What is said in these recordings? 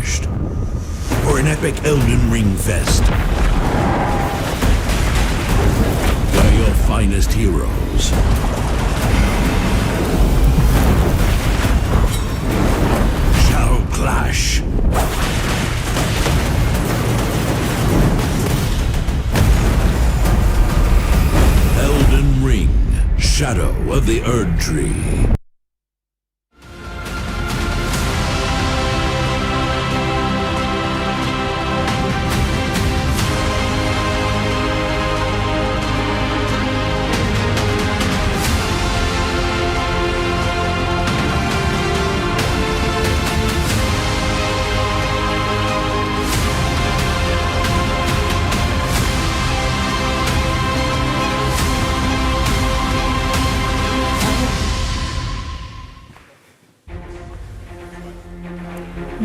established for an epic Elden Ring fest. Where your finest heroes shall clash. Elden Ring Shadow of the Erdtree.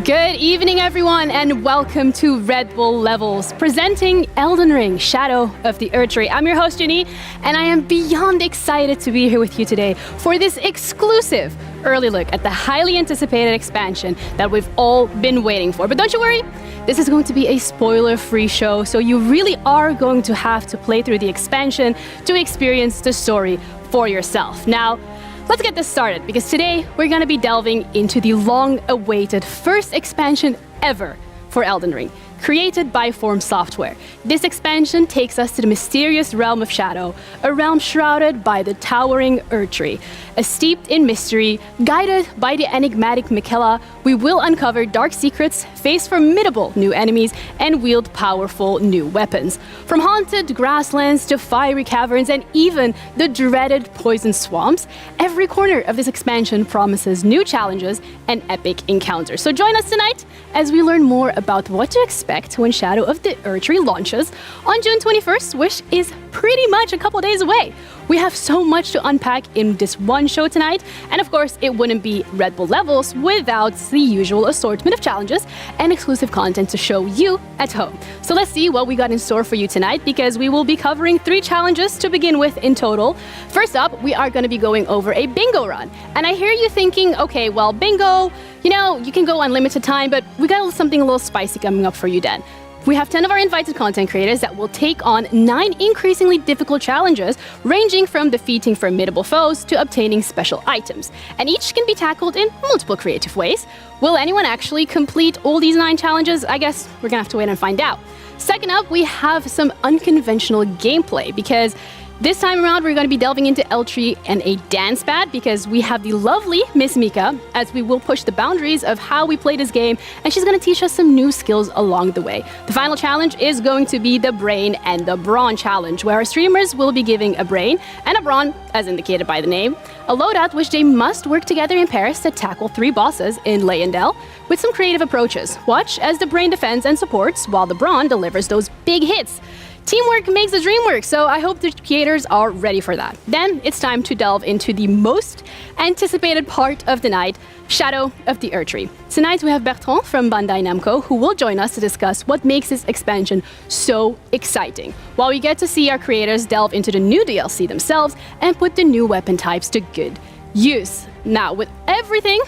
Good evening, everyone, and welcome to Red Bull Levels, presenting Elden Ring Shadow of the Erdtree. I'm your host, Ginny, and I am beyond excited to be here with you today for this exclusive early look at the highly anticipated expansion that we've all been waiting for. But don't you worry, this is going to be a spoiler-free show, so you really are going to have to play through the expansion to experience the story for yourself. Now, let's get this started, because today we're going to be delving into the long-awaited first expansion ever for Elden Ring, created by Form Software. This expansion takes us to the mysterious realm of Shadow, a realm shrouded by the towering Erdtree. Steeped in mystery, guided by the enigmatic Miquella, we will uncover dark secrets, face formidable new enemies, and wield powerful new weapons. From haunted grasslands to fiery caverns and even the dreaded poison swamps, every corner of this expansion promises new challenges and epic encounters. So join us tonight as we learn more about what to expect when Shadow of the Erdtree launches on June 21st, which is pretty much a couple days away. We have so much to unpack in this one show tonight, and of course, it wouldn't be Red Bull Levels without the usual assortment of challenges and exclusive content to show you at home. So let's see what we got in store for you tonight, because we will be covering 3 challenges to begin with in total. First up, we are going to be going over a bingo run. And I hear you thinking, okay, well, bingo, you know, you can go unlimited time, but we got something a little spicy coming up for you then. We have 10 of our invited content creators that will take on 9 increasingly difficult challenges, ranging from defeating formidable foes to obtaining special items. And each can be tackled in multiple creative ways. Will anyone actually complete all these 9 challenges? I guess we're gonna have to wait and find out. Second up, we have some unconventional gameplay, because this time around, we're going to be delving into Erdtree and a dance pad, because we have the lovely Miss Mika, as we will push the boundaries of how we play this game, and she's going to teach us some new skills along the way. The final challenge is going to be the Brain and the Brawn challenge, where our streamers will be giving a brain and a brawn, as indicated by the name, a loadout which they must work together in pairs to tackle 3 bosses in Leyendell with some creative approaches. Watch as the brain defends and supports, while the brawn delivers those big hits. Teamwork makes the dream work, so I hope the creators are ready for that. Then it's time to delve into the most anticipated part of the night, Shadow of the Erdtree. Tonight we have Bertrand from Bandai Namco, who will join us to discuss what makes this expansion so exciting, while we get to see our creators delve into the new DLC themselves and put the new weapon types to good use. Now, with everything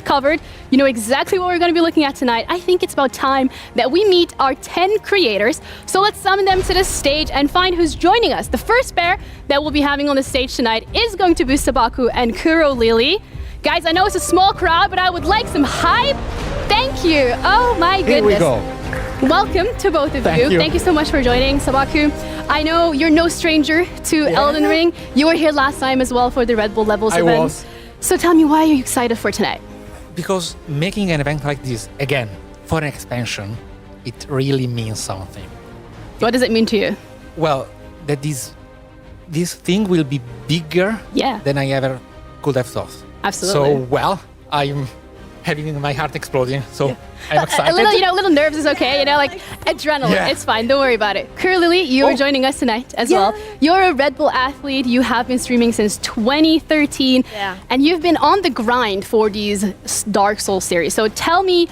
covered, you know exactly what we're going to be looking at tonight. I think it's about time that we meet our 10 creators. So let's summon them to the stage and find who's joining us. The first pair that we'll be having on the stage tonight is going to be Sabaku and Kuro Lily. Guys, I know it's a small crowd, but I would like some hype. Thank you. Oh my goodness. Here we go. Welcome to both of you. Thank you so much for joining, Sabaku. I know you're no stranger to Elden Ring. You were here last time as well for the Red Bull Levels event. I was. So tell me, why are you excited for tonight? Because making an event like this, again, for an expansion, it really means something. What does it mean to you? Well, that this thing will be bigger than I ever could have thought. Absolutely. So, well, I'm having my heart exploding, so I'm excited. A little nerves is okay, like adrenaline, it's fine, don't worry about it. Kuro Lily, you are joining us tonight as well. You're a Red Bull athlete, you have been streaming since 2013, and you've been on the grind for these Dark Souls series. So tell me,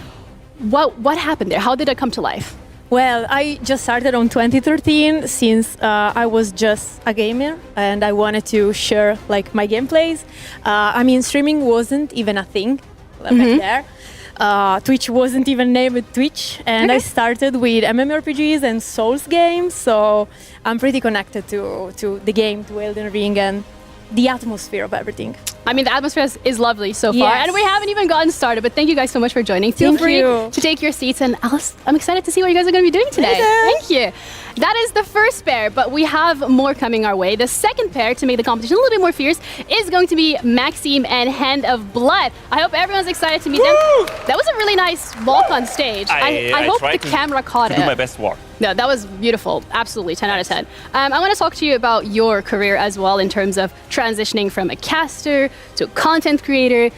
what happened there? How did it come to life? Well, I just started on 2013 since I was just a gamer and I wanted to share my gameplays. Streaming wasn't even a thing back there. Twitch wasn't even named Twitch, and I started with MMORPGs and Souls games, so I'm pretty connected to the game, to Elden Ring, and the atmosphere of everything. I mean, the atmosphere is lovely so far, and we haven't even gotten started, but thank you guys so much for joining. Feel free to take your seats, and I'm excited to see what you guys are going to be doing today. Thank you. That is the first pair, but we have more coming our way. The second pair, to make the competition a little bit more fierce, is going to be Maxime and Hand of Blood. I hope everyone's excited to meet them. That was a really nice walk on stage. I hope the camera caught it. I do my best walk. No, that was beautiful. Absolutely, 10 out of 10. I want to talk to you about your career as well in terms of transitioning from a caster to a content creator.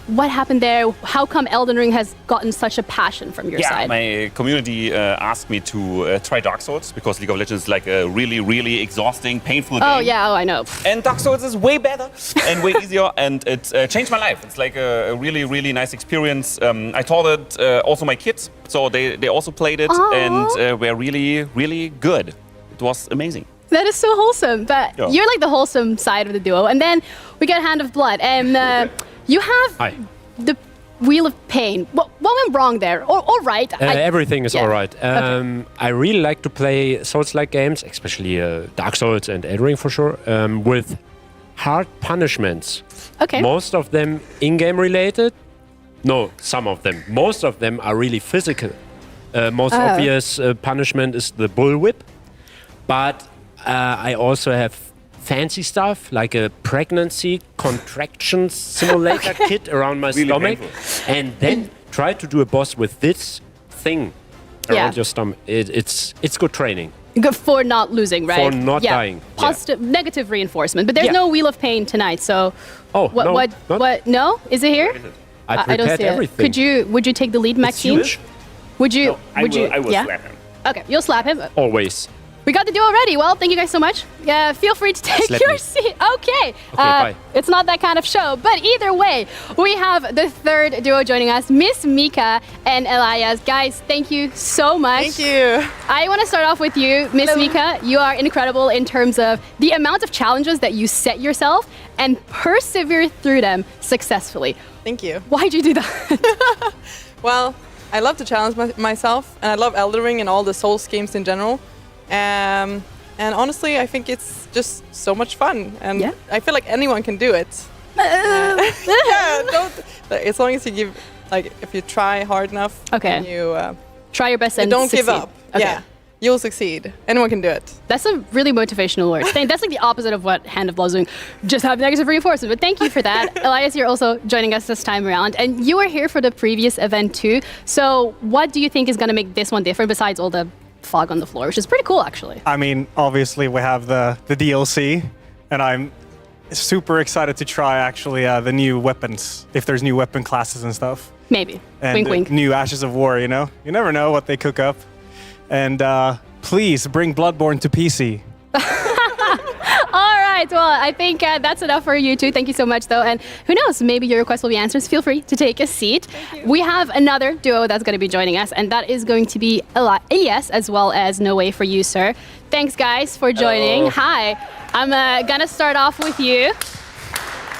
What happened there? How come Elden Ring has gotten such a passion from your side? My community asked me to try Dark Souls because League of Legends is like a really, really exhausting, painful game. Oh, yeah, I know. And Dark Souls is way better and way easier, and it changed my life. It's like a really, really nice experience. I taught it also my kids, so they also played it and were really, really good. It was amazing. That is so wholesome, but you're like the wholesome side of the duo. And then we got Hand of Blood, and you have the Wheel of Pain. What went wrong there? Or all right? Everything is all right. I really like to play Souls-like games, especially Dark Souls and Elden Ring for sure, with hard punishments. Okay. Most of them in-game related. No, some of them. Most of them are really physical. Most obvious punishment is the bullwhip. But I also have fancy stuff like a pregnancy contraction simulator kit around my stomach, and then try to do a boss with this thing around your stomach. It's good training. Good for not losing, right? For not dying. Positive, negative reinforcement. But there's no Wheel of Pain tonight, so. What? No? Is it here? I don't see everything. Would you take the lead, Maxime? It's huge. Would you? No, I will slap him. Okay, you'll slap him. Always. We got the duo ready. Well, thank you guys so much. Feel free to take your seat. Okay. Bye. It's not that kind of show. But either way, we have the third duo joining us, Miss Mika and Elias. Guys, thank you so much. Thank you. I want to start off with you, Miss Mika. You are incredible in terms of the amount of challenges that you set yourself and persevere through them successfully. Thank you. Why'd you do that? Well, I love to challenge myself, and I love Elden Ring and all the Souls games in general. And honestly, I think it's just so much fun, and I feel like anyone can do it. As long as you give, like, if you try hard enough, and you try your best and don't succeed. give up. Okay. Yeah, you'll succeed. Anyone can do it. That's a really motivational word. That's like the opposite of what Hand of Blood is doing. Just have negative reinforcement. But thank you for that. Elias, you're also joining us this time around. And you were here for the previous event too. So what do you think is going to make this one different besides all the fog on the floor, which is pretty cool actually? I mean, obviously we have the DLC, and I'm super excited to try actually the new weapons, if there's new weapon classes and stuff. Maybe. And wink, wink. New Ashes of War, you know? You never know what they cook up. And please bring Bloodborne to PC. All right, well, I think that's enough for you two. Thank you so much, though. And who knows, maybe your request will be answered. Feel free to take a seat. We have another duo that's going to be joining us, and that is going to be Elias, as well as No Way for you, sir. Thanks, guys, for joining. Hello. Hi. I'm going to start off with you.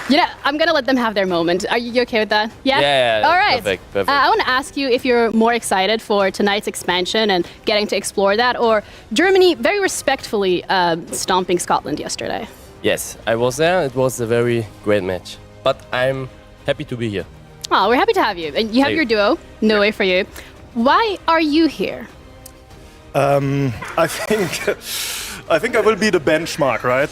You know, I'm going to let them have their moment. Are you okay with that? Yeah? Yeah. All right. Perfect. I want to ask you if you're more excited for tonight's expansion and getting to explore that, or Germany very respectfully stomping Scotland yesterday. Yes, I was there. It was a very great match. But I'm happy to be here. Oh, we're happy to have you. And you have your duo, No Way for you. Why are you here? I think I will be the benchmark, right?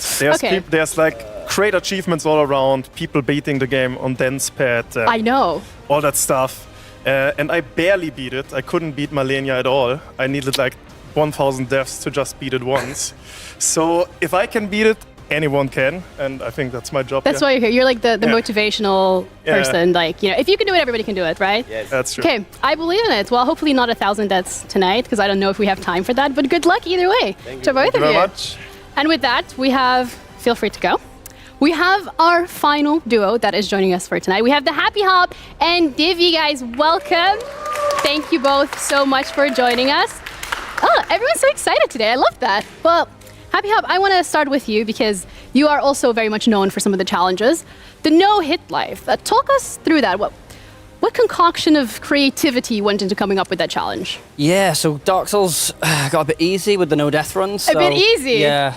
There's like great achievements all around, people beating the game on dense pad. I know. All that stuff. And I barely beat it. I couldn't beat Malenia at all. I needed like 1,000 deaths to just beat it once. So if I can beat it, anyone can, and I think that's my job. That's why you're here. You're like the motivational person. Like, you know, if you can do it, everybody can do it, right? Yes. That's true. Okay, I believe in it. Well, hopefully not 1,000 deaths tonight, because I don't know if we have time for that. But good luck either way to both of you. Thank you very much. And with that, we have. Feel free to go. We have our final duo that is joining us for tonight. We have the Happy Hop and Divi, guys. Welcome. Thank you both so much for joining us. Oh, everyone's so excited today. I love that. Well, Happy Hop, I want to start with you because you are also very much known for some of the challenges. The no-hit life. Talk us through that. What what concoction of creativity went into coming up with that challenge? Yeah, so Dark Souls got a bit easy with the no death runs. So, a bit easy? Yeah.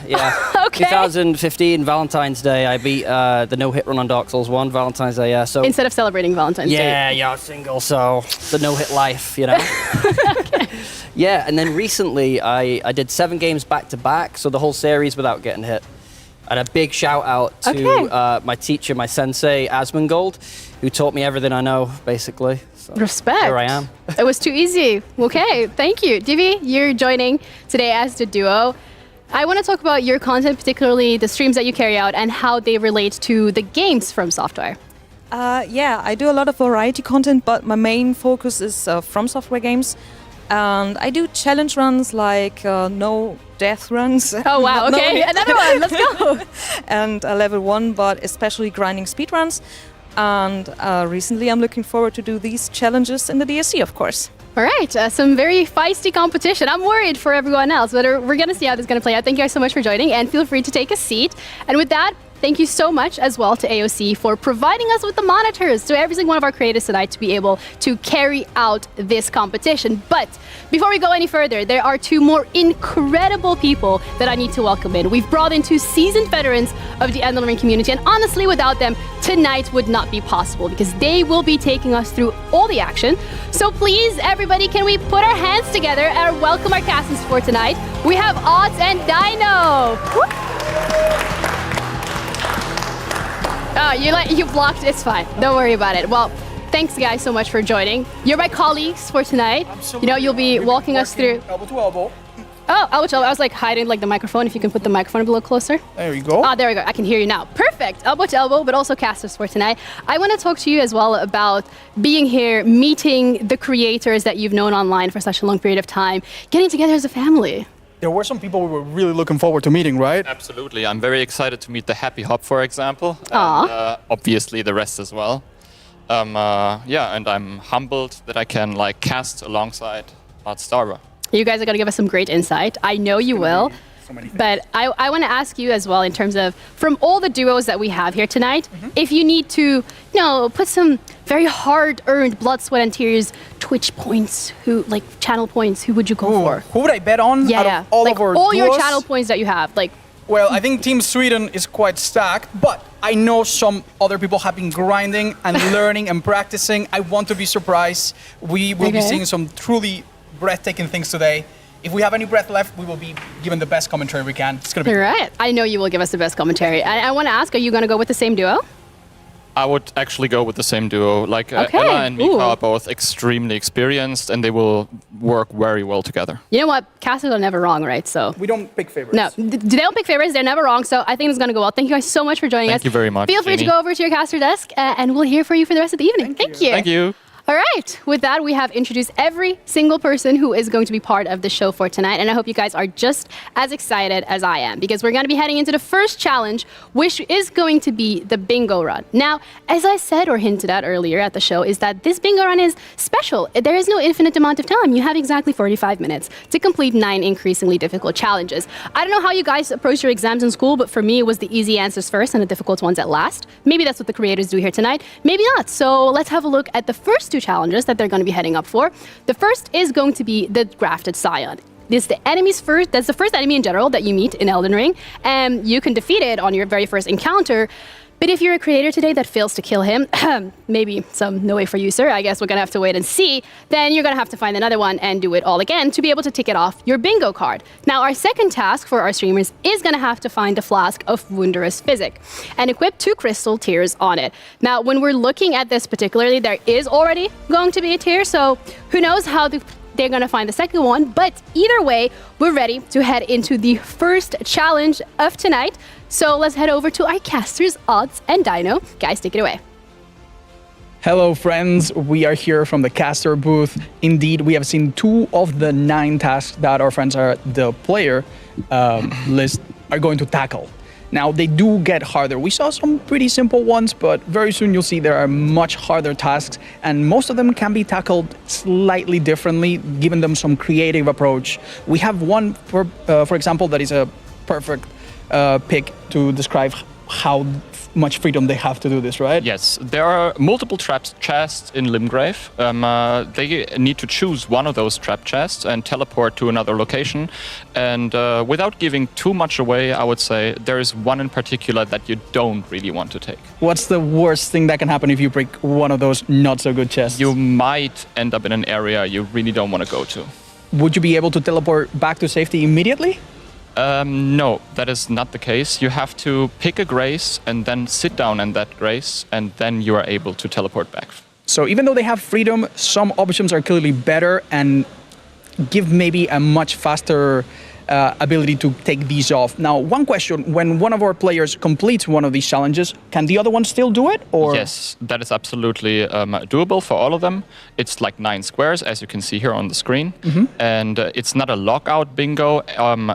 Okay. 2015, Valentine's Day, I beat the no hit run on Dark Souls 1, Valentine's Day, yeah. So instead of celebrating Valentine's Day. Yeah, single, so the no hit life, you know. Okay. Yeah, and then recently I did 7 games back to back, so the whole series without getting hit. And a big shout out to my teacher, my sensei, Asmongold, who taught me everything I know, basically. So Respect. Here I am. It was too easy. Okay, thank you. Divi, you're joining today as the duo. I want to talk about your content, particularly the streams that you carry out and how they relate to the games from Software. Yeah, I do a lot of variety content, but my main focus is from Software games. And I do challenge runs like no death runs. Oh wow, okay, another one, let's go. And level 1, but especially grinding speed runs. And recently I'm looking forward to do these challenges in the DLC, of course. All right, some very feisty competition. I'm worried for everyone else, but we're going to see how this is going to play out. Thank you guys so much for joining, and feel free to take a seat. And with that, thank you so much as well to AOC for providing us with the monitors to every single one of our creators tonight to be able to carry out this competition. But before we go any further, there are 2 more incredible people that I need to welcome in. We've brought in 2 seasoned veterans of the Elden Ring community, and honestly, without them, tonight would not be possible because they will be taking us through all the action. So please, everybody, can we put our hands together and welcome our casters for tonight? We have Odds and Dino. Oh, you blocked. It's fine. Don't worry about it. Well, thanks guys so much for joining. You're my colleagues for tonight. Absolutely. You know, you'll be walking us through. Elbow to elbow. Oh, elbow to elbow. I was like hiding like the microphone. If you can put the microphone a little closer. There you go. Ah, there we go. I can hear you now. Perfect. Elbow to elbow, but also casters for tonight. I want to talk to you as well about being here, meeting the creators that you've known online for such a long period of time, getting together as a family. There were some people we were really looking forward to meeting, right? Absolutely. I'm very excited to meet the Happy Hop, for example. And, obviously the rest as well. Yeah, and I'm humbled that I can cast alongside Otzdarva. You guys are going to give us some great insight. I know you will. But I want to ask you as well in terms of, from all the duos that we have here tonight, if you need to, put some very hard-earned blood, sweat, and tears Twitch points, channel points, who would you go for? Who would I bet on? Yeah, out of all of our all duos? your channel points that you have, Well, I think Team Sweden is quite stacked, but I know some other people have been grinding and learning and practicing. I want to be surprised. We will be seeing some truly breathtaking things today. If we have any breath left, we will be given the best commentary we can. It's going to be right. I know you will give us the best commentary. I want to ask, are you going to go with the same duo? I would actually go with the same duo. Ella and Mika are both extremely experienced, and they will work very well together. You know what? Casters are never wrong, right? So we don't pick favorites. No, they don't pick favorites. They're never wrong. So I think it's going to go well. Thank you guys so much for joining us. Thank you very much. Feel free to go over to your caster desk, and we'll hear from you for the rest of the evening. Thank you. Thank you. All right, with that, we have introduced every single person who is going to be part of the show for tonight, and I hope you guys are just as excited as I am, because we're going to be heading into the first challenge, which is going to be the bingo run. Now, as I said or hinted at earlier at the show, is that this bingo run is special. There is no infinite amount of time. You have exactly 45 minutes to complete 9 increasingly difficult challenges. I don't know how you guys approach your exams in school, but for me, it was the easy answers first and the difficult ones at last. Maybe that's what the creators do here tonight. Maybe not. So let's have a look at the first 2 challenges that they're going to be heading up for. The first is going to be the Grafted Scion. This is the enemy's first, that's the first enemy in general that you meet in Elden Ring, and you can defeat it on your very first encounter. But if you're a creator today that fails to kill him, maybe some no way for you, sir, I guess we're gonna have to wait and see, then you're gonna have to find another one and do it all again to be able to tick it off your bingo card. Now, our second task for our streamers is gonna have to find a flask of Wondrous Physic and equip 2 crystal tears on it. Now, when we're looking at this particularly, there is already going to be a tear, so who knows how they're gonna find the second one, but either way, we're ready to head into the first challenge of tonight. So let's head over to our casters, Odds and Dino. Guys, take it away. Hello, friends. We are here from the caster booth. Indeed, we have seen 2 of the 9 tasks that our friends are the player list are going to tackle. Now, they do get harder. We saw some pretty simple ones, but very soon you'll see there are much harder tasks, and most of them can be tackled slightly differently, giving them some creative approach. We have one, for example, that is a perfect pick to describe how much freedom they have to do this, right? Yes, there are multiple trap chests in Limgrave. They need to choose one of those trap chests and teleport to another location. And without giving too much away, I would say there is one in particular that you don't really want to take. What's the worst thing that can happen if you break one of those not so good chests? You might end up in an area you really don't want to go to. Would you be able to teleport back to safety immediately? No, that is not the case. You have to pick a grace and then sit down in that grace, and then you are able to teleport back. So even though they have freedom, some options are clearly better and give maybe a much faster ability to take these off. Now, one question, when one of our players completes one of these challenges, can the other one still do it? Or? Yes, that is absolutely doable for all of them. It's like 9 squares, as you can see here on the screen. And it's not a lockout bingo.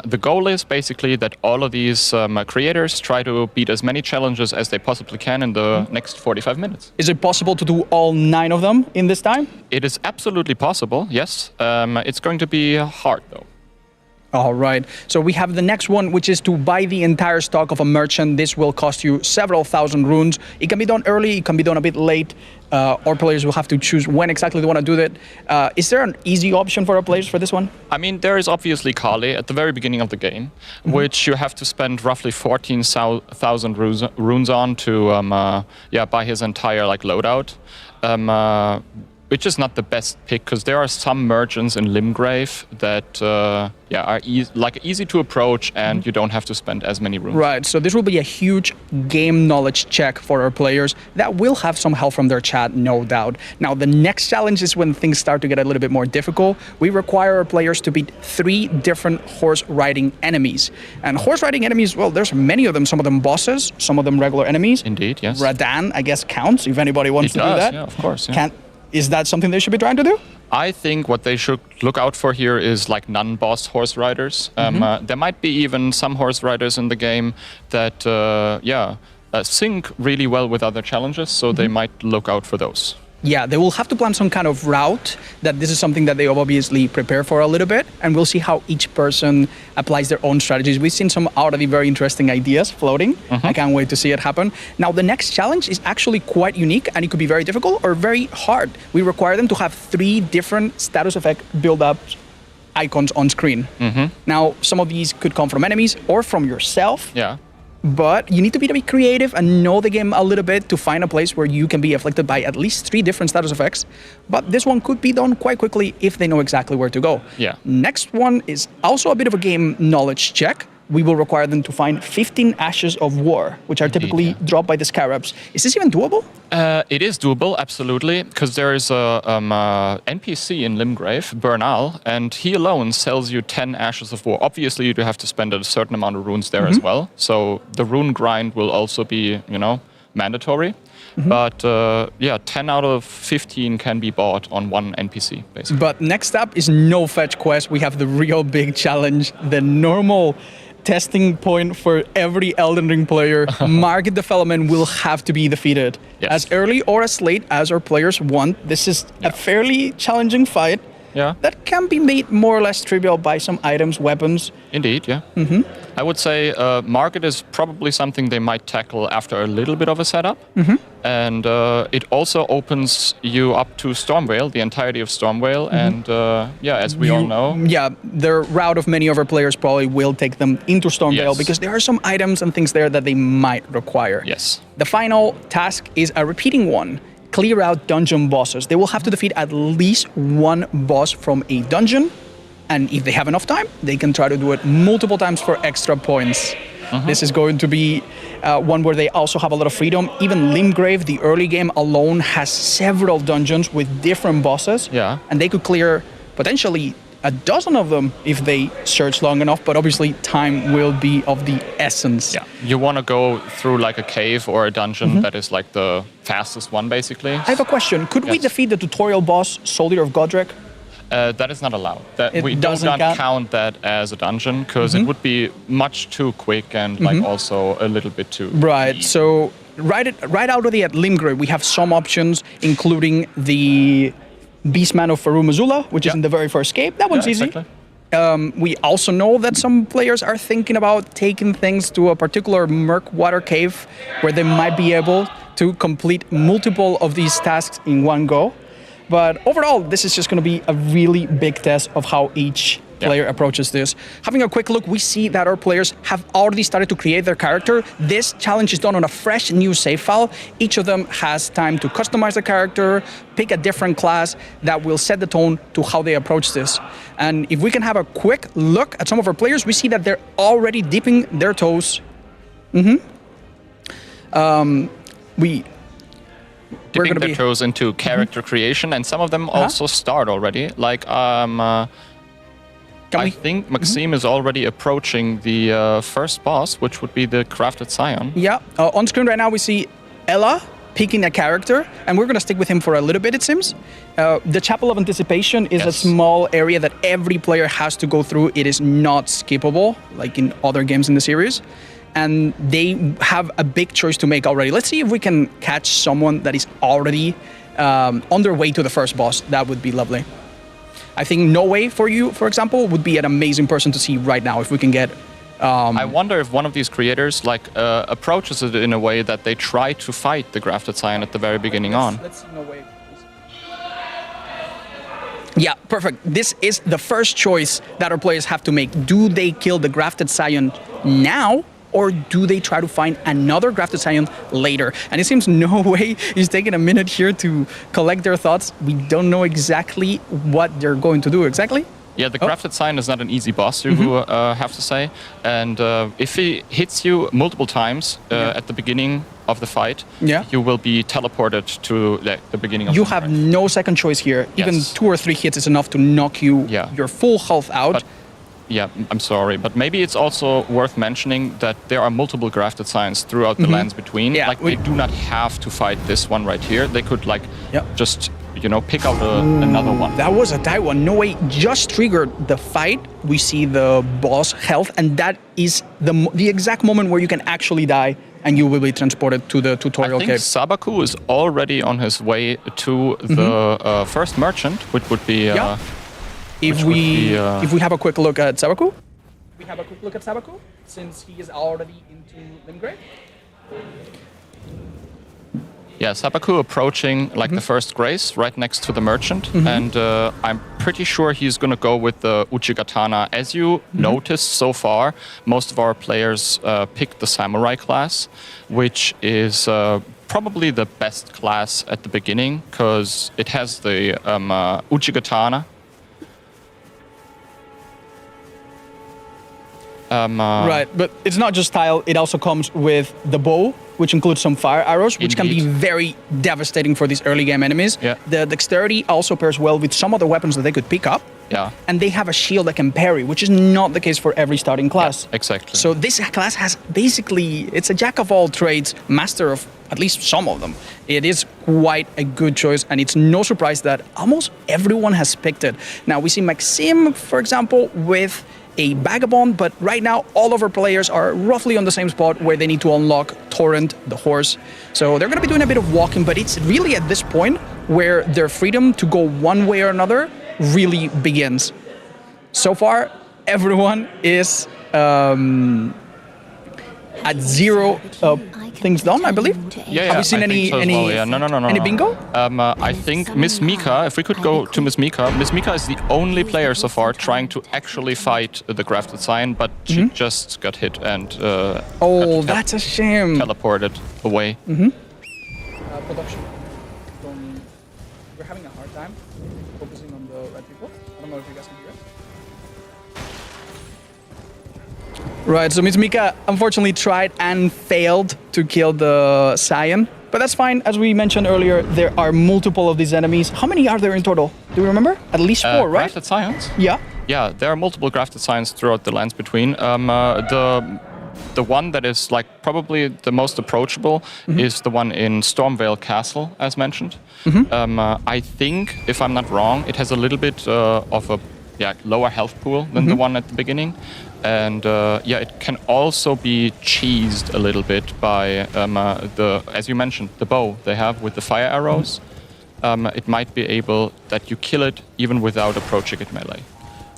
The goal is basically that all of these creators try to beat as many challenges as they possibly can in the next 45 minutes. Is it possible to do all 9 of them in this time? It is absolutely possible, yes. It's going to be hard, though. All right, so we have the next one, which is to buy the entire stock of a merchant. This will cost you several thousand runes. It can be done early, it can be done a bit late. Our players will have to choose when exactly they want to do that. Is there an easy option for our players for this one? I mean, there is obviously Kali at the very beginning of the game, which you have to spend roughly 14,000 runes on to buy his entire loadout. Which is not the best pick, because there are some merchants in Limgrave that are easy to approach, and you don't have to spend as many runes. Right, so this will be a huge game knowledge check for our players that will have some help from their chat, no doubt. Now, the next challenge is when things start to get a little bit more difficult. We require our players to beat 3 different horse-riding enemies. And horse-riding enemies, well, there's many of them. Some of them bosses, some of them regular enemies. Indeed, yes. Radan, I guess, counts if anybody wants to do that. Yeah, of course. Yeah. Is that something they should be trying to do? I think what they should look out for here is non-boss horse riders. There might be even some horse riders in the game that sync really well with other challenges, so they might look out for those. Yeah, they will have to plan some kind of route. That this is something that they obviously prepare for a little bit, and we'll see how each person applies their own strategies. We've seen some already very interesting ideas floating. I can't wait to see it happen. Now, the next challenge is actually quite unique, and it could be very difficult or very hard. We require them to have 3 different status effect build-up icons on screen. Now, some of these could come from enemies or from yourself. Yeah. But you need to be a bit creative and know the game a little bit to find a place where you can be afflicted by at least 3 different status effects. But this one could be done quite quickly if they know exactly where to go. Yeah. Next one is also a bit of a game knowledge check. We will require them to find 15 Ashes of War, which are typically dropped by the Scarabs. Is this even doable? It is doable, absolutely, because there is a NPC in Limgrave, Bernal, and he alone sells you 10 Ashes of War. Obviously, you do have to spend a certain amount of runes there as well, so the rune grind will also be, mandatory. But 10 out of 15 can be bought on one NPC, basically. But next up is no fetch quest. We have the real big challenge, the normal testing point for every Elden Ring player. Market development will have to be defeated. Yes. As early or as late as our players want. This is a fairly challenging fight. Yeah. That can be made more or less trivial by some items, weapons. Indeed, yeah. I would say market is probably something they might tackle after a little bit of a setup. And it also opens you up to Stormvale, the entirety of Stormvale. And as we all know... Yeah, the route of many of our players probably will take them into Stormvale because there are some items and things there that they might require. Yes. The final task is a repeating one. Clear out dungeon bosses. They will have to defeat at least 1 boss from a dungeon. And if they have enough time, they can try to do it multiple times for extra points. This is going to be one where they also have a lot of freedom. Even Limgrave, the early game alone, has several dungeons with different bosses. Yeah. And they could clear potentially a dozen of them if they search long enough, but obviously time will be of the essence. Yeah, you want to go through a cave or a dungeon that is the fastest one, basically. I have a question. Could we defeat the tutorial boss, Soldier of Godric? That is not allowed. We do doesn't not count that as a dungeon, because it would be much too quick and also a little bit too Right, easy. so right out of the Limgrave, we have some options, including the Beastman of Farum Azula, which is in the very first game. That one's easy. Exactly. We also know that some players are thinking about taking things to a particular murk water cave where they might be able to complete multiple of these tasks in one go. But overall, this is just going to be a really big test of how each player approaches this. Having a quick look, we see that our players have already started to create their character. This challenge is done on a fresh new save file. Each of them has time to customize the character, pick a different class that will set the tone to how they approach this. And if we can have a quick look at some of our players, we see that they're already dipping their toes. Dipping their toes into character creation, and some of them also start already. Like, I think Maxime is already approaching the first boss, which would be the Crafted Scion. Yeah, on screen right now we see Ella picking a character, and we're going to stick with him for a little bit, it seems. The Chapel of Anticipation is a small area that every player has to go through. It is not skippable, like in other games in the series. And they have a big choice to make already. Let's see if we can catch someone that is already on their way to the first boss. That would be lovely. I think No Way for you, for example, would be an amazing person to see right now if we can get... I wonder if one of these creators approaches it in a way that they try to fight the Grafted Scion at the very beginning on. Let's see No Way. Yeah, perfect. This is the first choice that our players have to make. Do they kill the Grafted Scion now? Or do they try to find another Grafted Scion later? And it seems No Way is taking a minute here to collect their thoughts. We don't know exactly what they're going to do exactly. Yeah, the Grafted Scion is not an easy boss, you have to say. And if he hits you multiple times at the beginning of the fight, you will be teleported to the beginning of the fight. You have no second choice here. Even 2 or 3 hits is enough to knock you your full health out. But yeah, I'm sorry, but maybe it's also worth mentioning that there are multiple Grafted Scions throughout the lands between. Yeah, they do not have to fight this one right here. They could just, pick out another one. That was a tight one. No Way just triggered the fight. We see the boss health, and that is the exact moment where you can actually die and you will be transported to the tutorial cave. I think Sabaku is already on his way to the first merchant, which would be... If we have a quick look at Sabaku, since he is already into Limgrave. Yeah, Sabaku approaching the first grace right next to the merchant, and I'm pretty sure he's going to go with the Uchigatana. As you noticed so far, most of our players picked the Samurai class, which is probably the best class at the beginning because it has the Uchigatana. Right, but it's not just style, it also comes with the bow, which includes some fire arrows, which can be very devastating for these early game enemies. Yeah. The dexterity also pairs well with some other weapons that they could pick up. Yeah. And they have a shield that can parry, which is not the case for every starting class. Yeah, exactly. So this class has basically, it's a jack of all trades, master of at least some of them. It is quite a good choice, and it's no surprise that almost everyone has picked it. Now we see Maxime, for example, with a Vagabond, but right now all of our players are roughly on the same spot where they need to unlock Torrent, the horse. So they're going to be doing a bit of walking, but it's really at this point where their freedom to go one way or another really begins. So far, everyone is at 0 things done, I believe. Yeah, Have you seen any so well. Yeah. No. any bingo? I think Miss Mika, if we could go to Miss Mika is the only player so far trying to actually fight the Grafted Scion, but she just got hit and that's a shame. Teleported away. Production. We're having a hard time focusing on the red people. I don't know if you guys can hear it. Right, so Miss Mika unfortunately tried and failed to kill the Scion, but that's fine. As we mentioned earlier, there are multiple of these enemies. How many are there in total? Do you remember? At least 4, right? Grafted Scions? Yeah. Yeah, there are multiple Grafted Scions throughout the lands between. The one that is probably the most approachable is the one in Stormvale Castle, as mentioned. I think, if I'm not wrong, it has a little bit of a lower health pool than the one at the beginning. And it can also be cheesed a little bit by as you mentioned, the bow they have with the fire arrows. It might be able that you kill it even without approaching it melee.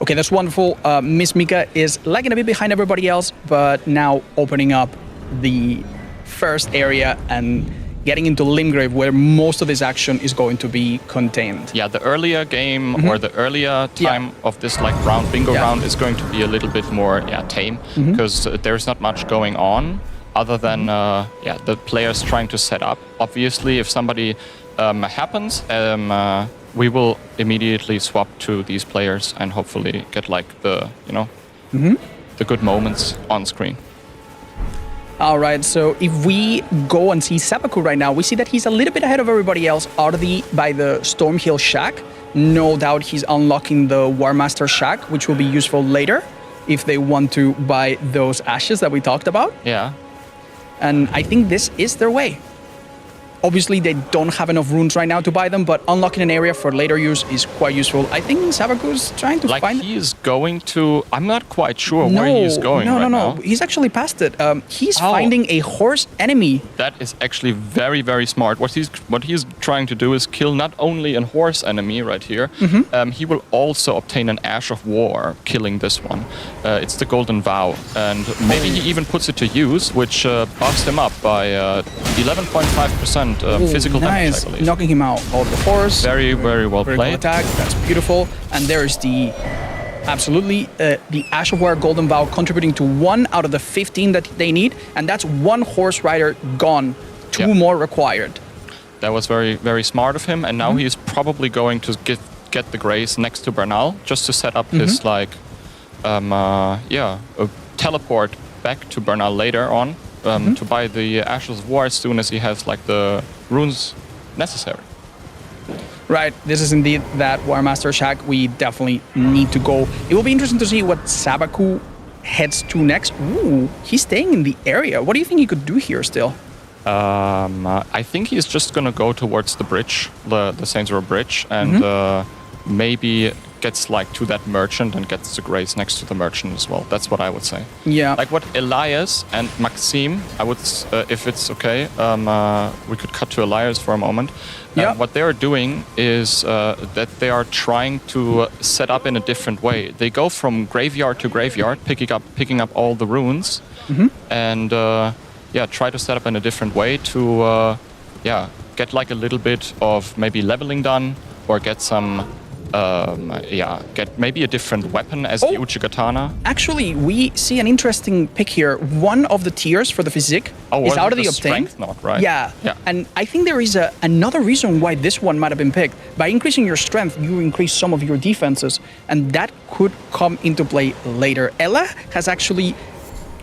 Okay, that's wonderful. Miss Mika is lagging a bit behind everybody else, but now opening up the first area and getting into Limgrave, where most of this action is going to be contained. Yeah, the earlier game or the earlier time of this like bingo round is going to be a little bit more tame, because there's not much going on other than the players trying to set up. Obviously, if somebody happens, we will immediately swap to these players and hopefully get like the the good moments on screen. All right, so if we go and see Sabaku right now, we see that he's a little bit ahead of everybody else by the Stormhill Shack. No doubt he's unlocking the Warmaster Shack, which will be useful later if they want to buy those ashes that we talked about. Yeah. And I think this is their way. Obviously, they don't have enough runes right now to buy them, but unlocking an area for later use is quite useful. I think Sabaku's trying to find... he is going to... I'm not quite sure where he is going right now. No. He's actually past it. He's finding a horse enemy. That is actually very, very smart. What he's trying to do is kill not only a horse enemy right here, he will also obtain an Ash of War, killing this one. It's the Golden Vow. And maybe he even puts it to use, which buffs him up by 11.5%. Physical damage, I believe. Knocking him out of the horse. Very, very well played. Cool attack. That's beautiful. And there's the Ash of War Golden Vow contributing to 1 out of the 15 that they need, and that's 1 horse rider gone. 2 more required. That was very, very smart of him, and now he is probably going to get the Grace next to Bernal just to set up his teleport back to Bernal later on. To buy the Ashes of War as soon as he has like the runes necessary. Right, this is indeed that Warmaster Shack. We definitely need to go. It will be interesting to see what Sabaku heads to next. Ooh, he's staying in the area. What do you think he could do here still? I think he's just gonna go towards the bridge, the Saints Row Bridge, and maybe gets like to that merchant and gets the Grace next to the merchant as well. That's what I would say. Yeah. Like what Elias and Maxime, I would, if it's okay, we could cut to Elias for a moment. What they are doing is that they are trying to set up in a different way. They go from graveyard to graveyard, picking up all the runes, and try to set up in a different way to get like a little bit of maybe leveling done, or get some get maybe a different weapon as the Uchigatana. Actually, we see an interesting pick here. One of the tiers for the physique is out of the obtain. Strength knot, right? Yeah, and I think there is another reason why this one might have been picked. By increasing your strength, you increase some of your defenses, and that could come into play later. Ella has actually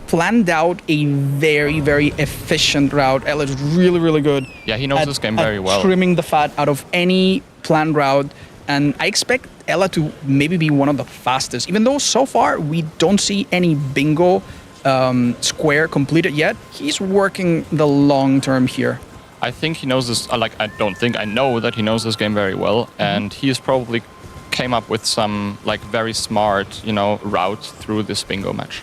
planned out a very, very efficient route. Ella's really, really good. Yeah, he knows this game very well. Trimming the fat out of any planned route. And I expect Ella to maybe be one of the fastest, even though so far we don't see any bingo square completed yet. He's working the long term here. I think he knows this, I know that he knows this game very well, and he has probably came up with some very smart, route through this bingo match.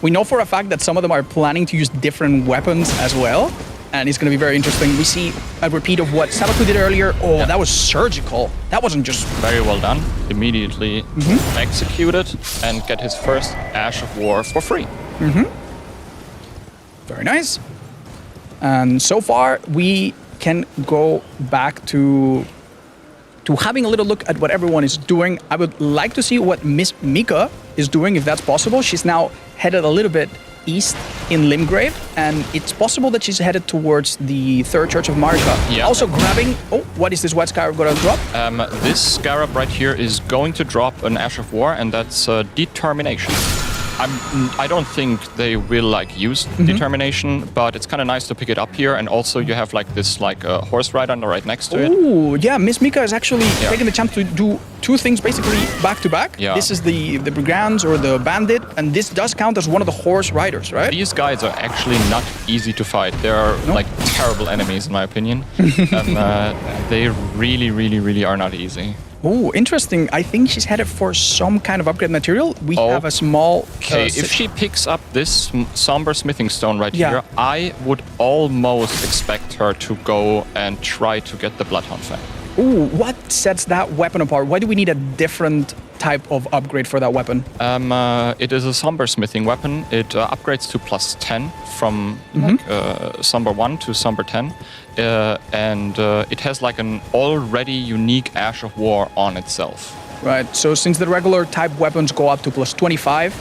We know for a fact that some of them are planning to use different weapons as well. And it's going to be very interesting. We see a repeat of what Sabaku did earlier. Oh, that was surgical. That wasn't just... Very well done. Immediately executed and get his first Ash of War for free. Very nice. And so far, we can go back to having a little look at what everyone is doing. I would like to see what Miss Mika is doing, if that's possible. She's now headed a little bit east in Limgrave, and it's possible that she's headed towards the Third Church of Marika. Yeah. Also grabbing... Oh, what is this white scarab going to drop? This scarab right here is going to drop an Ash of War, and that's Determination. I don't think they will use Determination, but it's kind of nice to pick it up here, and also you have this horse rider right next to it. Oh, yeah, Miss Mika is actually taking the chance to do 2 things basically back to back. Yeah. This is the Brigands or the Bandit, and this does count as one of the horse riders, right? These guys are actually not easy to fight. They are terrible enemies in my opinion. They really, really, really are not easy. Oh, interesting. I think she's headed for some kind of upgrade material. We have a small... Okay, if she picks up this Somber Smithing Stone right here, I would almost expect her to go and try to get the Bloodhound Fang. Ooh, what sets that weapon apart? Why do we need a different type of upgrade for that weapon? It is a somber smithing weapon. It upgrades to +10 from somber 1 to somber 10. And it has like an already unique Ash of War on itself. Right, so since the regular type weapons go up to +25,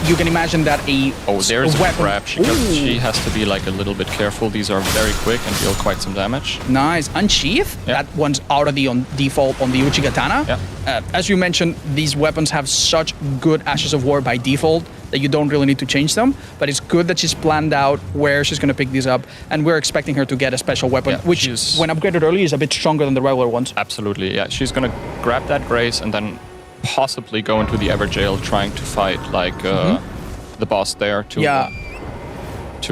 you can imagine that there's a weapon. grab. She has to be like a little bit careful. These are very quick and deal quite some damage. Nice. Unsheath, that one's already on default on the Uchi Katana. As you mentioned, these weapons have such good Ashes of War by default that you don't really need to change them. But it's good that she's planned out where she's going to pick these up. And we're expecting her to get a special weapon, which, when upgraded early, is a bit stronger than the regular ones. Absolutely, yeah. She's going to grab that Grace and then possibly go into the Everjail trying to fight like the boss there to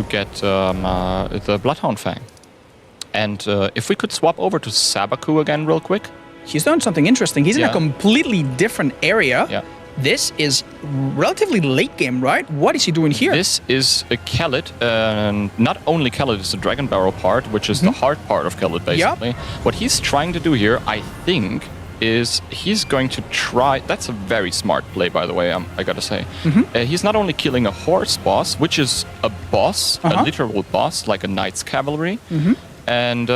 get the Bloodhound Fang. And if we could swap over to Sabaku again real quick. He's done something interesting. He's in a completely different area. Yeah. This is relatively late game, right? What is he doing here? This is a Kellet, and not only Kellet is the Dragon Barrel part, which is the hard part of Kellet, basically. What he's trying to do here, I think, is he's going to try... That's a very smart play, by the way, I gotta say. He's not only killing a horse boss, which is a boss, a literal boss, like a Knight's Cavalry, and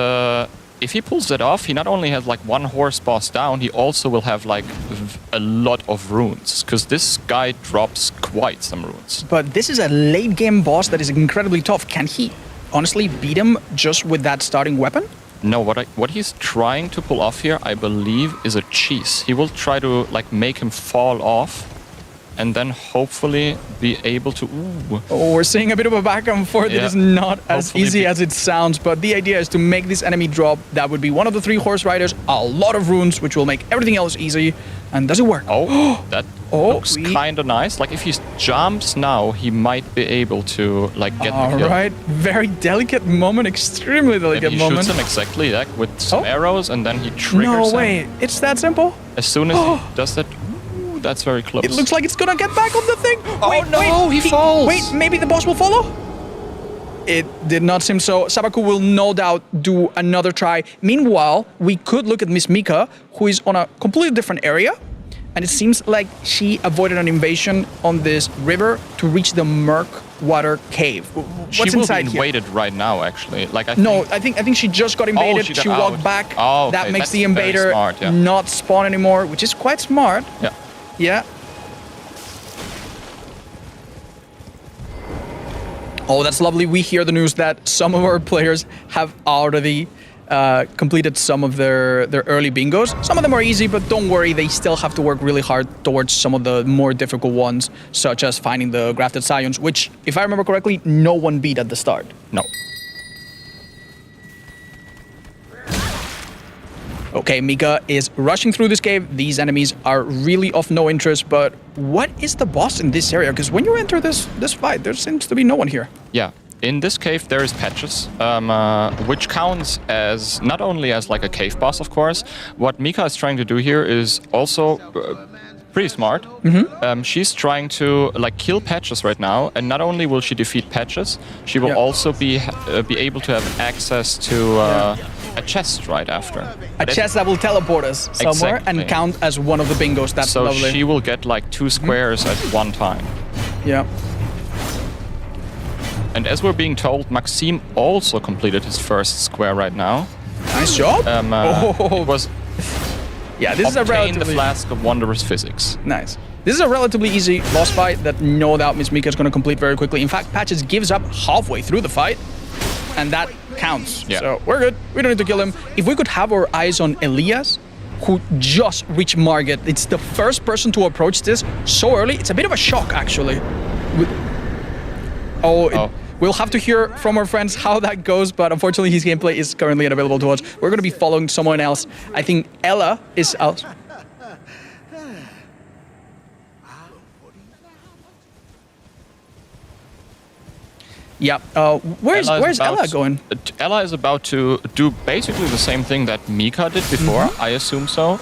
if he pulls that off, he not only has like one horse boss down, he also will have like a lot of runes, because this guy drops quite some runes. But this is a late game boss that is incredibly tough. Can he honestly beat him just with that starting weapon? No, what he's trying to pull off here, I believe, is a cheese. He will try to like make him fall off and then hopefully be able to... Oh, we're seeing a bit of a back and forth. It is not as easy as it sounds, but the idea is to make this enemy drop. That would be one of the 3 horse riders, a lot of runes, which will make everything else easy. And does it work? Oh, that looks kind of nice. Like if he jumps now, he might be able to like get the kill. All right, very delicate moment, extremely delicate moment. He shoots him exactly like with some arrows, and then he triggers him. No way, it's that simple? As soon as he does that, that's very close. It looks like it's gonna get back on the thing. Wait, he falls. Wait, maybe the boss will follow? It did not seem so. Sabaku will no doubt do another try. Meanwhile, we could look at Miss Mika, who is on a completely different area. And it seems like she avoided an invasion on this river to reach the Murk Water Cave. What's inside here? She will be invaded right now, actually. Like I think she just got invaded. She walked back. That makes the invader not spawn anymore, which is quite smart. Yeah. Oh, that's lovely. We hear the news that some of our players have already completed some of their early bingos. Some of them are easy, but don't worry, they still have to work really hard towards some of the more difficult ones, such as finding the grafted scions, which, if I remember correctly, no one beat at the start. No. Okay, Mika is rushing through this cave. These enemies are really of no interest, but what is the boss in this area? Because when you enter this fight, there seems to be no one here. Yeah. In this cave, there is Patches, which counts as not only as like a cave boss, of course. What Mika is trying to do here is also pretty smart. She's trying to like kill Patches right now, and not only will she defeat Patches, she will also be able to have access to a chest right after. A chest that will teleport us somewhere and count as one of the bingos. That's lovely. So she will get like 2 squares at one time. Yeah. And as we're being told, Maxime also completed his first square right now. Nice job. It was this is a relatively... the Flask of Wondrous Physics. Nice. This is a relatively easy boss fight that no doubt Miss Mika is going to complete very quickly. In fact, Patches gives up halfway through the fight, and that counts. Yeah. So we're good. We don't need to kill him. If we could have our eyes on Elias, who just reached Margit. It's the first person to approach this so early. It's a bit of a shock, actually. We'll have to hear from our friends how that goes, but unfortunately his gameplay is currently unavailable to us. We're going to be following someone else. I think Ella is out. Yeah, where's Ella going? Ella is about to do basically the same thing that Mika did before, I assume so.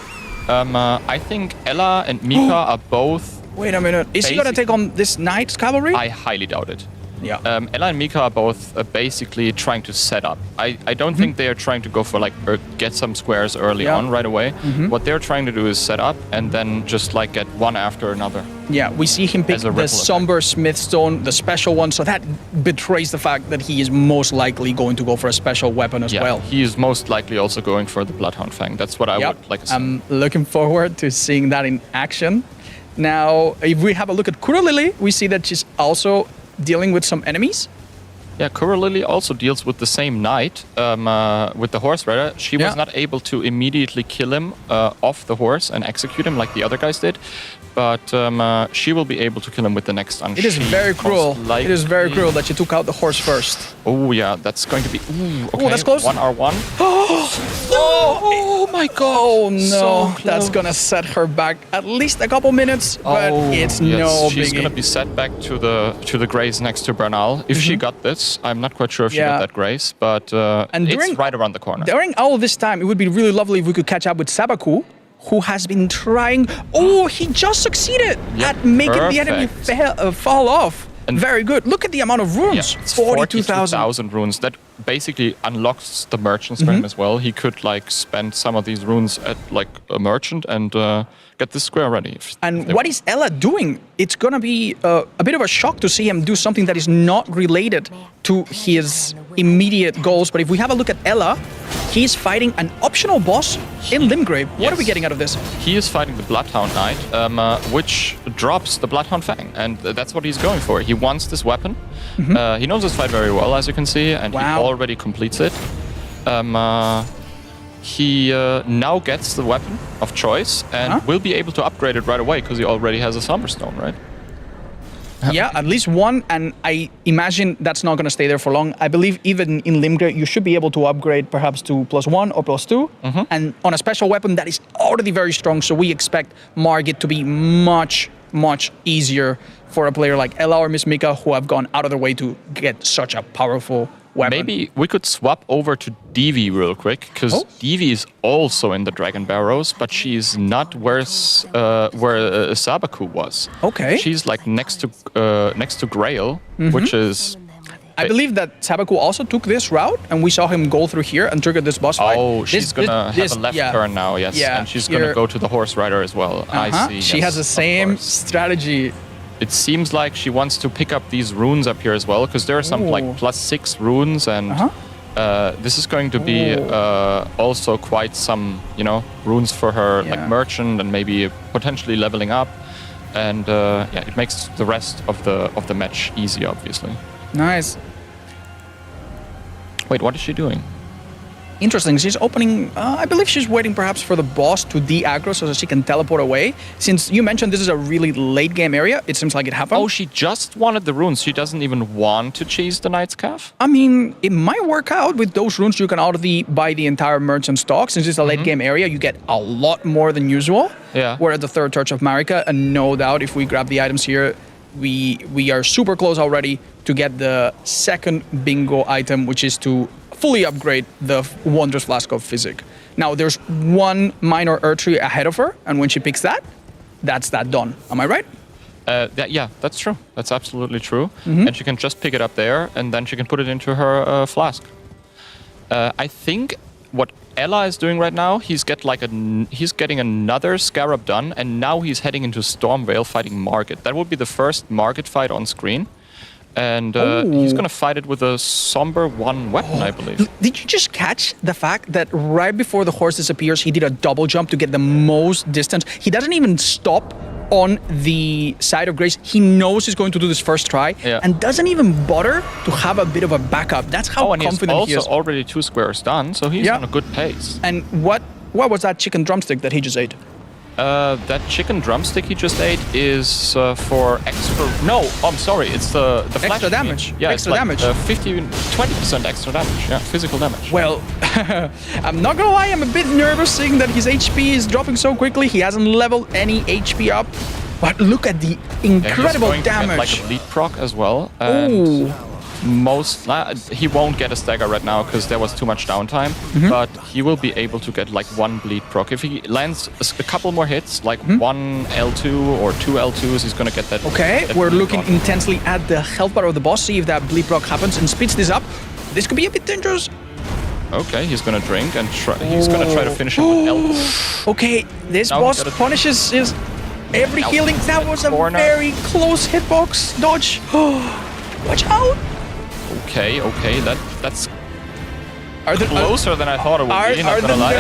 I think Ella and Mika are both... Wait a minute, is he going to take on this Knight's Cavalry? I highly doubt it. Yeah. Ella and Mika are both basically trying to set up. I don't think they are trying to go for like get some squares early on right away. What they're trying to do is set up and then just like get one after another. Yeah, we see him pick the Somber Smithstone, the special one, so that betrays the fact that he is most likely going to go for a special weapon as well. He is most likely also going for the Bloodhound Fang. That's what I would like to see. I'm looking forward to seeing that in action. Now, if we have a look at Kura Lily, we see that she's also dealing with some enemies. Yeah, Kura Lily also deals with the same knight, with the horse rider. She was not able to immediately kill him off the horse and execute him like the other guys did. But she will be able to kill him with the next unsheath. It is very cruel. It is very cruel that she took out the horse first. Oh yeah, that's going to be. Okay, that's close. 1R1. Oh my god! Oh no, so that's gonna set her back at least a couple minutes, but it's no biggie. She's gonna be set back to the grace next to Bernal. If she got this, I'm not quite sure if she got that grace, but it's right around the corner. During all this time, it would be really lovely if we could catch up with Sabaku, who has been trying. Oh, he just succeeded at making the enemy fall off. And very good. Look at the amount of runes. Yeah, 42,000 runes. That basically unlocks the merchants for him as well. He could like spend some of these runes at like a merchant and get this square ready. And what is Ella doing? It's gonna be a bit of a shock to see him do something that is not related to his immediate goals. But if we have a look at Ella, he's fighting an optional boss in Limgrave. What are we getting out of this? He is fighting the Bloodhound Knight, which drops the Bloodhound Fang, and that's what he's going for. He wants this weapon. He knows this fight very well, as you can see, and he already completes it. He now gets the weapon of choice and will be able to upgrade it right away because he already has a Somberstone, right? Yeah, at least one, and I imagine that's not going to stay there for long. I believe even in Limgrave, you should be able to upgrade perhaps to +1 or +2, and on a special weapon that is already very strong, so we expect Margit to be much, much easier for a player like Ella or Miss Mika, who have gone out of their way to get such a powerful weapon. Maybe we could swap over to Devi real quick, because Devi is also in the Dragon Barrows, but she's not where Sabaku was. Okay. She's like next to Grail, which is. I believe that Sabaku also took this route, and we saw him go through here and trigger this boss fight. Oh, she's gonna have a left turn now, yes. Yeah, and she's gonna go to the horse rider as well. I see. She has the same strategy. It seems like she wants to pick up these runes up here as well, because there are some like +6 runes, and this is going to be also quite some, runes for her, like merchant, and maybe potentially leveling up, and it makes the rest of the match easy, obviously. Nice. Wait, what is she doing? Interesting. She's opening. I believe she's waiting perhaps for the boss to de-aggro so that she can teleport away. Since you mentioned this is a really late game area, it seems like it happened. Oh, she just wanted the runes. She doesn't even want to chase the Knight's Calf? I mean, it might work out with those runes. You can already buy the entire merchant stock. Since it's a late game area, you get a lot more than usual. Yeah. We're at the 3rd Church of Marika, and no doubt if we grab the items here, we are super close already to get the 2nd bingo item, which is to fully upgrade the Wondrous Flask of Physic. Now, there's one minor Erdtree ahead of her, and when she picks that, that's that done. Am I right? Yeah, that's true. That's absolutely true. And she can just pick it up there, and then she can put it into her flask. I think what Ella is doing right now, he's getting another Scarab done, and now he's heading into Stormvale fighting Margit. That would be the first Margit fight on screen. And he's going to fight it with a Somber 1 weapon, I believe. Did you just catch the fact that right before the horse disappears, he did a double jump to get the most distance? He doesn't even stop on the side of Grace. He knows he's going to do this first try and doesn't even bother to have a bit of a backup. That's how confident he is. Also already 2 squares done, so he's on a good pace. And what was that chicken drumstick that he just ate? That chicken drumstick he just ate is for extra. No, I'm sorry. It's the extra damage. Yeah, extra it's damage. 20% extra damage. Yeah, physical damage. Well, I'm not gonna lie. I'm a bit nervous seeing that his HP is dropping so quickly. He hasn't leveled any HP up. But look at the incredible damage. To get, like a lead proc as well. he won't get a stagger right now because there was too much downtime, but he will be able to get like 1 bleed proc. If he lands a couple more hits, like 1 L2 or 2 L2s, he's gonna get that. Okay, that we're bleed looking proc. intensely at the health bar of the boss, see if that bleed proc happens and speeds this up. This could be a bit dangerous. Okay, he's gonna drink and he's gonna try to finish him with L. Okay, this Now boss we gotta- punishes his every Now healing. That was a corner. very close hitbox dodge. Watch out! Okay, that's Are the, closer than I thought it would be, not gonna lie.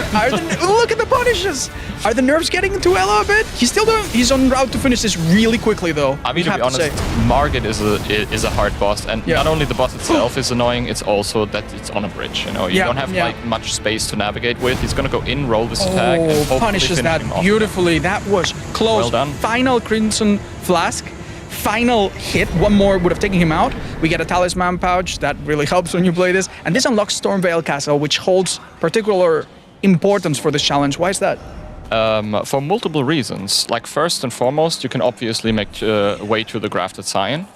Look at the punishes! Are the nerves getting into Ella a bit? He's en route to finish this really quickly though. I mean, to have be honest, Margit is a hard boss, and not only the boss itself is annoying, it's also that it's on a bridge. You know, you don't have like much space to navigate with. He's gonna go in, roll this attack, and hopefully punishes finish that him off. beautifully. That was close. Well done. Final Crimson Flask. Final hit. One more would have taken him out. We get a talisman pouch. That really helps when you play this. And this unlocks Stormveil Castle, which holds particular importance for this challenge. Why is that? For multiple reasons. Like, first and foremost, you can obviously make way to the grafted Scion.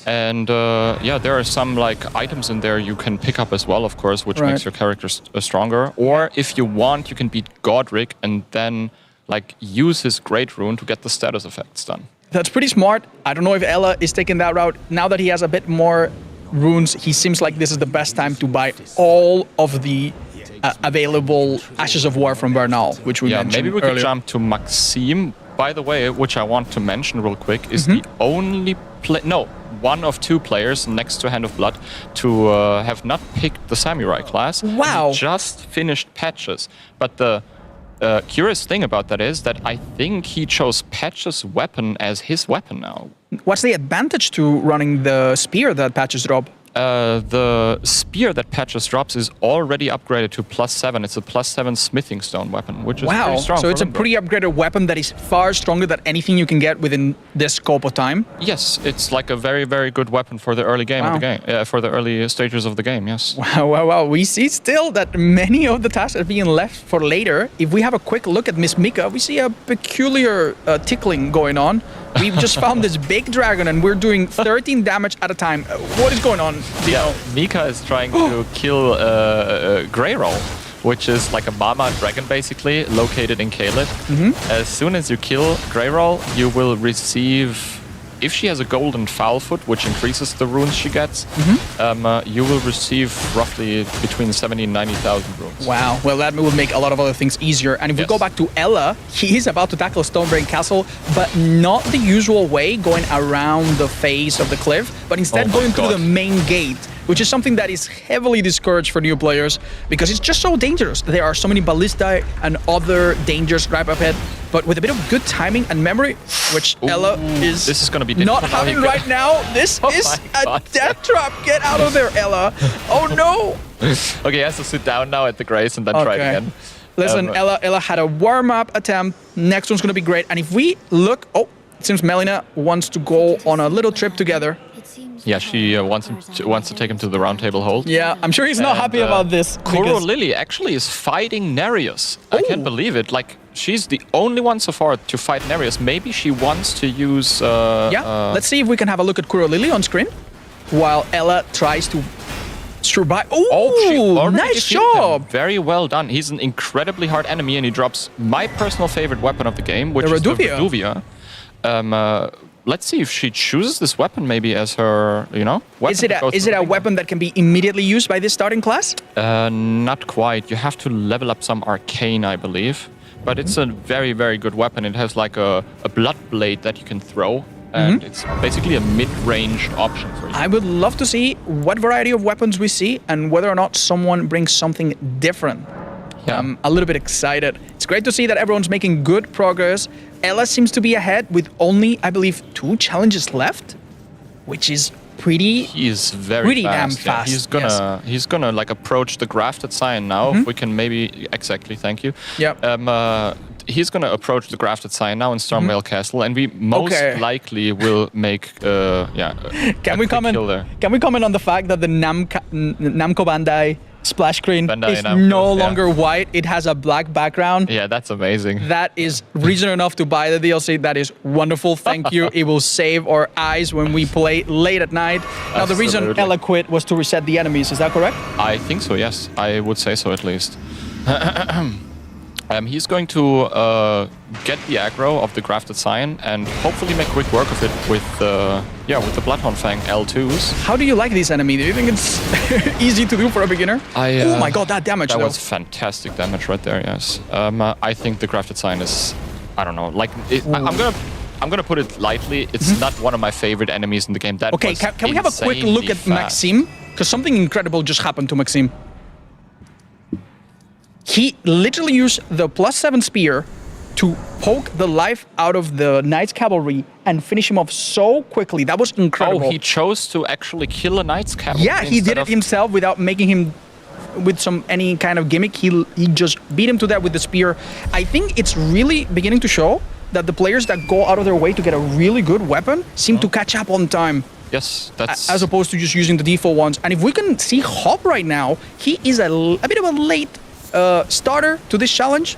And there are some like items in there you can pick up as well, of course, which makes your character stronger. Or if you want, you can beat Godric and then like use his Great Rune to get the status effects done. That's pretty smart. I don't know if Ella is taking that route. Now that he has a bit more runes, he seems like this is the best time to buy all of the available Ashes of War from Bernal, which we mentioned maybe we earlier. could jump to Maxime. By the way, which I want to mention real quick, is the only one of 2 players next to Hand of Blood to have not picked the Samurai class. Wow. He just finished Patches. But the curious thing about that is that I think he chose Patches' weapon as his weapon now. What's the advantage to running the spear that Patches drop? The spear that Patches drops is already upgraded to +7. It's a +7 smithing stone weapon, which is pretty strong. So it's a pretty upgraded weapon that is far stronger than anything you can get within this scope of time. Yes, it's like a very, very good weapon for the early game of the game, for the early stages of the game. Yes. Wow. We see still that many of the tasks are being left for later. If we have a quick look at Miss Mika, we see a peculiar tickling going on. We've just found this big dragon and we're doing 13 damage at a time. What is going on, Dino? Yeah, Mika is trying to kill Greyroll, which is like a mama dragon basically, located in Caled. As soon as you kill Greyroll, you will receive... If she has a golden foul foot, which increases the runes she gets, you will receive roughly between 70 and 90,000 runes. Wow, well that will make a lot of other things easier. And if we go back to Ella, he is about to tackle Stonebrain Castle, but not the usual way, going around the face of the cliff, but instead going through the main gate, which is something that is heavily discouraged for new players because it's just so dangerous. There are so many ballistae and other dangers right up ahead, but with a bit of good timing and memory, which Ella is this is gonna be not having right now. This is a death trap. Get out of there, Ella. Oh no. Okay, he has to sit down now at the grace and then try it again. Listen, Ella had a warm-up attempt. Next one's gonna be great. And if we look, it seems Melina wants to go on a little trip together. Yeah, she wants to take him to the round table hold. Yeah, I'm sure he's not happy about this. Kuro Lily actually is fighting Nereus. I can't believe it. Like, she's the only one so far to fight Nereus. Maybe she wants to use... let's see if we can have a look at Kuro Lily on screen while Ella tries to survive. Oh, nice job! Very well done. He's an incredibly hard enemy and he drops my personal favorite weapon of the game, which is the Reduvia. Let's see if she chooses this weapon maybe as her, weapon. Is it a weapon that can be immediately used by this starting class? Not quite. You have to level up some arcane, I believe. But it's a very, very good weapon. It has like a blood blade that you can throw. And it's basically a mid-range option for you. I would love to see what variety of weapons we see and whether or not someone brings something different. Yeah. I'm a little bit excited. It's great to see that everyone's making good progress. Ella seems to be ahead with only, I believe, 2 challenges left, which is pretty very damn fast. Yeah, he's gonna like approach the grafted Scion now. If we can maybe thank you. Yeah. He's gonna approach the grafted Scion now in Stormveil Castle, and we most likely will make Can we comment on the fact that the Namco Bandai splash screen Bandai is Namco, no yeah. longer white. It has a black background. Yeah, that's amazing. That is reason enough to buy the DLC. That is wonderful. Thank you. It will save our eyes when we play late at night. Now, the reason Absolutely. Ella quit was to reset the enemies. Is that correct? I think so, yes. I would say so at least. He's going to get the aggro of the Grafted Scion and hopefully make quick work of it with the Bloodhound Fang L2s. How do you like this enemy? Do you think it's easy to do for a beginner? Oh my god, that damage That though. was fantastic damage right there, yes. I think the Grafted Scion is, I don't know, like, I'm gonna put it lightly, it's not one of my favorite enemies in the game. That Okay, was can we have a quick look at insanely fast. Maxime? Because something incredible just happened to Maxime. He literally used the +7 spear to poke the life out of the Knight's Cavalry and finish him off so quickly. That was incredible. Oh, he chose to actually kill a Knight's Cavalry. Yeah, he did it himself without making him with any kind of gimmick. He just beat him to death with the spear. I think it's really beginning to show that the players that go out of their way to get a really good weapon seem to catch up on time. Yes, that's... As opposed to just using the default ones. And if we can see Hop right now, he is a bit of a late starter to this challenge.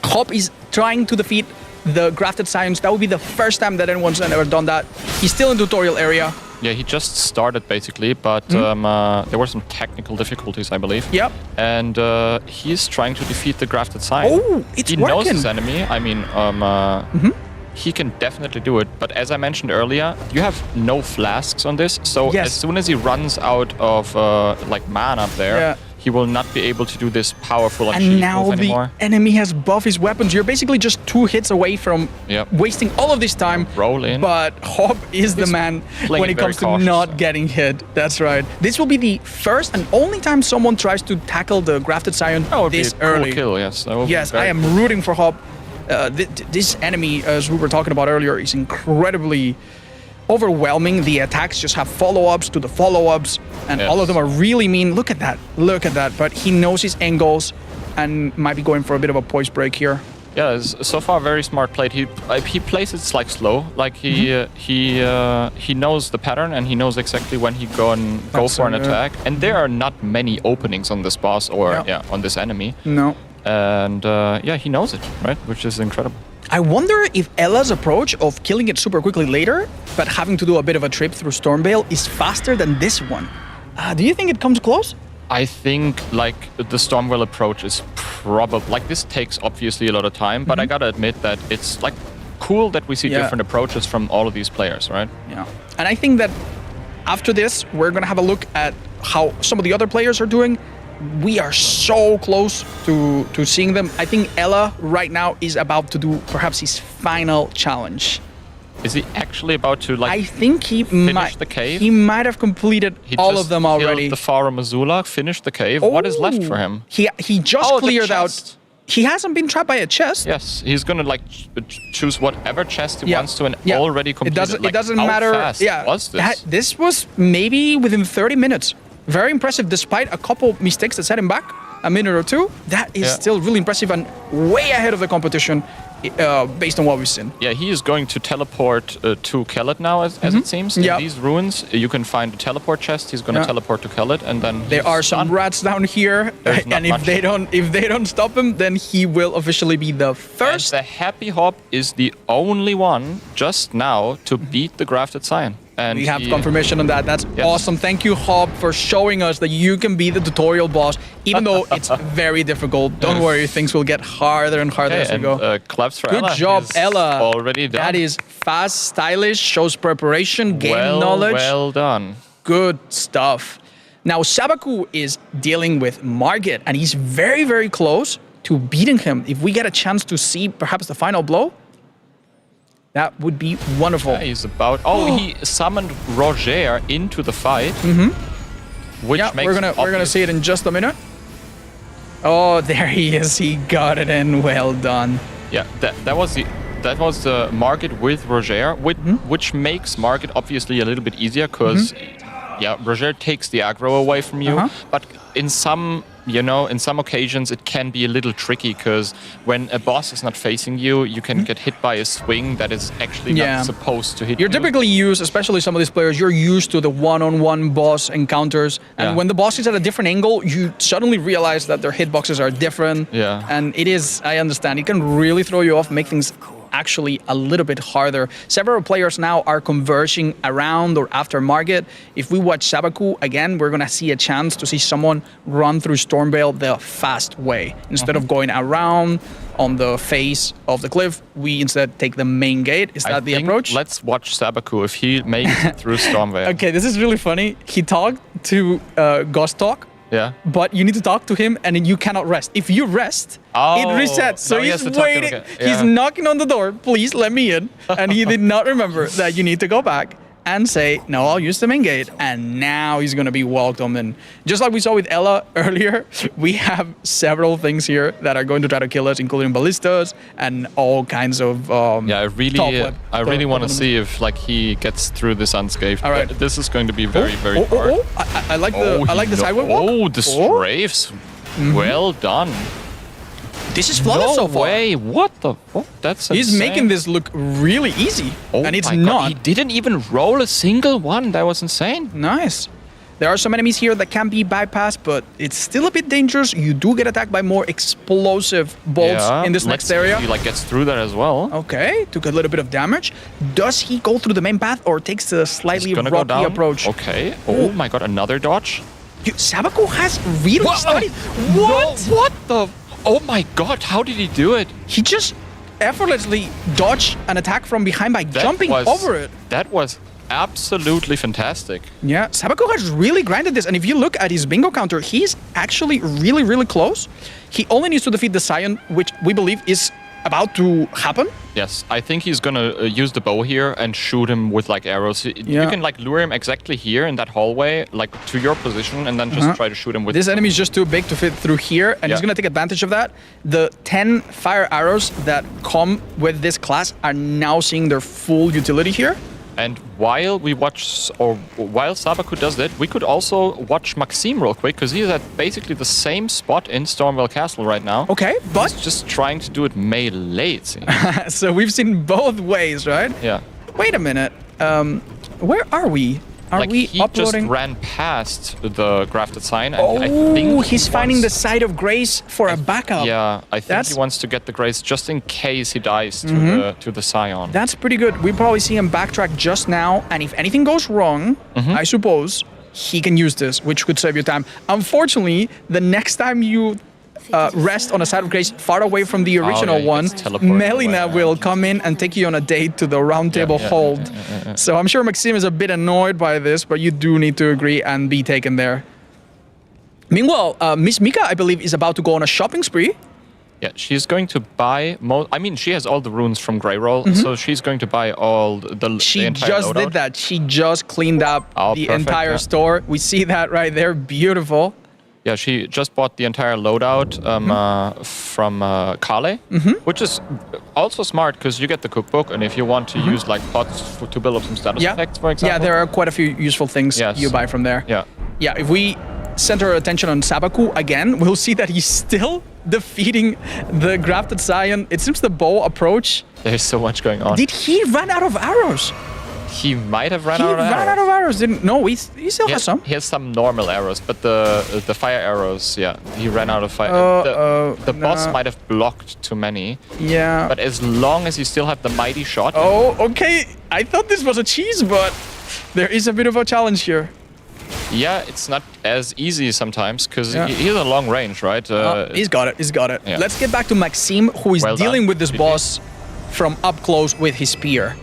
Hop is trying to defeat the Grafted Scions. That would be the first time that anyone's ever done that. He's still in tutorial area. Yeah, he just started basically, but there were some technical difficulties, I believe. Yep. And he's trying to defeat the Grafted Scion. Oh, it's He working. knows his enemy. I mean, he can definitely do it. But as I mentioned earlier, you have no flasks on this. So Yes. as soon as he runs out of like mana up there, he will not be able to do this powerful And unsheath now move the anymore. enemy has buffed his weapons. You're basically just 2 hits away from wasting all of this time. Roll in. But Hop is the man playing when it it comes to very cautious, not getting hit. That's right. This will be the first and only time someone tries to tackle the Grafted Scion That would be this a cool early. kill, yes. That would be Yes, very I am cool. rooting for Hop. This enemy, as we were talking about earlier, is incredibly overwhelming. The attacks just have follow-ups to the follow-ups, and all of them are really mean. Look at that. Look at that. But he knows his angles and might be going for a bit of a poise break here. Yeah, it's so far very smart played. He plays it like slow, like he knows the pattern and he knows exactly when he go for an attack. And there are not many openings on this boss or on this enemy. No. And he knows it, right? Which is incredible. I wonder if Ella's approach of killing it super quickly later, but having to do a bit of a trip through Stormveil is faster than this one. Do you think it comes close? I think like the Stormveil approach is probably like this takes obviously a lot of time, but I gotta admit that it's like cool that we see different approaches from all of these players, right? Yeah. And I think that after this, we're gonna have a look at how some of the other players are doing. We are so close to seeing them. I think Ella right now is about to do perhaps his final challenge. Is he actually about to like? I think he finish the cave. He might have completed all of them already. The Fara Mazula, finished the cave. What is left for him? He just cleared out. He hasn't been trapped by a chest. Yes, he's gonna like choose whatever chest he wants to and already complete it doesn't matter. How fast was this? This was maybe within 30 minutes. Very impressive, despite a couple mistakes that set him back a minute or two. That is still really impressive and way ahead of the competition based on what we've seen. Yeah, he is going to teleport to Kellet now, as it seems. In these ruins, you can find a teleport chest. He's going to teleport to Kellet, and then there are some rats down here, and if they don't stop him, then he will officially be the first. And the Happy Hop is the only one just now to beat the Grafted Scion. And we have confirmation on that. That's awesome. Thank you, Hop, for showing us that you can be the tutorial boss, even though it's very difficult. Don't worry, things will get harder and harder as we go. Claps for Good Ella. job, He's Ella. Already done. That is fast, stylish, shows preparation, game knowledge. Well done. Good stuff. Now, Sabaku is dealing with Margit, and he's very, very close to beating him. If we get a chance to see perhaps the final blow, that would be wonderful. Yeah, he's about. Oh, he summoned Roger into the fight. Which makes we're gonna see it in just a minute. Oh, there he is. He got it in. Well done. Yeah, that was the Margit with Roger, which makes Margit obviously a little bit easier because Roger takes the aggro away from you. But in some you know, in some occasions it can be a little tricky because when a boss is not facing you, you can get hit by a swing that is actually not supposed to hit you. You're typically used, especially some of these players, you're used to the one-on-one boss encounters. And when the boss is at a different angle, you suddenly realize that their hitboxes are different. Yeah. And it is, I understand, it can really throw you off, make things actually a little bit harder. Several players now are converging around or after Margit. If we watch Sabaku, again, we're gonna see a chance to see someone run through Stormveil the fast way. Instead of going around on the face of the cliff, we instead take the main gate. Is that the approach? Let's watch Sabaku if he makes it through Stormveil. Okay, this is really funny. He talked to Ghost Talk. Yeah. But you need to talk to him and then you cannot rest. If you rest, it resets. So he's waiting. He's knocking on the door. Please let me in. And he did not remember that you need to go back and say, no, I'll use the main gate. And now he's going to be welcome. And just like we saw with Ella earlier, we have several things here that are going to try to kill us, including ballistas and all kinds of I really want to see if like he gets through this unscathed. All right. This is going to be very, very hard. I like the sidewalk. Oh, the strafes. Well done. This is flawless so far. No way. What the fuck? That's insane. He's making this look really easy. And it's not. God. He didn't even roll a single one. That was insane. Nice. There are some enemies here that can be bypassed, but it's still a bit dangerous. You do get attacked by more explosive bolts in this next area. He like gets through that as well. Okay, took a little bit of damage. Does he go through the main path or takes the slightly rocky approach? Okay. Oh my god, another dodge. Sabaku has really studied. What? What the? Oh my god, how did he do it? He just effortlessly dodged an attack from behind by jumping over it. That was absolutely fantastic. Yeah, Sabaku has really grinded this. And if you look at his bingo counter, he's actually really, really close. He only needs to defeat the Scion, which we believe is about to happen. Yes, I think he's gonna use the bow here and shoot him with like arrows. You can like lure him exactly here in that hallway, like to your position, and then just try to shoot him with. This enemy is just too big to fit through here, and he's gonna take advantage of that. The 10 fire arrows that come with this class are now seeing their full utility here. And while we watch, or while Sabaku does that, we could also watch Maxime real quick, because he's at basically the same spot in Stormveil Castle right now. Okay, but he's just trying to do it melee, it seems. So we've seen both ways, right? Yeah. Wait a minute. Where are we? Are we he uploading? Just ran past the grafted sign. And I think he's finding the side of grace for a backup. Yeah, I think he wants to get the grace just in case he dies to the Scion. That's pretty good. We probably see him backtrack just now, and if anything goes wrong, I suppose he can use this, which could save you time. Unfortunately, the next time you rest on a side of grace far away from the original one, Melina will come in and take you on a date to the round table hold. So I'm sure Maxime is a bit annoyed by this, but you do need to agree and be taken there. Meanwhile, Miss Mika, I believe, is about to go on a shopping spree. Yeah, she's going to buy I mean, she has all the runes from Greyroll, so she's going to buy all the entire She just loadout. did that. She just cleaned up the entire store. We see that right there. Beautiful. Yeah, she just bought the entire loadout from Kale, which is also smart because you get the cookbook, and if you want to use like pots to build up some status effects, for example. Yeah, there are quite a few useful things you buy from there. Yeah. Yeah, if we center our attention on Sabaku again, we'll see that he's still defeating the grafted Scion. It seems the bow approach. There's so much going on. Did he run out of arrows? He might have run out of arrows. He ran out of arrows. No, he still has some. He has some normal arrows, but the fire arrows, he ran out of fire. The boss might have blocked too many. Yeah. But as long as you still have the mighty shot. Oh, okay. I thought this was a cheese, but there is a bit of a challenge here. Yeah, it's not as easy sometimes because he has a long range, right? He's got it. He's got it. Yeah. Let's get back to Maxime, who is dealing with this boss from up close with his spear.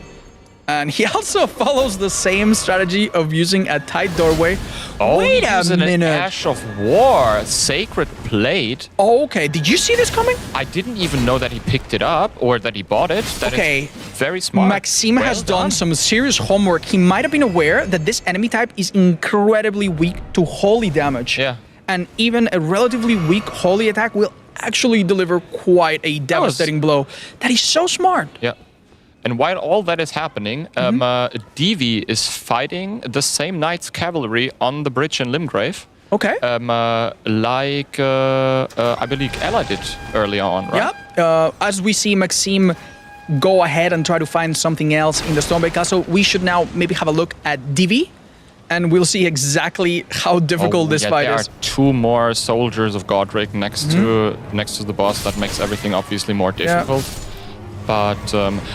And he also follows the same strategy of using a tight doorway. Oh, wait a minute. An Ash of War, Sacred Plate. Oh, okay. Did you see this coming? I didn't even know that he picked it up or that he bought it. That is very smart. Maxime has done some serious homework. He might have been aware that this enemy type is incredibly weak to holy damage. Yeah. And even a relatively weak holy attack will actually deliver quite a devastating blow. That is so smart. Yeah. And while all that is happening, Divi is fighting the same Knight's Cavalry on the bridge in Limgrave. Okay. I believe Ella did early on, right? Yeah. As we see Maxime go ahead and try to find something else in the Stormbait Castle, we should now maybe have a look at Divi, and we'll see exactly how difficult this fight there is. There are 2 more soldiers of Godric next to the boss. That makes everything obviously more difficult. But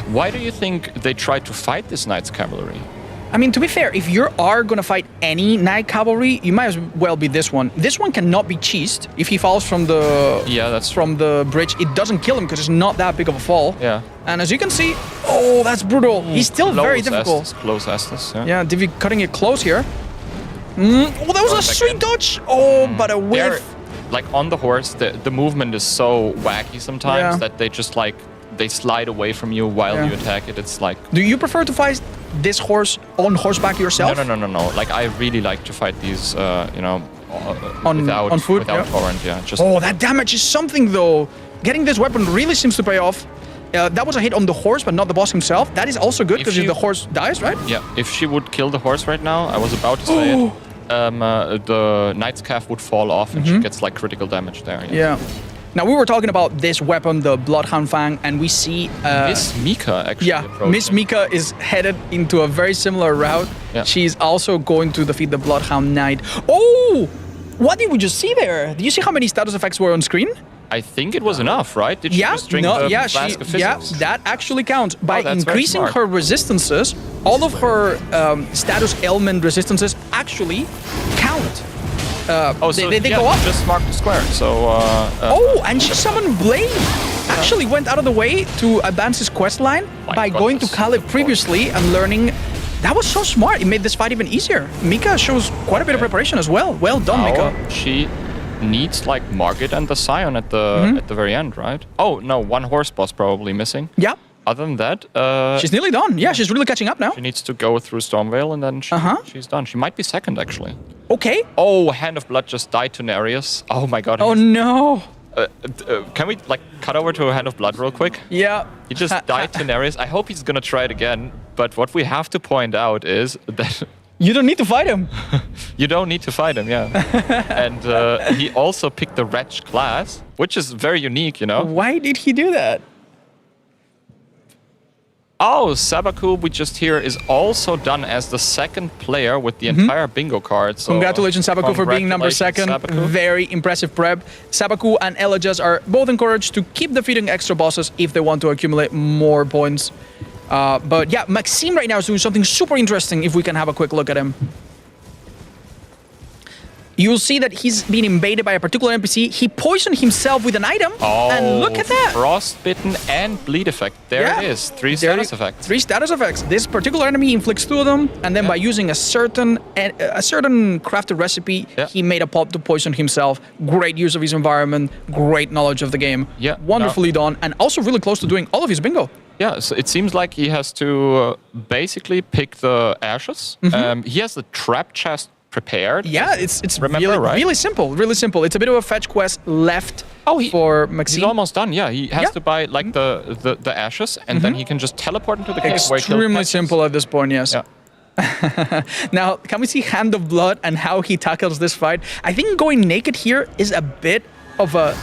why do you think they tried to fight this Knights Cavalry? I mean, to be fair, if you are going to fight any Knight Cavalry, you might as well be this one. This one cannot be cheesed. If he falls from the the bridge, it doesn't kill him because it's not that big of a fall. Yeah. And as you can see, oh, that's brutal. He's still very difficult. Close Estes, yeah. Divi cutting it close here. Oh, that was a sweet dodge. Oh, but a whiff. Like on the horse, the movement is so wacky sometimes that they just like they slide away from you while you attack it. It's like. Do you prefer to fight this horse on horseback yourself? No. Like I really like to fight these, on foot, without torrent. Yeah. Just. Oh, that damage is something though. Getting this weapon really seems to pay off. That was a hit on the horse, but not the boss himself. That is also good because if the horse dies, right? Yeah. If she would kill the horse right now, I was about to say it. The Knight's Calf would fall off, and she gets like critical damage there. Yeah. Now, we were talking about this weapon, the Bloodhound Fang, and we see... Miss Mika, actually. Yeah, Miss Mika is headed into a very similar route. Yeah. She's also going to defeat the Bloodhound Knight. Oh! What did we just see there? Did you see how many status effects were on screen? I think it was enough, right? Did she just drink the flask of physics? Yeah, that actually counts. By increasing her resistances, all of her status ailment resistances actually count. They go up. Just mark the square. So. And she summoned Blade. Actually went out of the way to advance his quest line by going to Caleb previously and learning. That was so smart. It made this fight even easier. Mika shows quite a bit of preparation as well. Well done, Mika. She needs like Margit and the Scion at the very end, right? Oh no, 1 horse boss probably missing. Yeah. Other than that, she's nearly done. Yeah, she's really catching up now. She needs to go through Stormvale and then she's done. She might be second actually. Okay. Oh, Hand of Blood just died to Nereus. Oh my god. Oh no. Can we like cut over to a Hand of Blood real quick? Yeah. He just died to Nereus. I hope he's gonna try it again. But what we have to point out is that you don't need to fight him. You don't need to fight him, yeah. And he also picked the Wretch class, which is very unique, you know. Why did he do that? Oh, Sabaku, we just hear, is also done as the second player with the entire bingo card. So congratulations, Sabaku, for being number 2nd. Sabaku. Very impressive prep. Sabaku and Elajas are both encouraged to keep defeating extra bosses if they want to accumulate more points. But yeah, Maxime right now is doing something super interesting if we can have a quick look at him. You'll see that he's been invaded by a particular NPC. He poisoned himself with an item, and look at that! Frostbitten and bleed effect. There it is. 3 status effects. 3 status effects. This particular enemy inflicts 2 of them, and then by using a certain crafted recipe, he made a pop to poison himself. Great use of his environment, great knowledge of the game. Yeah, wonderfully done, and also really close to doing all of his bingo. Yeah, so it seems like he has to basically pick the ashes. He has the trap chest prepared. Yeah, it's really simple. Really simple. It's a bit of a fetch quest left for Maxime. He's almost done. Yeah, he has to buy like the ashes, and then he can just teleport into the cave. Extremely simple at this point. Yes. Yeah. Now, can we see Hand of Blood and how he tackles this fight? I think going naked here is a bit of a.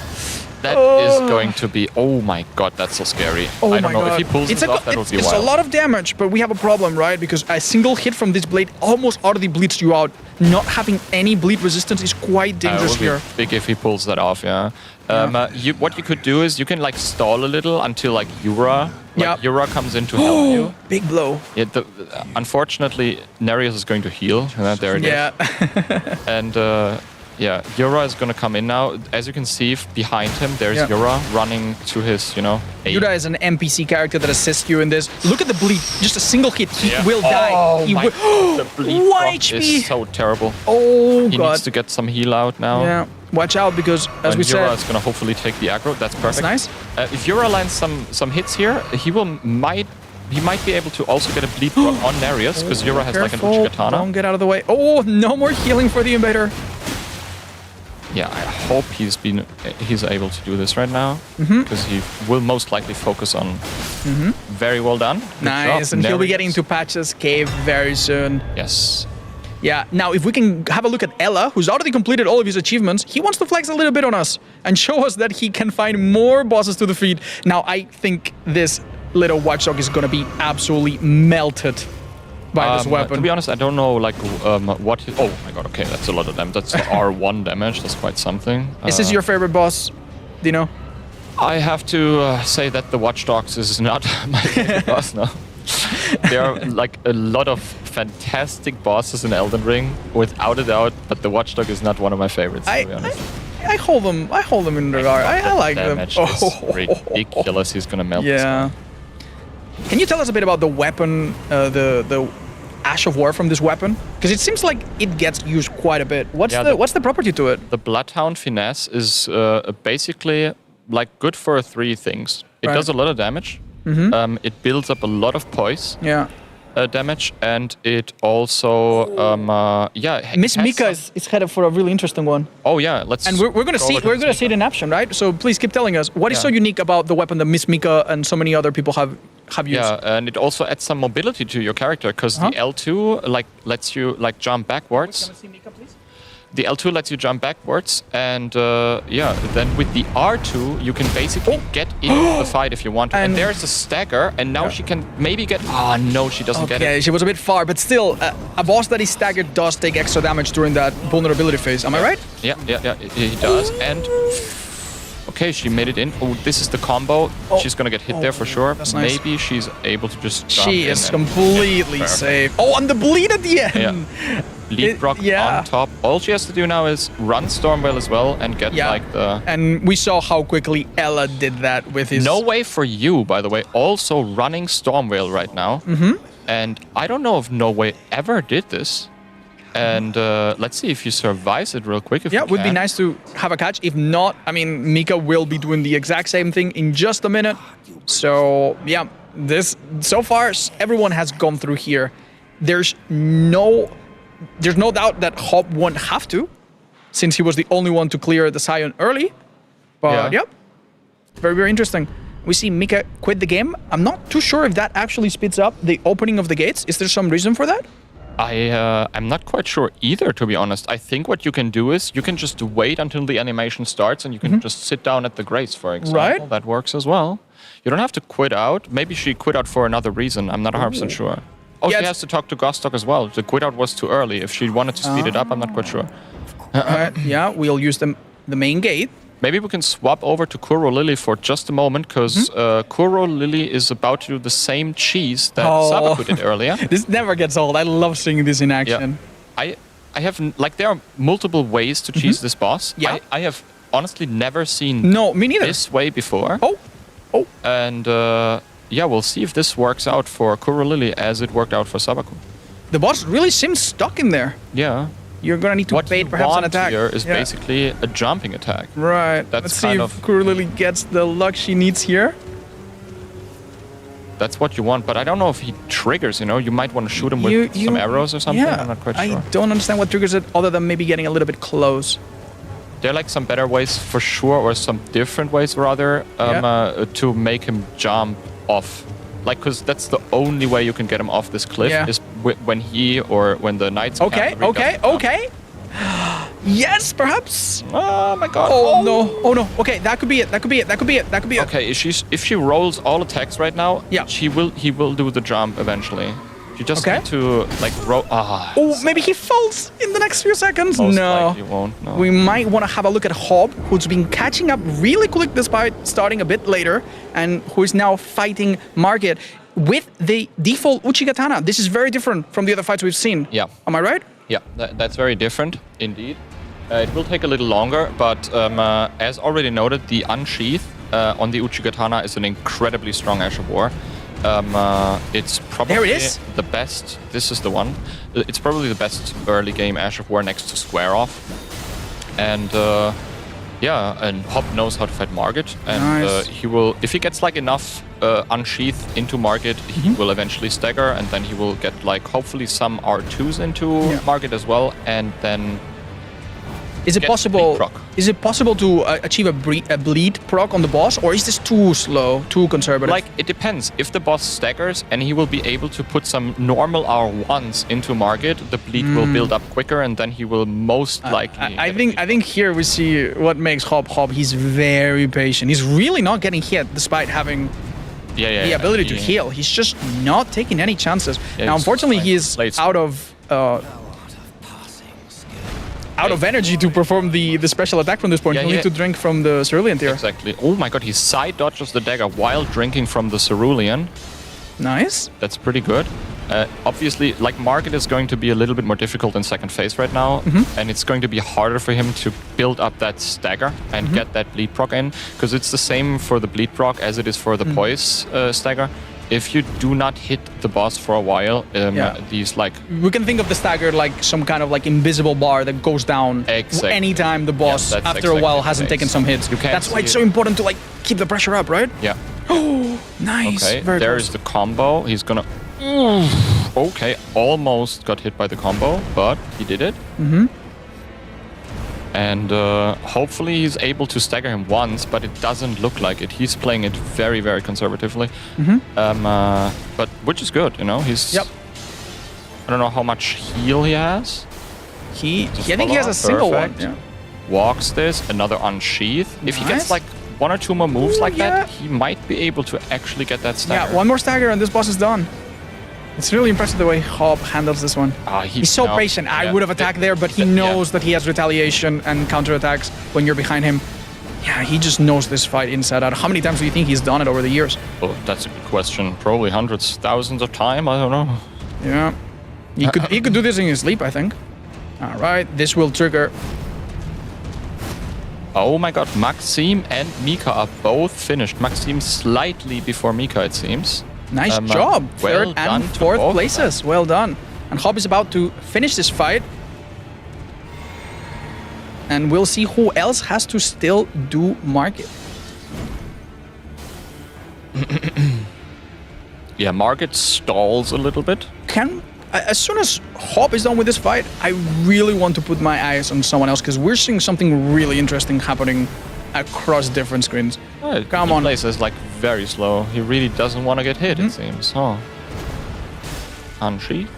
That is going to be. Oh my god, that's so scary. Oh I don't know if he pulls it off. That would be wild. It's a lot of damage, but we have a problem, right? Because a single hit from this blade almost utterly bleeds you out. Not having any bleed resistance is quite dangerous here. Big if he pulls that off, yeah. What you could do is you can like stall a little until like Yura comes in to help you. Big blow. Yeah. Unfortunately, Nereus is going to heal. There it is. And. Yeah, Yura is going to come in now. As you can see, behind him, there's Yura running to his, aid. Yura is an NPC character that assists you in this. Look at the bleed. Just a single hit. He will die. He will. The bleed 1 HP. is so terrible. Oh, he needs to get some heal out now. Yeah. Watch out because, as we said... Yura is going to hopefully take the aggro. That's perfect. That's nice. If Yura lands some hits here, he might be able to also get a bleed drop on Nereus because Yura has like an Uchigatana. Don't get out of the way. Oh, no more healing for the invader. Yeah, I hope he's able to do this right now because he will most likely focus on. Very well done. Good nice, job. and he'll be getting into Patch's cave very soon. Yes. Yeah, now if we can have a look at Ella, who's already completed all of his achievements, he wants to flex a little bit on us and show us that he can find more bosses to defeat. Now, I think this little watchdog is gonna be absolutely melted by this weapon. To be honest, I don't know like what. Oh my god! Okay, that's a lot of damage. That's R1 damage. That's quite something. Is this your favorite boss, Dino? I have to say that the Watchdogs is not my favorite boss. No, there are like a lot of fantastic bosses in Elden Ring, without a doubt. But the Watchdog is not one of my favorites. To be honest. I hold them in regard. I like them. Damage is ridiculous. He's gonna melt. Yeah. Can you tell us a bit about the weapon, the Ash of War from this weapon? Because it seems like it gets used quite a bit. What's the property to it? The Bloodhound Finesse is basically like good for 3 things. It does a lot of damage. It builds up a lot of poise. Yeah. Damage, and it also Miss Mika is headed for a really interesting one. Oh yeah, let's. And we're gonna see it in action, right? So please keep telling us what is so unique about the weapon that Miss Mika and so many other people have used. Yeah, and it also adds some mobility to your character because the L2 like lets you like jump backwards. The L2 lets you jump backwards, and then with the R2 you can basically get into the fight if you want to. And there's a stagger, and now she can maybe get. Oh no, she doesn't get it. Okay, she was a bit far, but still, a boss that is staggered does take extra damage during that vulnerability phase. Am I right? Yeah, he does. And okay, she made it in. Oh, this is the combo. She's gonna get hit there for sure. That's nice. Maybe she's able to just jump in. She is completely safe. Oh, and the bleed at the end. Yeah. Lead rock on top. All she has to do now is run Stormveil as well and get like the... And we saw how quickly Ella did that with his... No Way for You, by the way, also running Stormveil right now. And I don't know if No Way ever did this. And let's see if he survives it real quick. If it would be nice to have a catch. If not, I mean, Mika will be doing the exact same thing in just a minute. So, yeah, so far, everyone has gone through here. There's no doubt that Hob won't have to, since he was the only one to clear the Scion early. But, very, very interesting. We see Mika quit the game. I'm not too sure if that actually speeds up the opening of the gates. Is there some reason for that? I'm not quite sure either, to be honest. I think what you can do is you can just wait until the animation starts and you can just sit down at the grates, for example. Right. That works as well. You don't have to quit out. Maybe she quit out for another reason. I'm not 100% sure. Oh, she has to talk to Gostok as well. The quit out was too early. If she wanted to speed it up, I'm not quite sure. Yeah, we'll use the main gate. Maybe we can swap over to Kuro Lily for just a moment, because Kuro Lily is about to do the same cheese that Sabaku did earlier. This never gets old. I love seeing this in action. Yeah. I have, like, there are multiple ways to cheese this boss. Yeah. I have honestly never seen me neither. This way before. Oh. And yeah, we'll see if this works out for Kuro Lily as it worked out for Sabaku. The boss really seems stuck in there. Yeah. You're gonna need to bait perhaps an attack. What you want here is basically a jumping attack. Right. That's Let's see if Kuro Lily gets the luck she needs here. That's what you want, but I don't know if he triggers, you know? You might want to shoot him with some arrows or something. Yeah, I'm not quite sure. I don't understand what triggers it, other than maybe getting a little bit close. There are like some better ways for sure, or some different ways rather, to make him jump off. Like, because that's the only way you can get him off this cliff is when he or when the knights. Okay. Yes, perhaps. Oh my god. Oh no. Okay, that could be it. Okay, if she rolls all attacks right now, he will do the jump eventually. You just need to like roll. Maybe he falls in the next few seconds. Most likely won't. No. We might want to have a look at Hob, who's been catching up really quick despite starting a bit later, and who is now fighting Margit with the default Uchigatana. This is very different from the other fights we've seen. Yeah. Am I right? Yeah, that's very different indeed. It will take a little longer, but as already noted, the unsheath on the Uchigatana is an incredibly strong Ash of War. It's probably the best. This is the one. It's probably the best early game Ash of War next to Square Off. And and Hob knows how to fight Margit, and he will, if he gets like enough unsheath into Margit, he will eventually stagger, and then he will get like hopefully some R2s into Margit as well, and then is it possible? Is it possible to achieve a bleed proc on the boss, or is this too slow, too conservative? Like, it depends. If the boss staggers and he will be able to put some normal R1s into market, the bleed will build up quicker, and then he will most likely. I think here we see what makes Hob. He's very patient. He's really not getting hit, despite having the ability to heal. He's just not taking any chances. Now, unfortunately, he is out of energy to perform the special attack from this point. He'll need to drink from the cerulean tier. Exactly. Oh my god, he side dodges the dagger while drinking from the cerulean. Nice. That's pretty good. Obviously, like, market is going to be a little bit more difficult in second phase right now, and it's going to be harder for him to build up that stagger and get that bleed proc in, because it's the same for the bleed proc as it is for the poise stagger. If you do not hit the boss for a while, these, like... We can think of the stagger like some kind of like invisible bar that goes down anytime the boss, after a while, hasn't taken some hits. That's why it's so important to, like, keep the pressure up, right? Yeah. Oh, nice. Okay, there's the combo. He's gonna... Okay, almost got hit by the combo, but he did it. And hopefully he's able to stagger him once, but it doesn't look like it. He's playing it very, very conservatively. But which is good, you know? He's... I don't know how much heal he has. I think he has a single one. Yeah. Walks this, another unsheath. If he gets like 1 or 2 more moves that, he might be able to actually get that stagger. Yeah, one more stagger and this boss is done. It's really impressive the way Hob handles this one. He's so patient. I would have attacked there, but he knows that he has retaliation and counterattacks when you're behind him. Yeah, he just knows this fight inside out. How many times do you think he's done it over the years? Oh, that's a good question. Probably hundreds, thousands of times. I don't know. Yeah. He could do this in his sleep, I think. All right, this will trigger. Oh my god, Maxime and Mika are both finished. Maxime slightly before Mika, it seems. Nice job. Third and fourth places. Well done. And Hob is about to finish this fight. And we'll see who else has to still do market. Yeah, market stalls a little bit. As soon as Hob is done with this fight, I really want to put my eyes on someone else, because we're seeing something really interesting happening across different screens. Come on. Places like very slow. He really doesn't want to get hit, it seems. Unsheath.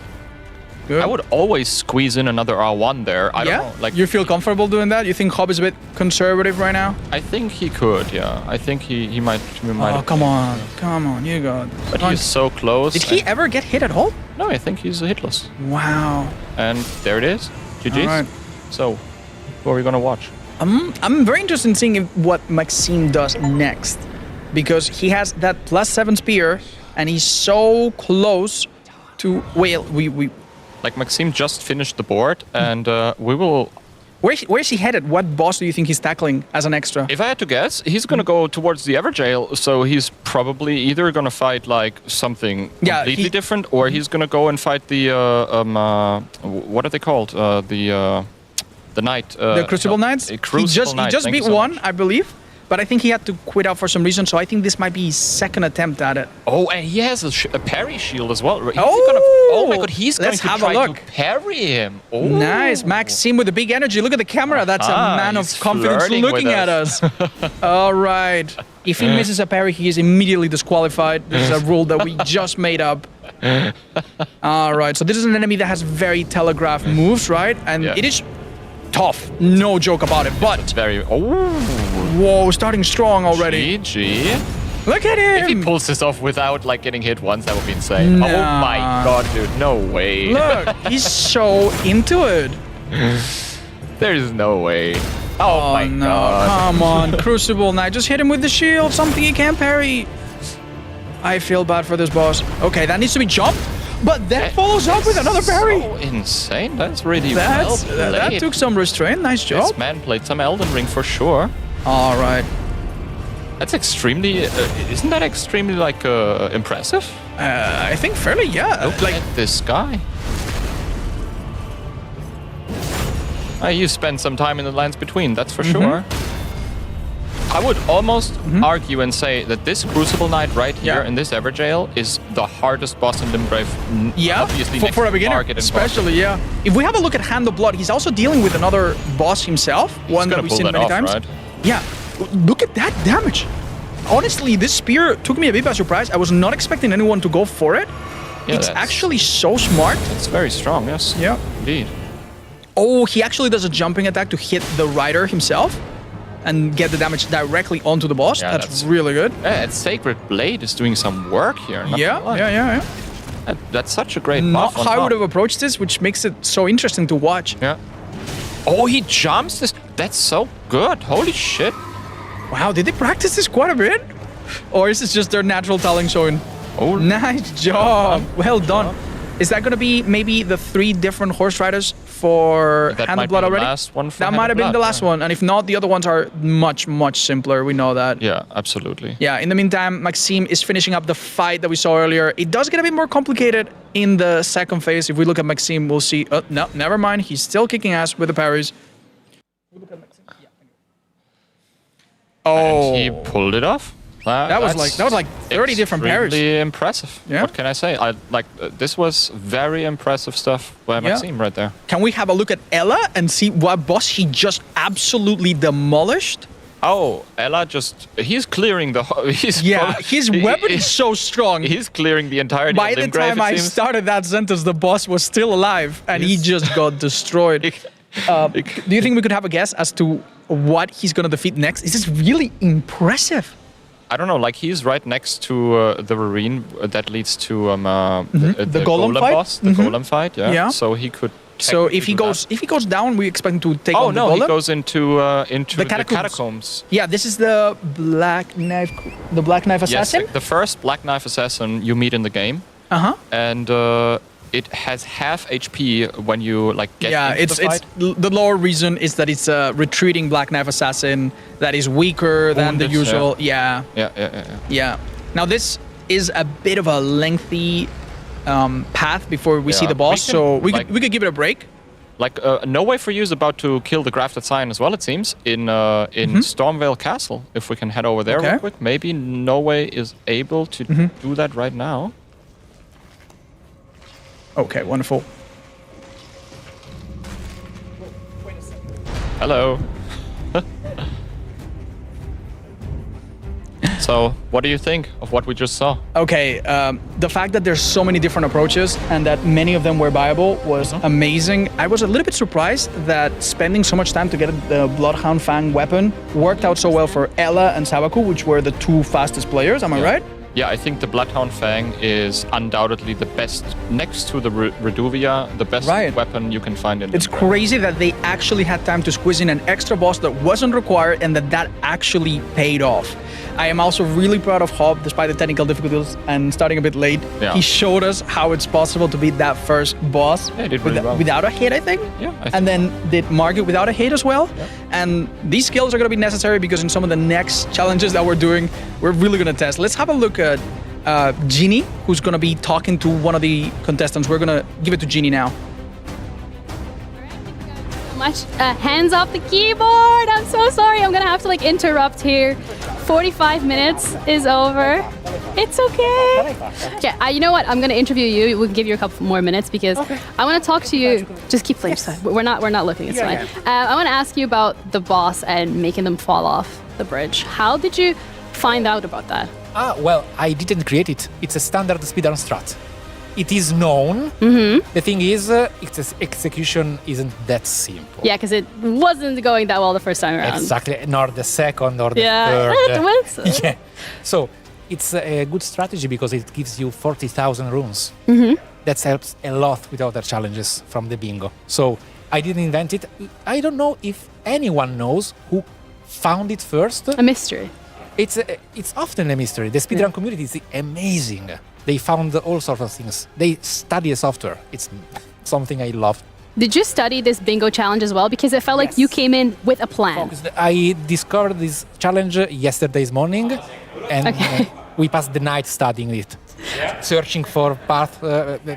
Good. I would always squeeze in another R1 there. I don't know. Like, you feel comfortable doing that? You think Hob is a bit conservative right now? I think he could, yeah. I think he might. Oh, come on, you got. But he's so close. Did he ever get hit at all? No, I think he's hitless. Wow. And there it is. GG's. All right. So, what are we gonna watch? I'm very interested in seeing what Maxime does next, because he has that +7 spear, and he's so close to. Well, we. Like, Maxime just finished the board, and we will... Where is he headed? What boss do you think he's tackling as an extra? If I had to guess, he's gonna go towards the Everjail, so he's probably either gonna fight, like, something completely different, or he's gonna go and fight the, what are they called? The Knight. The Crucible Knights? He just beat one, I believe. But I think he had to quit out for some reason, so I think this might be his second attempt at it. Oh, and he has a parry shield as well. Oh my god, he's going to try to parry him. Oh. Nice, Maxime with the big energy. Look at the camera. That's a man of confidence looking at us. All right. If he misses a parry, he is immediately disqualified. This is a rule that we just made up. All right, so this is an enemy that has very telegraphed moves, right? And it is tough, no joke about it, but it's very... Whoa, starting strong already. GG. Look at him! If he pulls this off without, like, getting hit once, that would be insane. Nah. Oh my god, dude, no way. Look, he's so into it. There is no way. Oh my god. Come on, Crucible Knight, just hit him with the shield, something he can't parry. I feel bad for this boss. Okay, that needs to be jumped. But that follows up with another parry. So insane. That's really well played. That took some restraint. Nice job. This man played some Elden Ring for sure. All right. That's extremely... isn't that extremely, like, impressive? I think fairly, yeah. Look at this guy. You spend some time in the lands between, that's for sure. I would almost argue and say that this Crucible Knight right here in this Everjail is the hardest boss in Limgrave. Obviously for a beginner, especially, If we have a look at Hand of Blood, he's also dealing with another boss himself, one that we've seen many times. Right? Yeah, look at that damage. Honestly, this spear took me a bit by surprise. I was not expecting anyone to go for it. Yeah, it's actually so smart. It's very strong, yes. Yeah. Indeed. Oh, he actually does a jumping attack to hit the rider himself and get the damage directly onto the boss. Yeah, that's really good. Yeah, and Sacred Blade is doing some work here. Yeah. That's such a great Not buff. how I would have approached this, which makes it so interesting to watch. Yeah. Oh, he jumps this. That's so good. Holy shit. Wow, did they practice this quite a bit? Or is this just their natural talent showing? Oh, nice job. Well done. Is that going to be maybe the 3 different horse riders for Hand of Blood already? That might have been the last one. And if not, the other ones are much, much simpler. We know that. Yeah, absolutely. Yeah, in the meantime, Maxime is finishing up the fight that we saw earlier. It does get a bit more complicated in the second phase. If we look at Maxime, we'll see... Oh, no, never mind. He's still kicking ass with the parries. And he pulled it off. That was like 30 different parries. Really impressive. Yeah. What can I say? This was very impressive stuff by Maxime right there. Can we have a look at Ella and see what boss he just absolutely demolished? Oh, Ella he's clearing the... his weapon is so strong. He's clearing the entirety By of the Limgrave, time I started that sentence, the boss was still alive and he just got destroyed. Do you think we could have a guess as to what he's going to defeat next? This is really impressive. I don't know, like he's right next to the ravine that leads to the golem fight boss, the golem fight. Yeah. So he could. So if he goes down, we expect him to take on the golem. Oh no, he goes into the catacombs. Yeah, this is the black knife assassin. Yes, the first black knife assassin you meet in the game. And it has half HP when you get into the fight. The lore reason is that it's a retreating black knife assassin that is weaker than the usual. Yeah. Now this is a bit of a lengthy path before we see the boss, so we could give it a break. No Way for You is about to kill the Grafted Scion as well, it seems, in Stormvale Castle. If we can head over there real quick. Maybe No Way is able to do that right now. Okay, wonderful. Hello. So, what do you think of what we just saw? Okay, the fact that there's so many different approaches and that many of them were viable was amazing. I was a little bit surprised that spending so much time to get the Bloodhound Fang weapon worked out so well for Ella and Sabaku, which were the 2 fastest players, am I right? Yeah, I think the Bloodhound Fang is undoubtedly the best, next to the Reduvia, the best weapon you can find in It's crazy that they actually had time to squeeze in an extra boss that wasn't required and that actually paid off. I am also really proud of Hob, despite the technical difficulties and starting a bit late. He showed us how it's possible to beat that first boss without a hit, I think. And then did Margit without a hit as well. And these skills are going to be necessary because in some of the next challenges that we're doing, we're really going to test. Let's have a look at Ginny, who's going to be talking to one of the contestants. We're going to give it to Ginny now. Much. Hands off the keyboard. I'm so sorry. I'm gonna have to interrupt here. 45 minutes is over. It's okay. Okay, you know what? I'm gonna interview you. We'll give you a couple more minutes because I want to talk to you. Just keep playing. We're not looking. It's fine. I want to ask you about the boss and making them fall off the bridge. How did you find out about that? Well, I didn't create it. It's a standard speedrun strat. It is known. The thing is, its execution isn't that simple. Yeah, because it wasn't going that well the first time around. Exactly, nor the second or the third. Yeah. So it's a good strategy because it gives you 40,000 runes. That helps a lot with other challenges from the bingo. So I didn't invent it. I don't know if anyone knows who found it first. A mystery. It's often a mystery. The speedrun community is amazing. They found all sorts of things. They study a software. It's something I love. Did you study this bingo challenge as well? Because it felt like you came in with a plan. I discovered this challenge yesterday's morning, and we passed the night studying it. searching for path,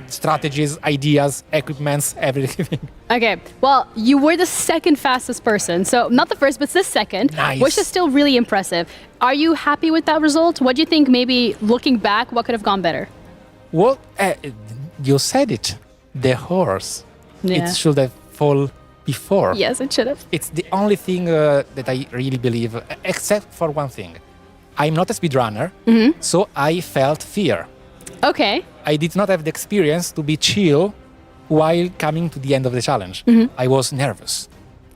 strategies, ideas, equipments, everything. Okay, well, you were the second fastest person. So not the first, but the second, Nice. which is still really impressive. Are you happy with that result? What do you think, maybe looking back, what could have gone better? Well, you said it. The horse. Yeah. It should have fall before. Yes, it should have. It's the only thing that I really believe, except for one thing. I'm not a speedrunner, so I felt fear. Okay. I did not have the experience to be chill while coming to the end of the challenge. I was nervous.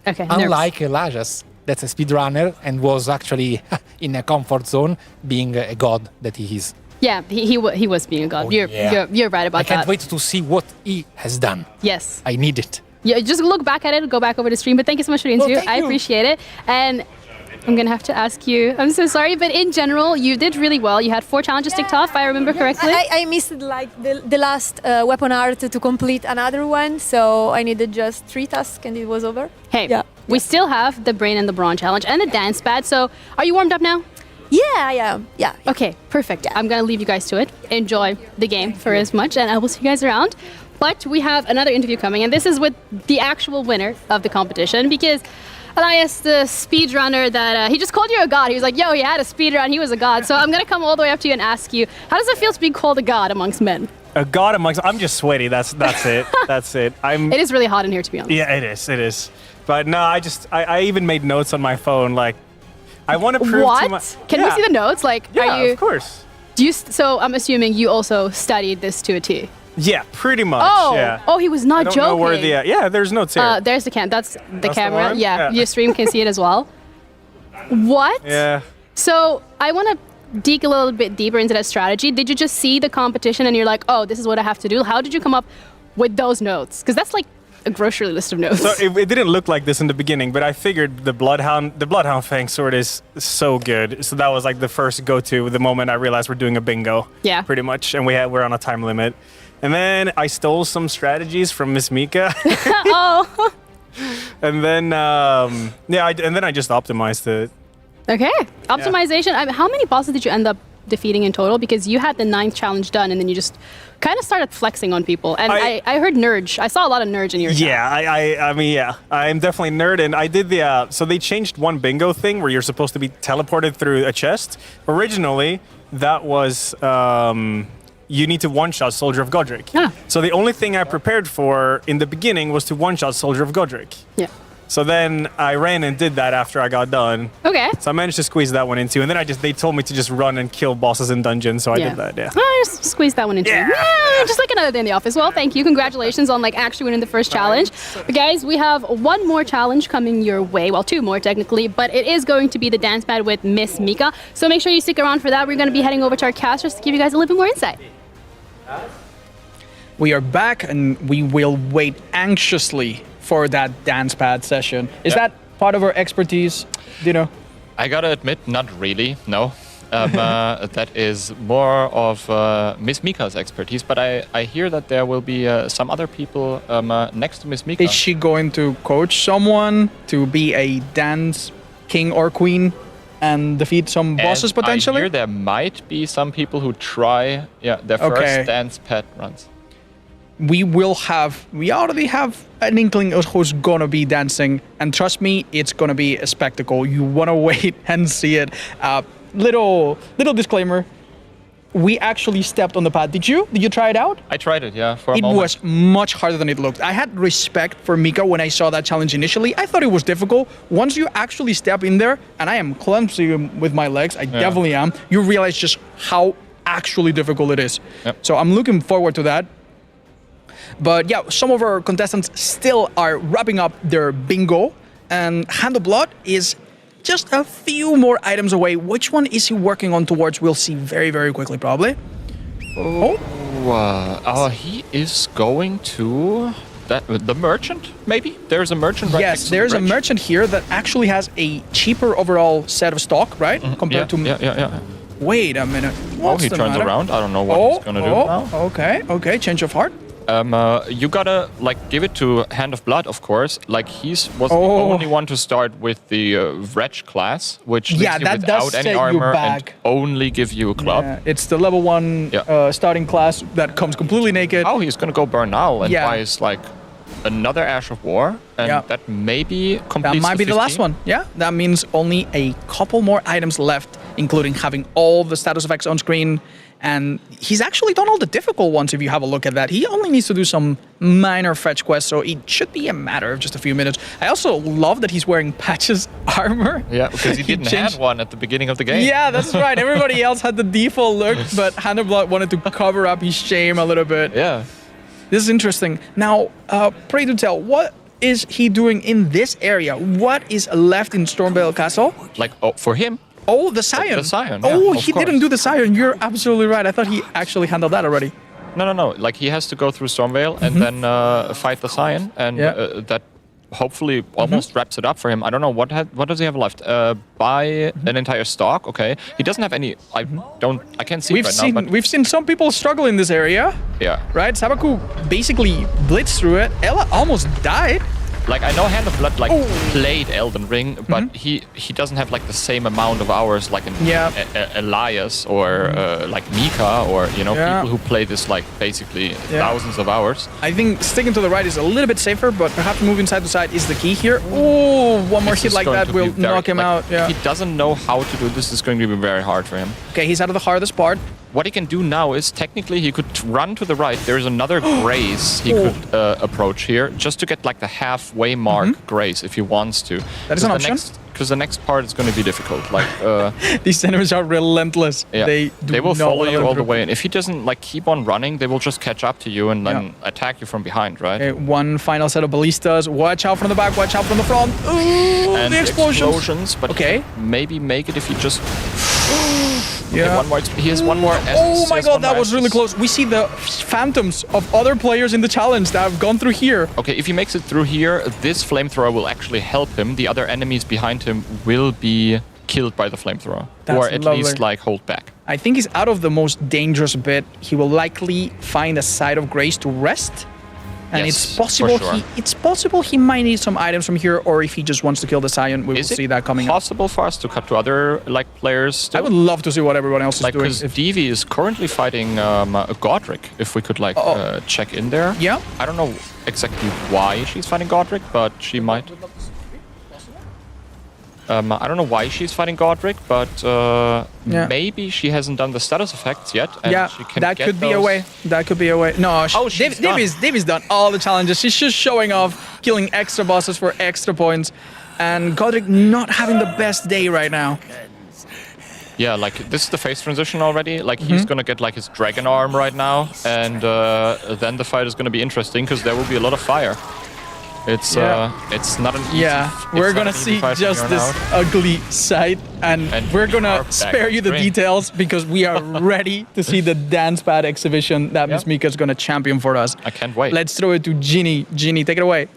Okay. Unlike Elijah's, that's a speedrunner and was actually in a comfort zone, being a god that he is. Yeah, he was being a god. Oh, You're right about I can't that. wait to see what he has done. Yes. I need it. Yeah, just look back at it, go back over the stream. But thank you so much for the interview. thank I you. appreciate it. And I'm gonna have to ask you, I'm so sorry, but in general, you did really well. You had 4 challenges ticked off, if I remember correctly. I missed like the last weapon art to complete another one, so I needed just 3 tasks and it was over. Hey, we still have the brain and the brawn challenge and the dance pad. So are you warmed up now? Yeah, I am. Yeah. Okay, perfect. I'm gonna leave you guys to it. Enjoy the game for as much, and I will see you guys around. But we have another interview coming, and this is with the actual winner of the competition, because Elias, the speedrunner that he just called you a god. He was like, yo, he had a speedrun, he was a god. So I'm gonna come all the way up to you and ask you, how does it feel to be called a god amongst men? A god amongst. I'm just sweaty. That's it. That's it. It is really hot in here, to be honest. Yeah, it is. It is. But no, I even made notes on my phone. Like, I want to prove to my. Can we see the notes? Like, Yeah, are you? of course. Do you? So I'm assuming you also studied this to a T. Yeah, pretty much. Oh, yeah. oh, he was not I don't joking. know where the. Yeah, there's notes here. There's the That's the the camera. one? Yeah, Yeah. your stream can see it as well. What? Yeah. So I want to dig a little bit deeper into that strategy. Did you just see the competition and you're like, oh, this is what I have to do? How did you come up with those notes? Because that's like a grocery list of notes. So it didn't look like this in the beginning, but I figured the Bloodhound Fang sword is so good. So that was like the first go-to the moment I realized we're doing a bingo. Yeah. Pretty much, and we're on a time limit. And then I stole some strategies from Miss Mika. Oh. And then and then I just optimized it. Okay. Optimization. I mean, how many bosses did you end up defeating in total? Because you had the 9th challenge done, and then you just kind of started flexing on people. And I heard Nerge. I saw a lot of Nerge in your chat. Yeah, I mean, yeah, I'm definitely nerd, and I did the. So they changed one bingo thing where you're supposed to be teleported through a chest. Originally, that was you need to one-shot Soldier of Godric. Ah. So the only thing I prepared for in the beginning was to one-shot Soldier of Godric. Yeah. So then I ran and did that after I got done. Okay. So I managed to squeeze that one in too, and then they told me to just run and kill bosses in dungeons, so I did that. Yeah. I just squeezed that one in too. Yeah, just like another day in the office. Well, thank you. Congratulations on like actually winning the first challenge. But guys, we have one more challenge coming your way. Well, 2 more technically, but it is going to be the dance pad with Miss Mika. So make sure you stick around for that. We're going to be heading over to our casters to give you guys a little bit more insight. We are back and we will wait anxiously for that dance pad session. Is that part of our expertise, Dino? I gotta admit, not really, no. That is more of Miss Mika's expertise, but I hear that there will be some other people next to Miss Mika. Is she going to coach someone to be a dance king or queen and defeat some bosses potentially? I hear there might be some people who try their first dance pad runs. We already have an inkling of who's gonna be dancing, and trust me, it's gonna be a spectacle. You wanna wait and see it. Little disclaimer, we actually stepped on the pad. Did you try it out? I tried it, yeah, for a It moment. was much harder than it looked. I had respect for Mika when I saw that challenge initially. I thought it was difficult. Once you actually step in there, and I am clumsy with my legs, I definitely am, you realize just how actually difficult it is. Yep. So I'm looking forward to that. But yeah, some of our contestants still are wrapping up their bingo, and Hand of Blood is just a few more items away. Which one is he working on towards? We'll see very, very quickly, probably. He is going to the merchant, maybe? There's a merchant right next Yes, to the there's a bridge. merchant here that actually has a cheaper overall set of stock, right? Compared to... Yeah. Wait a minute. Oh, What's he the turns matter? around. I don't know what he's gonna do now. Okay, change of heart. You gotta give it to Hand of Blood, of course. Was the only one to start with the Wretch class, which leaves you without any armor and only give you a club. Yeah, it's the level 1 starting class that comes completely naked. Oh, he's gonna go Bernal and buys another Ash of War, and that maybe completes That might be the last one. Yeah, that means only a couple more items left, including having all the status effects on screen. And he's actually done all the difficult ones if you have a look at that. He only needs to do some minor fetch quests, so it should be a matter of just a few minutes. I also love that he's wearing Patch's armor. Yeah, because he didn't have one at the beginning of the game. Yeah, that's right. Everybody else had the default look, but Hand of Blood wanted to cover up his shame a little bit. Yeah. This is interesting. Now, pray to tell, what is he doing in this area? What is left in Stormvale Castle? For him? Oh, the Scion. The Scion, he didn't do the Scion. You're absolutely right. I thought he actually handled that already. No. He has to go through Stormvale and then fight the Scion, and that hopefully almost wraps it up for him. I don't know what does he have left. Buy an entire stock. Okay, he doesn't have any. I can't see now. But we've seen some people struggle in this area. Yeah. Right. Sabaku basically blitzed through it. Ella almost died. I know Hand of Blood played Elden Ring, but he doesn't have the same amount of hours like an Elias or Mika or people who play this basically thousands of hours. I think sticking to the right is a little bit safer, but perhaps moving side to side is the key here. Oh, one more hit like that will knock him out. Yeah. If he doesn't know how to do this, it's going to be very hard for him. Okay, he's out of the hardest part. What he can do now is technically he could run to the right. There's another grace he could approach here just to get the halfway mark grace if he wants to. That is an option. Because the next part is going to be difficult. These enemies are relentless. Yeah. They will follow you all the way. And if he doesn't keep on running, they will just catch up to you and then attack you from behind, right? Okay, one final set of ballistas. Watch out from the back, watch out from the front. Ooh, and the explosions. But maybe make it if he just... Yeah. He has one more. Oh my god, that was really close. We see the phantoms of other players in the challenge that have gone through here. Okay, if he makes it through here, this flamethrower will actually help him. The other enemies behind him will be killed by the flamethrower. Or at least hold back. I think he's out of the most dangerous bit. He will likely find a site of grace to rest. And it's possible he might need some items from here, or if he just wants to kill the Scion, we will see that coming up. Possible for us to cut to other players still? I would love to see what everyone else is doing. Because Devi is currently fighting Godric, if we could check in there. Yeah. I don't know exactly why she's fighting Godric, but she might. I don't know why she's fighting Godric, but maybe she hasn't done the status effects yet. And she can that could be a way. That could be a way. No, Davy's done all the challenges. She's just showing off, killing extra bosses for extra points. And Godric not having the best day right now. Yeah, this is the phase transition already. He's gonna get his dragon arm right now. And then the fight is gonna be interesting because there will be a lot of fire. It's not an easy we're gonna see just this ugly sight, and we're gonna spare you the details because we are ready to see the dance pad exhibition that Miss Mika's gonna champion for us. I can't wait. Let's throw it to Ginny. Ginny, take it away.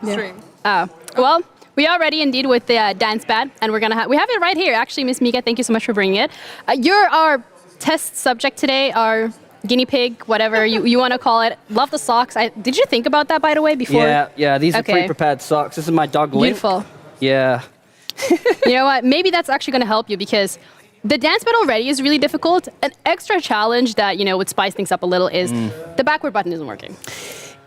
Well, we are ready indeed with the dance pad, and we have it right here. Actually, Miss Mika, thank you so much for bringing it. You're our test subject today, our guinea pig, whatever you want to call it. Love the socks. Did you think about that, by the way, before? Yeah. These are pre-prepared socks. This is my dog Link. Beautiful. Yeah. You know what? Maybe that's actually going to help you because the dance pad already is really difficult. An extra challenge that would spice things up a little is the backward button isn't working.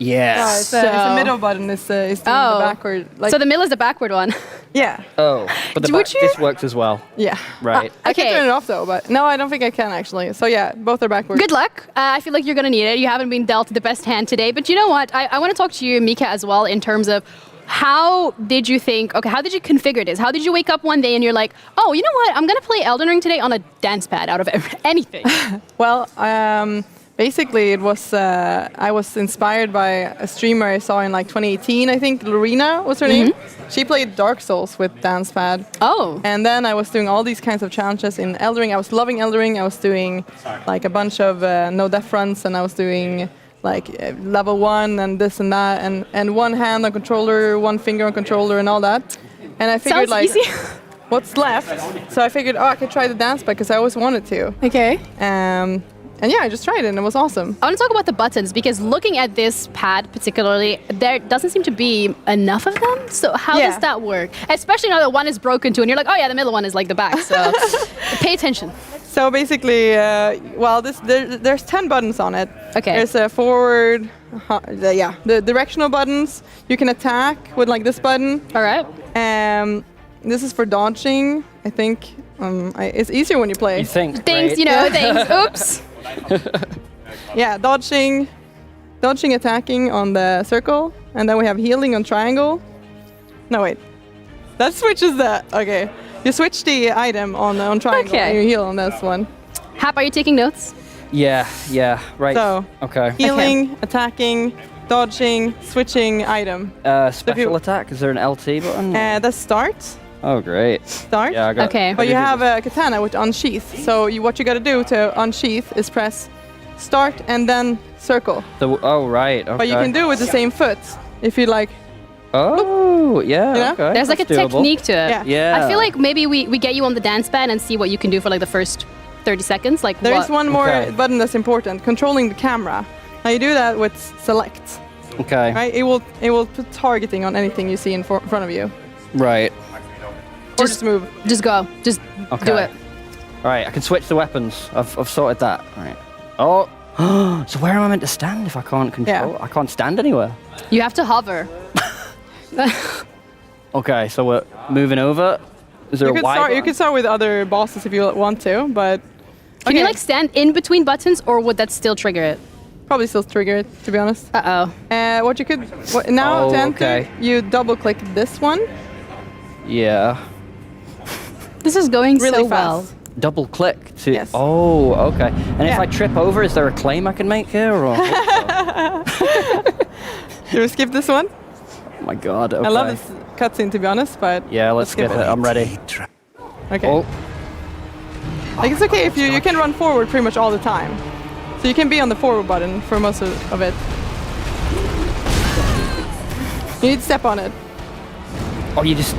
Yes. It's the middle button is doing the backward. So the middle is the backward one. Yeah. Oh, but this works as well. Yeah. Right. I can turn it off though, but no, I don't think I can actually. So yeah, both are backward. Good luck. I feel like you're gonna need it. You haven't been dealt the best hand today, but you know what? I want to talk to you, Mika, as well in terms of how did you configure this? How did you wake up one day and you're like, oh, you know what? I'm gonna play Elden Ring today on a dance pad out of anything. Well, basically, it was I was inspired by a streamer I saw in 2018. I think Lorena was her name. She played Dark Souls with dance pad. Oh. And then I was doing all these kinds of challenges in Elden Ring. I was loving Elden Ring. I was doing a bunch of no death runs, and I was doing level 1 and this and that, and one hand on controller, one finger on controller, and all that. And I figured sounds easy. What's left? So I figured, I could try the dance pad because I always wanted to. Okay. yeah, I just tried it and it was awesome. I want to talk about the buttons because looking at this pad particularly, there doesn't seem to be enough of them. So how does that work? Especially now that one is broken too, and you're like, oh yeah, the middle one is like the back. So pay attention. So basically, well, there's 10 buttons on it. Okay. There's a forward, the directional buttons. You can attack with like this button. All right. This is for dodging. I think it's easier when you play. You think? Things, you know, things. Oops. Yeah, dodging, attacking on the circle, and then we have healing on triangle. No, wait. That switches the. Okay. You switch the item on triangle and you heal on this one. Hap, are you taking notes? Yeah, right. So, okay. Healing, attacking, dodging, switching item. Special attack, is there an LT button? That's start. Oh, great. Start. Yeah, I got it. But you have a katana with unsheath. So what you got to do to unsheath is press start and then circle. Oh, right. Okay. But you can do it with the same foot if you like. Oh, yeah. You know? Okay. There's like a technique to it. Yeah. I feel like maybe we get you on the dance band and see what you can do for like the first 30 seconds. Like There is one more button that's important: controlling the camera. Now you do that with select. Okay. Right. It will put targeting on anything you see in front of you. Right. Or just move. Just go. Just do it. All right, I can switch the weapons. I've sorted that. All right. Oh, so where am I meant to stand if I can't control? I can't stand anywhere. You have to hover. Okay, so we're moving over. Is there a wide? You could start with other bosses if you want to, but Can you like stand in between buttons, or would that still trigger it? Probably still trigger it, to be honest. Uh-oh. To enter, you double click this one. Yeah. This is going really so well. fast. Double click to. Yes. Oh, okay. And if I trip over, is there a claim I can make here, or? You skip this one? Oh my God. Okay. I love this cutscene, to be honest, but Yeah, let's skip it. I'm ready. Okay. Oh. Like it's okay if you can run forward pretty much all the time, so you can be on the forward button for most of it. You need to step on it. Oh, you just.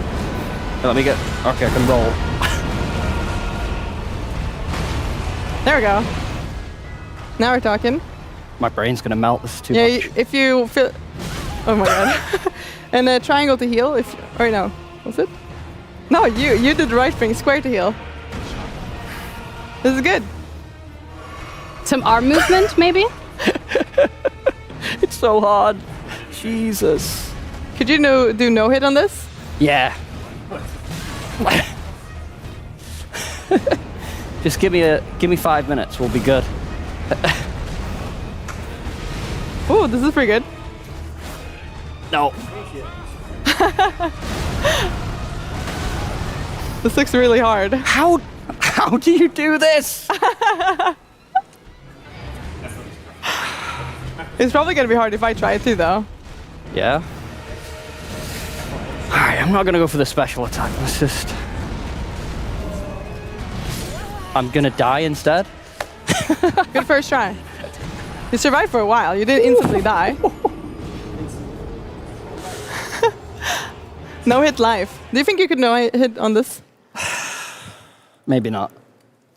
Let me get. Okay, I can roll. There we go. Now we're talking. My brain's gonna melt. This is too Yeah, much. if you feel. Oh my god. And a triangle to heal. Or no, was it? No, you did the right thing. Square to heal. This is good. Some arm movement, maybe? It's so hard. Jesus. Could you do no hit on this? Yeah. Just give me 5 minutes. We'll be good. Ooh, this is pretty good. No. This looks really hard. How do you do this? It's probably gonna be hard if I try it too, though. Yeah. All right, I'm not gonna go for the special attack. Let's just. I'm gonna die instead. Good first try. You survived for a while. You didn't instantly die. No hit life. Do you think you could no hit on this? Maybe not.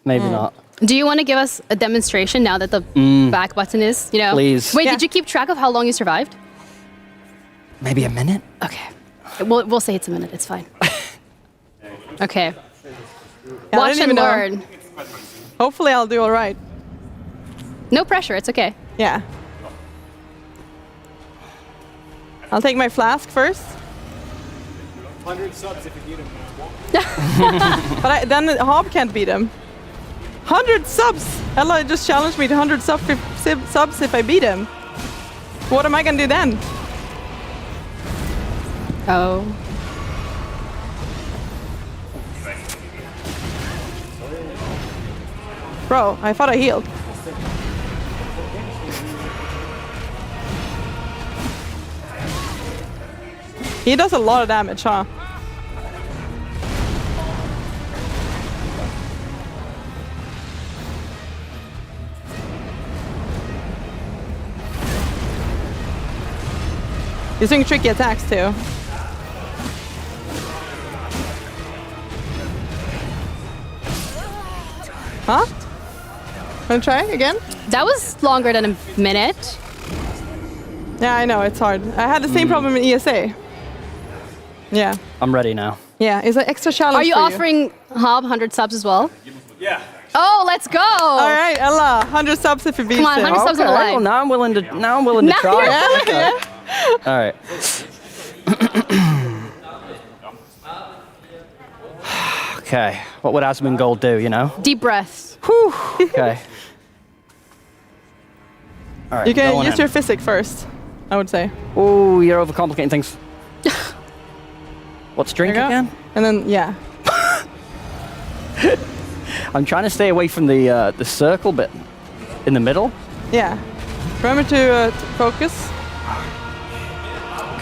Maybe not. Do you want to give us a demonstration now that the back button is, you know? Please. Wait, did you keep track of how long you survived? Maybe a minute. Okay. We'll say it's a minute. It's fine. Okay. Yeah, I Watch didn't and even know. learn. Hopefully I'll do all right. No pressure. It's okay. Yeah. I'll take my flask first. 100 subs if you beat him. But then Hob can't beat him. 100 subs! Ella just challenged me to 100 subs if I beat him. What am I gonna do then? Oh. Bro, I thought I healed. He does a lot of damage, huh? He's doing tricky attacks too. Huh? Wanna try again? That was longer than a minute. Yeah, I know, it's hard. I had the same problem in ESA. Yeah. I'm ready now. Yeah, it's an extra challenge. Are you for offering Hob 100 subs as well? Yeah. Oh, let's go! All right, Ella, 100 subs if you beat Come on, 100 subs on the line. Well, now I'm willing to. Now I'm willing to Now try. you're- Okay. All right. Okay. What would Asmongold do? You know. Deep breaths. Okay. All right. You can going use in. your physics first, I would say. Oh, you're overcomplicating things. What's drink There you go. again? And then, yeah. I'm trying to stay away from the circle bit in the middle. Yeah. Remember to focus.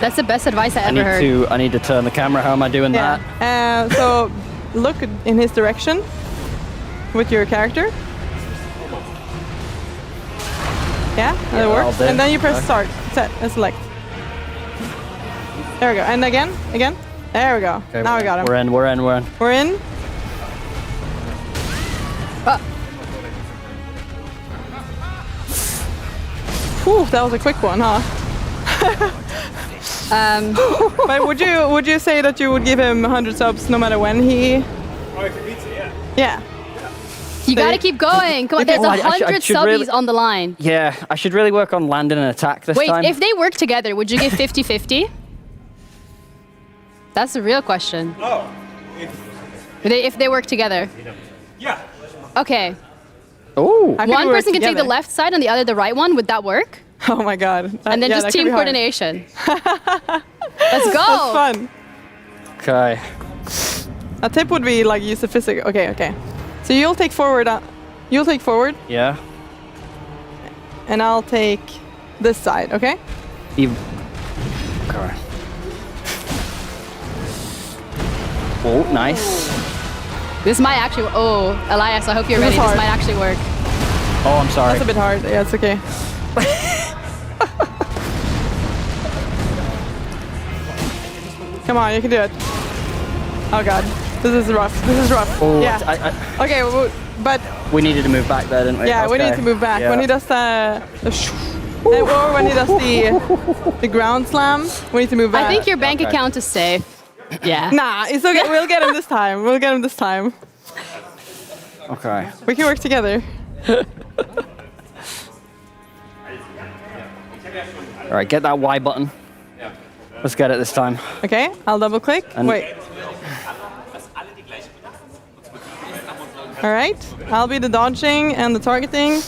That's the best advice I ever heard. I need to turn the camera. How am I doing that? Yeah. So look in his direction with your character. Yeah, that I'll works. do. And then you press Okay. start, set, and select. There we go. And again. There we go. Okay, now we got him. We're in. We're in. Whew, that was a quick one, huh? But would you say that you would give him 100 subs no matter when he? Oh, if he beats it, yeah. Yeah. You gotta keep going. Come on, there's Oh, I 100 should subbies really- on the line. Yeah, I should really work on landing an attack this Wait, time. if they work together, would you give 50-50? That's the real question. Oh. If they work together. Yeah. Okay. Oh. How can One we work person can take the together? left side and the other the right one. Would that work? Oh my god. And then yeah, just that could team be hard. coordination. Let's go. That's fun. Okay. A tip would be like use the physics. Okay. So you'll take forward. You'll take forward, Yeah. and I'll take this side. Okay. Okay. Oh, nice. This might actually. Oh, Elias, I hope you're This ready. is This hard. might actually work. Oh, I'm sorry. That's a bit hard. Yeah, it's okay. Come on, you can do it. Oh god, this is rough. Oh, Yeah. Okay, but we needed to move back there, didn't we? yeah, we Okay. need to move back. Yeah. When he does or when he does the ground slam, we need to move back. I think your bank Okay. account is safe. Yeah. Nah, it's okay. We'll get him this time. Okay. We can work together. All right, get that Y button. Let's get it this time. Okay, I'll double click. And- Wait. All right, I'll be the dodging and the targeting.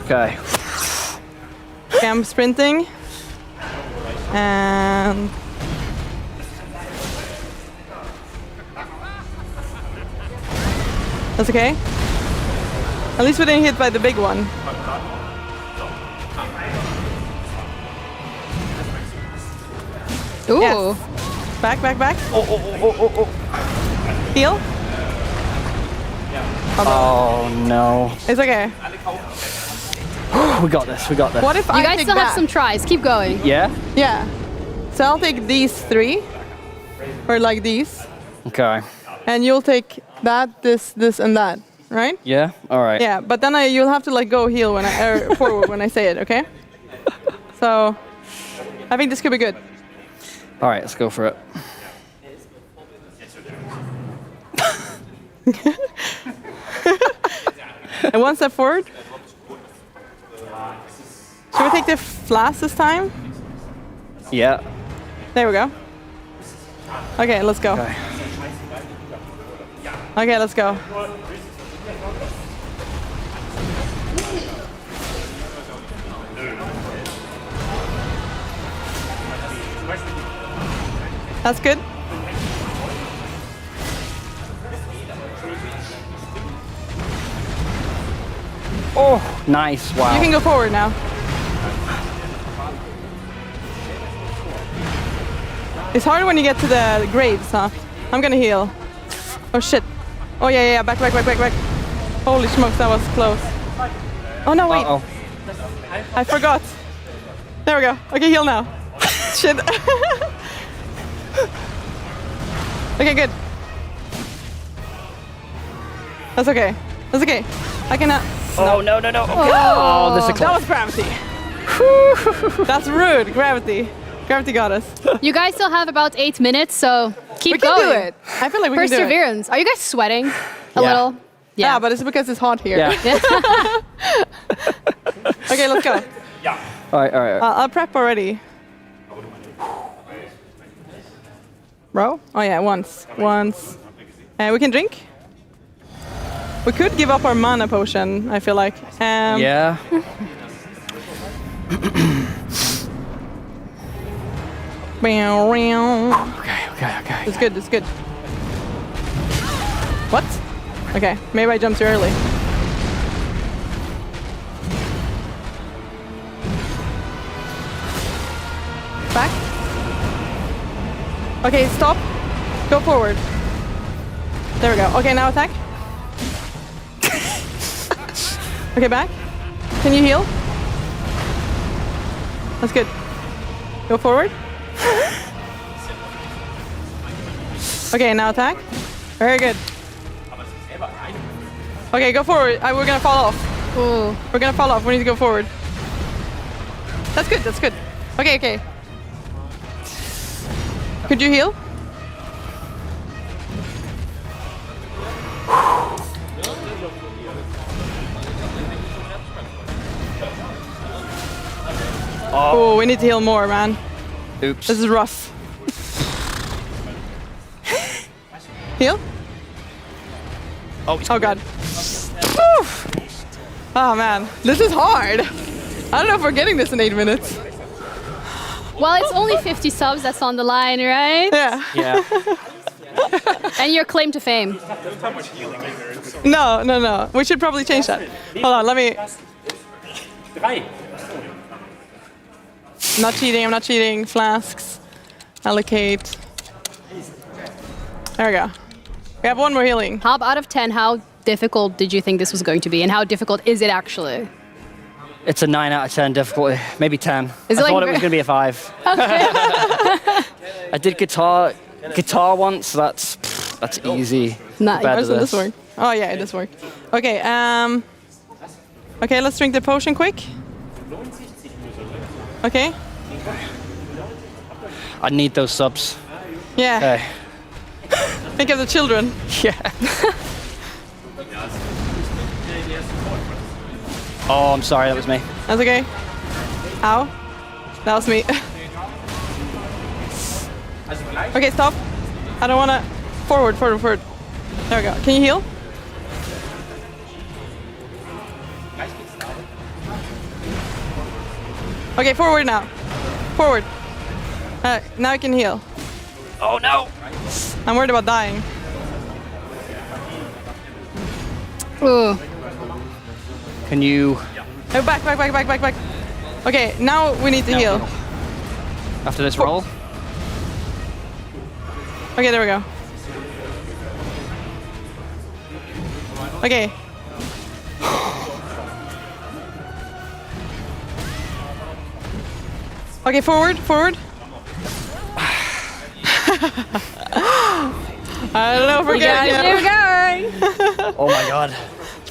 Okay. Okay, I'm sprinting. And that's okay. At least we didn't hit by the big one. Ooh. Yes. Back. Oh. Heal. Oh no. It's okay. We got this. What if You I guys take still have that? some tries. Keep going. Yeah? Yeah. So I'll take these three, or like these, Okay. and you'll take that, this, and that, right? Yeah? All right. Yeah, but then you'll have to like go heal when forward when I say it, okay? So I think this could be good. All right, let's go for it. And one step forward. Should we take the flask this time? Yeah. There we go. Okay, let's go. Okay, let's go. That's good. Oh, nice. Wow. You can go forward now. It's hard when you get to the graves, huh? I'm gonna heal. Oh shit. Oh yeah, back. Holy smokes, that was close. Oh no, wait. Uh-oh. I forgot. There we go. Okay, heal now. Shit. Okay, good. That's okay. I can Oh, no, no, no. Okay. Oh, this is close. that was gravity. That's rude. Gravity. Gravity got us. You guys still have about 8 minutes, so keep We can going. do it. I feel like we can do it. Perseverance. Are you guys sweating a Yeah. little? Yeah, but it's because it's hot here. Yeah. Okay, let's go. All right, all right. I'll prep already. Bro? Oh yeah, once. We can drink? We could give up our mana potion, I feel like. Yeah. Okay. It's good. What? Okay, maybe I jumped too early. Back. Okay, stop. Go forward. There we go. Okay, now attack. Okay, back. Can you heal? That's good. Go forward. Okay, now attack. Very good. Okay, go forward. We're gonna fall off. Ooh. We're gonna fall off. We need to go forward. That's good. Okay. Could you heal? Oh, we need to heal more, man. Oops. This is rough. Heal? Oh god. Woo. Oh man, this is hard. I don't know if we're getting this in 8 minutes. Well, it's only 50 subs that's on the line, right? Yeah. Yeah. And your claim to fame. No. We should probably change that. Hold on, let me. I'm not cheating. Flasks. Allocate. There we go. We have one more healing. How out of 10, how difficult did you think this was going to be? And how difficult is it actually? It's a 9 out of 10 difficulty, maybe 10. Is it I like thought it was going to be a 5. I did guitar once, so that's easy. Nice. compared to Does this work? Oh yeah, it does work. Okay. Okay, let's drink the potion quick. Okay. I need those subs. Yeah. Okay. Think of the children. Yeah. Oh, I'm sorry, that was me. That's okay. Ow. That was me. Okay, stop. I don't wanna. Forward. There we go. Can you heal? Okay, forward now. Forward. Now I can heal. Oh no! I'm worried about dying. Ooh. Can you... Oh, back. Okay, now we need to heal. After this roll? Okay, there we go. Okay. Okay, forward. I don't know if we're getting it. We're going. Oh my god.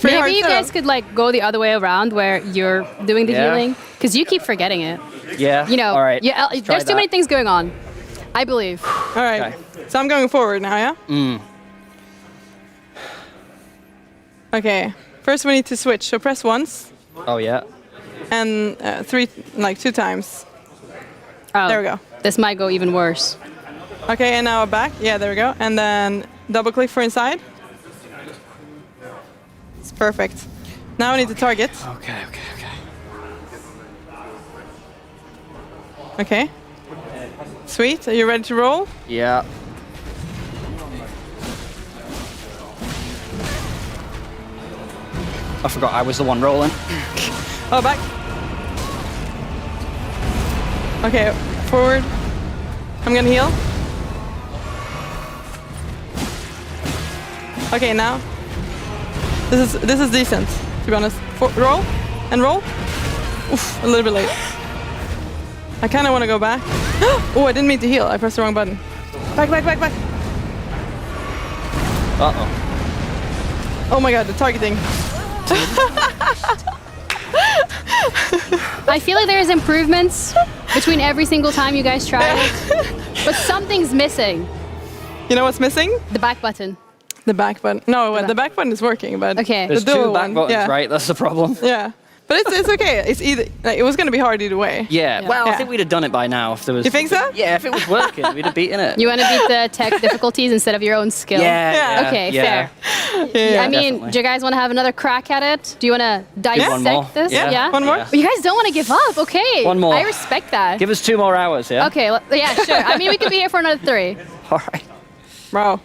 Maybe you guys could like go the other way around where you're doing the healing, because you keep forgetting it. Yeah. You know, All right. yeah, there's too many things going on. I believe. All right. So I'm going forward now, yeah? Okay. First we need to switch. So press once. Oh yeah. And 2 times. Oh, there we go. This might go even worse. Okay, and now back. Yeah, there we go. And then double click for inside. It's perfect. Now we need to target. Okay. Okay. Sweet. Are you ready to roll? Yeah. I forgot I was the one rolling. Oh, back. Okay, forward. I'm gonna heal. Okay, now. This is decent, to be honest. Roll and roll. Oof, a little bit late. I kind of want to go back. Oh, I didn't mean to heal. I pressed the wrong button. Back. Uh-oh. Oh my god, the targeting. I feel like there's improvements between every single time you guys try it, but something's missing. You know what's missing? The back button. The back button. No, the back button is working, but okay. There's the two dual back one, buttons, yeah. right? That's the problem. Yeah, but it's okay. It's either like, it was gonna be hard either way. Yeah. Well, I Yeah. think we'd have done it by now if there was. You think so? Yeah, if it was working, we'd have beaten it. You want to beat the tech difficulties instead of your own skill? Yeah. Okay, yeah. fair. Yeah, I mean, definitely. do you guys want to have another crack at it? Do you want to one more. dissect this? Yeah. One more? Yeah. But you guys don't want to give up, okay? One more. I respect that. Give us 2 more hours, yeah? Okay, yeah, sure. I mean, we could be here for another 3. All right. Bro.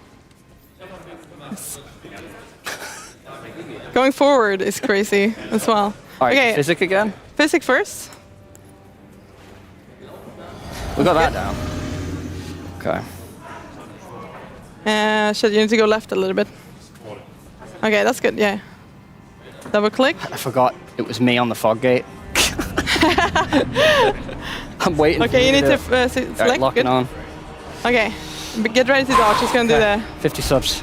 Going forward is crazy as well. All right, Okay, physics again? physics first. We got that down. Okay. Shit, you need to go left a little bit. Okay, that's good, yeah. Double click. I forgot it was me on the fog gate. I'm waiting. Okay, you need to Right, select. locking Good. on. Okay, get ready to dodge. Just gonna do the. 50 subs.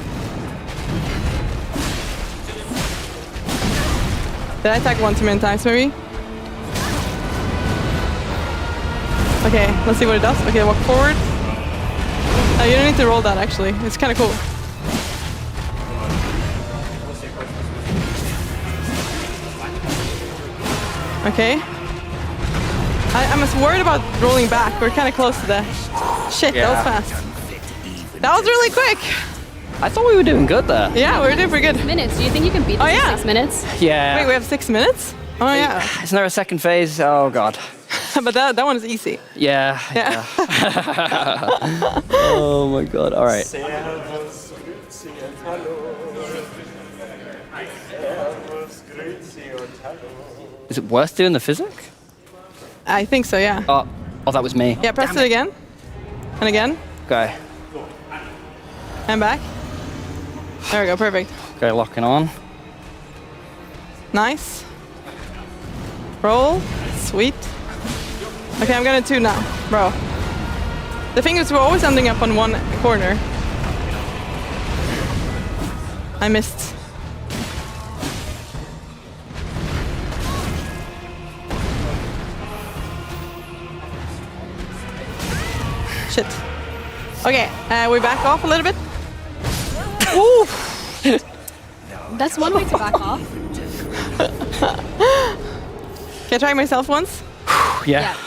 Did I attack one too many times, maybe? Okay, let's see what it does. Okay, walk forward. You don't need to roll that, actually. It's kind of cool. Okay. I'm just worried about rolling back. We're kind of close to the... Shit, that was fast. That was really quick. I thought we were doing good there. Yeah, we're doing pretty good. Minutes. Do you think you can beat this in 6 minutes? Yeah. Wait, we have 6 minutes? Oh, yeah. Isn't there a second phase? Oh, God. But that one is easy. Yeah. Yeah. Oh, my God. All right. Is it worth doing the physics? I think so, yeah. Oh, that was me. Yeah, press it again. And again. Okay. And back. There we go, perfect. Okay, locking on. Nice. Roll. Sweet. Okay, I'm gonna 2 now, bro. The thing is, we're always ending up on one corner. I missed. Shit. Okay, we back off a little bit. Ooh. That's one way to back off. Can I try myself once? Yeah.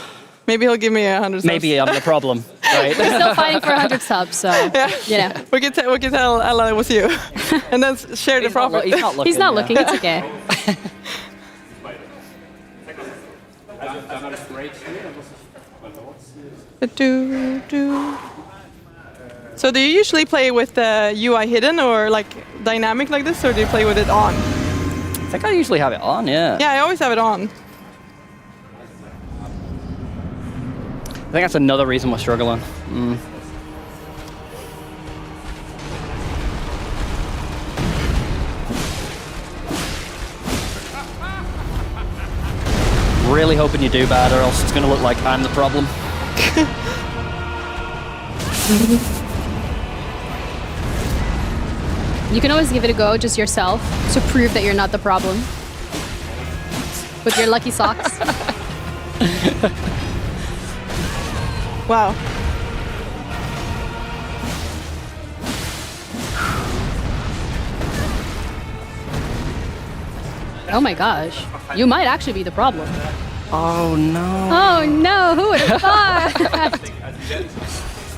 Maybe he'll give me 100 subs. Maybe I'm the problem. Right. We're still fighting for 100 subs, so you know. We can tell Ella it was you, and then share the profit. He's not looking. He's not looking. It's okay. So do you usually play with the UI hidden or like dynamic like this, or do you play with it on? I think I usually have it on, yeah. Yeah, I always have it on. I think that's another reason we're struggling. Really hoping you do bad, or else it's going to look like I'm the problem. You can always give it a go just yourself to prove that you're not the problem. With your lucky socks. Wow. Oh my gosh. You might actually be the problem. Oh no. Oh no, who would have thought?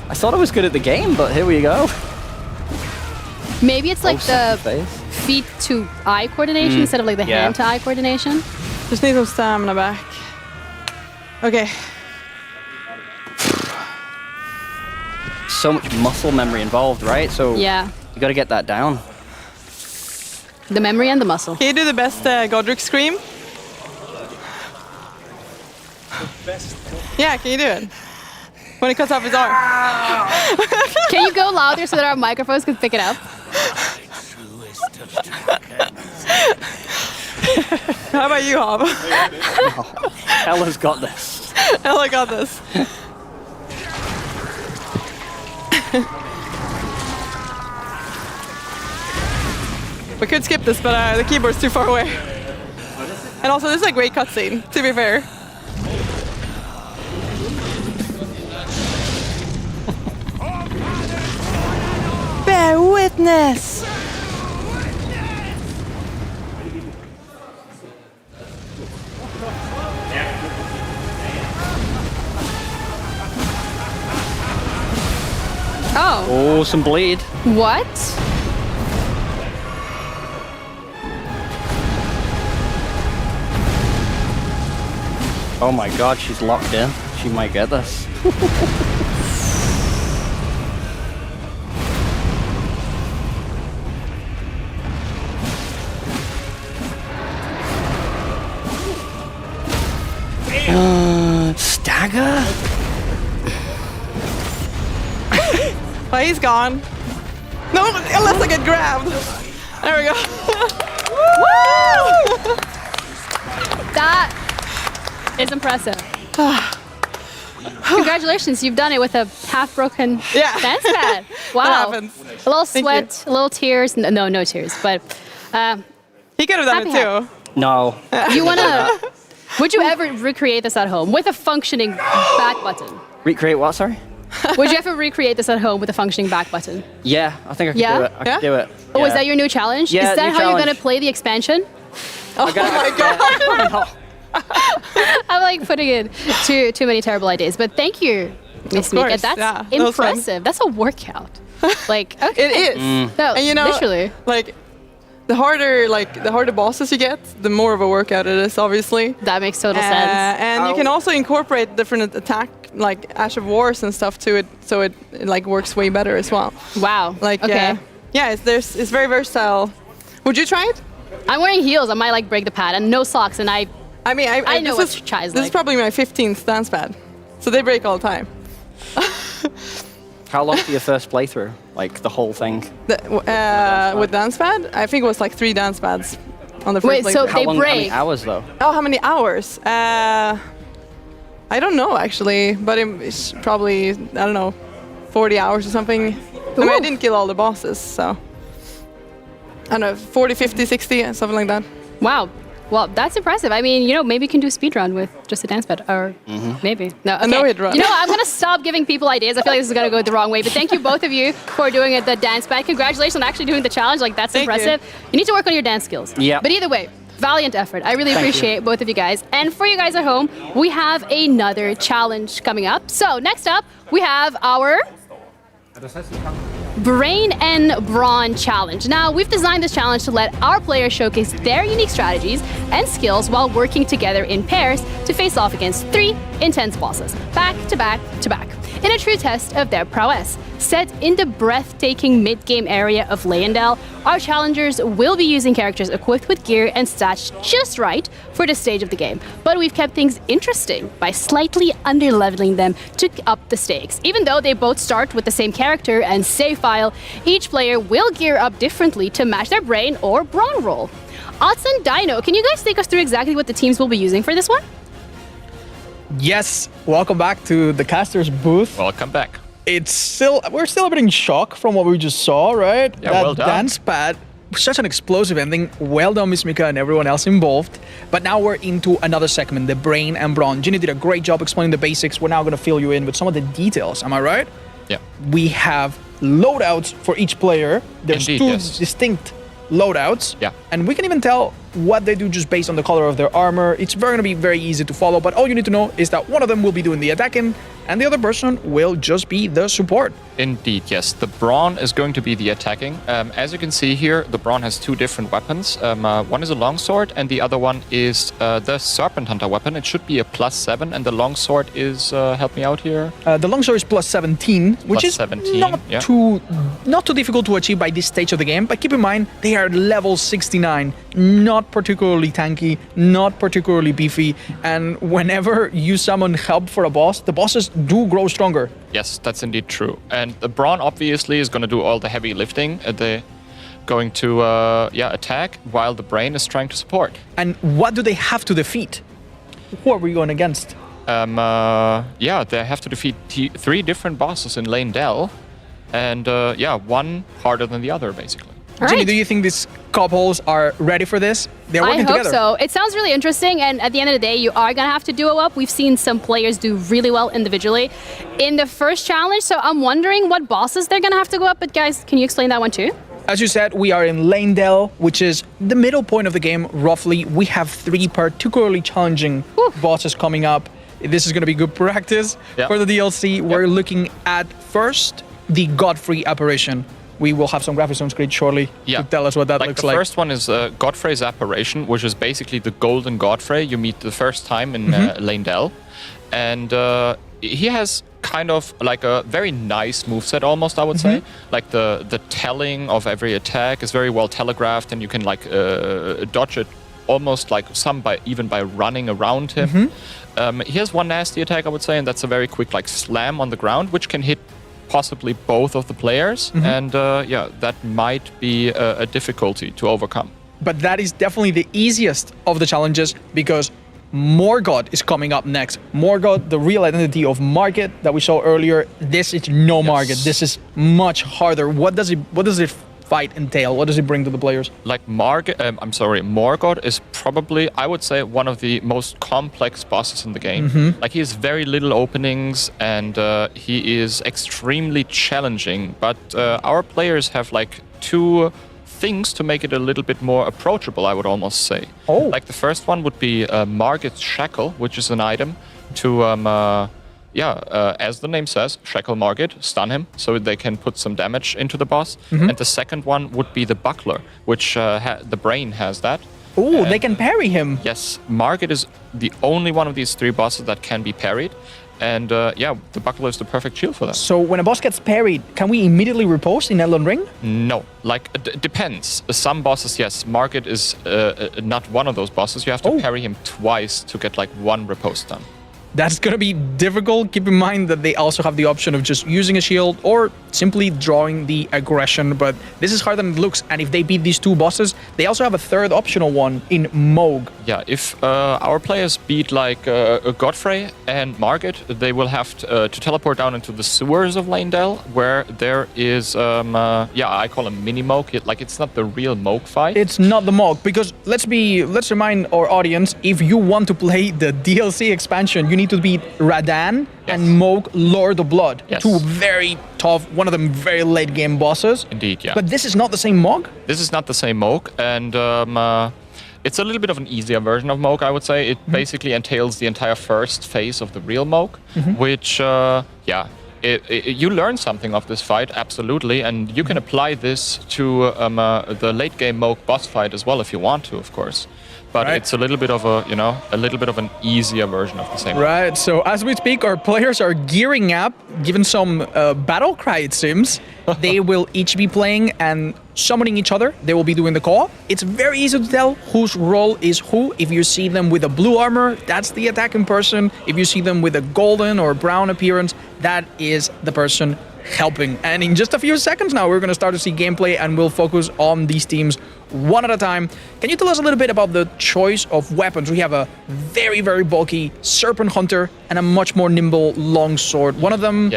I thought I was good at the game, but here we go. Maybe it's like the Phase. feet to eye coordination instead of like the Yeah. hand to eye coordination. Just need some stamina back. Okay. So much muscle memory involved, right? So Yeah. you got to get that down. The memory and the muscle. Can you do the best Godric scream? Yeah, can you do it? When he cuts off his arm. Can you go louder so that our microphones can pick it up? How about you, Hob? Ella's got this. Ella got this. We could skip this, but the keyboard's too far away. And also, this is a great cutscene, to be fair. Bear witness! Oh. Oh, some bleed. What? Oh my god, she's locked in. She might get this. Stagger? Oh, he's gone. No, unless I get grabbed. There we go. Woo! That is impressive. Congratulations, you've done it with a half-broken dance pad. Wow. That happens. A little sweat, a little tears. No tears, but... he could have done it too. No. You want to... Would you ever recreate this at home with a functioning back button? Recreate what, sorry? Would you ever recreate this at home with a functioning back button? Yeah, I think I could do it. I could do it. Oh, Yeah. is that your new challenge? Yeah, is that new how you're challenge. going to play the expansion? Oh my god! I'm like putting in too many terrible ideas, but thank you, Miss Mika. course, That's yeah, that was fun. impressive. That's a workout. Like, okay. It is. No, And you know, literally. like the harder bosses you get, the more of a workout it is, obviously. That makes total sense. And you can also incorporate different attack, like Ash of Wars and stuff to it, so it like works way better as well. Wow. Like, Okay. yeah, it's very versatile. Would you try it? I'm wearing heels. I might like break the pad and no socks, and I know what chai is This like. is probably my 15th dance pad, so they break all the time. How long for your first playthrough? Like the whole thing? With dance pad, I think it was like 3 dance pads on the first Wait, so playthrough. How long, how many hours though? Oh, how many hours? I don't know actually, but it's probably, I don't know, 40 hours or something. I mean, I didn't kill all the bosses, so. I don't know, 40, 50, 60, something like that. Wow. Well, that's impressive. I mean, maybe you can do a speed run with just a dance pad, or maybe. No, okay. A no-hit run. You know what? I'm going to stop giving people ideas. I feel like this is going to go the wrong way. But thank you, both of you, for doing it, the dance pad. Congratulations on actually doing the challenge. Like, that's Thank impressive. You need to work on your dance skills. Yeah. But either way, valiant effort. I really Thank you. appreciate both of you guys. And for you guys at home, we have another challenge coming up. So next up, we have our Brain and Brawn Challenge. Now, we've designed this challenge to let our players showcase their unique strategies and skills while working together in pairs to face off against 3 intense bosses, back to back to back, in a true test of their prowess. Set in the breathtaking mid-game area of Leyendell, our challengers will be using characters equipped with gear and stats just right for this stage of the game. But we've kept things interesting by slightly under-leveling them to up the stakes. Even though they both start with the same character and save file, each player will gear up differently to match their brain or brawn roll. Otz and Dino, can you guys take us through exactly what the teams will be using for this one? Yes, welcome back to the caster's booth. Welcome back. We're still a bit in shock from what we just saw, right? Yeah, that well done. dance pad, such an explosive ending. Well done, Miss Mika and everyone else involved. But now we're into another segment, the Brain and Brawn. Ginny did a great job explaining the basics. We're now going to fill you in with some of the details. Am I right? Yeah. We have loadouts for each player. There's Indeed, two yes. distinct loadouts. Yeah. And we can even tell what they do just based on the color of their armor. It's going to be very easy to follow, but all you need to know is that one of them will be doing the attacking and the other person will just be the support. Indeed, yes. The Brawn is going to be the attacking. As you can see here, the Brawn has 2 different weapons. One is a longsword and the other one is the Serpent Hunter weapon. It should be a +7 and the longsword is, help me out here. The longsword is +17, which is 17, not yeah. too difficult to achieve by this stage of the game. But keep in mind, they are level 69, not particularly tanky, not particularly beefy. And whenever you summon help for a boss, the bosses do grow stronger. Yes, that's indeed true. And the Brawn obviously is going to do all the heavy lifting. They're going to attack while the Brain is trying to support. And what do they have to defeat? Who are we going against? They have to defeat 3 different bosses in Leyendell. And one harder than the other, basically. All Ginny, right. do you think these couples are ready for this? They're I working hope together. so. It sounds really interesting, and at the end of the day, you are gonna have to duo up. We've seen some players do really well individually in the first challenge, so I'm wondering what bosses they're gonna have to go up. But guys, can you explain that one too? As you said, we are in Leyndell, which is the middle point of the game, roughly. We have 3 particularly challenging bosses coming up. This is going to be good practice for the DLC. We're looking at first the Godfrey apparition. We will have some graphics on screen shortly to tell us what that looks the like. The first one is Godfrey's apparition, which is basically the golden Godfrey you meet the first time in Leyndell. And he has kind of like a very nice moveset almost, I would say. Like the telling of every attack is very well telegraphed, and you can like dodge it almost like even by running around him. He has one nasty attack, I would say, and that's a very quick like slam on the ground, which can hit possibly both of the players. And that might be a difficulty to overcome. But that is definitely the easiest of the challenges, because Morgoth is coming up next. Morgoth, the real identity of Margit that we saw earlier. This is no Margit. This is much harder. What does it fight entail? What does it bring to the players? Like Morgoth is probably, I would say, one of the most complex bosses in the game. Like he has very little openings, and he is extremely challenging. But our players have like 2 things to make it a little bit more approachable, I would almost say. Like the first one would be Margit's Shackle, which is an item to, as the name says, shackle Margit, stun him, so they can put some damage into the boss. And the second one would be the Buckler, which the Brain has that. Oh, they can parry him. Yes, Margit is the only one of these 3 bosses that can be parried. And the Buckler is the perfect shield for that. So when a boss gets parried, can we immediately riposte in Elden Ring? No, like it depends. Some bosses, yes. Margit is not one of those bosses. You have to parry him twice to get like 1 riposte done. That's going to be difficult. Keep in mind that they also have the option of just using a shield or simply drawing the aggression, but this is harder than it looks. And if they beat these 2 bosses, they also have a third optional one in Moog. Yeah, if our players beat like Godfrey and Margit, they will have to teleport down into the sewers of Leyndell, where there is, I call him mini Moog. Like it's not the real Moog fight. It's not the Moog, because let's remind our audience, if you want to play the DLC expansion, you need to beat Radan and Moog, Lord of Blood. 2 very tough, one of them very late game bosses. Indeed, yeah. But this is not the same Moog? This is not the same Moog, and it's a little bit of an easier version of Moog, I would say. It basically entails the entire first phase of the real Moog, which, you learn something of this fight, absolutely, and you can apply this to the late game Moog boss fight as well if you want to, of course. But it's a little bit of an easier version of the same. Right. So as we speak, our players are gearing up, given some battle cry, it seems. They will each be playing and summoning each other. They will be doing the call. It's very easy to tell whose role is who. If you see them with a blue armor, that's the attacking person. If you see them with a golden or brown appearance, that is the person helping. And in just a few seconds now, we're going to start to see gameplay, and we'll focus on these teams one at a time. Can you tell us a little bit about the choice of weapons? We have a very, very bulky Serpent Hunter and a much more nimble longsword. One of them,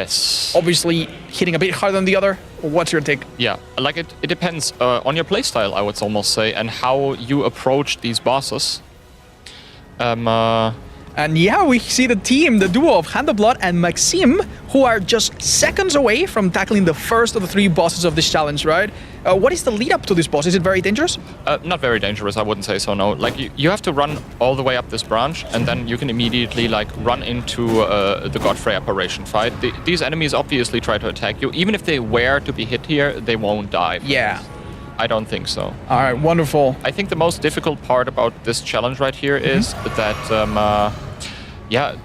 obviously hitting a bit harder than the other. What's your take? Yeah, like it depends on your playstyle, I would almost say, and how you approach these bosses. And yeah, we see the team, the duo of Hand of Blood and Maxime, who are just seconds away from tackling the first of the 3 bosses of this challenge, right? What is the lead up to this boss? Is it very dangerous? Not very dangerous, I wouldn't say so, no. Like, you have to run all the way up this branch, and then you can immediately, like, run into the Godfrey apparition fight. These enemies obviously try to attack you. Even if they were to be hit here, they won't die. Yeah. I don't think so. All right, wonderful. I think the most difficult part about this challenge right here is that,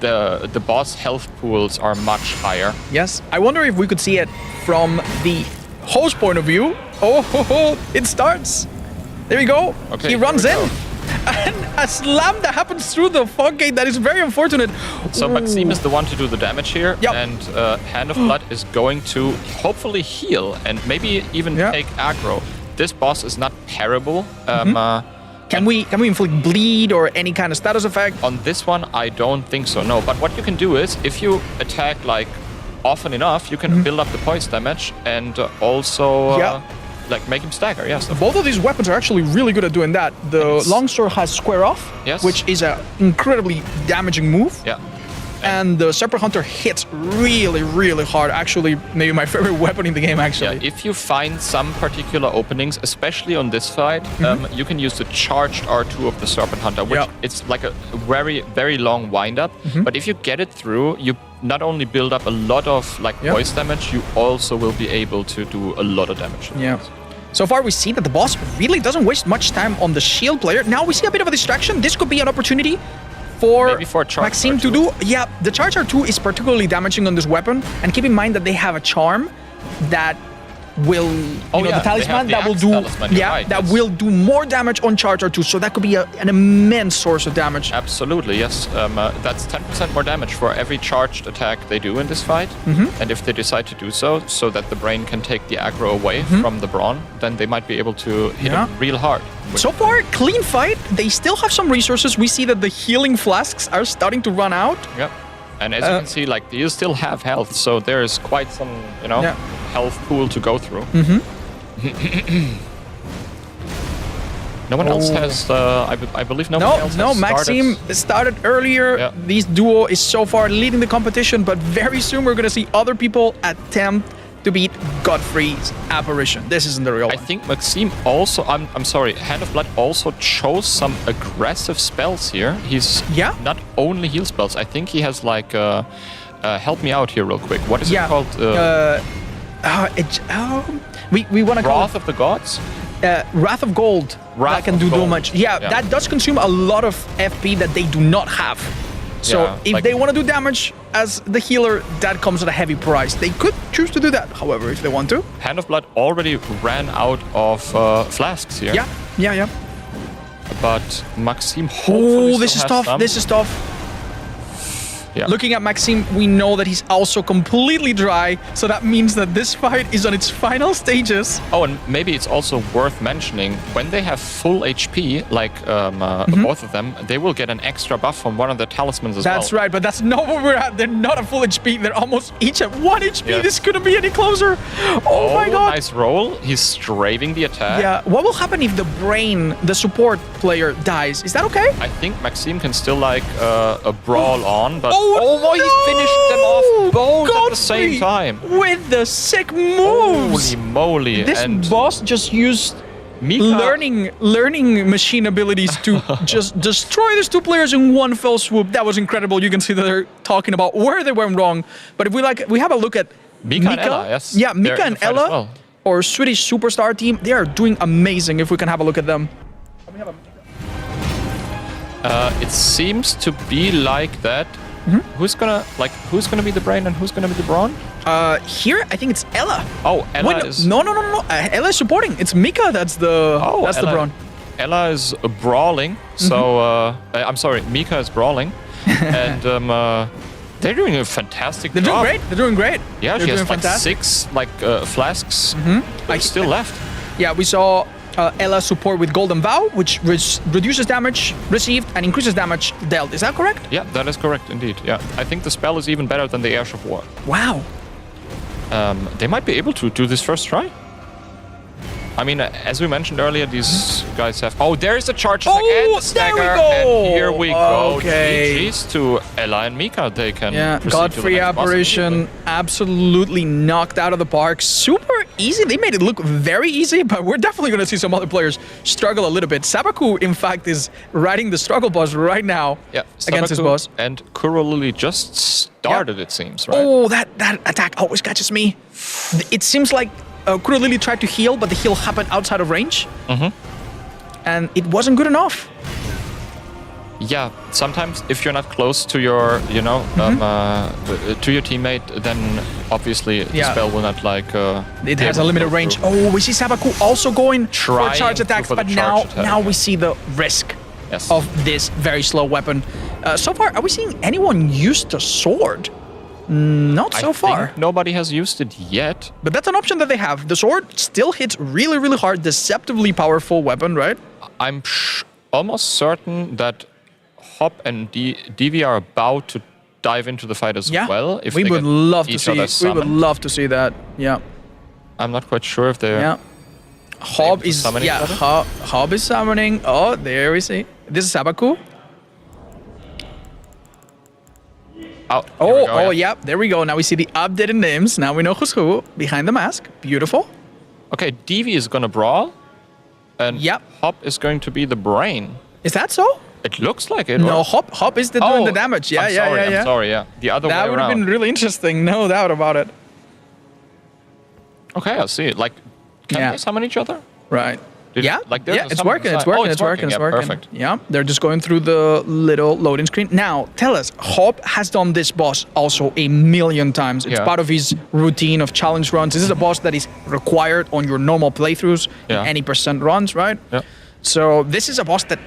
the boss health pools are much higher. Yes. I wonder if we could see it from the host point of view. Oh, it starts. There we go. Okay, he runs in. And a slam that happens through the fog gate. That is very unfortunate. So Maxime is the one to do the damage here. And Hand of Blood is going to hopefully heal and maybe even take aggro. This boss is not parable. Can we inflict bleed or any kind of status effect? On this one, I don't think so, no. But what you can do is, if you attack like often enough, you can build up the poise damage and also like make him stagger. Yes. Both of these weapons are actually really good at doing that. The longsword has square off, which is an incredibly damaging move. Yeah. And the Serpent Hunter hits really, really hard. Actually, maybe my favorite weapon in the game, actually. Yeah, if you find some particular openings, especially on this fight, you can use the charged R2 of the Serpent Hunter, which it's like a very, very long wind-up. But if you get it through, you not only build up a lot of like voice damage, you also will be able to do a lot of damage. Yeah. So far, we see that the boss really doesn't waste much time on the shield player. Now we see a bit of a distraction. This could be an opportunity for Maxime to do. Yeah, the Charge R2 is particularly damaging on this weapon. And keep in mind that they have a charm that will, the talisman that will do, will do more damage on Charge R2. So that could be an immense source of damage. Absolutely, yes. That's 10% more damage for every charged attack they do in this fight. And if they decide to do so that the brain can take the aggro away from the brawn, then they might be able to hit him real hard. So far, clean fight. They still have some resources. We see that the healing flasks are starting to run out. Yep. And as you can see, like, you still have health, so there is quite some, health pool to go through. No one else has, I believe no one else has started. Maxime started earlier. Yeah. This duo is so far leading the competition, but very soon we're going to see other people attempt to beat Godfrey's apparition. This isn't the real one. I think Maxime also, I'm sorry, Hand of Blood also chose some aggressive spells here. He's not only heal spells. I think he has like, help me out here real quick. What is it called? We want to call Wrath of the Gods? Wrath of Gold. Wrath that can of do Gold. much. Yeah, that does consume a lot of FP that they do not have. So if they want to do damage as the healer, that comes at a heavy price. They could choose to do that, however, if they want to. Hand of Blood already ran out of flasks here. Yeah. But Maxime hopefully this is tough. This is tough. Yeah. Looking at Maxime, we know that he's also completely dry, so that means that this fight is on its final stages. Oh, and maybe it's also worth mentioning, when they have full HP, like both of them, they will get an extra buff from one of the talismans as well. That's right, but that's not where we're at. They're not at full HP. They're almost each at 1 HP. Yes. This couldn't be any closer. Oh my god. Nice roll. He's straving the attack. Yeah, what will happen if the brain, the support player, dies? Is that okay? I think Maxime can still like a brawl on, but he finished them off both at the same time. With the sick moves. Holy moly. This boss just used Mika. learning machine abilities to just destroy these two players in one fell swoop. That was incredible. You can see that they're talking about where they went wrong. But if we have a look at Mika and Ella, yes. Yeah, Mika and Ella, or Swedish Superstar team, they are doing amazing if we can have a look at them. It seems to be like that. Who's gonna be the brain and who's gonna be the brawn? Here I think it's Ella. Oh, Ella is. No. Ella is supporting. It's Mika that's the the brawn. Ella is brawling. So I'm sorry, Mika is brawling, and they're doing a fantastic job. They're doing great. Yeah, they're she has like fantastic. 6 flasks. Like still left. Yeah, we saw Ella support with Golden Vow, which reduces damage received and increases damage dealt. Is that correct? Yeah, that is correct indeed. Yeah, I think the spell is even better than the Ash of War. Wow. They might be able to do this first try. I mean, as we mentioned earlier, these guys have... Oh, there's a charge attack and the stagger. There we go. And here we go. Okay. GG's to Ella and Mika. They can proceed Godfrey to the next boss apparition absolutely knocked out of the park. Super easy. They made it look very easy, but we're definitely going to see some other players struggle a little bit. Sabaku, in fact, is riding the struggle bus right now against his boss. And Kurolili just started, it seems, right? Oh, that attack always catches me. It seems like Kurolili tried to heal, but the heal happened outside of range. And it wasn't good enough. Yeah, sometimes if you're not close to your, to your teammate, then obviously the spell will not it has a limited range. Oh, we see Sabaku also going for charge attacks, but now we see the risk of this very slow weapon. So far, are we seeing anyone use the sword? Not so far. Nobody has used it yet. But that's an option that they have. The sword still hits really, really hard. Deceptively powerful weapon, right? I'm almost certain that Hop and Divi are about to dive into the fight as well. If we would love to see. We would love to see that. Yeah. I'm not quite sure if they're. Yeah. Hob is summoning each other? Hob is summoning. Oh, there we see. This is Sabaku. Oh, yeah. There we go. Now we see the updated names. Now we know who's who behind the mask. Beautiful. Okay, Devi is gonna brawl, and Hop is going to be the brain. Is that so? It looks like it. No, or- Hop is doing the damage. Yeah, I'm sorry, yeah. The other way That would have around. been really interesting. No doubt about it. Okay, I see it. Like, can they summon each other? Right. Like there's a it's summon working, on it's the side. working, Oh, it's working, it's yeah, working. Perfect. Yeah, they're just going through the little loading screen. Now, tell us, Hop has done this boss also a million times. It's Yeah. part of his routine of challenge runs. This is a boss that is required on your normal playthroughs, Yeah. any percent runs, right? Yeah. So this is a boss that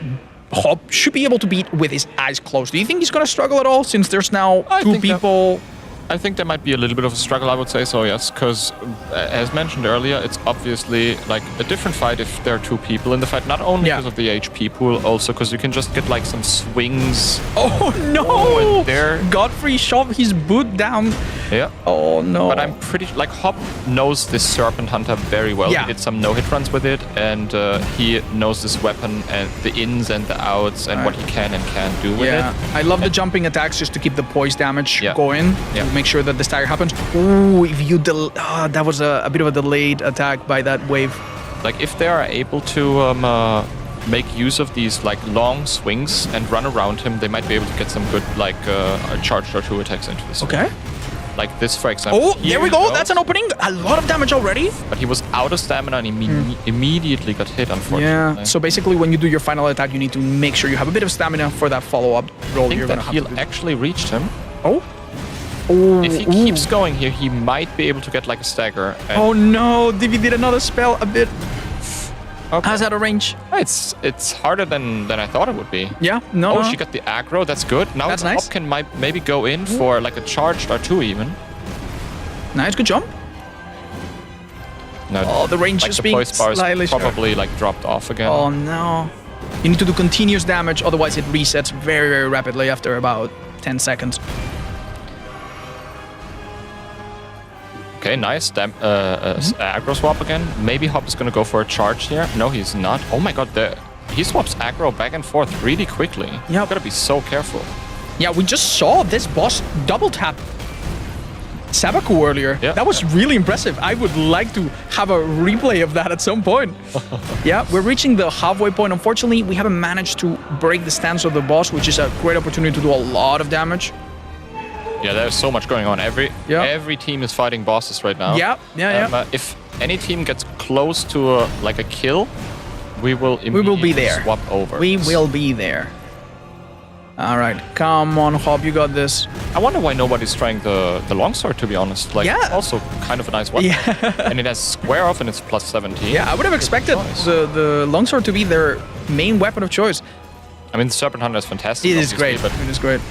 Hop should be able to beat with his eyes closed. Do you think he's going to struggle at all since there's now two people? I think there might be a little bit of a struggle, I would say so, yes, because as mentioned earlier, it's obviously like a different fight if there are two people in the fight, not only because of the HP pool, also because you can just get like some swings. Oh no! Oh, and there. Godfrey shoved his boot down. Yeah. Oh no. But I'm pretty like Hop knows this Serpent Hunter very well. Yeah. He did some no-hit runs with it, and he knows this weapon and the ins and the outs and what he can and can't do with it. I love the jumping attacks just to keep the poise damage going. Yeah. To make sure that the stagger happens. Ooh, if you that was a bit of a delayed attack by that wave. Like if they are able to make use of these like long swings and run around him, they might be able to get some good like charged or two attacks into this. Okay. Like this, for example. Oh, there we go. That's an opening. A lot of damage already. But he was out of stamina and immediately got hit, unfortunately. Yeah. So basically, when you do your final attack, you need to make sure you have a bit of stamina for that follow-up roll. I think you're that gonna have heal to do. actually reached him. Oh. If he keeps going here, he might be able to get like a stagger. And Oh no! Divi did another spell a bit. Okay. How's that a range? It's harder than I thought it would be. Yeah. No. Oh, no. she got the aggro. That's good. Now That's the nice. Hop can maybe go in for like a charged or two even. Nice. Good jump. No, Oh, the range like is the being poise bar is slightly short. probably like dropped off again. Oh no. You need to do continuous damage, otherwise it resets very, very rapidly after about 10 seconds. Okay, nice. Aggro swap again. Maybe Hop is gonna go for a charge here. No, he's not. Oh my god, he swaps aggro back and forth really quickly. Yeah. You gotta be so careful. Yeah, we just saw this boss double tap Sabaku earlier. Yeah. That was really impressive. I would like to have a replay of that at some point. Yeah, we're reaching the halfway point. Unfortunately, we haven't managed to break the stance of the boss, which is a great opportunity to do a lot of damage. Yeah, there's so much going on. Every team is fighting bosses right now. Yeah. If any team gets close to like a kill, we will immediately be there. swap over. We will be there. All right, come on, Hop, you got this. I wonder why nobody's trying the longsword, to be honest. Like, Yeah. it's also kind of a nice weapon. Yeah. And it has square off and it's plus 17. Yeah, I would have expected the longsword to be their main weapon of choice. I mean, the Serpent Hunter is fantastic. It is obviously, great. But It is great.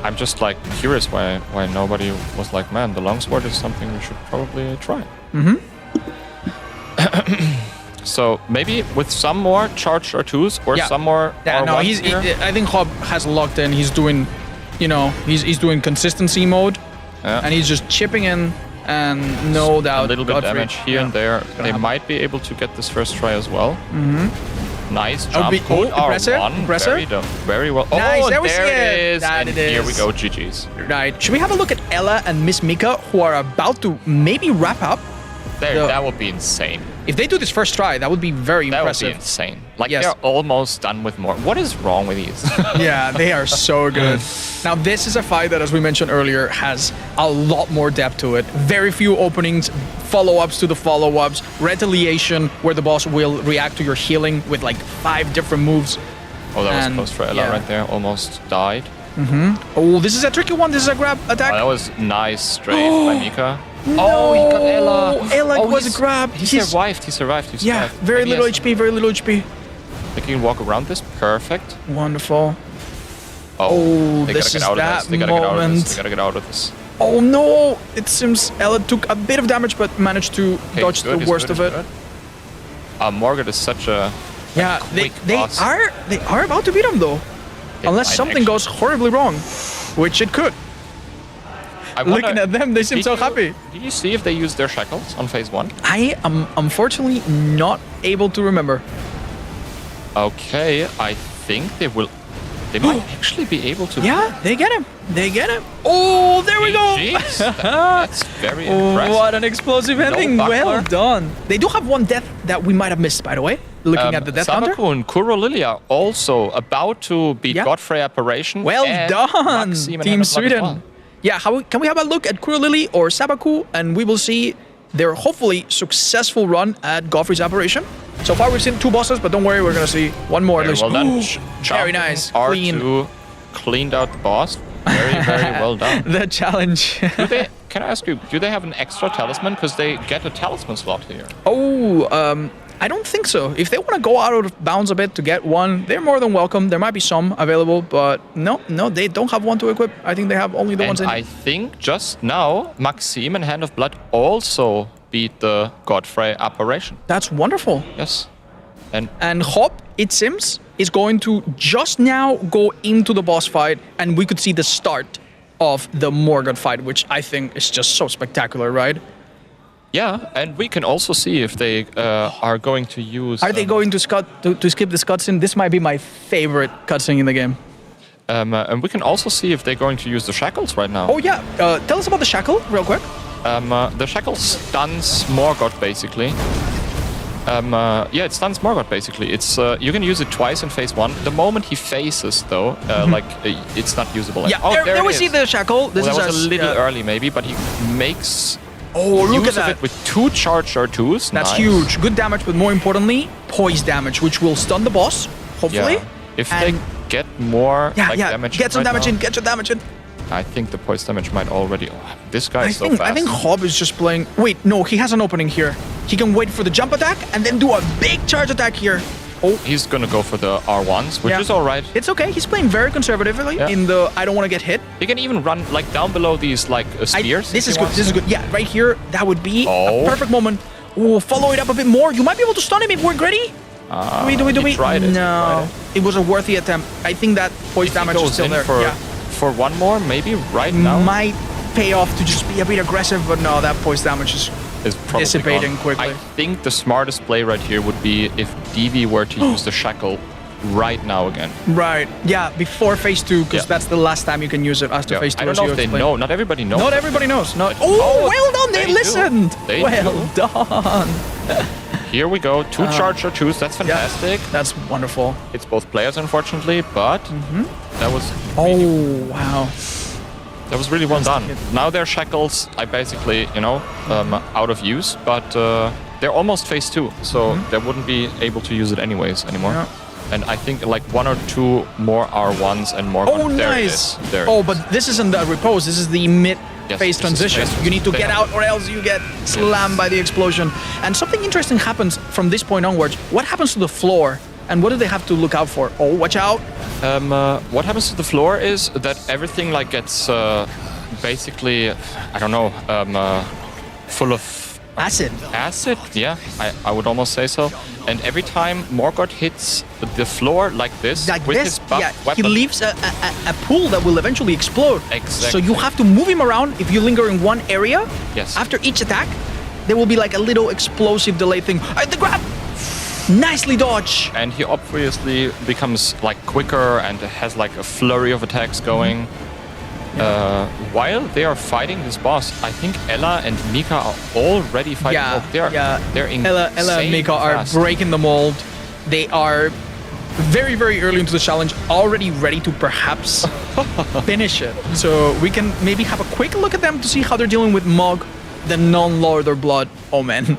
I'm just like curious why nobody was like, man, the longsword is something we should probably try. Mm-hmm. So maybe with some more charged R2s or some more R1s here? I think Hop has locked in. He's doing, he's doing consistency mode, and he's just chipping in, and no doubt a little bit Godfrey, damage here and there. They might be able to get this first try as well. Mm-hmm. Nice jump. Good R1. Very well. Nice, Oh, there we see there it. it is. That And it here we is. go. GG's. Right. Should we have a look at Ella and Miss Mika, who are about to maybe wrap up? That would be insane. If they do this first try, that would be very impressive. That would be insane. Like, Yes. they're almost done with more. What is wrong with these? Yeah, they are so good. Now, this is a fight that, as we mentioned earlier, has a lot more depth to it. Very few openings, follow-ups to the follow-ups, retaliation, where the boss will react to your healing with like 5 different moves. Oh, that And, was close for Ella yeah. right there. Almost died. Mm-hmm. Oh, this is a tricky one. This is a grab attack. Oh, that was nice strafe by Mika. Oh, he got Ella. Ella was a grab. He survived. He survived. Yeah, very little HP, very little HP. They can walk around this. Perfect. Wonderful. Oh, they this gotta is get out of that this. They gotta get out of moment. this. They gotta get out of this. Oh no! It seems Ella took a bit of damage, but managed to Okay, dodge good, the he's worst good, of he's it. good. Morgan is such a Yeah, quick they boss. are about to beat him though, unless might something goes horribly wrong, which it could. Looking at them, they seem so happy. Did you see if they used their shackles on phase 1? I am unfortunately not able to remember. Okay, I think they will. They might actually be able to. Yeah, they get him. They get him. Oh, there we go. Jeez, that's very impressive. What an explosive ending. Well done. They do have one death that we might have missed, by the way. Looking at the Death Hunter. Sabaku and Kuro Lily are also about to beat Godfrey Apparition. Well and done, Maxime Team and Sweden. well. Yeah, can we have a look at Kuro Lily or Sabaku, and we will see their hopefully successful run at Godfrey's Apparition. So far we've seen 2 bosses, but don't worry, we're gonna see one more at least. Well done. Very nice. R2 cleaned out the boss. Very, very well done. The challenge. Can I ask you, do they have an extra talisman? Because they get a talisman slot here. Oh, I don't think so. If they want to go out of bounds a bit to get one, they're more than welcome. There might be some available, but no, they don't have one to equip. I think they have only the ones in. I think just now, Maxime and Hand of Blood also beat the Godfrey Apparition. That's wonderful. Yes. And Hop, it seems, is going to just now go into the boss fight, and we could see the start of the Morgoth fight, which I think is just so spectacular, right? Yeah, and we can also see if they are going to use... Are they going to skip this cutscene? This might be my favorite cutscene in the game. And we can also see if they're going to use the shackles right now. Oh yeah, tell us about the shackle real quick. The shackle stuns Morgoth basically. Yeah, it stuns Morgoth basically. It's you can use it twice in phase 1. The moment he faces though, it's not usable. Yeah, there we see the shackle. This well, is that was a little early maybe, but he makes look use at that. of it with 2 charged R2s. That's nice. huge. Good damage, but more importantly, poise damage, which will stun the boss, hopefully. Yeah. If they get more damage get some right damage now, in, get some damage in. I think the poise damage might already... Oh, this guy is so fast. I think Hob is just playing... Wait, no, he has an opening here. He can wait for the jump attack and then do a big charge attack here. Oh, he's gonna go for the R1s, which is alright. It's okay. He's playing very conservatively in the I don't want to get hit. He can even run like down below these like spears. This is good. This is good. Yeah, right here. That would be a perfect moment. Oh, follow it up a bit more. You might be able to stun him if we're gritty. Do we? Tried it. No, it was a worthy attempt. I think that poise damage is still there. For one more, maybe right now. Might pay off to just be a bit aggressive, but no, that poise damage is probably dissipating gone. quickly. I think the smartest play right here would be if DV were to use the shackle right now again. Right. Yeah, before phase 2, because that's the last time you can use it after phase 2. I don't know if they know. Not everybody knows. Not everybody knows. No. Oh, well done. They listened. Well done. Here we go. 2 charged R2s. That's fantastic. That's wonderful. It's both players, unfortunately, but that was... wow. That was really well done. Now their shackles, I basically, out of use, but they're almost phase 2, so they wouldn't be able to use it anyways anymore. Yeah. And I think like 1 or 2 more R1s and more... Oh, nice! But this isn't the repose, this is the mid-phase transition. You need to get out or else you get slammed by the explosion. And something interesting happens from this point onwards. What happens to the floor? And what do they have to look out for? Oh, watch out! What happens to the floor is that everything like gets basically, I don't know, full of acid. Acid, yeah, I would almost say so. And every time Morgoth hits the floor like this, with his buff weapon, he leaves a pool that will eventually explode. Exactly. So you have to move him around. If you linger in one area, after each attack, there will be like a little explosive delay thing. The grab! Nicely dodged! And he obviously becomes like quicker and has like a flurry of attacks going. While they are fighting this boss, I think Ella and Mika are already fighting. They're insane. Ella and Mika are breaking the mold. They are very, very early into the challenge, already ready to perhaps finish it. So we can maybe have a quick look at them to see how they're dealing with Mog, the non-Lord or Blood. Oh man.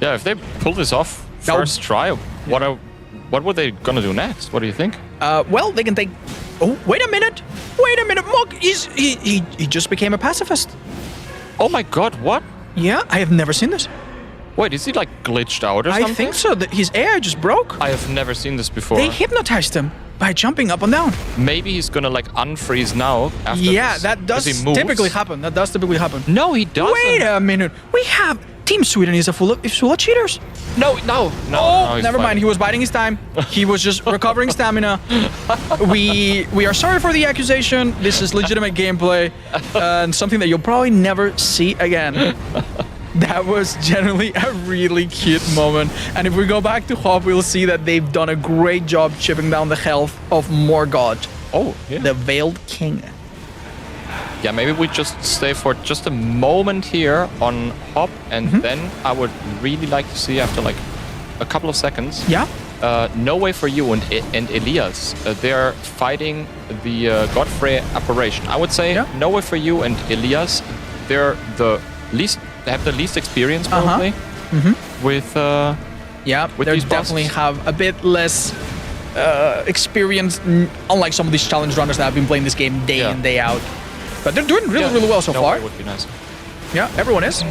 Yeah, if they pull this off first try, what were they gonna do next? What do you think? Well, they can take... Oh, wait a minute! Wait a minute! Mog, he just became a pacifist. Oh my god, what? Yeah, I have never seen this. Wait, is he like glitched out or something? I think so. His AI just broke. I have never seen this before. They hypnotized him by jumping up and down. Maybe he's gonna like unfreeze now after this, that does typically happen. That does typically happen. No, he doesn't. Wait a minute. We have Team Sweden is full of cheaters. No. Oh, he's never mind. fighting. He was biding his time. He was just recovering stamina. We are sorry for the accusation. This is legitimate gameplay and something that you'll probably never see again. That was generally a really cute moment. And if we go back to Hop, we'll see that they've done a great job chipping down the health of Morgott, the Veiled King. Yeah, maybe we just stay for just a moment here on Hop, and then I would really like to see after like a couple of seconds. Yeah. No Way for You and Elias. They're fighting the Godfrey apparition. I would say No Way for You and Elias. They're the least. They have the least experience probably with. With they these definitely bosses. have a bit less experience, unlike some of these challenge runners that have been playing this game day in, day out. But they're doing really well so No far. Way would be nice. Yeah, everyone is.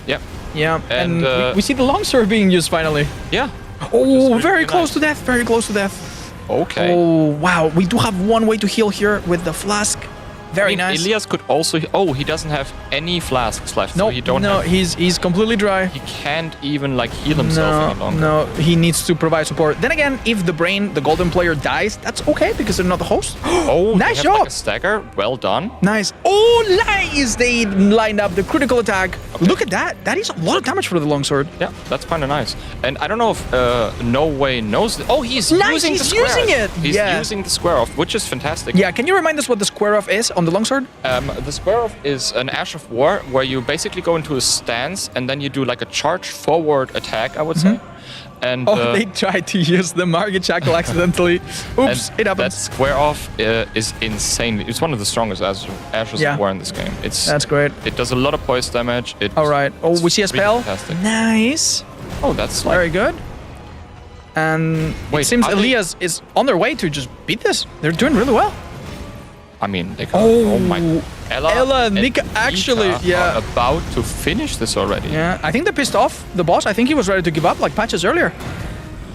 Yeah. Yeah, and And, we see the longsword being used finally. Yeah. Oh, very close to death, very close to death. Okay. Oh, wow. We do have one way to heal here with the flask. Very nice. Elias could also. Oh, he doesn't have any flasks left. So he don't have, he's completely dry. He can't even like heal himself any longer. No, he needs to provide support. Then again, if the brain, the golden player dies, that's okay because they're not the host. Oh, nice they have job. like a stagger. Well done. Nice. Oh, nice. They lined up the critical attack. Okay. Look at that. That is a lot of damage for the longsword. Yeah, that's kind of nice. And I don't know if No Way knows. Oh, he's Nice, using he's the square. using it. He's Yeah. using the square off, which is fantastic. Yeah, can you remind us what the square off is on the longsword? The square off is an Ash of War where you basically go into a stance and then you do like a charge forward attack, I would say. And They tried to use the Margit Shackle accidentally. Oops, it that happens. square off is insane. It's one of the strongest Ashes of War in this game. That's great. It does a lot of poise damage. All right. Oh, we see a spell. Fantastic. Nice. Oh, that's like, Very good. And Wait, it seems are they- Elias is on their way to just beat this. They're doing really well. I mean, they can. Oh my. Ella and Mika actually, are about to finish this already. Yeah, I think they pissed off the boss. I think he was ready to give up like patches earlier.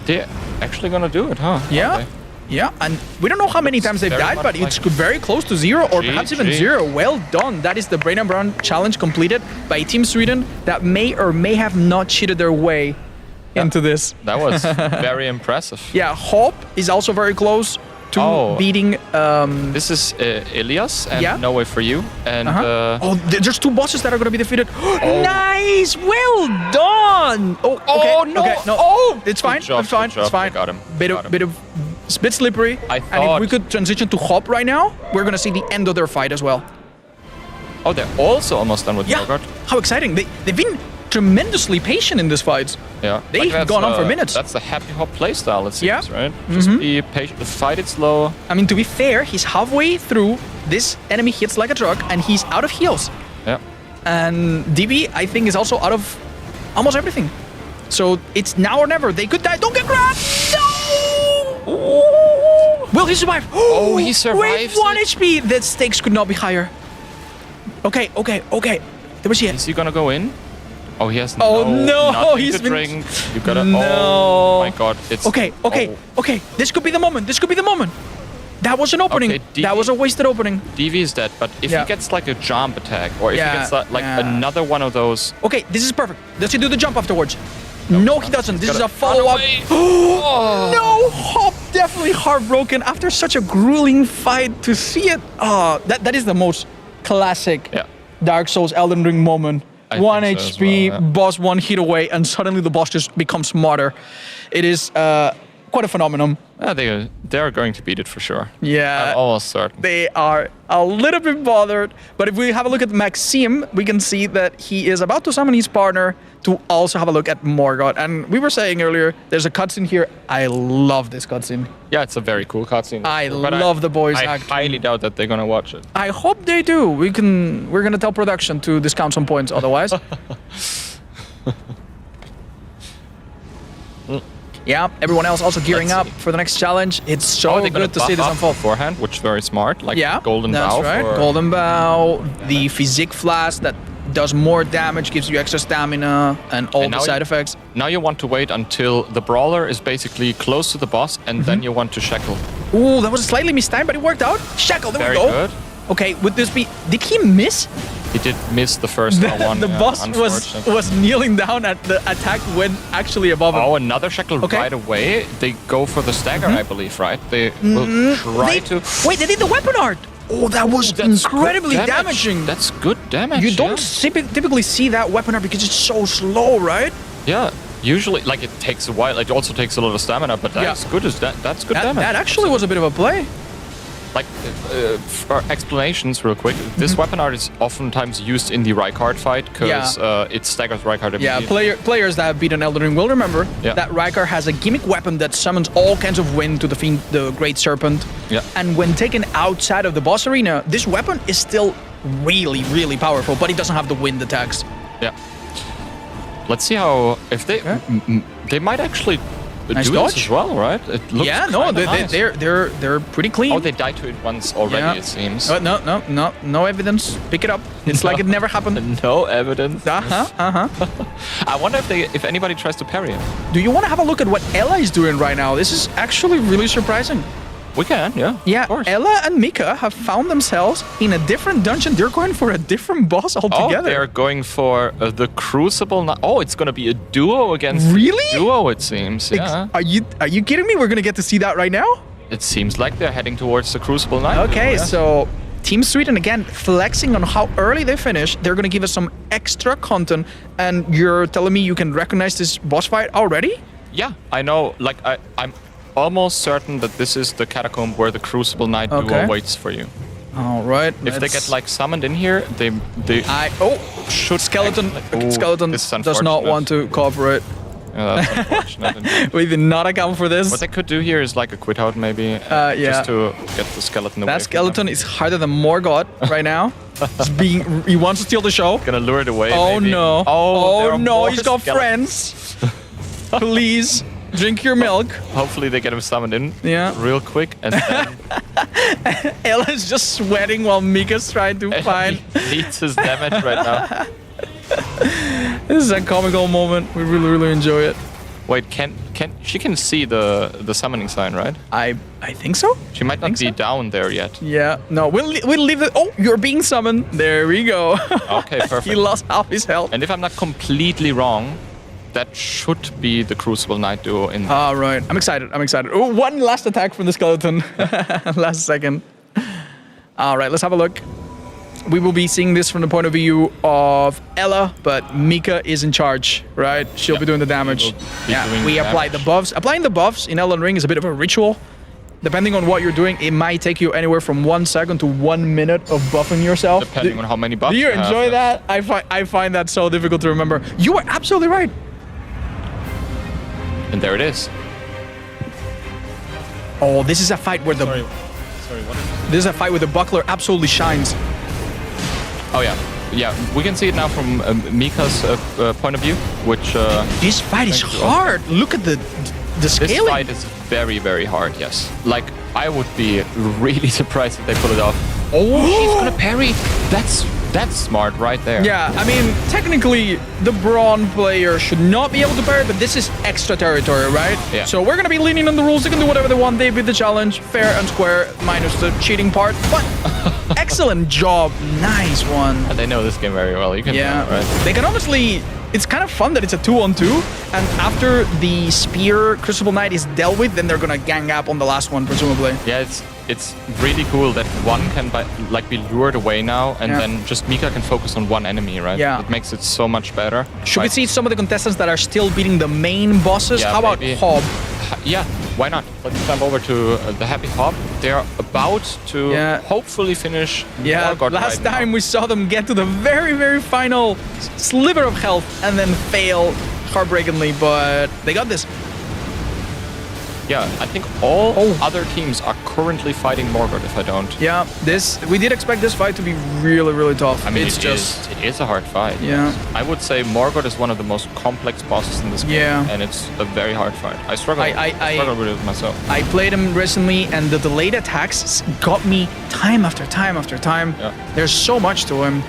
They're actually gonna do it, huh? Yeah. Are they? Yeah, and we don't know how many times they've very died, much but it's very close to 0 or perhaps even GG. 0. Well done. That is the Brain and Brown challenge completed by Team Sweden that may or may have not cheated their way into this. That was very impressive. Yeah, Hop is also very close to beating... This is Elias and Yeah. No Way for You. And there's 2 bosses that are going to be defeated. Nice! Well done! Oh, okay. Oh, no. Okay, no. Oh! It's fine. Good job, It's fine. good job. It's fine. I got him. Bit of bit slippery. I And if thought- we could transition to Hop right now, we're going to see the end of their fight as well. Oh, they're also almost done with Morgott. How exciting. They've been tremendously patient in this fight. Yeah. They've that's, gone on for minutes. That's the happy Hop playstyle, it seems, Yeah. right? Just be patient, fight it slow. I mean, to be fair, he's halfway through. This enemy hits like a truck, and he's out of heals. Yeah. And DB, I think, is also out of almost everything. So it's now or never. They could die. Don't get grabbed! No! Will he survive? Oh, he With survives 1 it. HP. The stakes could not be higher. Okay. There was Is he gonna go in? Oh, he has Oh, no, nothing he's to been- drink. You gotta. No. Oh my God! It's Okay. This could be the moment. That was an opening. Okay, That was a wasted opening. DV is dead, but if Yeah. he gets like a jump attack, or if he Yeah, gets like yeah. another one of those. Okay, this is perfect. Does he do the jump afterwards? No, he doesn't. This is a gotta follow-up. run away. Oh. No, Hop definitely heartbroken after such a grueling fight to see it. That is the most classic Dark Souls Elden Ring moment. I 1 think so as HP, well, yeah. boss 1 hit away, and suddenly the boss just becomes smarter. It is quite a phenomenon. They are going to beat it for sure. Yeah. I'm almost certain. They are a little bit bothered, but if we have a look at Maxime, we can see that he is about to summon his partner to also have a look at Morgott. And we were saying earlier, there's a cutscene here. I love this cutscene. Yeah, it's a very cool cutscene. I But love the boys I act. highly doubt that they're gonna watch it. I hope they do. We're gonna tell production to discount some points otherwise. Yeah, everyone else also gearing up for the next challenge. It's so they're gonna good to see buff this up unfold. beforehand, which is very smart. Like Yeah, Golden that's Bow. right. For, Golden Bow, the Physique Flask that does more damage, gives you extra stamina, and all And the now side you- effects. Now you want to wait until the brawler is basically close to the boss, and then you want to shackle. Ooh, that was slightly mistimed, but it worked out. Shackle, there Very we go. good. Okay, would this be... Did he miss He did miss the first one. The boss was kneeling down at the attack when actually above him. Oh, another shackle right away. They go for the stagger, I believe, right? They will try to... Wait, they did the weapon art! Oh, that was incredibly damaging. That's good damage. You don't typically see that weapon art because it's so slow, right? Yeah. Usually, like, it takes a while. It also takes a lot of stamina, but that's good. That's good damage. That actually was a bit of a play. Like, for explanations real quick, this weapon art is oftentimes used in the Rykard fight because it staggers Rykard immediately. Yeah, players that have beaten Elden Ring will remember that Rykard has a gimmick weapon that summons all kinds of wind to defeat the Great Serpent. Yeah. And when taken outside of the boss arena, this weapon is still really, really powerful, but it doesn't have the wind attacks. Yeah. Let's see how... If they... They might actually... Nice do dodge. this as well, right? It looks nice. they're pretty clean. Oh, they died to it once already, it seems. No evidence. Pick it up. It's like it never happened. No evidence. I wonder if anybody tries to parry him. Do you want to have a look at what Ella is doing right now? This is actually really surprising. We can, yeah. Yeah, of course. Ella and Mika have found themselves in a different dungeon. They're going for a different boss altogether. Oh, they're going for the Crucible. Oh, it's going to be a duo against duo, it seems. Yeah. Are you kidding me? We're going to get to see that right now? It seems like they're heading towards the Crucible Knight. Okay, so Team Sweden again flexing on how early they finish. They're going to give us some extra content. And you're telling me you can recognize this boss fight already? Yeah, I know. Like, I'm almost certain that this is the catacomb where the Crucible Knight duo waits for you. All right. If they get like summoned in here, they should skeleton does not want to cooperate. Yeah, that's unfortunate. We did not account for this. What they could do here is like a quit out maybe, just to get the skeleton away. That skeleton is harder than Morgoth right now. He wants to steal the show. Gonna lure it away. Oh maybe. no! Oh no! He's got friends. Please. Drink your milk. Hopefully they get him summoned in real quick. And then Ella's just sweating while Mika's trying to find... He needs his damage right now. This is a comical moment. We really, really enjoy it. Wait, she can see the summoning sign, right? I think so. She might not be down there yet. Yeah. No, we'll leave it. Oh, you're being summoned. There we go. Okay, perfect. He lost half his health. And if I'm not completely wrong, that should be the Crucible Knight duo in. All right, I'm excited. Oh, one last attack from the skeleton. Last second. All right, let's have a look. We will be seeing this from the point of view of Ella, but Mika is in charge, right? She'll be doing the damage. We apply the buffs. Applying the buffs in Elden Ring is a bit of a ritual. Depending on what you're doing, it might take you anywhere from 1 second to 1 minute of buffing yourself. Depending on how many buffs you have. Do you enjoy that? I find that so difficult to remember. You are absolutely right. And there it is. Oh, this is a fight where the... Sorry, what is this? This is a fight where the buckler absolutely shines. Oh, yeah. Yeah, we can see it now from Mika's point of view, which... this fight is hard. Look at the scaling. This fight is very, very hard, yes. Like, I would be really surprised if they pull it off. Oh, he's gonna parry. That's smart right there. Yeah, I mean, technically, the Brawn player should not be able to parry, but this is extra territory, right? Yeah. So we're gonna be leaning on the rules. They can do whatever they want. They beat the challenge, fair and square, minus the cheating part. But excellent job. Nice one. And they know this game very well. You can right? They can honestly... It's kind of fun that it's a 2-on-2, and after the Spear Crucible Knight is dealt with, then they're gonna gang up on the last one, presumably. Yeah, it's really cool that one can be lured away now, and then just Mika can focus on one enemy, right? Yeah. It makes it so much better. Should we see some of the contestants that are still beating the main bosses? Yeah, how about Hob? Yeah, why not? Let's jump over to the Happy Hob. They're about to hopefully finish. Yeah, last time we saw them get to the very, very final sliver of health and then fail heartbreakingly, but they got this. Yeah, I think all other teams are currently fighting Morgoth, if I don't. Yeah, we did expect this fight to be really, really tough. I mean, it is a hard fight. Yeah. I would say Morgoth is one of the most complex bosses in this game, and it's a very hard fight. I struggle with it myself. I played him recently, and the delayed attacks got me time after time after time. Yeah. There's so much to him.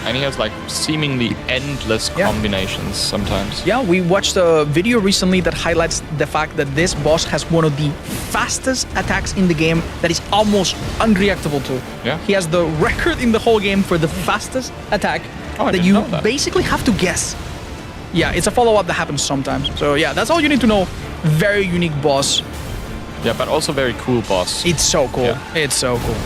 And he has like seemingly endless combinations sometimes. Yeah, we watched a video recently that highlights the fact that this boss has one of the fastest attacks in the game that is almost unreactable to. Yeah. He has the record in the whole game for the fastest attack that you basically have to guess. Yeah, it's a follow-up that happens sometimes. So yeah, that's all you need to know. Very unique boss. Yeah, but also very cool boss. It's so cool. Yeah. It's so cool.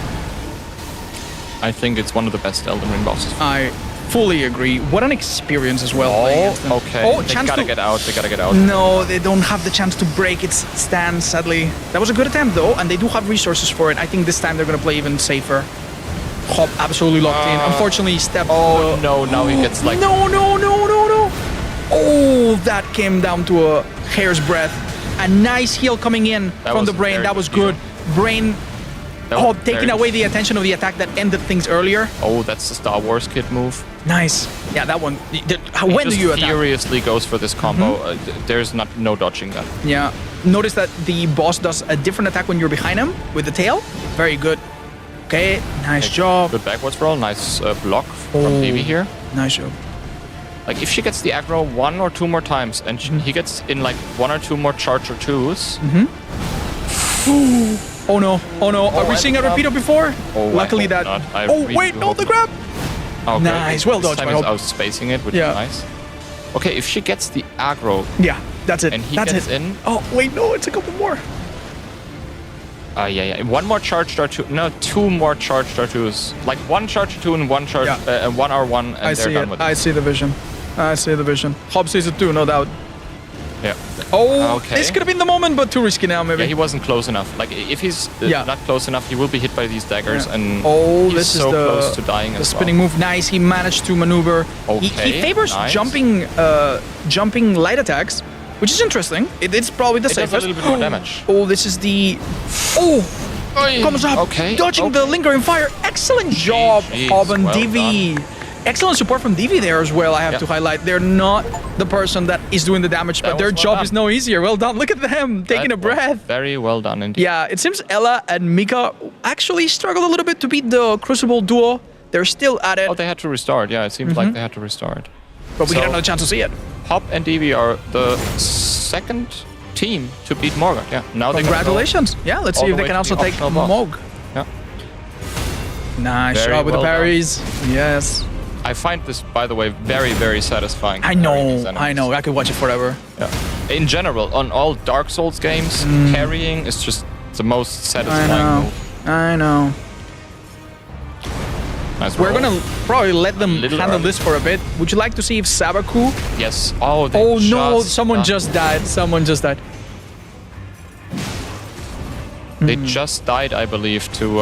I think it's one of the best Elden Ring bosses. I fully agree. What an experience as well. Oh, okay. Oh, they chance gotta to... get out. They gotta get out. No, they don't have the chance to break its stand, sadly. That was a good attempt, though, and they do have resources for it. I think this time they're gonna play even safer. Hop absolutely locked in. Unfortunately, Step... Oh, no, now he gets like... No. Oh, that came down to a hair's breadth. A nice heal coming in from the Brain. That was good. Brain... taking away the attention of the attack that ended things earlier. Oh, that's the Star Wars kid move. Nice. Yeah, that one. When do you attack? Furiously goes for this combo. There's no dodging that. Yeah. Notice that the boss does a different attack when you're behind him with the tail. Very good. Okay, nice job. Good backwards roll. Nice block from Vivi here. Nice job. Like if she gets the aggro 1 or 2 more times and he gets in like 1 or 2 more charger 2s. Oh no, are we seeing a repeater before? Oh, luckily that... Wait, no, the grab! Okay. Nice, well dodged. This time he's out spacing it, which is nice. Okay, if she gets the aggro... Yeah, that's it. And he gets gets in... Oh, wait, no, it's a couple more. Yeah. 1 more charge R2... No, 2 more charge R2s. Like 1 charge R2 and 1 charge... 1 R1 and they're done with it. I see the vision. Hob sees it too, no doubt. Yeah. Oh, this could have been the moment, but too risky now, maybe. Yeah, he wasn't close enough. Like, if he's not close enough, he will be hit by these daggers, and he's this so is close to dying as well. The spinning move, nice. He managed to maneuver. Okay, he favors jumping light attacks, which is interesting. It's probably the safest. Does a little bit more damage. Oh, this is the... comes up, dodging the lingering fire. Excellent job, Hob and Divi. Excellent support from Divi there as well, I have to highlight. They're not the person that is doing the damage, but their job is no easier. Well done. Look at them taking a breath. Very well done indeed. Yeah, it seems Ella and Mika actually struggled a little bit to beat the Crucible duo. They're still at it. Oh, they had to restart. Yeah, it seems like they had to restart. But we get another chance to see it. Hop and Divi are the second team to beat Morgoth. Yeah. Now congratulations. Yeah, let's see if they can also take Mog. Yeah. Nice job with the parries. Yes. I find this, by the way, very, very satisfying. I know. I could watch it forever. Yeah. In general, on all Dark Souls games, carrying is just the most satisfying move. I know. Nice We're gonna probably let them handle this for a bit. Would you like to see if Sabaku? Yes. Oh no! Someone just died. They just died, I believe, to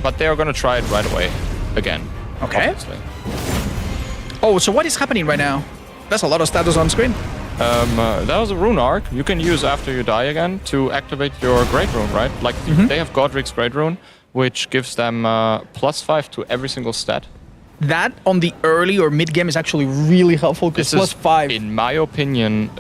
But they are gonna try it right away, again. Okay. Obviously. Oh, so what is happening right now? That's a lot of status on screen. That was a rune arc you can use after you die again to activate your Great Rune, right? Like they have Godric's Great Rune, which gives them +5 to every single stat. That on the early or mid game is actually really helpful because +5. In my opinion,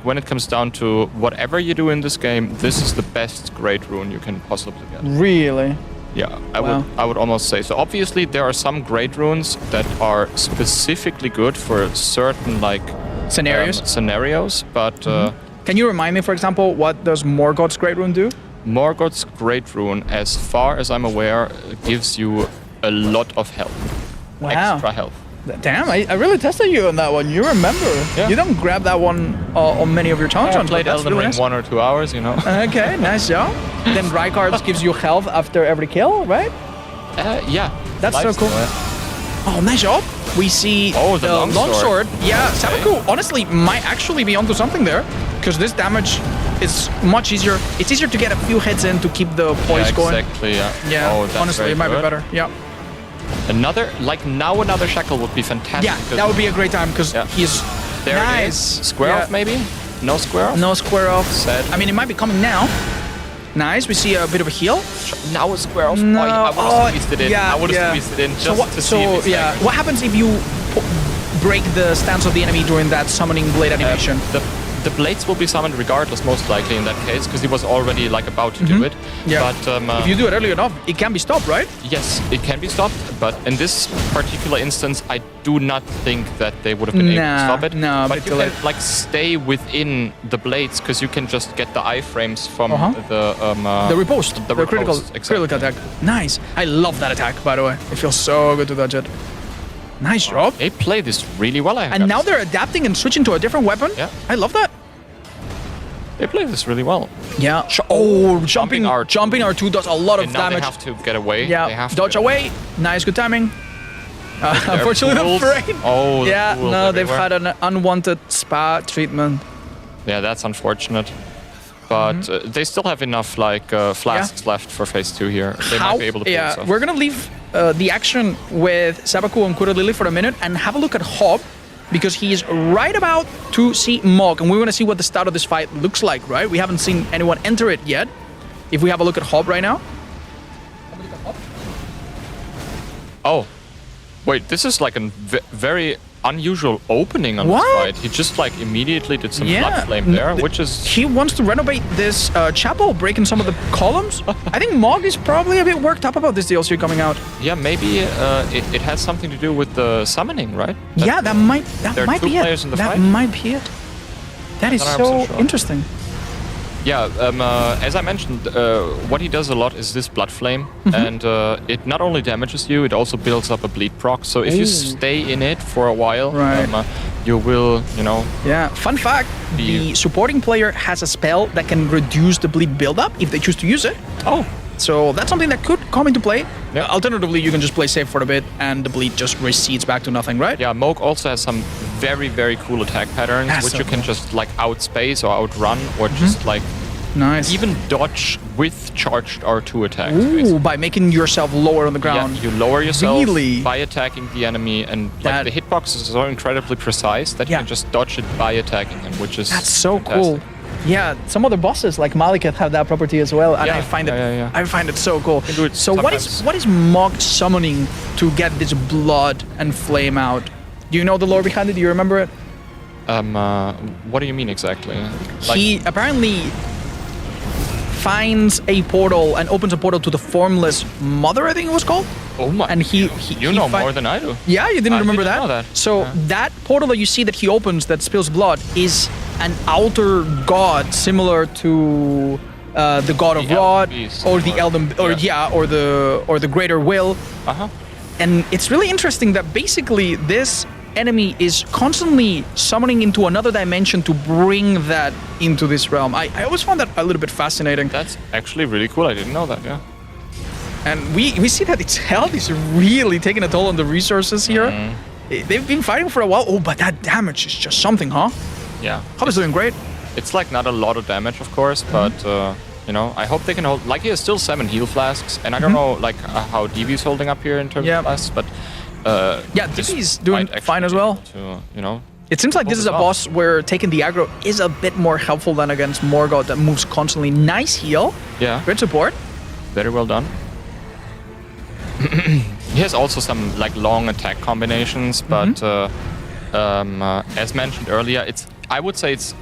when it comes down to whatever you do in this game, this is the best Great Rune you can possibly get. Really? Yeah, I would almost say so. Obviously, there are some Great Runes that are specifically good for certain scenarios, but can you remind me, for example, what does Morgoth's Great Rune do? Morgoth's Great Rune, as far as I'm aware, gives you a lot of health. Wow. Extra health. Damn, I really tested you on that one. You remember. Yeah. You don't grab that one on many of your challenge runs. I played Elden Ring 1 or 2 hours, you know. Okay, nice job. Then Rykard gives you health after every kill, right? Yeah. That's so cool. Oh, nice job. We see the longsword. Yeah, Sabaku honestly might actually be onto something there, because this damage is much easier. It's easier to get a few hits in to keep the poise going. Exactly, yeah. Yeah, oh, that's honestly, it might be better. Yeah. Another shackle would be fantastic. Yeah, that would be a great time because he's there. Nice. It is. Square off maybe? No square off? No square off. Sad. I mean, it might be coming now. Nice. We see a bit of a heal. Now a square off. No. I would have squeezed it in. Yeah, I would have squeezed it in just to see if it's what happens if you break the stance of the enemy during that summoning blade animation? the blades will be summoned regardless, most likely in that case, because he was already like about to do it. Yeah. But if you do it early enough, it can be stopped, right? yes, it can be stopped. But in this particular instance, I do not think that they would have been able to stop it. No, but you can like stay within the blades because you can just get the iframes from the riposte, the critical riposte, exactly. attack. Nice. I love that attack, by the way. It feels so good to dodge it. Nice job. They play this really well. And now they're adapting and switching to a different weapon. Yeah. I love that. They play this really well. Yeah. Jumping R2 does a lot of And now damage. they have to get away. Yeah. They have Dodge to. away. Nice, good timing. Unfortunately, the frame. Oh, yeah. pools No, they've everywhere. had an unwanted spa treatment. Yeah, that's unfortunate. But they still have enough like flasks left for phase 2 here. They might be able to pull this off. We're gonna leave the action with Sabaku and Kuralili for a minute and have a look at Hob, because he is right about to see Mog, and we want to see what the start of this fight looks like, right? We haven't seen anyone enter it yet. If we have a look at Hob right now. Oh, wait, this is like a very unusual opening on this fight. He just like immediately did some blood flame there, which is... He wants to renovate this chapel, breaking some of the columns. I think Mog is probably a bit worked up about this DLC coming out. Yeah, maybe it has something to do with the summoning, right? Yeah, that might there are two be players it. in the That fight? might be it. That is so interesting. Yeah, as I mentioned, what he does a lot is this blood flame, and it not only damages you, it also builds up a bleed proc. So if you stay in it for a while, you will, you know... Yeah, fun fact, the supporting player has a spell that can reduce the bleed buildup if they choose to use it. Oh. So that's something that could come into play. Yeah. Alternatively, you can just play safe for a bit and the bleed just recedes back to nothing, right? Yeah, Moog also has some very, very cool attack patterns, which so you can just like outspace or outrun, or just like even dodge with charged R2 attacks. Ooh, by making yourself lower on the ground. Yeah, you lower yourself Really? by attacking the enemy, and like the hitbox is so incredibly precise that you can just dodge it by attacking him, which is That's so fantastic. cool. Yeah, some other bosses like Malekith have that property as well, and Yeah, I find it yeah. I find it so cool. do it So what is Mog summoning to get this blood and flame out? Do you know the lore behind it? Do you remember it? What do you mean exactly? He apparently finds a portal and opens a portal to the Formless Mother, I think it was called. Oh my! And he know more than I do. Yeah, you didn't remember didn't that? know that. So that portal that you see that he opens that spills blood is an outer god similar to the God of Rod or the Elden or the Greater Will. And it's really interesting that basically this enemy is constantly summoning into another dimension to bring that into this realm. I always found that a little bit fascinating. That's actually really cool. I didn't know that. Yeah. And we see that its health is really taking a toll on the resources here. They've been fighting for a while. Oh, but that damage is just something, huh? Yeah. Hob is doing great. It's like not a lot of damage, of course, but you know, I hope they can hold. Like he has still 7 heal flasks, and I don't know like how DB's holding up here in terms of flasks, but yeah, DB's doing fine as well. To, you know, it seems like this is a boss where taking the aggro is a bit more helpful than against Morgoth that moves constantly. Nice heal. Yeah. Great support. Very well done. He has also some like long attack combinations, but as mentioned earlier, I would say it's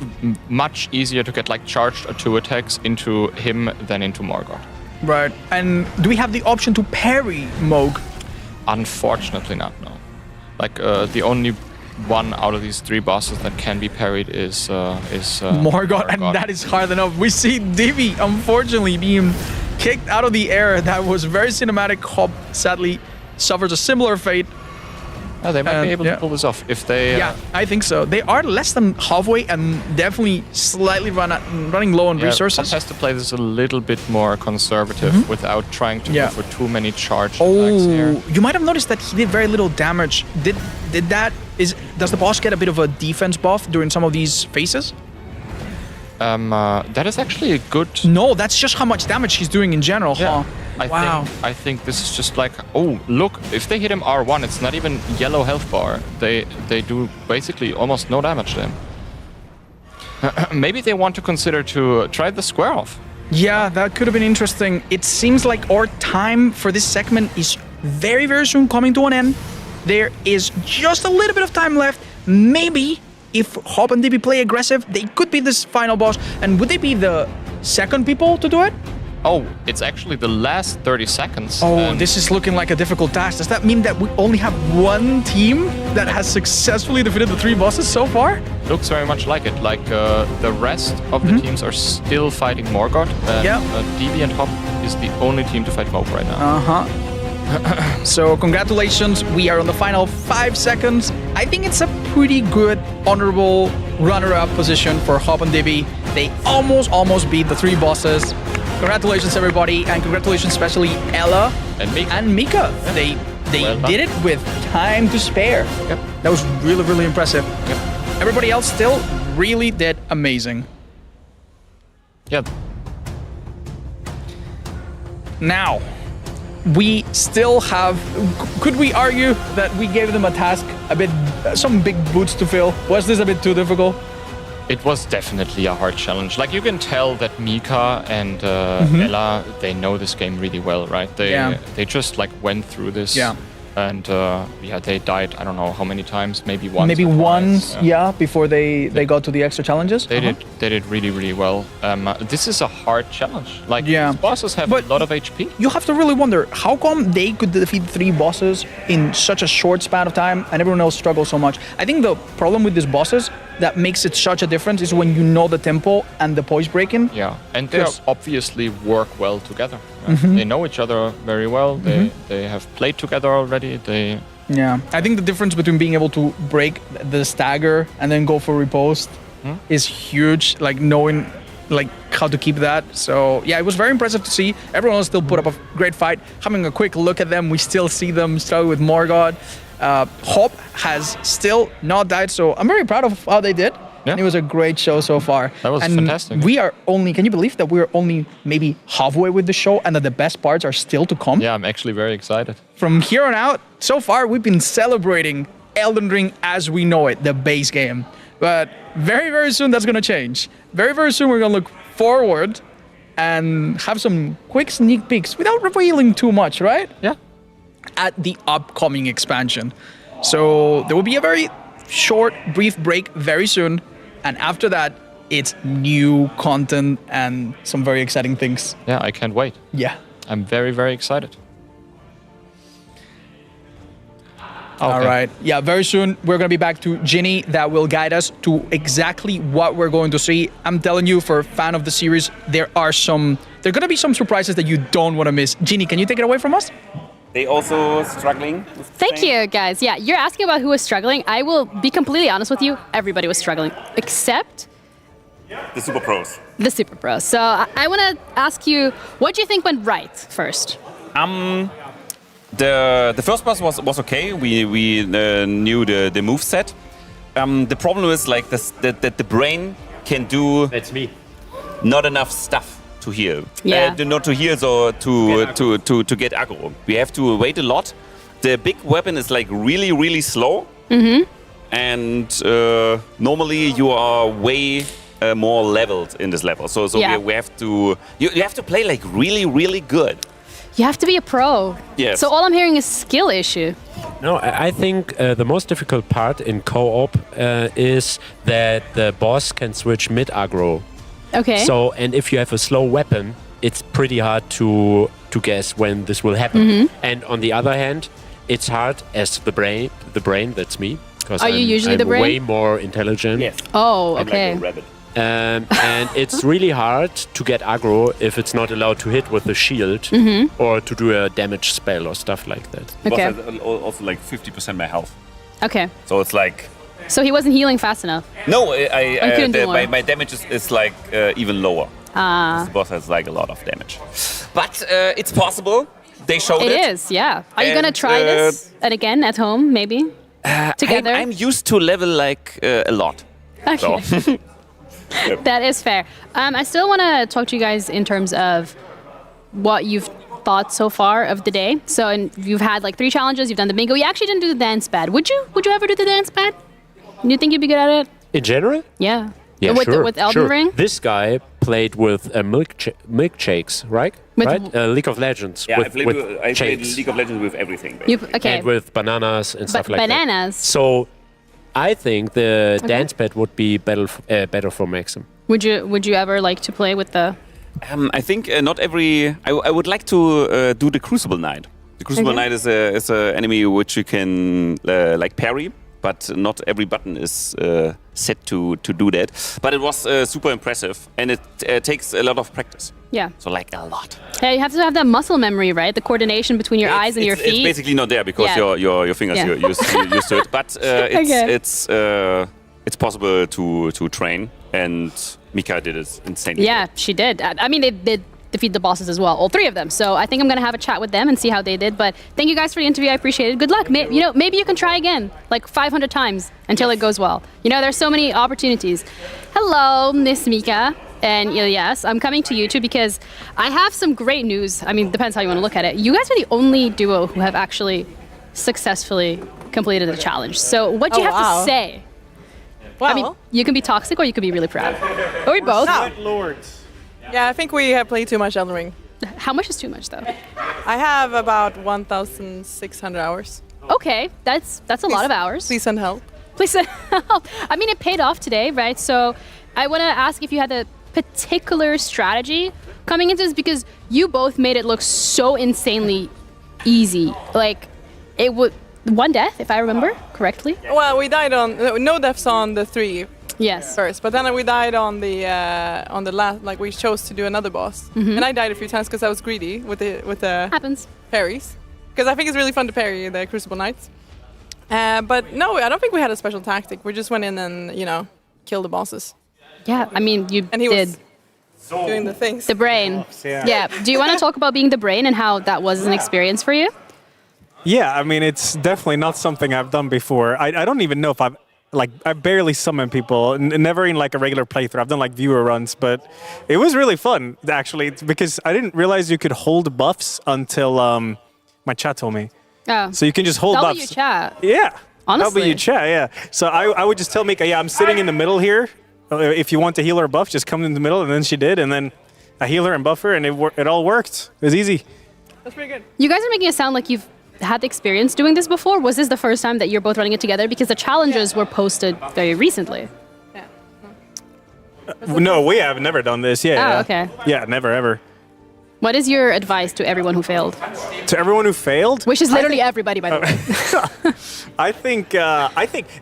much easier to get like charged R2 attacks into him than into Morgoth. Right. And do we have the option to parry Moog? Unfortunately not, no. Like the only one out of these 3 bosses that can be parried is Morgoth, and that is hard enough. We see DB unfortunately being kicked out of the air. That was very cinematic. Hob sadly suffers a similar fate. Oh, they might be able to pull this off if they... Yeah, I think so. They are less than halfway and definitely slightly running low on resources. Hob has to play this a little bit more conservative without trying to go for too many charge attacks here. You might have noticed that he did very little damage. Does the boss get a bit of a defense buff during some of these phases? That is actually a good... No, that's just how much damage he's doing in general, huh? I think this is just like, oh, look, if they hit him R1, it's not even yellow health bar. They do basically almost no damage to him. Maybe they want to consider to try the square off. Yeah, that could have been interesting. It seems like our time for this segment is very, very soon coming to an end. There is just a little bit of time left. Maybe if Hop and Divi play aggressive, they could be this final boss. And would they be the second people to do it? Oh, it's actually the last 30 seconds. Oh, this is looking like a difficult task. Does that mean that we only have one team that has successfully defeated the 3 bosses so far? Looks very much like it. Like the rest of the teams are still fighting Morgoth. Divi and Hop is the only team to fight Mope right now. So congratulations, we are on the final 5 seconds. I think it's a pretty good, honorable runner-up position for Hop and Divi. They almost beat the 3 bosses. Congratulations, everybody, and congratulations especially Ella and Mika. They did it with time to spare. Yep. That was really impressive. Yep. Everybody else still really did amazing. Yep. Now, we still have. Could we argue that we gave them a task a bit, some big boots to fill? Was this a bit too difficult? It was definitely a hard challenge. Like, you can tell that Mika and Ella, they know this game really well, right? They just like went through this. Yeah. And they died, I don't know how many times, maybe once. Maybe once, before they got to the extra challenges. They did really well. This is a hard challenge. Like, these bosses have a lot of HP. You have to really wonder, how come they could defeat 3 bosses in such a short span of time and everyone else struggles so much? I think the problem with these bosses that makes it such a difference is when you know the tempo and the poise breaking. Yeah, and they obviously work well together. They know each other very well. They have played together already. I think the difference between being able to break the stagger and then go for riposte is huge. Like, knowing like how to keep that. So yeah, it was very impressive to see. Everyone else still put up a great fight. Having a quick look at them, we still see them struggle with Morgoth. Hop has still not died, so I'm very proud of how they did. Yeah. And it was a great show so far. That was fantastic. We are only, can you believe that we're only maybe halfway with the show and that the best parts are still to come? Yeah, I'm actually very excited. From here on out, so far we've been celebrating Elden Ring as we know it, the base game. But very soon that's going to change. Very soon we're going to look forward and have some quick sneak peeks without revealing too much, right? Yeah. At the upcoming expansion. So there will be a very short, brief break very soon. And after that, it's new content and some very exciting things. Yeah, I can't wait. Yeah. I'm very excited. Okay. All right. Yeah, very soon we're going to be back to Ginny that will guide us to exactly what we're going to see. I'm telling you, for a fan of the series, there are going to be some surprises that you don't want to miss. Ginny, can you take it away from us? They also struggling? Thank you, guys. Yeah, you're asking about who was struggling. I will be completely honest with you. Everybody was struggling, except the super pros. The super pros. So I want to ask you, what do you think went right first? The first boss was okay. We knew the moveset. The problem is like that the brain can do. That's me. Not enough stuff to heal. Yeah. Not to heal, so to get aggro. We have to wait a lot. The big weapon is like really slow. Mm-hmm. And normally you are way more leveled in this level. So we have to. You have to play like really good. You have to be a pro. Yes. So all I'm hearing is skill issue. No, I think the most difficult part in co-op is that the boss can switch mid-aggro. Okay. So, and if you have a slow weapon, it's pretty hard to guess when this will happen. Mm-hmm. And on the other hand, it's hard as the brain, that's me. Are you usually the brain? I'm way more intelligent. Yes. Oh, okay. I'm like a rabbit. And it's really hard to get aggro if it's not allowed to hit with the shield or to do a damage spell or stuff like that. Okay. But also like 50% my health. Okay. So it's like. So he wasn't healing fast enough. No, my damage is like even lower. Ah. The boss has like a lot of damage. But it's possible. They showed it. It is, yeah. Are you gonna try this again at home, maybe? Together? I'm used to level like a lot. Okay. So. That is fair. I still want to talk to you guys in terms of what you've thought so far of the day. So, and you've had like 3 challenges. You've done the bingo. You actually didn't do the dance pad. Would you ever do the dance pad? Do you think you'd be good at it? In general? Yeah. Yeah, sure. With Elden Ring? This guy played with milkshakes, right? League of Legends. Yeah, with I played shakes. League of Legends with everything. Basically. Okay. And with bananas and stuff like bananas? that. So I think the dance pad would be better for Maxim. Would you ever like to play with the? I think not every. I would like to do the Crucible Knight. The Crucible Knight is a enemy which you can like parry, but not every button is set to do that. But it was super impressive, and it takes a lot of practice. Yeah. So like a lot. Yeah, you have to have that muscle memory, right? The coordination between your eyes and your feet. It's basically not there because your fingers you're used to it. But it's possible to train, and Mika did it insanely. Yeah, she did. I mean, they did defeat the bosses as well, all three of them. So I think I'm gonna have a chat with them and see how they did. But thank you guys for the interview. I appreciate it. Good luck. Maybe you can try again, like 500 times until it goes well. There's so many opportunities. Hello, Miss Mika. And yes, I'm coming to you too because I have some great news. I mean, depends how you want to look at it. You guys are the only duo who have actually successfully completed the challenge. So what do you have to say? Well, I mean, you can be toxic or you can be really proud. Or we both. Lords. Yeah, I think we have played too much Elden Ring. How much is too much though? I have about 1,600 hours. Okay, that's a lot of hours. Please send help. Please send help. I mean, it paid off today, right? So I want to ask if you had a particular strategy coming into this because you both made it look so insanely easy. Like it would one death, if I remember correctly. Well, we died on no deaths on the 3. Yes. First, but then we died on the last. Like we chose to do another boss, and I died a few times because I was greedy with the happens parries. Because I think it's really fun to parry the Crucible Knights. But no, I don't think we had a special tactic. We just went in and killed the bosses. Yeah, I mean and he was doing the things. The brain. Yeah. Do you want to talk about being the brain and how that was an experience for you? Yeah, I mean it's definitely not something I've done before. I don't even know if I barely summon people, never in like a regular playthrough. I've done like viewer runs, but it was really fun actually because I didn't realize you could hold buffs until my chat told me. Oh. So you can just hold buffs. W chat. Yeah. Honestly. W chat, yeah. So I would just tell Mika, I'm sitting in the middle here. If you want to heal her buff, just come in the middle, and then she did, and then I heal her and buff her, and it all worked. It was easy. That's pretty good. You guys are making it sound like you've had the experience doing this before. Was this the first time that you're both running it together? Because the challenges were posted very recently. Yeah. No, we have never done this. Yeah. Oh, okay. Yeah, never ever. What is your advice to everyone who failed? To everyone who failed? Which is literally everybody, by the way. I think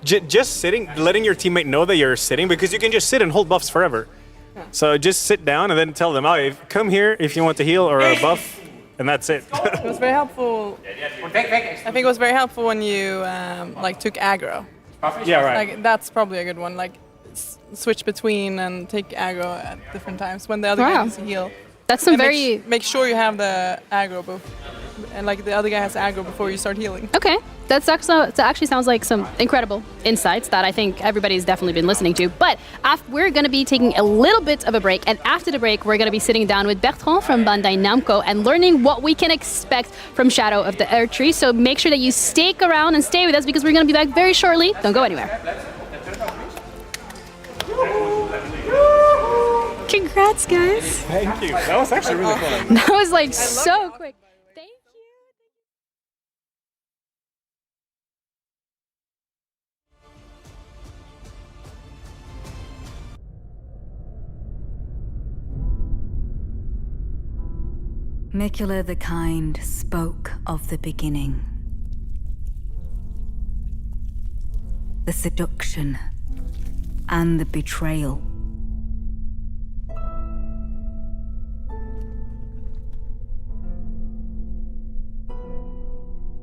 just sitting, letting your teammate know that you're sitting, because you can just sit and hold buffs forever. Yeah. So just sit down and then tell them, come here if you want to heal or a buff, and that's it. It was very helpful. I think it was very helpful when you took aggro. Yeah, right. Like that's probably a good one. Like switch between and take aggro at different times when the other guy needs to heal. That's some and make sure you have the aggro buff, and like the other guy has aggro before you start healing. Okay, that actually sounds like some incredible insights that I think everybody's definitely been listening to. But we're going to be taking a little bit of a break, and after the break, we're going to be sitting down with Bertrand from Bandai Namco and learning what we can expect from Shadow of the Erdtree. So make sure that you stick around and stay with us because we're going to be back very shortly. Don't go anywhere. Congrats, guys. Thank you. That was actually really fun. That was like so quick. Thank you. Mikula the Kind spoke of the beginning. The seduction and the betrayal.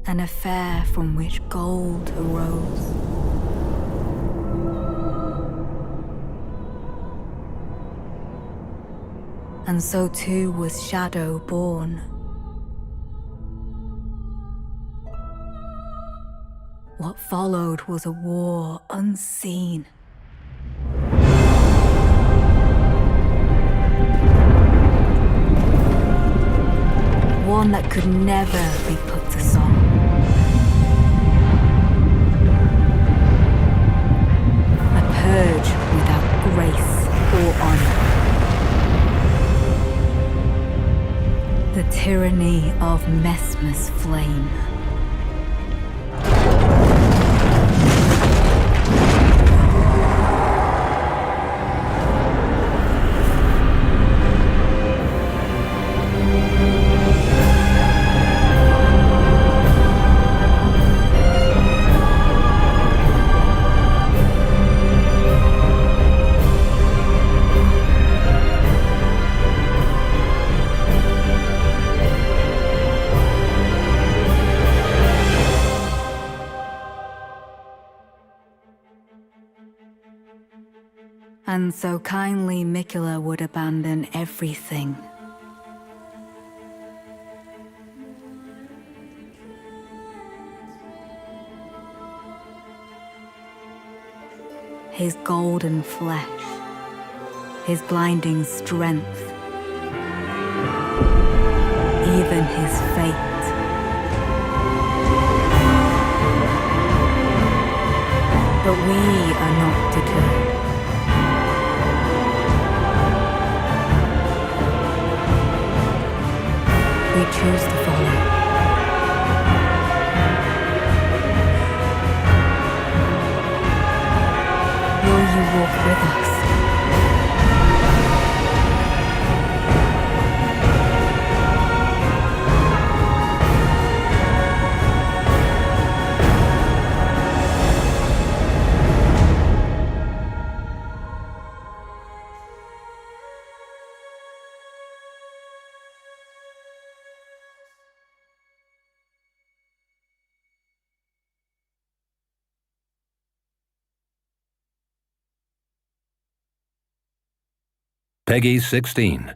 An affair from which gold arose. And so too was Shadow born. What followed was a war unseen. One that could never be put to song. A purge without grace or honor. The tyranny of Mesmer's flame. And so kindly Miquella would abandon everything. His golden flesh, his blinding strength, even his fate. But we are not deterred. We choose to follow. Will you walk with us? Peggy 16.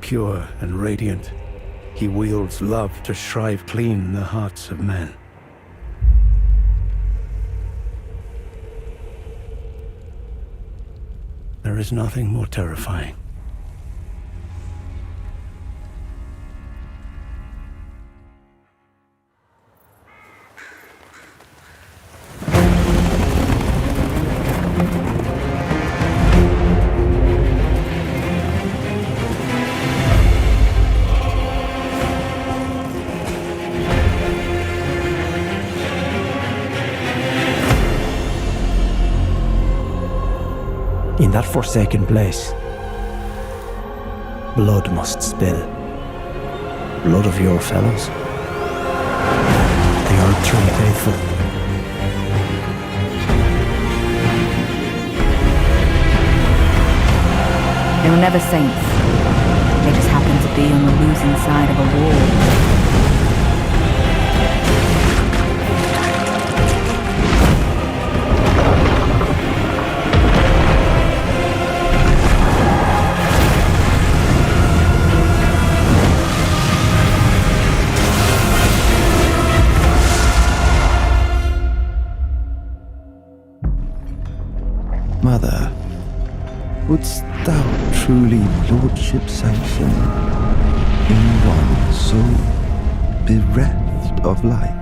Pure and radiant, he wields love to shrive clean the hearts of men. There is nothing more terrifying. In that forsaken place, blood must spill. Blood of your fellows. The Erdtree faithful. They were never saints. They just happened to be on the losing side of a war. Mother, wouldst thou truly lordship sanction in one so bereft of light?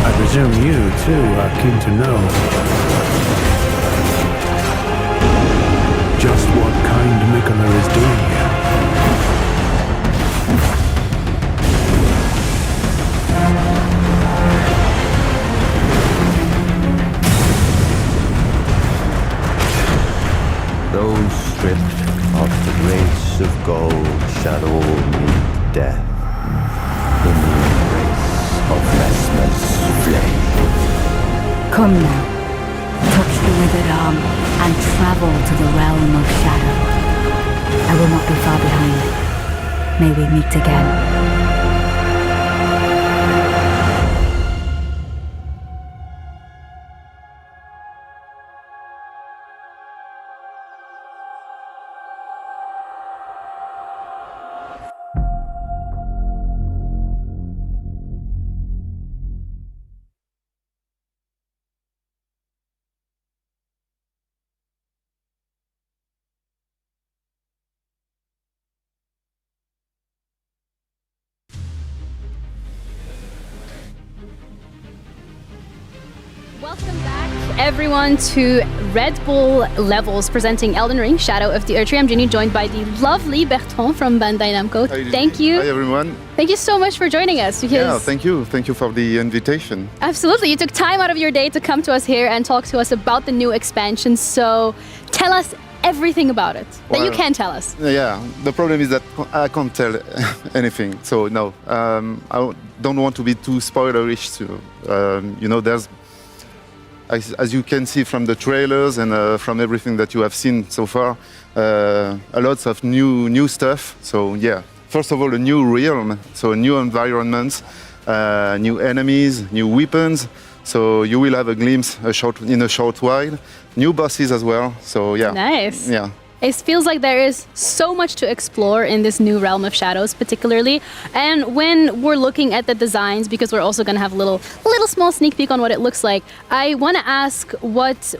I presume you, too, are keen to know just what kind Miquella is doing here. Those stripped of the grace of gold shall all meet death in the embrace of Vesper's flame. Come now, touch the withered arm and travel to the realm of shadow. I will not be far behind. May we meet again. Welcome back, everyone, to Red Bull Levels presenting Elden Ring Shadow of the Erdtree. I'm Ginny, joined by the lovely Bertrand from Bandai Namco. Thank you. Hi, everyone. Thank you so much for joining us. Yeah, thank you. Thank you for the invitation. Absolutely. You took time out of your day to come to us here and talk to us about the new expansion. So tell us everything about it that you Well, can tell us? Yeah, the problem is that I can't tell anything. So no, I don't want to be too spoilerish. There's, as you can see from the trailers and from everything that you have seen so far, a lot of new stuff. So yeah, first of all, a new realm, so new environments, new enemies, new weapons. So you will have a glimpse in a short while. New bosses as well. So yeah. Nice. Yeah. It feels like there is so much to explore in this new realm of shadows, particularly. And when we're looking at the designs, because we're also going to have a little small sneak peek on what it looks like, I want to ask what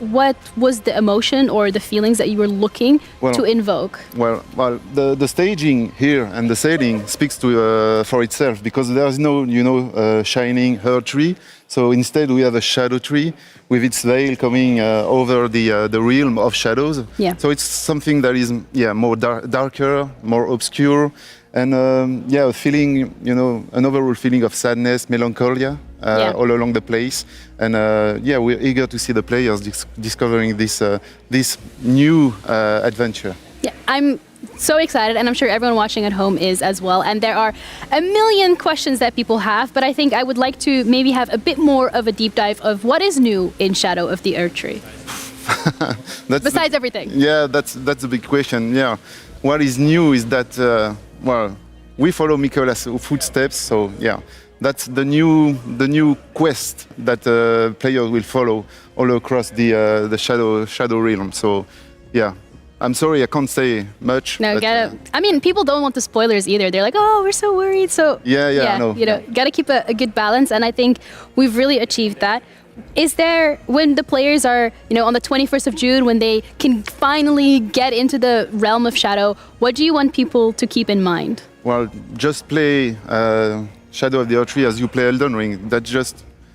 was the emotion or the feelings that you were looking to invoke? Well, the staging here and the setting speaks for itself, because there is no, shining Erdtree. So instead, we have a shadow tree with its veil coming over the realm of shadows. Yeah. So it's something that is more darker, more obscure, and a feeling, an overall feeling of sadness, melancholia all along the place. And we're eager to see the players discovering this new adventure. Yeah, I'm so excited, and I'm sure everyone watching at home is as well. And there are a million questions that people have, but I think I would like to maybe have a bit more of a deep dive of what is new in Shadow of the Erdtree. Besides everything. Yeah, that's a big question. Yeah, what is new is that we follow Mikola's footsteps. So yeah, that's the new quest that players will follow all across the shadow realm. So yeah. I'm sorry, I can't say much. No, I mean, people don't want the spoilers either. They're like, oh, we're so worried. So I know. Gotta keep a good balance, and I think we've really achieved that. Is there, when the players are, on the 21st of June, when they can finally get into the realm of Shadow, what do you want people to keep in mind? Well, just play Shadow of the Erdtree as you play Elden Ring.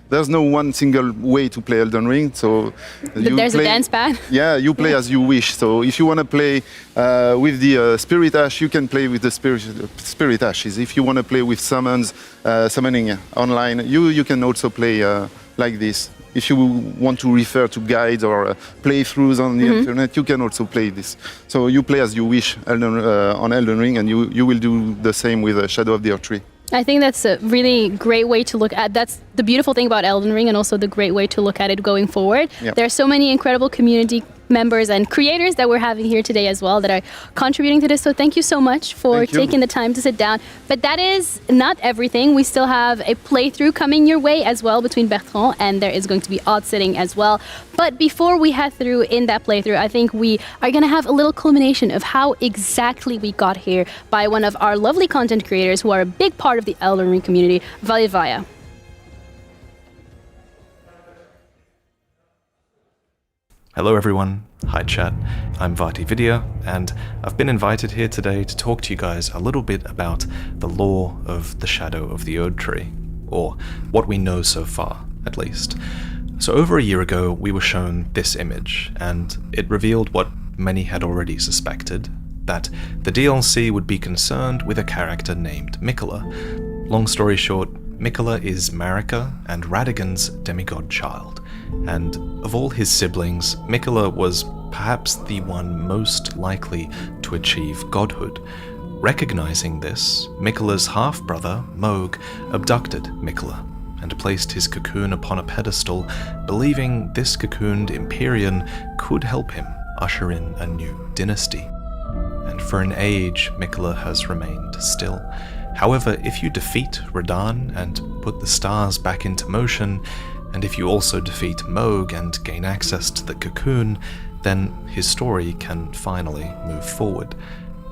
There's no one single way to play Elden Ring, so there's a dance pad. Yeah, you play as you wish. So if you want to play with the Spirit Ash, you can play with the Spirit Ashes. If you want to play with summoning online, you can also play like this. If you want to refer to guides or playthroughs on the internet, you can also play this. So you play as you wish on Elden Ring, and you will do the same with Shadow of the Erdtree. I think that's a really great way to look at. That's the beautiful thing about Elden Ring, and also the great way to look at it going forward. Yep. There are so many incredible community members and creators that we're having here today as well that are contributing to this. So thank you so much for taking the time to sit down. But that is not everything. We still have a playthrough coming your way as well between Bertrand, and there is going to be odd sitting as well. But before we head through in that playthrough, I think we are going to have a little culmination of how exactly we got here by one of our lovely content creators who are a big part of the Elden Ring community, Valivaya. Hello everyone, hi chat, I'm Vati Vidya, and I've been invited here today to talk to you guys a little bit about the lore of the Shadow of the Erdtree, or what we know so far, at least. So over a year ago, we were shown this image, and it revealed what many had already suspected, that the DLC would be concerned with a character named Miquella. Long story short, Miquella is Marika and Radagon's demigod child, and of all his siblings, Miquella was perhaps the one most likely to achieve godhood. Recognizing this, Miquella's half-brother, Mohg, abducted Miquella and placed his cocoon upon a pedestal, believing this cocooned Empyrean could help him usher in a new dynasty. And for an age, Miquella has remained still. However, if you defeat Radahn and put the stars back into motion, and if you also defeat Mohg and gain access to the cocoon, then his story can finally move forward.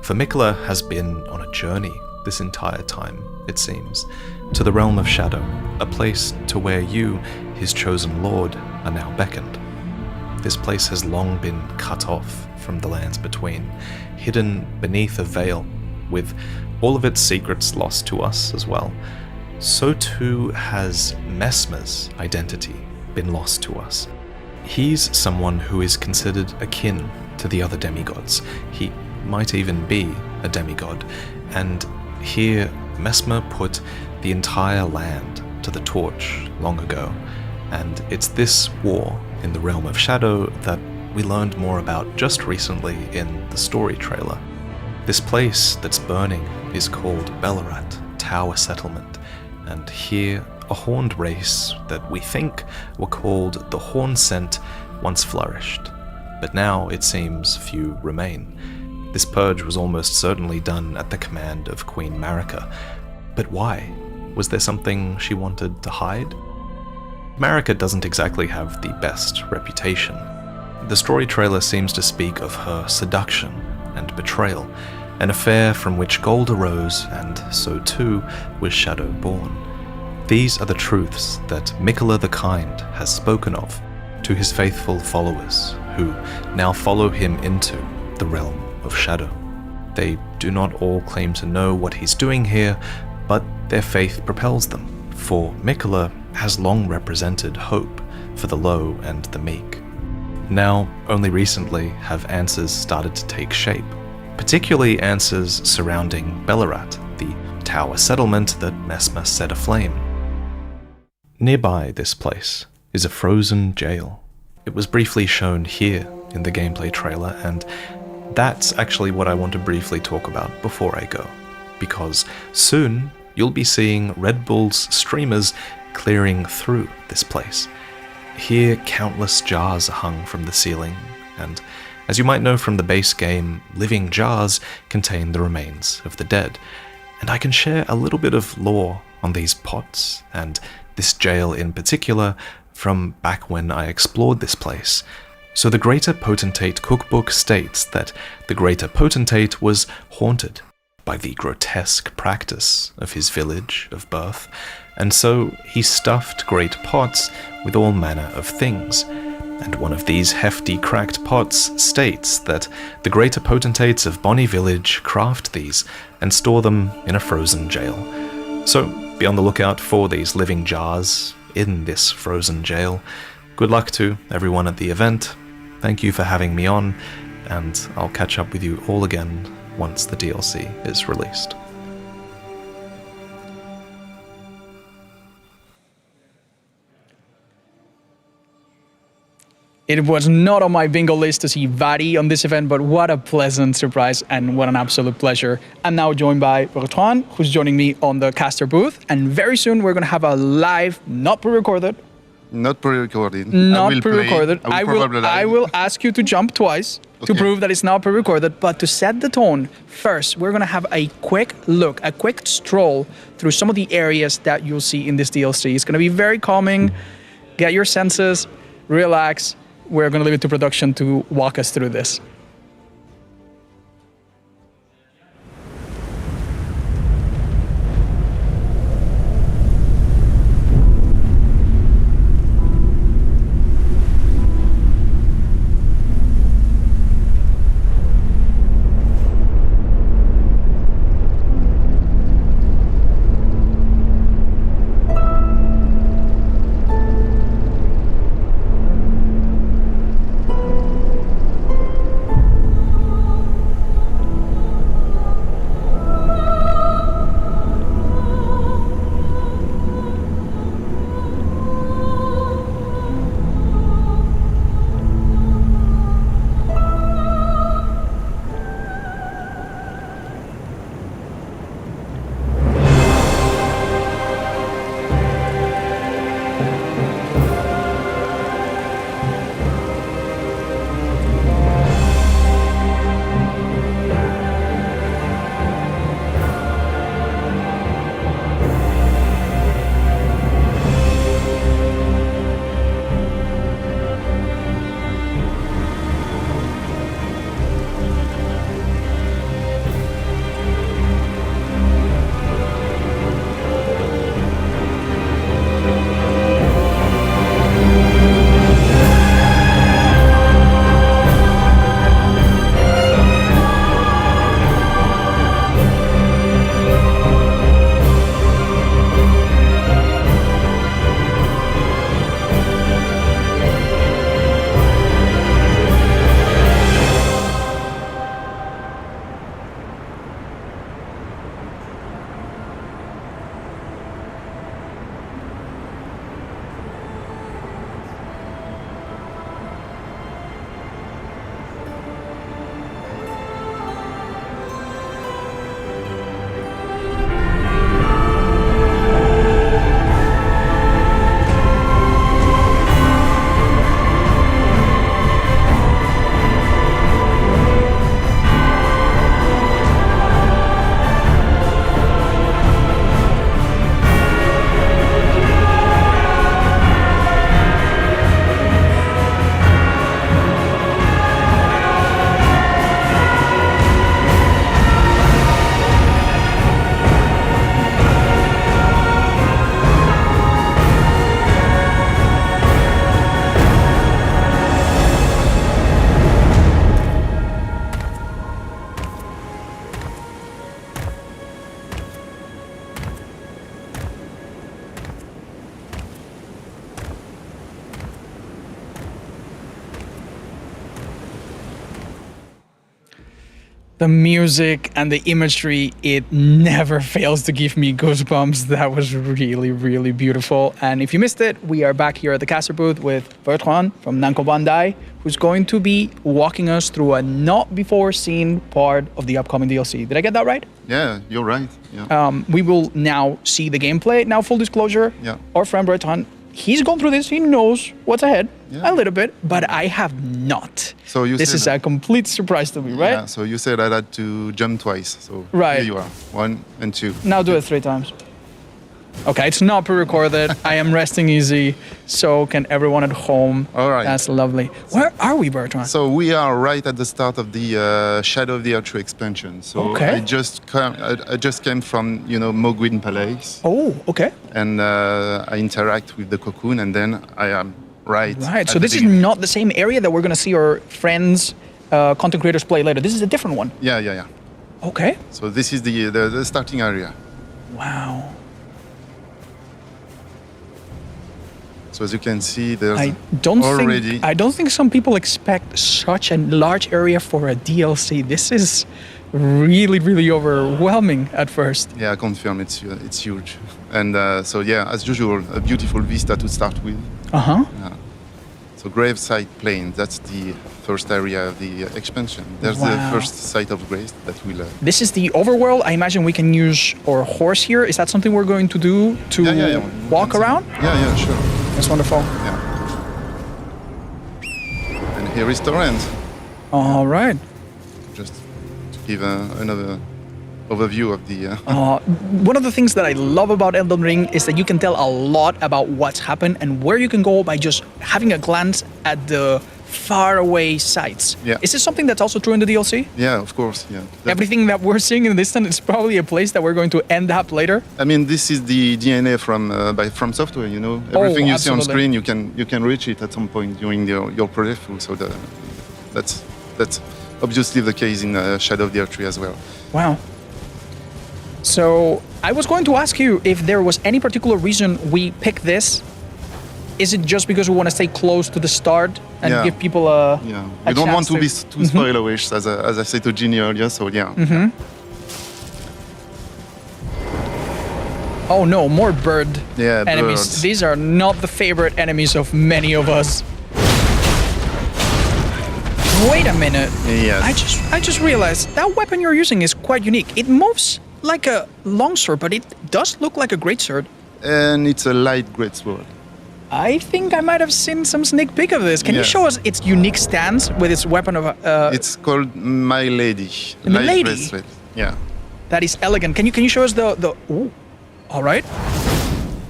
For Miquella has been on a journey this entire time, it seems, to the realm of Shadow, a place to where you, his chosen lord, are now beckoned. This place has long been cut off from the lands between, hidden beneath a veil, with all of its secrets lost to us as well. So too has Messmer's identity been lost to us. He's someone who is considered akin to the other demigods. He might even be a demigod, and here Messmer put the entire land to the torch long ago, and it's this war in the realm of Shadow that we learned more about just recently in the story trailer. This place that's burning is called Belorat Tower Settlement, and here a horned race that we think were called the Hornsent once flourished, but now it seems few remain. This purge was almost certainly done at the command of Queen Marika, but why? Was there something she wanted to hide? Marika doesn't exactly have the best reputation. The story trailer seems to speak of her seduction and betrayal, an affair from which gold arose, and so too was Shadow born. These are the truths that Miquella the Kind has spoken of to his faithful followers, who now follow him into the realm of Shadow. They do not all claim to know what he's doing here, but their faith propels them, for Miquella has long represented hope for the low and the meek. Now, only recently have answers started to take shape, particularly answers surrounding Belorat, the tower settlement that Messmer set aflame. Nearby this place is a frozen jail. It was briefly shown here in the gameplay trailer, and that's actually what I want to briefly talk about before I go, because soon you'll be seeing Red Bull's streamers clearing through this place. Here, countless jars are hung from the ceiling, and as you might know from the base game, living jars contain the remains of the dead, and I can share a little bit of lore on these pots, and this jail in particular, from back when I explored this place. So the Greater Potentate cookbook states that the Greater Potentate was haunted by the grotesque practice of his village of birth, and so he stuffed great pots with all manner of things. And one of these hefty cracked pots states that the Greater Potentates of Bonny Village craft these and store them in a frozen jail. So be on the lookout for these living jars in this frozen jail. Good luck to everyone at the event. Thank you for having me on, and I'll catch up with you all again once the DLC is released. It was not on my bingo list to see Vati on this event, but what a pleasant surprise and what an absolute pleasure. I'm now joined by Bertrand, who's joining me on the caster booth, and very soon we're going to have a live, not pre-recorded. Not pre-recorded. Not pre-recorded. I will ask you to jump twice to prove that it's not pre-recorded, but to set the tone, first, we're going to have a quick look, a quick stroll through some of the areas that you'll see in this DLC. It's going to be very calming. Get your senses, relax. We're going to leave it to production to walk us through this. The music and the imagery, it never fails to give me goosebumps. That was really, really beautiful. And if you missed it, we are back here at the caster booth with Bertrand from Namco Bandai, who's going to be walking us through a not before seen part of the upcoming DLC. Did I get that right? Yeah, you're right. Yeah. We will now see the gameplay. Now, full disclosure, our friend Bertrand, he's gone through this. He knows what's ahead a little bit, but I have not. So you this is a complete surprise to me, right? Yeah, so you said I had to jump twice. So right. Here you are, 1 and 2. Now do it 3 times. Okay, it's not pre-recorded. I am resting easy, so can everyone at home. All right. That's lovely. Where are we, Bertrand? So we are right at the start of the Shadow of the Erdtree expansion. So okay. I just came from Mogwin Palace. Oh, okay. And I interact with the cocoon, and then I am right. Right. So this is not the same area that we're going to see our friends, content creators play later. This is a different one. Yeah. Okay. So this is the starting area. Wow. So as you can see, there's I don't think some people expect such a large area for a DLC. This is really, really overwhelming at first. Yeah, I confirm it's huge. And so yeah, as usual, a beautiful vista to start with. So Graveside Plain, that's the first area of the expansion. There's the first site of grace that will... This is the overworld. I imagine we can use our horse here. Is that something we're going to do to walk around? Yeah, sure. That's wonderful. Yeah. And here is Torrent. All right. Just to give another overview of the... One of the things that I love about Elden Ring is that you can tell a lot about what's happened and where you can go by just having a glance at the faraway sites. Yeah. Is this something that's also true in the DLC? Yeah, of course, yeah. Everything that we're seeing in the distance is probably a place that we're going to end up later? I mean, this is the DNA from software, Everything you see on screen, you can reach it at some point during your playthrough. So that's obviously the case in Shadow of the Erdtree as well. Wow. So I was going to ask you if there was any particular reason we picked this. Is it just because we want to stay close to the start and give people a we don't want to be too spoilerish, as I said to Ginny earlier, so yeah. Oh no, more bird enemies. Birds. These are not the favorite enemies of many of us. Wait a minute. Yes. I just realized that weapon you're using is quite unique. It moves like a longsword, but it does look like a greatsword. And it's a light greatsword. I think I might have seen some sneak peek of this. Can you show us its unique stance with its weapon of... It's called My Lady. My Lady? Bracelet. Yeah. That is elegant. Can you show us the... Ooh. All right.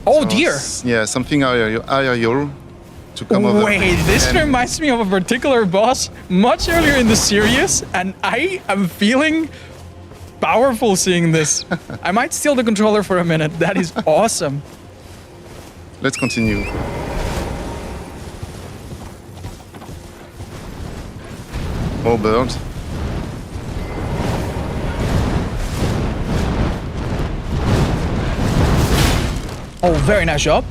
Oh, dear. Yeah, something higher to come over. Wait, this reminds me of a particular boss much earlier in the series, and I am feeling powerful seeing this. I might steal the controller for a minute. That is awesome. Let's continue. More birds. Oh, very nice job.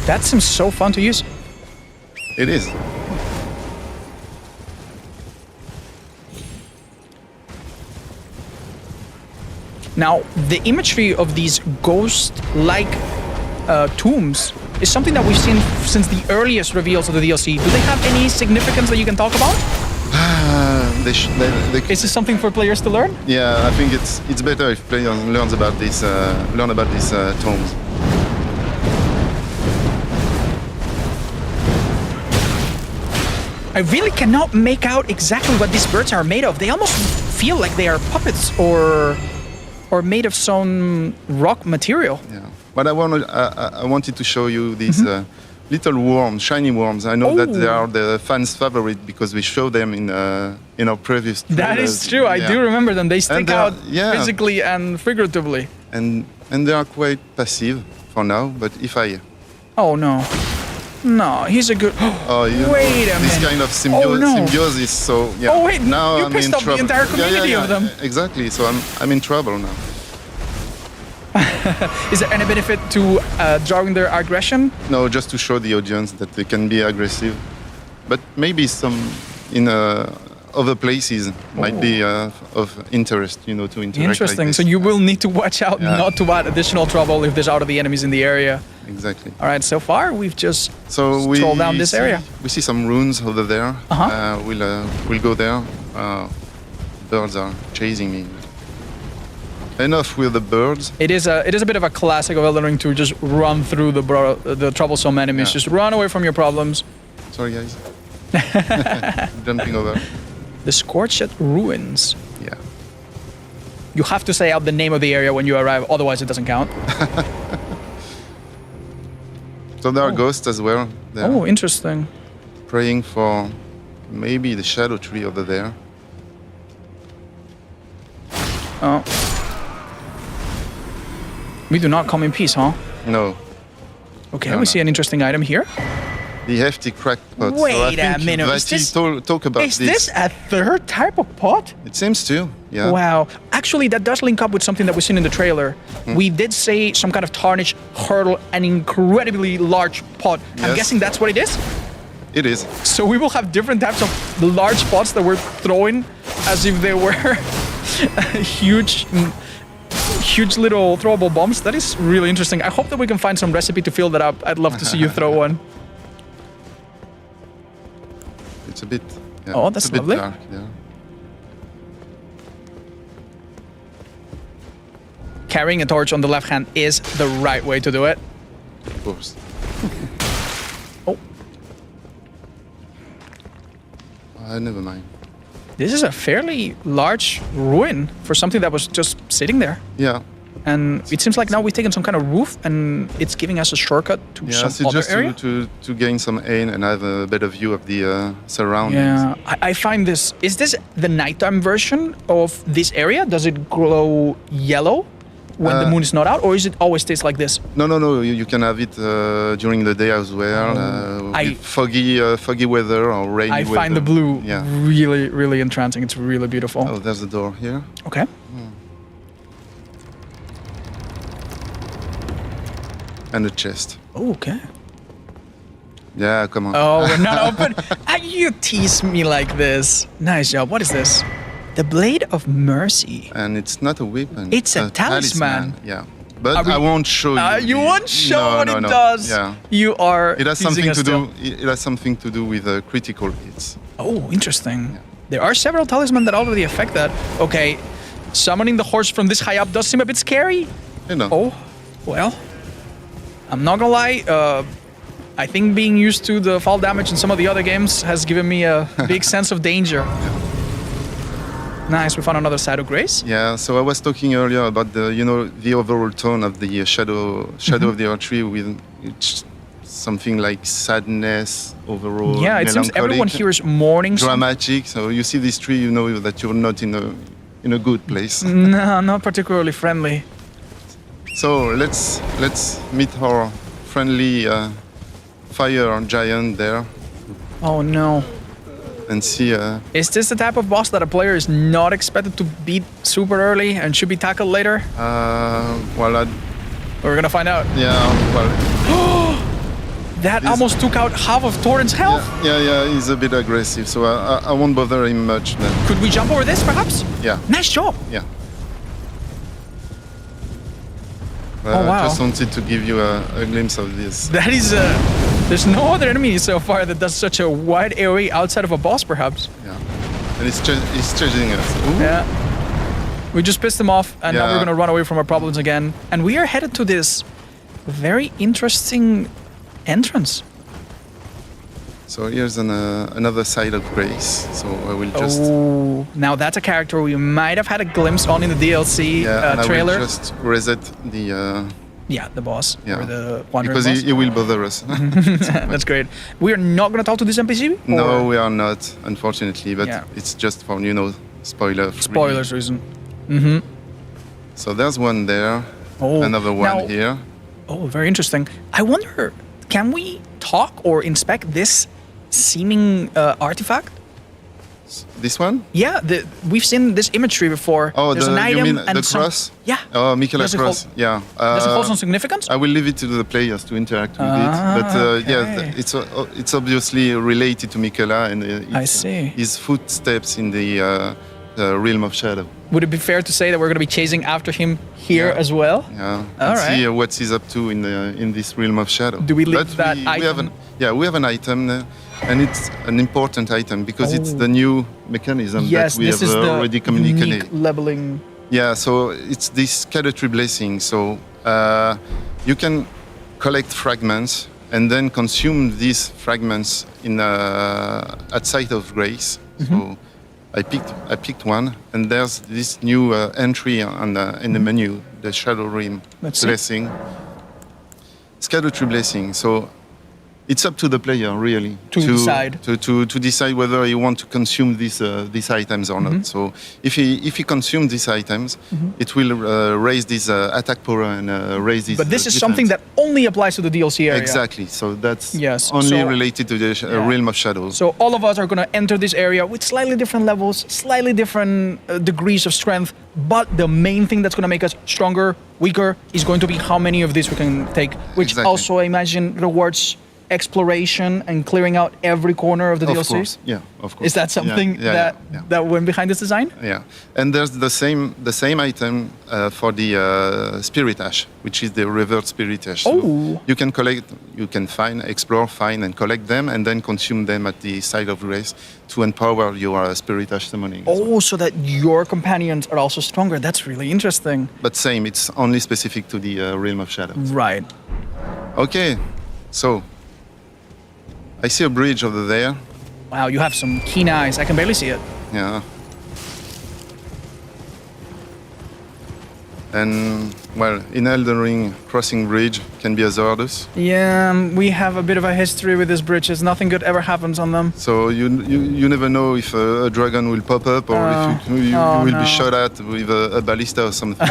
That seems so fun to use. It is. Now, the imagery of these ghost-like tombs is something that we've seen since the earliest reveals of the DLC. Do they have any significance that you can talk about? Is this something for players to learn? Yeah, I think it's better if players learn about these tombs. I really cannot make out exactly what these birds are made of. They almost feel like they are puppets or made of some rock material. Yeah, but I wanted to show you these little worms, shiny worms. I know that they are the fans' favorite because we show them in our previous trailers. That is true. I do remember them. They stick out physically and figuratively. And they are quite passive for now. But if I... Oh no. No, he's a good... Oh, wait a minute. This kind of symbiosis, so yeah. Oh wait, now you I'm pissed in off trouble. the entire community of them. Exactly, so I'm in trouble now. Is there any benefit to drawing their aggression? No, just to show the audience that they can be aggressive. But maybe some other places might be of interest, to interact. Interesting. Like So you will need to watch out not to add additional trouble if there's out of the enemies in the area. Exactly. All right. So far, we've just strolled down this area. We see some runes over there. We'll go there. Birds are chasing me. Enough with the birds. It is a bit of a classic of Elden Ring to just run through the troublesome enemies. Just run away from your problems. Sorry, guys. Jumping over. The Scorched Ruins. Yeah. You have to say out the name of the area when you arrive, otherwise it doesn't count. So there are ghosts as well. Oh, interesting. Praying for maybe the shadow tree over there. Oh. We do not come in peace, huh? No. Okay, we see an interesting item here. The hefty cracked pot. Wait a minute. Talk about is this a third type of pot? It seems to, yeah. Wow. Actually, that does link up with something that we've seen in the trailer. We did say some kind of tarnished hurdle, an incredibly large pot. I'm Yes. guessing that's what it is? It is. So we will have different types of large pots that we're throwing as if they were huge little throwable bombs. That is really interesting. I hope that we can find some recipe to fill that up. I'd love to see you throw one. It's a bit. Yeah, oh, that's it's a bit lovely. Dark, yeah. Carrying a torch on the left hand is the right way to do it. Of course. Oh. Never mind. This is a fairly large ruin for something that was just sitting there. Yeah. And it seems like now we've taken some kind of roof and it's giving us a shortcut to Yeah, so some other just area. to gain some aim and have a better view of the surroundings. Yeah, I find this... Is this the nighttime version of this area? Does it glow yellow when the moon is not out? Or is it always stays like this? No. You can have it during the day as well. With foggy weather or rainy weather. I find the blue yeah. really, really entrancing. It's really beautiful. Oh, there's the door here. Okay. And the chest. Oh, okay. Yeah, come on. Oh, no, but you tease me like this. Nice job. What is this? The Blade of Mercy. And it's not a weapon. It's a talisman. Yeah. But I won't show you. You won't show what it does. Yeah. You are. It has teasing something us to still. do. It has something to do with critical hits. Oh, interesting. Yeah. There are several talismans that already affect that. Okay, summoning the horse from this high up does seem a bit scary. You know. Oh, well. I'm not gonna lie. I think being used to the fall damage in some of the other games has given me a big sense of danger. Nice, we found another Side of Grace. Yeah, so I was talking earlier about the overall tone of the shadow of the Erdtree with something like sadness overall. Yeah, it seems everyone here is mourning. Dramatic. So you see this tree, you know that you're not in a good place. No, not particularly friendly. So let's meet our friendly fire giant there. Oh no. And see. Is this the type of boss that a player is not expected to beat super early and should be tackled later? Well, we're gonna find out. Yeah, well. That almost took out half of Torrent's health. Yeah, he's a bit aggressive, so I won't bother him much then. Could we jump over this, perhaps? Yeah. Nice job. Yeah. Oh, wow. I just wanted to give you a glimpse of this. That is, there's no other enemy so far that does such a wide area outside of a boss, perhaps. Yeah. And it's chasing us. Ooh. Yeah. We just pissed him off, and now we're gonna run away from our problems again. And we are headed to this very interesting entrance. So here's another Side of Grace. So I will just... Oh, now that's a character we might have had a glimpse on in the DLC trailer. I will just reset the... Yeah, the boss, or the wandering because boss. he will bother us. That's great. We are not going to talk to this NPC? No, we are not, unfortunately, but it's just for, spoilers reason. Mm-hmm. So there's one there, another one here. Oh, very interesting. I wonder, can we talk or inspect this seeming artifact? This one? Yeah, we've seen this imagery before. Oh, There's an item you mean and the some, cross? Yeah. Oh, Michaela Does it cross. hold- Yeah. Does it hold some significance? I will leave it to the players to interact with it. But yeah, it's obviously related to Michaela and I see. his footsteps in the realm of shadow. Would it be fair to say that we're going to be chasing after him here as well? Yeah. All And right. see what he's up to in this realm of shadow. Do we leave But that we item? we have an item, and it's an important item because it's the new mechanism Yes, that we this have is the already communicated. unique leveling. Yeah, so it's this Erdtree blessing. So you can collect fragments and then consume these fragments at Site of Grace. So I picked one, and there's this new entry in the menu, the Shadow Rim blessing. It's Erdtree blessing. So it's up to the player really To decide. to decide whether he want to consume these items or not. So if he consumes these items, it will raise this attack power and raise this. But this is defense. something that only applies to the DLC area. Exactly. So that's Yes, only so- related to the realm of shadows. So all of us are going to enter this area with slightly different levels, slightly different degrees of strength, but the main thing that's going to make us stronger, weaker, is going to be how many of these we can take, which Exactly. also, I imagine, rewards exploration and clearing out every corner of the Of DLC. course, yeah, of course. Is that something that went behind this design? Yeah, and there's the same item for the spirit ash, which is the revered spirit ash. So Oh. you can collect, you can find, explore, find, and collect them, and then consume them at the site of grace to empower your spirit ash summoning. Oh, so that your companions are also stronger. That's really interesting. But same, it's only specific to the realm of shadows. Right. Okay, so I see a bridge over there. Wow, you have some keen eyes. I can barely see it. Yeah. And, well, in Elden Ring, crossing bridge can be hazardous. Yeah, we have a bit of a history with these bridges. Nothing good ever happens on them. So you never know if a dragon will pop up or if you will be shot at with a ballista or something.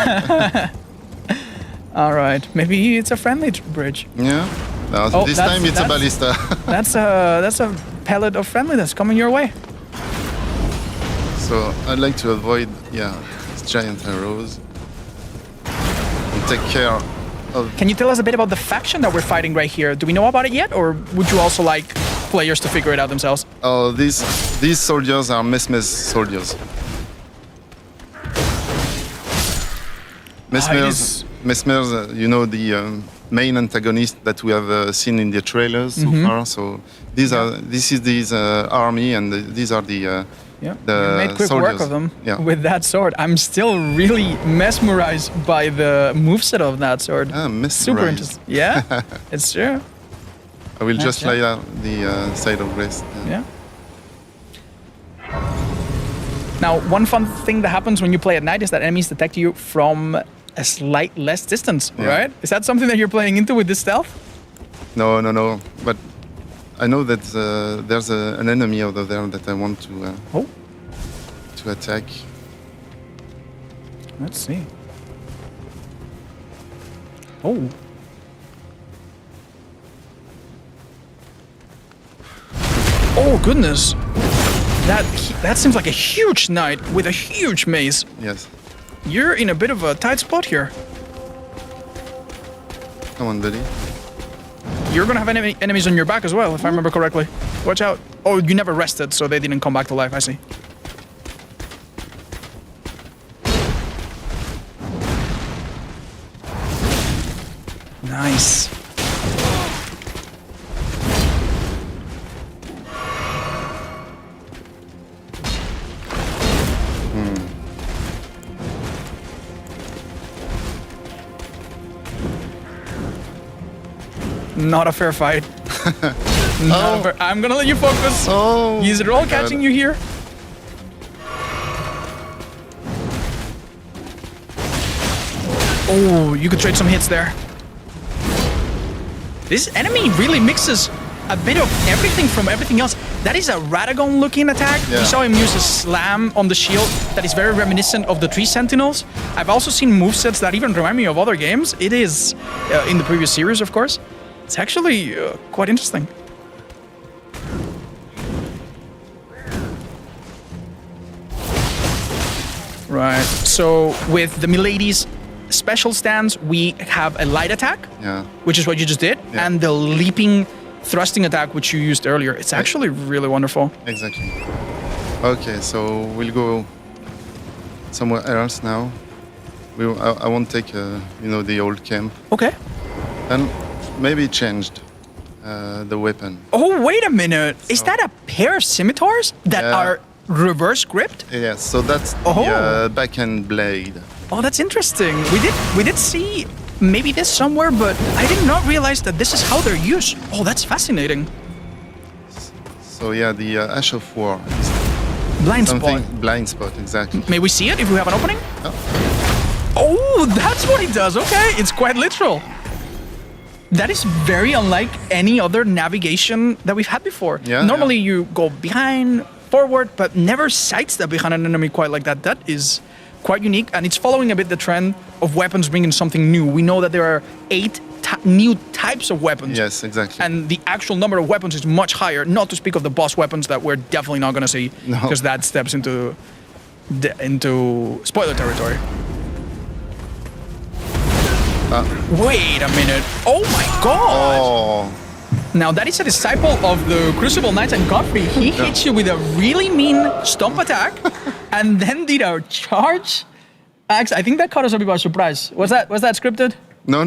All right, maybe it's a friendly bridge. Yeah. No, Oh, this that's- time it's a that's- ballista. That's a pellet of friendliness coming your way. So I'd like to avoid, these giant arrows. And take care of. Can you tell us a bit about the faction that we're fighting right here? Do we know about it yet, or would you also like players to figure it out themselves? Oh, these soldiers are Mesmer's soldiers. Mesmer's, you know, the main antagonist that we have seen in the trailers so far. So this is this army, and these are the You made quick soldiers. work of them Yeah. with that sword. I'm still really mesmerized by the moveset of that sword. Super mesmerized. interesting. Yeah, it's true. I will Nice, just yeah. lay out the side of rest. Yeah. Now, one fun thing that happens when you play at night is that enemies detect you from a slight less distance, Yeah. right? Is that something that you're playing into with this stealth? No. But I know that there's an enemy over there that I want to attack. Let's see. Oh. Oh goodness. That seems like a huge knight with a huge mace. Yes. You're in a bit of a tight spot here. Come on, buddy. You're gonna have enemies on your back as well, if I remember correctly. Watch out. Oh, you never rested, so they didn't come back to life, I see. Nice. Not a fair fight. I'm gonna let you focus. Oh, is it all catching you here? Oh, you could trade some hits there. This enemy really mixes a bit of everything from everything else. That is a Radagon looking attack. Yeah. We saw him use a slam on the shield that is very reminiscent of the Tree Sentinels. I've also seen movesets that even remind me of other games. It is in the previous series, of course. It's actually quite interesting. Right. So with the Milady's special stance, we have a light attack, which is what you just did, and the leaping thrusting attack, which you used earlier. It's actually really wonderful. Exactly. Okay, so we'll go somewhere else now. I won't take, the old camp. Okay. And maybe changed the weapon. Oh, wait a minute. Is that a pair of scimitars that are reverse gripped? Yes, so that's the backhand blade. Oh, that's interesting. We did see maybe this somewhere, but I did not realize that this is how they're used. Oh, that's fascinating. So yeah, the Ash of War. Blind spot. Blind spot, exactly. May we see it if we have an opening? Oh, that's what it does. Okay, it's quite literal. That is very unlike any other navigation that we've had before. Yeah, Normally you go behind, forward, but never sidestep behind an enemy quite like that. That is quite unique, and it's following a bit the trend of weapons bringing something new. We know that there are 8 new types of weapons. Yes, exactly. And the actual number of weapons is much higher, not to speak of the boss weapons that we're definitely not going to see, because that steps into spoiler territory. Wait a minute. Oh my god! Oh. Now that is a disciple of the Crucible Knights and Godfrey. He hits you with a really mean stomp attack and then did a charge axe. I think that caught us a bit by surprise. Was that scripted? No.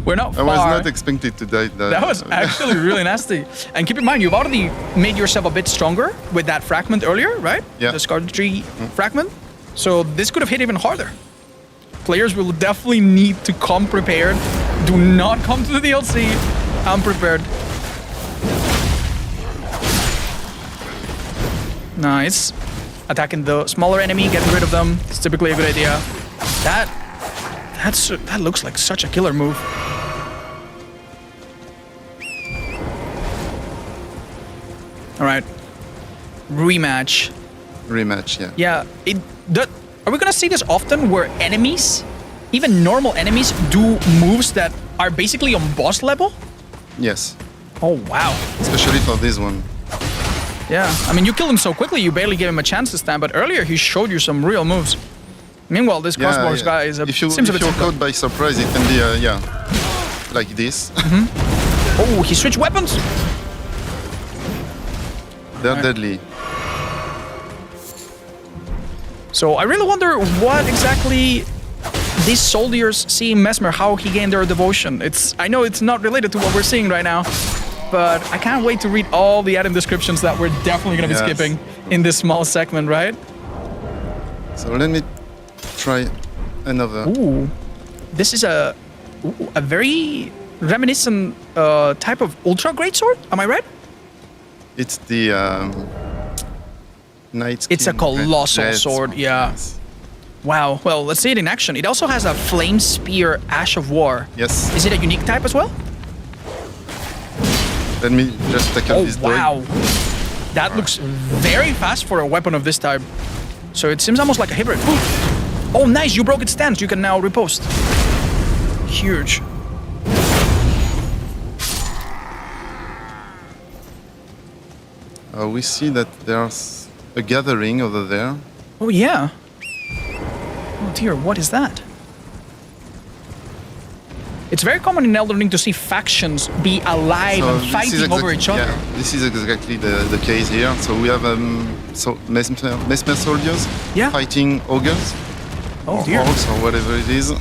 We're not far. I was not expected to die that. That was actually really nasty. And keep in mind, you've already made yourself a bit stronger with that fragment earlier, right? Yeah. The Scarlet Tree fragment. So this could have hit even harder. Players will definitely need to come prepared. Do not come to the DLC unprepared. Nice. Attacking the smaller enemy, getting rid of them. It's typically a good idea. That looks like such a killer move. All right. Rematch. Rematch, yeah. Yeah. Are we gonna see this often where enemies, even normal enemies, do moves that are basically on boss level? Yes. Oh, wow. Especially for this one. Yeah. I mean, you killed him so quickly, you barely gave him a chance to stand, but earlier he showed you some real moves. Meanwhile, this crossbows guy is if you're caught by surprise, it can be, like this. Oh, he switched weapons. They're deadly. So I really wonder what exactly these soldiers see in Mesmer, how he gained their devotion. I know it's not related to what we're seeing right now, but I can't wait to read all the item descriptions that we're definitely going to be skipping in this small segment, right? So let me try another. Ooh, this is a very reminiscent type of ultra greatsword. Am I right? It's the Knight's It's a King colossal Red sword, yeah. Wow. Well, let's see it in action. It also has a flame spear, Ash of War. Yes. Is it a unique type as well? Let me just take out this dog. Wow. That looks very fast for a weapon of this type. So it seems almost like a hybrid. Ooh. Oh, nice. You broke its stance. You can now riposte. Huge. We see that there's a gathering over there. Oh, yeah. Oh, dear. What is that? It's very common in Elden Ring to see factions be alive and fighting over each other. Yeah, this is exactly the case here. So we have Mesmer soldiers fighting ogres. Oh, dear. Orcs or whatever it is.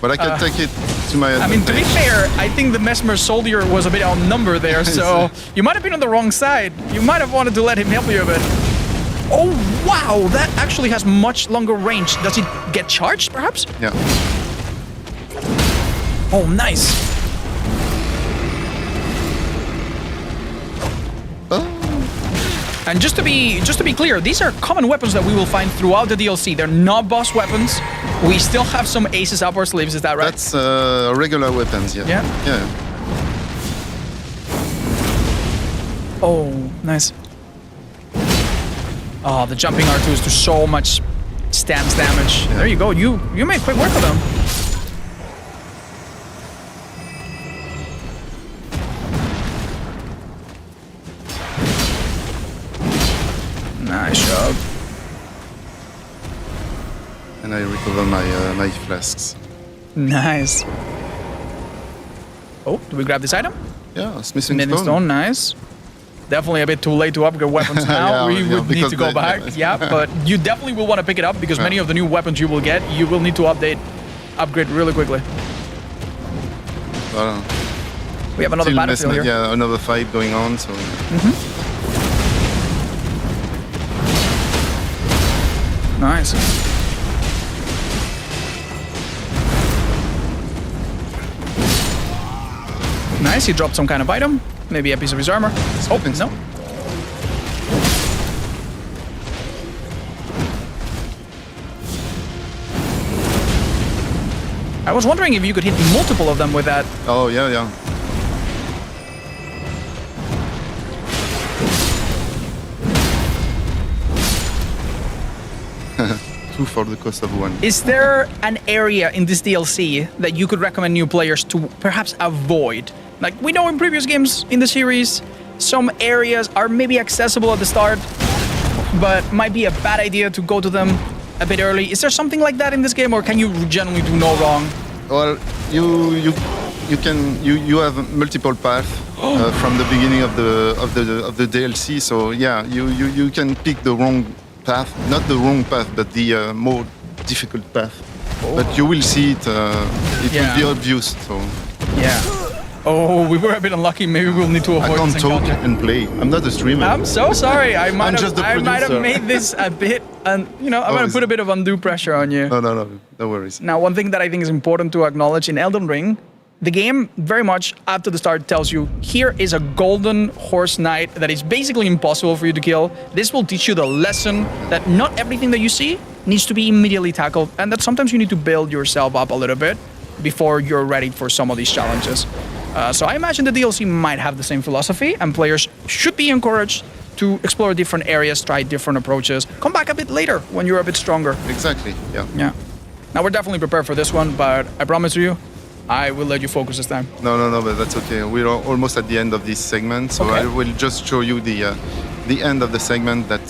But I can take it to my advantage. I mean, to be fair, I think the Mesmer soldier was a bit outnumbered there, so you might have been on the wrong side. You might have wanted to let him help you a bit. Oh, wow! That actually has much longer range. Does it get charged, perhaps? Yeah. Oh, nice. And just to be clear, these are common weapons that we will find throughout the DLC. They're not boss weapons. We still have some aces up our sleeves, is that right? That's regular weapons, yeah. Yeah? Oh, nice. Oh, the jumping R2s do so much stance damage. Yeah. There you go. You made quick work of them. Nice over my flasks. Nice. Oh, do we grab this item? Yeah, smithing Smithing stone, nice. Definitely a bit too late to upgrade weapons now. Yeah, we would need to go back. Yeah, but you definitely will want to pick it up because many of the new weapons you will get, you will need to upgrade really quickly. We have another battlefield here. Yeah, another fight going on. So. Nice. Nice, he dropped some kind of item. Maybe a piece of his armor. Oh, no. I was wondering if you could hit multiple of them with that. Oh, yeah. Two for the cost of one. Is there an area in this DLC that you could recommend new players to perhaps avoid? Like, we know in previous games in the series, some areas are maybe accessible at the start, but might be a bad idea to go to them a bit early. Is there something like that in this game, or can you generally do no wrong? Well, you have multiple paths from the beginning of the DLC. So yeah, you can pick the wrong path, not the wrong path, but the more difficult path. But you will see it. It will be obvious. So yeah. Oh, we were a bit unlucky. Maybe we'll need to avoid I can't this talk encounter. and play. I'm not a streamer. I'm so sorry. I might just the have made this a bit, I'm going to put a bit of undue pressure on you. No worries. Now, one thing that I think is important to acknowledge in Elden Ring, the game very much after the start tells you, here is a golden horse knight that is basically impossible for you to kill. This will teach you the lesson that not everything that you see needs to be immediately tackled, and that sometimes you need to build yourself up a little bit before you're ready for some of these challenges. So I imagine the DLC might have the same philosophy, and players should be encouraged to explore different areas, try different approaches. Come back a bit later when you're a bit stronger. Exactly, yeah. Yeah. Now we're definitely prepared for this one, but I promise you, I will let you focus this time. No, but that's okay. We're almost at the end of this segment, so Okay. I will just show you the end of the segment. That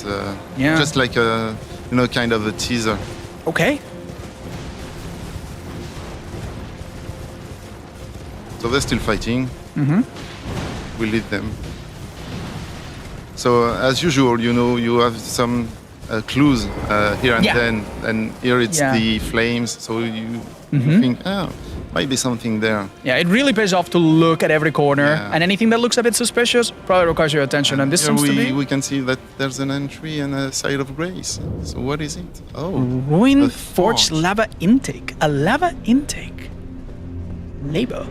just like a kind of a teaser. Okay. So they're still fighting. Mm-hmm. We lead them. So as usual, you have some clues here and then, and here it's the flames. So you think, might be something there. Yeah, it really pays off to look at every corner, and anything that looks a bit suspicious probably requires your attention. And this Here seems to be we can see that there's an entry and a site of grace. So what is it? Oh, Ruin Forged Lava Intake. A lava intake. Labor.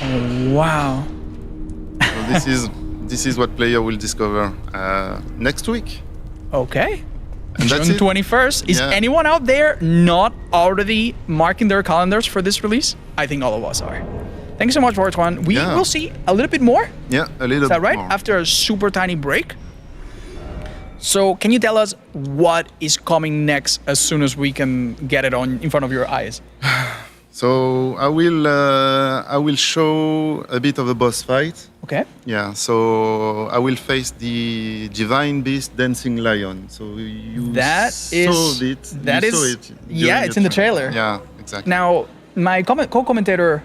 Oh, wow. So this is what player will discover next week. Okay. And June that's it. 21st. Is Yeah. anyone out there not already marking their calendars for this release? I think all of us are. Thank you so much, Vortwan. We will see a little bit more. Yeah, a little Is that bit right? more. After a super tiny break. So can you tell us what is coming next as soon as we can get it on in front of your eyes? So I will show a bit of a boss fight. Okay. Yeah. So I will face the divine beast dancing lion. So you saw it. That you is. saw it Yeah, during it's in the trailer. Yeah, exactly. Now, my co-commentator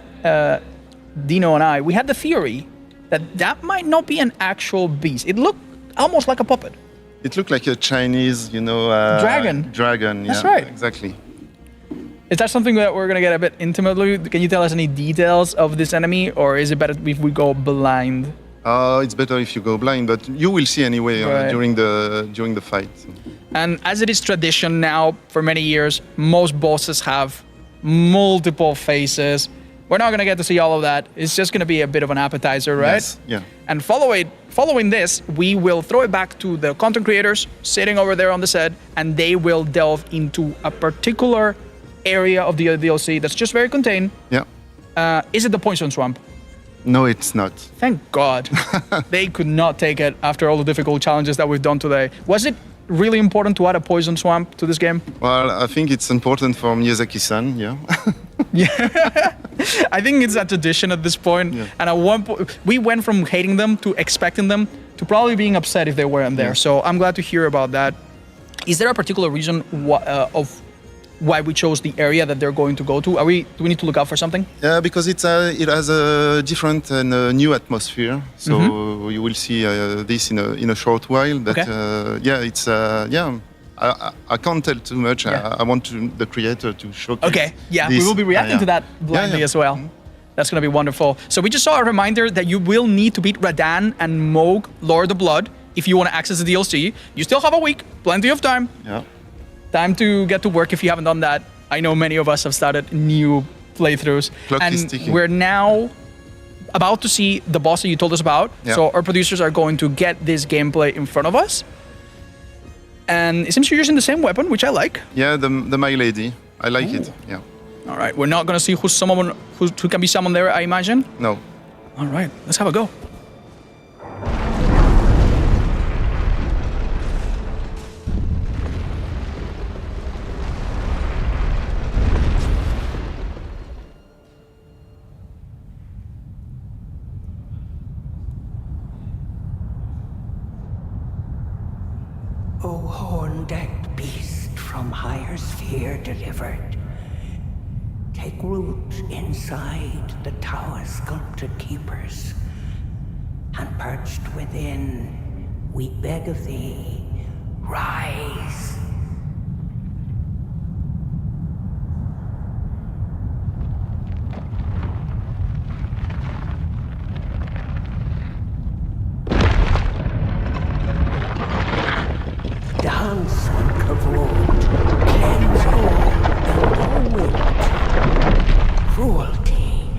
Dino and I, we had the theory that might not be an actual beast. It looked almost like a puppet. It looked like a Chinese, Dragon. Dragon. That's yeah, right. Exactly. Is that something that we're gonna get a bit intimately? Can you tell us any details of this enemy, or is it better if we go blind? It's better if you go blind, but you will see anyway Right. during the fight. And as it is tradition now for many years, most bosses have multiple faces. We're not gonna get to see all of that. It's just gonna be a bit of an appetizer, right? Yes. Yeah. And following this, we will throw it back to the content creators sitting over there on the set, and they will delve into a particular area of the DLC that's just very contained. Yeah. Is it the Poison Swamp? No, it's not. Thank God. They could not take it after all the difficult challenges that we've done today. Was it really important to add a Poison Swamp to this game? Well, I think it's important for Miyazaki-san, yeah. I think it's a tradition at this point. And at one point, we went from hating them to expecting them. to probably being upset if they weren't there. So I'm glad to hear about that. Is there a particular reason of why we chose the area that they're going to go to? Do we need to look out for something? Yeah, because it has a different and new atmosphere. So you will see this in a short while. But I can't tell too much. I want the creator to showcase. Okay, yeah, this. we will be reacting to that blindly as well. That's going to be wonderful. So we just saw a reminder that you will need to beat Radan and Moog, Lord of Blood, if you want to access the DLC. You still have a week, plenty of time. Yeah. Time to get to work if you haven't done that. I know many of us have started new playthroughs. Clock is And ticking. we're now about to see the boss that you told us about. Yeah. So our producers are going to get this gameplay in front of us. And it seems you're using the same weapon, which I like. Yeah, the My Lady. I like it. Yeah. All right, we're not going to see who can be summoned there, I imagine. No. All right, let's have a go. O horn-decked beast from higher sphere delivered, take root inside the tower's sculpted keepers, and perched within, we beg of thee, rise. Dance and kavod, cleanse all and go it. Cruelty,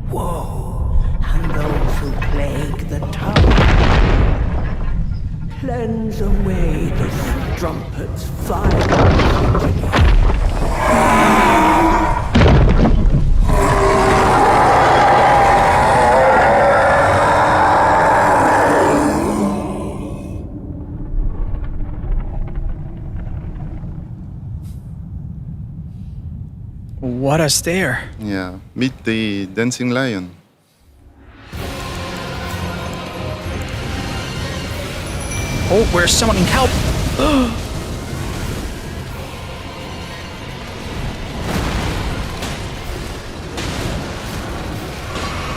woe, and those who plague the tower. Cleanse away the strumpet's vile. What a stare. Yeah. Meet the dancing lion. Oh, we're summoning help.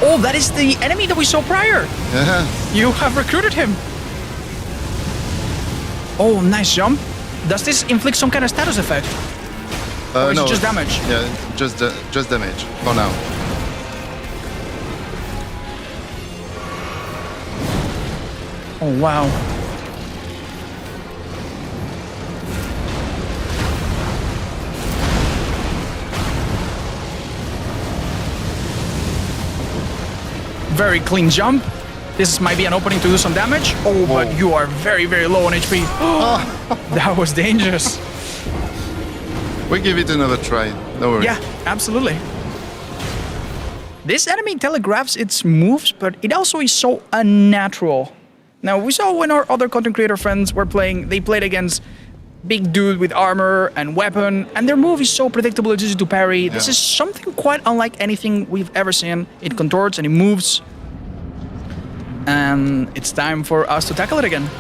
Oh, that is the enemy that we saw prior. Yeah. You have recruited him. Oh, nice jump. Does this inflict some kind of status effect? Or is No, it just damage? Yeah, just damage for now. Oh, wow. Very clean jump. This might be an opening to do some damage. Oh, but you are very, very low on HP. That was dangerous. We give it another try. No worries. Yeah, absolutely. This enemy telegraphs its moves, but it also is so unnatural. Now, we saw when our other content creator friends were playing, they played against big dude with armor and weapon, and their move is so predictable, it's easy to parry. This is something quite unlike anything we've ever seen. It contorts and it moves. And it's time for us to tackle it again.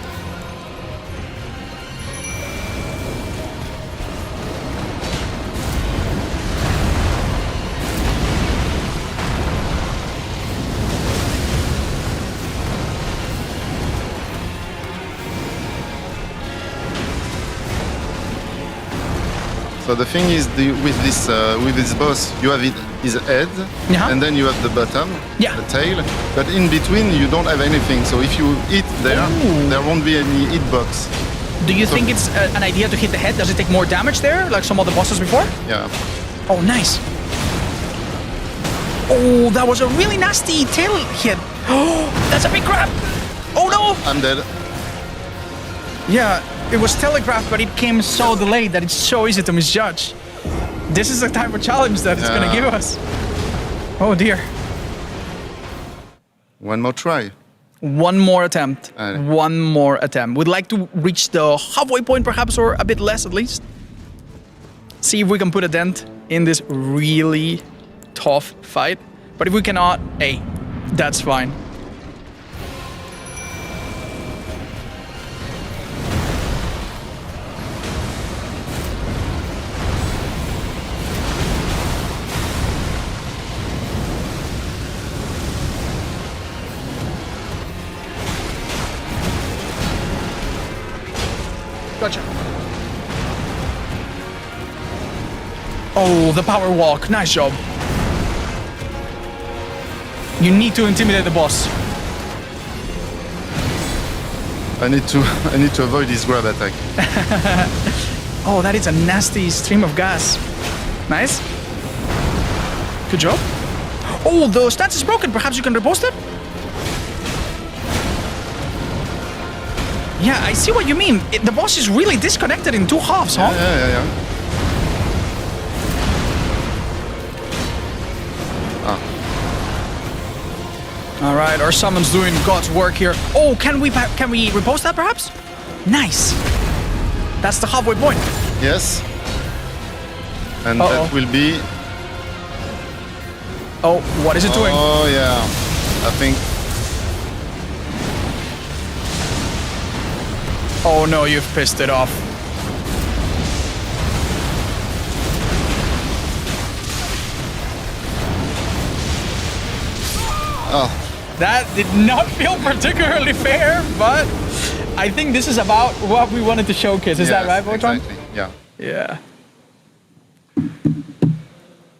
So the thing is, with this boss, you have his head, and then you have the bottom, the tail. But in between, you don't have anything. So if you hit there, there won't be any hitbox. Do you think it's an idea to hit the head? Does it take more damage there, like some other bosses before? Yeah. Oh, nice. Oh, that was a really nasty tail hit. Oh, that's a big crab. Oh, no. I'm dead. Yeah, it was telegraphed, but it came so delayed that it's so easy to misjudge. This is the type of challenge that it's going to give us. Oh, dear. One more try. One more attempt. One more attempt. We'd like to reach the halfway point, perhaps, or a bit less at least. See if we can put a dent in this really tough fight. But if we cannot, hey, that's fine. Oh, the power walk. Nice job. You need to intimidate the boss. I need to avoid his grab attack. Oh, that is a nasty stream of gas. Nice. Good job. Oh, the stance is broken. Perhaps you can repost it? Yeah, I see what you mean. The boss is really disconnected in two halves, huh? Yeah. All right, our summon's doing God's work here. Oh, can we repost that perhaps? Nice. That's the halfway point. Yes. And that will be... Oh, what is it doing? Oh, yeah. I think... Oh no, you've pissed it off. Oh. That did not feel particularly fair, but I think this is about what we wanted to showcase. Is that right, Voltron? Exactly. Yeah. Yeah.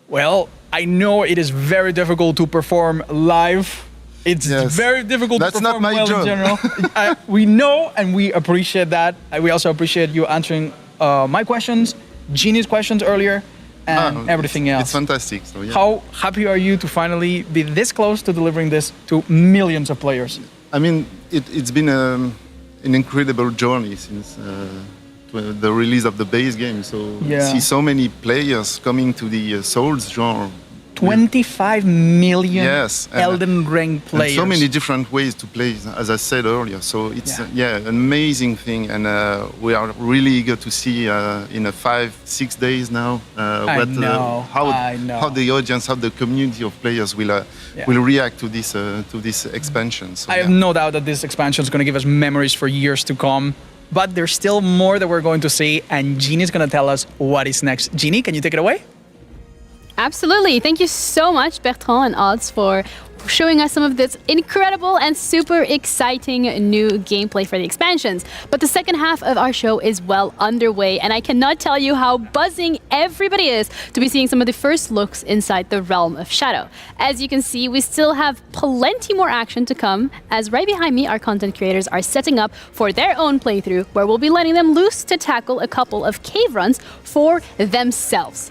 Well, I know it is very difficult to perform live. It's very difficult to perform in general. We know and we appreciate that. We also appreciate you answering my questions, Jeannie's questions earlier, and everything else. It's fantastic. So, yeah. How happy are you to finally be this close to delivering this to millions of players? I mean, it's been an incredible journey since the release of the base game. So see so many players coming to the Souls genre. 25 million Elden Ring players. And so many different ways to play, as I said earlier. So it's an amazing thing, and we are really eager to see in 5-6 days now how the audience, how the community of players will react to this expansion. So, I have no doubt that this expansion is going to give us memories for years to come. But there's still more that we're going to see, and Jeannie's going to tell us what is next. Jeannie, can you take it away? Absolutely. Thank you so much, Bertrand and Odds, for showing us some of this incredible and super exciting new gameplay for the expansions. But the second half of our show is well underway, and I cannot tell you how buzzing everybody is to be seeing some of the first looks inside the Realm of Shadow. As you can see, we still have plenty more action to come, as right behind me, our content creators are setting up for their own playthrough, where we'll be letting them loose to tackle a couple of cave runs for themselves.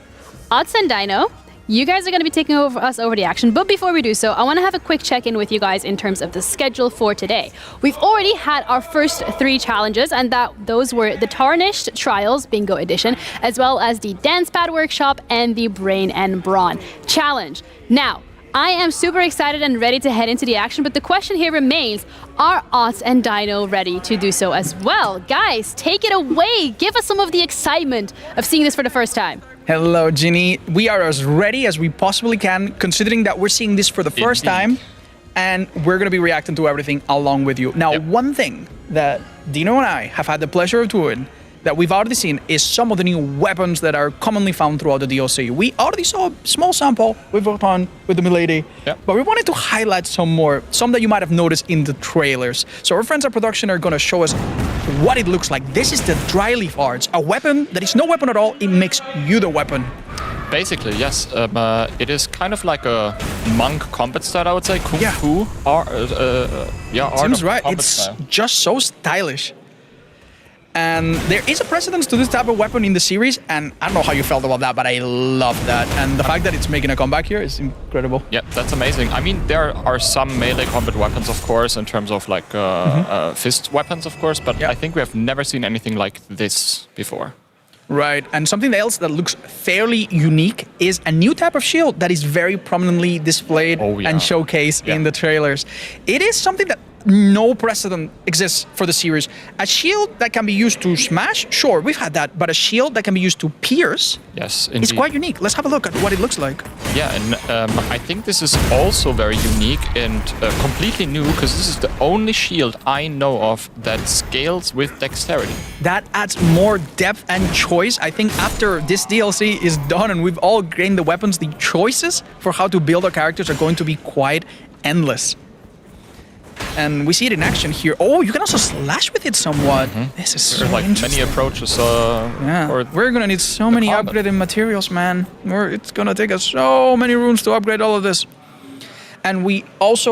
Odds and Dino, you guys are going to be taking over the action, but before we do so, I want to have a quick check-in with you guys in terms of the schedule for today. We've already had our first 3 challenges, and those were the Tarnished Trials Bingo Edition, as well as the Dance Pad Workshop and the Brain and Brawn Challenge. Now, I am super excited and ready to head into the action, but the question here remains, are Odds and Dino ready to do so as well? Guys, take it away. Give us some of the excitement of seeing this for the first time. Hello, Ginny. We are as ready as we possibly can, considering that we're seeing this for the first time, and we're going to be reacting to everything along with you. Now, one thing that Dino and I have had the pleasure of doing that we've already seen is some of the new weapons that are commonly found throughout the DLC. We already saw a small sample with Vorpan, with the Milady, but we wanted to highlight some more, some that you might have noticed in the trailers. So our friends at production are going to show us what it looks like. This is the Dry Leaf Arts, a weapon that is no weapon at all. It makes you the weapon. Basically, yes. It is kind of like a monk combat style, I would say. Kung Fu. Seems right. It's style. Just so stylish. And there is a precedence to this type of weapon in the series, and I don't know how you felt about that, but I love that. And the fact that it's making a comeback here is incredible. Yeah, that's amazing. I mean, there are some melee combat weapons, of course, in terms of like fist weapons, of course, but I think we have never seen anything like this before. Right, and something else that looks fairly unique is a new type of shield that is very prominently displayed and showcased in the trailers. It is something that no precedent exists for the series. A shield that can be used to smash, sure, we've had that, but a shield that can be used to pierce, it's quite unique. Let's have a look at what it looks like. Yeah, and I think this is also very unique and completely new, because this is the only shield I know of that scales with dexterity. That adds more depth and choice. I think after this DLC is done and we've all gained the weapons, the choices for how to build our characters are going to be quite endless. and we see it in action here. Oh, you can also slash with it somewhat. This is so There's like interesting. many approaches. We're gonna need so many upgraded materials, man. It's gonna take us so many runes to upgrade all of this. And we also,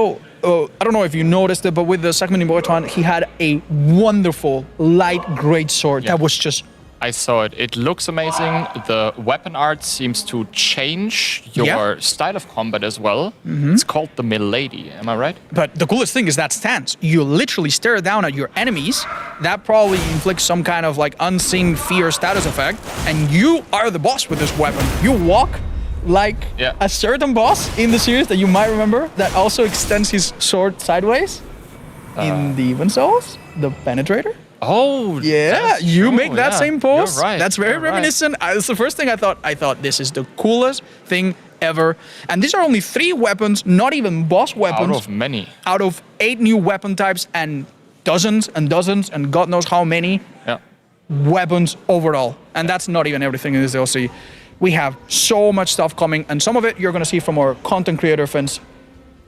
I don't know if you noticed it, but with the Sakmini Botan, he had a wonderful light great sword that was just. I saw it. It looks amazing. The weapon art seems to change your style of combat as well. It's called the Milady, am I right? But the coolest thing is that stance. You literally stare down at your enemies. That probably inflicts some kind of like unseen fear status effect. And you are the boss with this weapon. You walk like a certain boss in the series that you might remember that also extends his sword sideways in Demon Souls, the Penetrator. Oh, yeah, you make that same pose. You're right. That's very reminiscent. That's the first thing I thought. I thought this is the coolest thing ever. And these are only 3 weapons, not even boss weapons. Out of many. Out of 8 new weapon types and dozens and dozens and God knows how many weapons overall. And that's not even everything in this DLC. We have so much stuff coming, and some of it you're going to see from our content creator friends.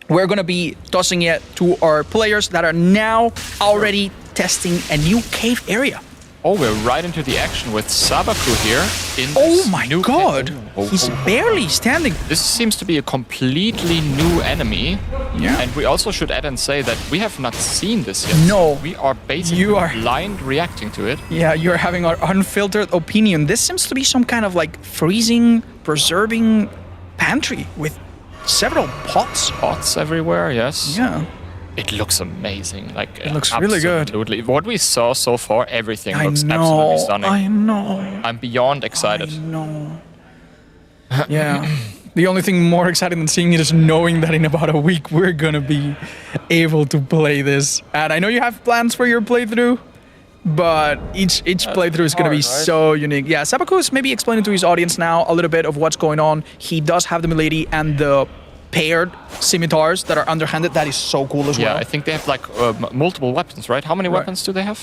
We're going to be tossing it to our players that are now already testing a new cave area. Oh, we're right into the action with Sabaku here. In this my new God. He's barely standing. This seems to be a completely new enemy. Yeah. And we also should add and say that we have not seen this yet. No. We are basically blind reacting to it. Yeah, you're having our unfiltered opinion. This seems to be some kind of like freezing, preserving pantry with several pots. Pots everywhere, yes. Yeah. It looks amazing. Like it looks really good. Absolutely. What we saw so far, everything looks know, absolutely stunning. I know. I'm beyond excited. I know. Yeah. The only thing more exciting than seeing it is knowing that in about a week we're gonna be able to play this. And I know you have plans for your playthrough, but each playthrough is gonna be so unique. Yeah, Sabaku is maybe explaining to his audience now a little bit of what's going on. He does have the Milady and the paired scimitars that are underhanded. That is so cool as well. Yeah, I think they have like multiple weapons, right? How many weapons do they have?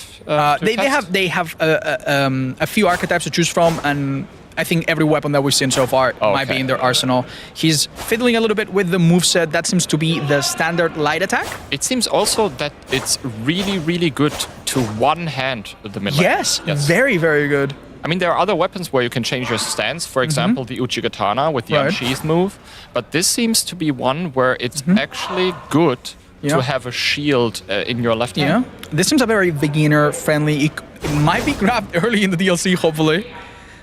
They have a few archetypes to choose from, and I think every weapon that we've seen so far might be in their arsenal. He's fiddling a little bit with the moveset. That seems to be the standard light attack. It seems also that it's really, really good to one-hand the Milady. Yes, very, very good. I mean, there are other weapons where you can change your stance. For example, the Uchigatana with the unsheathed move. But this seems to be one where it's actually good to have a shield in your left hand. Yeah, this seems a very beginner-friendly. It might be grabbed early in the DLC, hopefully.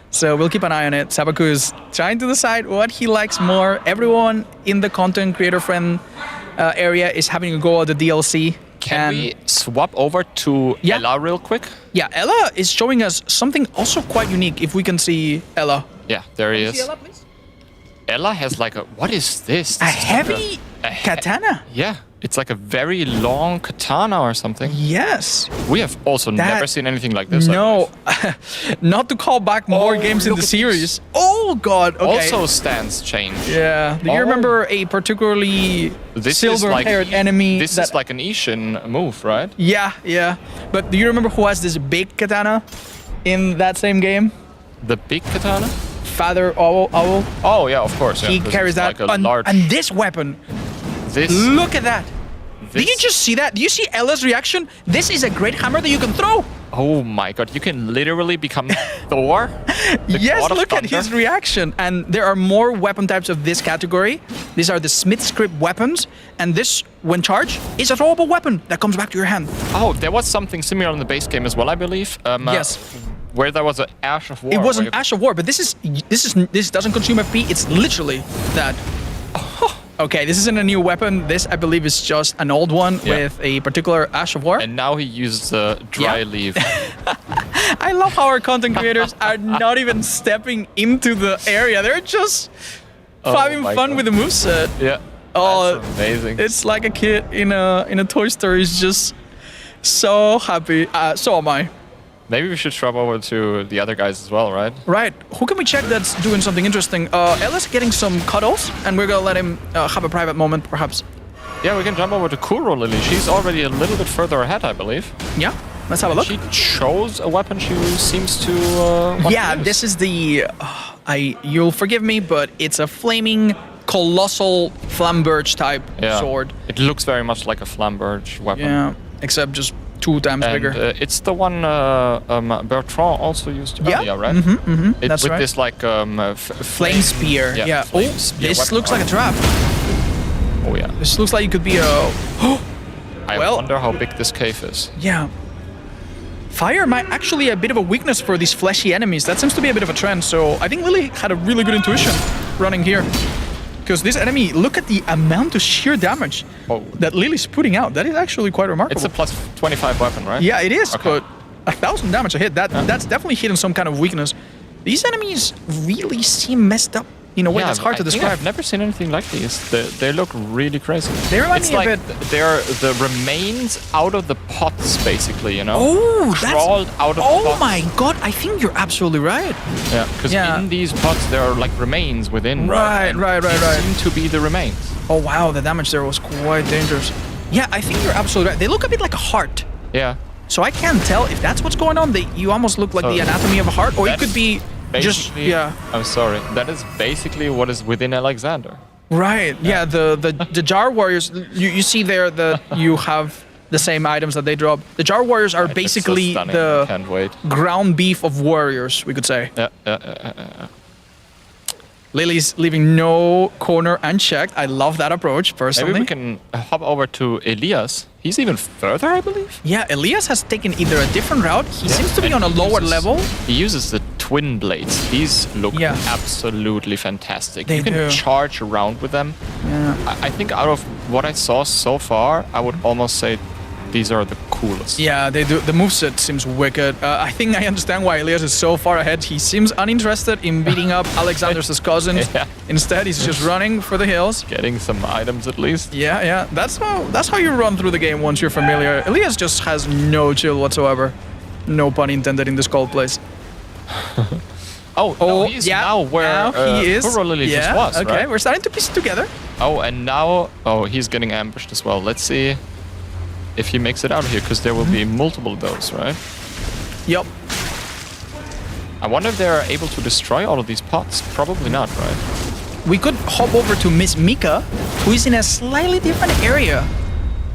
So we'll keep an eye on it. Sabaku is trying to decide what he likes more. Everyone in the content creator friend area is having a go at the DLC. Can we swap over to Ella real quick? Yeah, Ella is showing us something also quite unique. If we can see Ella. Yeah, there he is. Ella, please? Ella has like a, what is this? A heavy katana. Yeah, it's like a very long katana or something. Yes. We have also never seen anything like this. No, not to call back more games in the series. Oh God. Okay. Also stance change. Yeah. Do you remember a particularly silver-haired enemy? This is like an Ishin move, right? Yeah, yeah. But do you remember who has this big katana in that same game? The big katana? Father Owl. Oh yeah, of course. Yeah, he carries that. Like large... And this weapon. Look at that. Did you just see that? Do you see Ella's reaction? This is a great hammer that you can throw. Oh my God, you can literally become Thor? Yes, look at his reaction. And there are more weapon types of this category. These are the Smith script weapons. And this, when charged, is a throwable weapon that comes back to your hand. Oh, there was something similar in the base game as well, I believe. Yes. Where there was an Ash of War. It was an Ash of War, but this doesn't consume FP. It's literally that. Okay, this isn't a new weapon. This, I believe, is just an old one with a particular Ash of War. And now he uses the dry leaf. I love how our content creators are not even stepping into the area. They're just having fun with the moveset. Yeah. Oh, that's amazing. It's like a kid in a toy store is just so happy. So am I. Maybe we should swap over to the other guys as well, right? Right. Who can we check that's doing something interesting? Ella's getting some cuddles, and we're gonna let him have a private moment, perhaps. Yeah, we can jump over to Kuro Lily. She's already a little bit further ahead, I believe. Yeah, let's have a look. She chose a weapon she seems to want to use. This is the... you'll forgive me, but it's a flaming colossal flamberge type Yeah. sword. It looks very much like a flamberge weapon. Yeah, except just 2 times And, bigger. it's the one Bertrand also used earlier, right? That's with right. this like Flame spear. Yeah. Oh, flame spear this weapon. looks like a trap. Oh yeah. This looks like it could be a. I wonder how big this cave is. Yeah. Fire might actually a bit of a weakness for these fleshy enemies. That seems to be a bit of a trend. So I think Lily had a really good intuition running here. Because this enemy, look at the amount of sheer damage that Lily's putting out. That is actually quite remarkable. It's a plus 25 weapon, right? Yeah, it is, Okay. but 1,000 damage a hit, that's definitely hidden some kind of weakness. These enemies really seem messed up in a way that's hard to I think describe. I've never seen anything like these. They look really crazy. They remind it's me a like bit- they're the remains out of the pots, basically, you know? Oh, that's... Crawled out of the Oh pots. my god, I think you're absolutely right. Yeah, because in these pots there are like remains within. Right. They seem to be the remains. Oh wow, the damage there was quite dangerous. Yeah, I think you're absolutely right. They look a bit like a heart. Yeah. So I can't tell if that's what's going on. You almost look like So the anatomy of a heart, or it that's could be just basically- I'm sorry. That is basically what is within Alexander. Right. Yeah. The jar warriors. You see there that you have the same items that they drop. The jar warriors are It's so basically stunning. I can't the wait. ground beef of warriors, we could say. Yeah. Lily's leaving no corner unchecked. I love that approach personally. Maybe we can hop over to Elias. He's even further, I believe. Yeah, Elias has taken either a different route. He seems to be on a lower level. He uses the twin blades. These look Yeah. absolutely fantastic. They you can do. charge around with them. Yeah. I think out of what I saw so far, I would almost say these are the coolest. Yeah, they do. The moveset seems wicked. I think I understand why Elias is so far ahead. He seems uninterested in beating up Alexander's cousins. Yeah. Instead, he's just running for the hills. Getting some items at least. Yeah. That's how you run through the game once you're familiar. Elias just has no chill whatsoever. No pun intended in this cold place. No, he's now where he is. Puro Lily just was, okay, right? we're starting to piece it together. Oh, and now... Oh, he's getting ambushed as well. Let's see if he makes it out of here, because there will be multiple of those, right? Yep. I wonder if they're able to destroy all of these pots. Probably not, right? We could hop over to Miss Mika, who is in a slightly different area,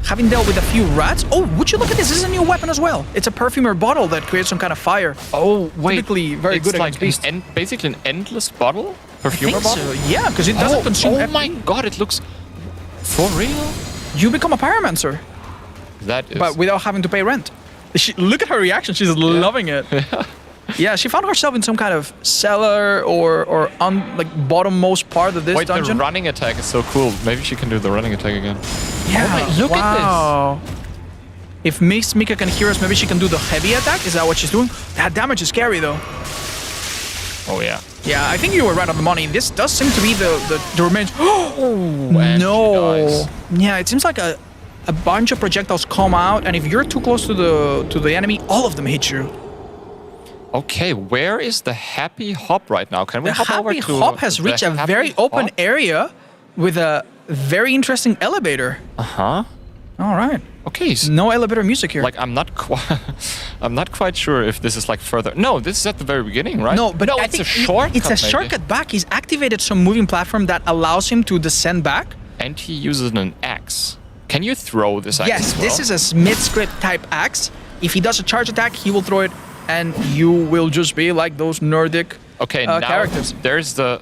having dealt with a few rats. Oh, would you look at this? This is a new weapon as well. It's a perfumer bottle that creates some kind of fire. Oh, wait. Typically very It's good like against beasts. basically an endless bottle? Perfumer think bottle? so, yeah, because it doesn't consume... Oh my god, it looks... For real? You become a pyromancer, That is... but without having to pay rent. Look at her reaction. She's loving it. Yeah, she found herself in some kind of cellar or like bottommost part of this Wait, dungeon. the running attack is so cool. Maybe she can do the running attack again. Yeah, Oh my, look wow. If Miss Mika can hear us, maybe she can do the heavy attack. Is that what she's doing? That damage is scary though. Oh yeah. Yeah, I think you were right on the money. This does seem to be the remains. Oh and no! she dies. Yeah, it seems like a bunch of projectiles come out, and if you're too close to the enemy, all of them hit you. Okay, where is the happy hop right now? Can we The hop over happy to hop has the reached a happy very open hop? area with a very interesting elevator. Uh-huh. All right. Okay. No elevator music here. Like I'm not quite sure if this is like further. No, this is at the very beginning, right? No, but I it's think a shortcut. It's a maybe. shortcut back. He's activated some moving platform that allows him to descend back. And he uses an axe. Can you throw this axe? Yes, as well? this is a Smith script type axe. If he does a charge attack, he will throw it, and you will just be like those Nordic now characters. There's the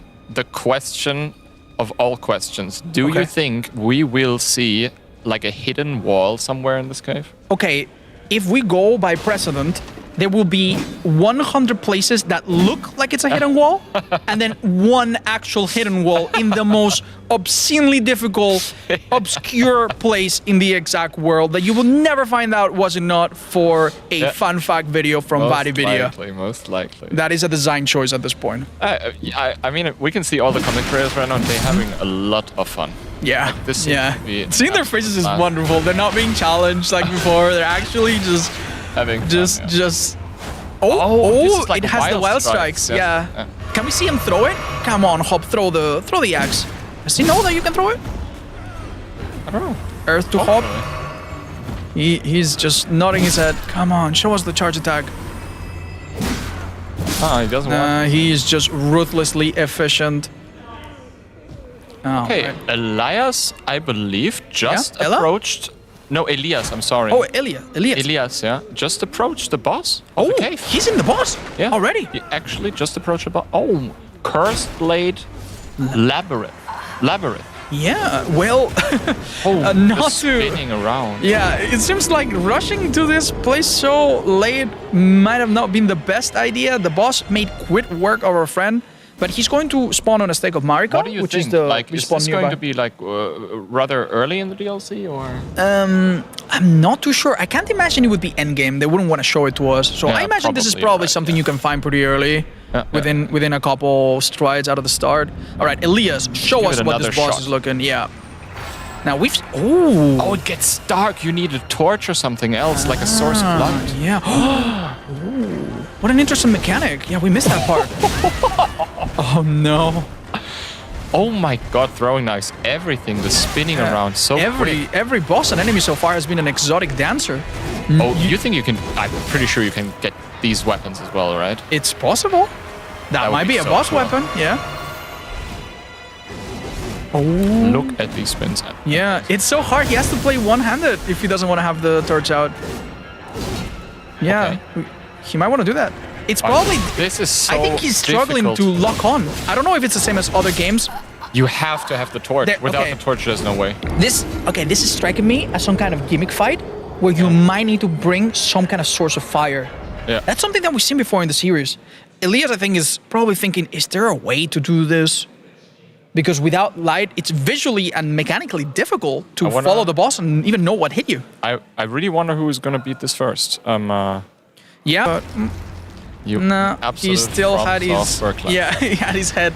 question of all questions. Do you think we will see like a hidden wall somewhere in this cave? Okay, if we go by precedent, there will be 100 places that look like it's a hidden wall, and then one actual hidden wall in the most obscenely difficult, obscure place in the exact world that you will never find out was it not for a fun fact video from Vadi Video. Most likely. That is a design choice at this point. I mean, we can see all the content creators right now. They're having a lot of fun. Yeah, Like, this seems to be Seeing their faces is fun. wonderful. They're not being challenged like before. They're actually just having fun, just. this Oh, is like it has the wild strikes. strikes. Yeah. Can we see him throw it? Come on, Hop, throw the axe. Does he know that you can throw it? I don't know. Earth to Hop. He's just nodding his head. Come on, show us the charge attack. He doesn't want. He's just ruthlessly efficient. Oh, Okay, right. Elias, I believe, just Ella? approached. No, Elias. I'm sorry. Oh, Elias. Elias, yeah, just approached the boss. Oh, of the cave. he's in the boss. Yeah, already. He actually just approached the boss. Oh, Cursed Blade Labyrinth. Yeah. Well, not just to. spinning around. Yeah, it seems like rushing to this place so late might have not been the best idea. The boss made quick work of our friend, but he's going to spawn on a stake of Marika, What do you which think? is the Like, is respawn this nearby. going to be like rather early in the DLC, or? I'm not too sure. I can't imagine it would be endgame. They wouldn't want to show it to us. So Yeah, I imagine this is probably, probably right, something you can find pretty early, Yeah, within a couple strides out of the start. All right, Elias, show Give us it what another this boss shot. is looking. Yeah. Now we've. Oh. Oh, it gets dark. You need a torch or something else, like a source of light. Yeah. What an interesting mechanic. Yeah, we missed that part. Oh no. Oh my god, throwing knives, everything, the spinning around so quick. Every boss and enemy so far has been an exotic dancer. Oh, you think you can? I'm pretty sure you can get these weapons as well, right? It's possible. That would might be a so boss cool. weapon. Yeah. Oh. Look at these spins. Yeah, it's so hard. He has to play one-handed if he doesn't want to have the torch out. Yeah, he might want to do that. It's probably. This is so I think he's struggling difficult. to lock on. I don't know if it's the same as other games. You have to have the torch. There- Without okay. the torch, there's no way. This is striking me as some kind of gimmick fight where you might need to bring some kind of source of fire. Yeah. That's something that we've seen before in the series. Elias, I think, is probably thinking, is there a way to do this? Because without light, it's visually and mechanically difficult to I wanna- follow the boss and even know what hit you. I really wonder who is gonna beat this first. Yeah, but You no, he absolute still From had his Software class. he had his head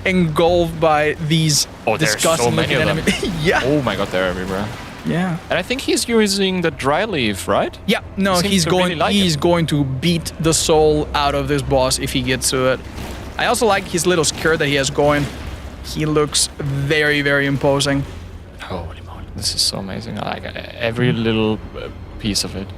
engulfed by these Oh, there's so disgusting many looking of them. enemies. Yeah, Oh my god, they're everywhere. yeah. And I think he's using the dry leaf, right? Yeah, no, He seems he's to going. really like he's it. going to beat the soul out of this boss if he gets to it. I also like his little skirt that he has going. He looks very, very imposing. Holy moly, this is so amazing. I like every little piece of it.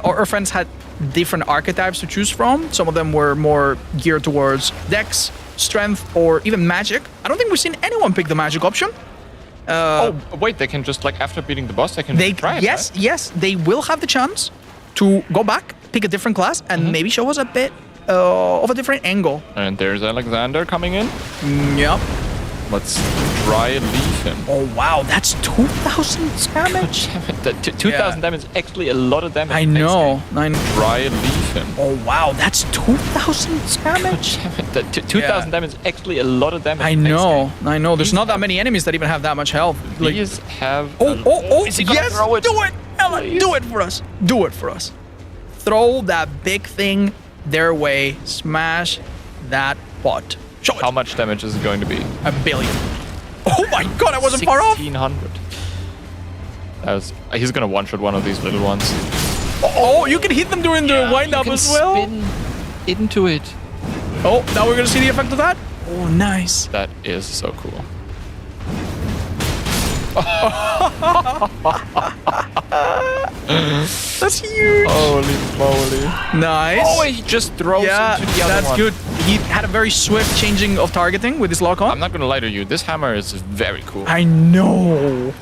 Our friends had different archetypes to choose from. Some of them were more geared towards dex, strength, or even magic. I don't think we've seen anyone pick the magic option. Oh, wait, they can just, like, after beating the boss, they can try it, yes, right? yes, they will have the chance to go back, pick a different class, and maybe show us a bit of a different angle. And there's Alexander coming in. Yep. Let's dry leaf him. Oh wow, that's 2,000 damage. That 2,000 damage is actually a lot of damage. I in this know. game. Dry leaf him. Oh wow, that's 2,000 damage. That 2,000 damage is actually a lot of damage. I in this know. I know. There's not that many enemies that even have that much health. game. These have. Oh, is he gonna yes! throw it? Do it, Ella! Do it for us. Do it for us. Throw that big thing their way. Smash that pot. Show it. How much damage is it going to be? 1 billion. Oh my god, I wasn't far off. 1,600. He's gonna one-shot one of these little ones. Oh, you can hit them during the wind-up you can as well. spin into it. Oh, now we're gonna see the effect of that. Oh, nice. That is so cool. That's huge. Holy moly. Nice. Oh, he just throws into the other that's one. good. He had a very swift changing of targeting with his lock on. I'm not gonna lie to you, this hammer is very cool. I know.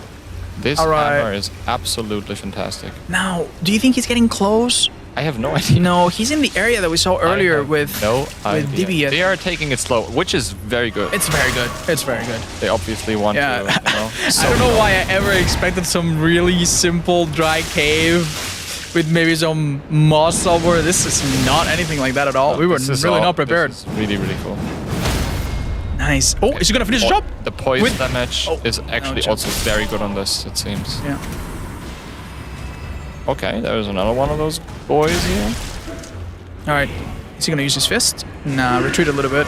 This All right. hammer is absolutely fantastic. Now, do you think he's getting close? I have no idea. No, he's in the area that we saw earlier with No idea. Dibiet. They are taking it slow, which is very good. It's very good. It's very good. They obviously want Yeah. to, you know. I don't know why I ever expected some really simple dry cave with maybe some moss somewhere. This is not anything like that at all. We were really not prepared. This is really, really cool. Nice. Oh, is he gonna finish the job? The poison With- damage is actually no, also very good on this, it seems. Yeah. Okay, there's another one of those boys here. All right. Is he gonna use his fist? Nah, retreat a little bit.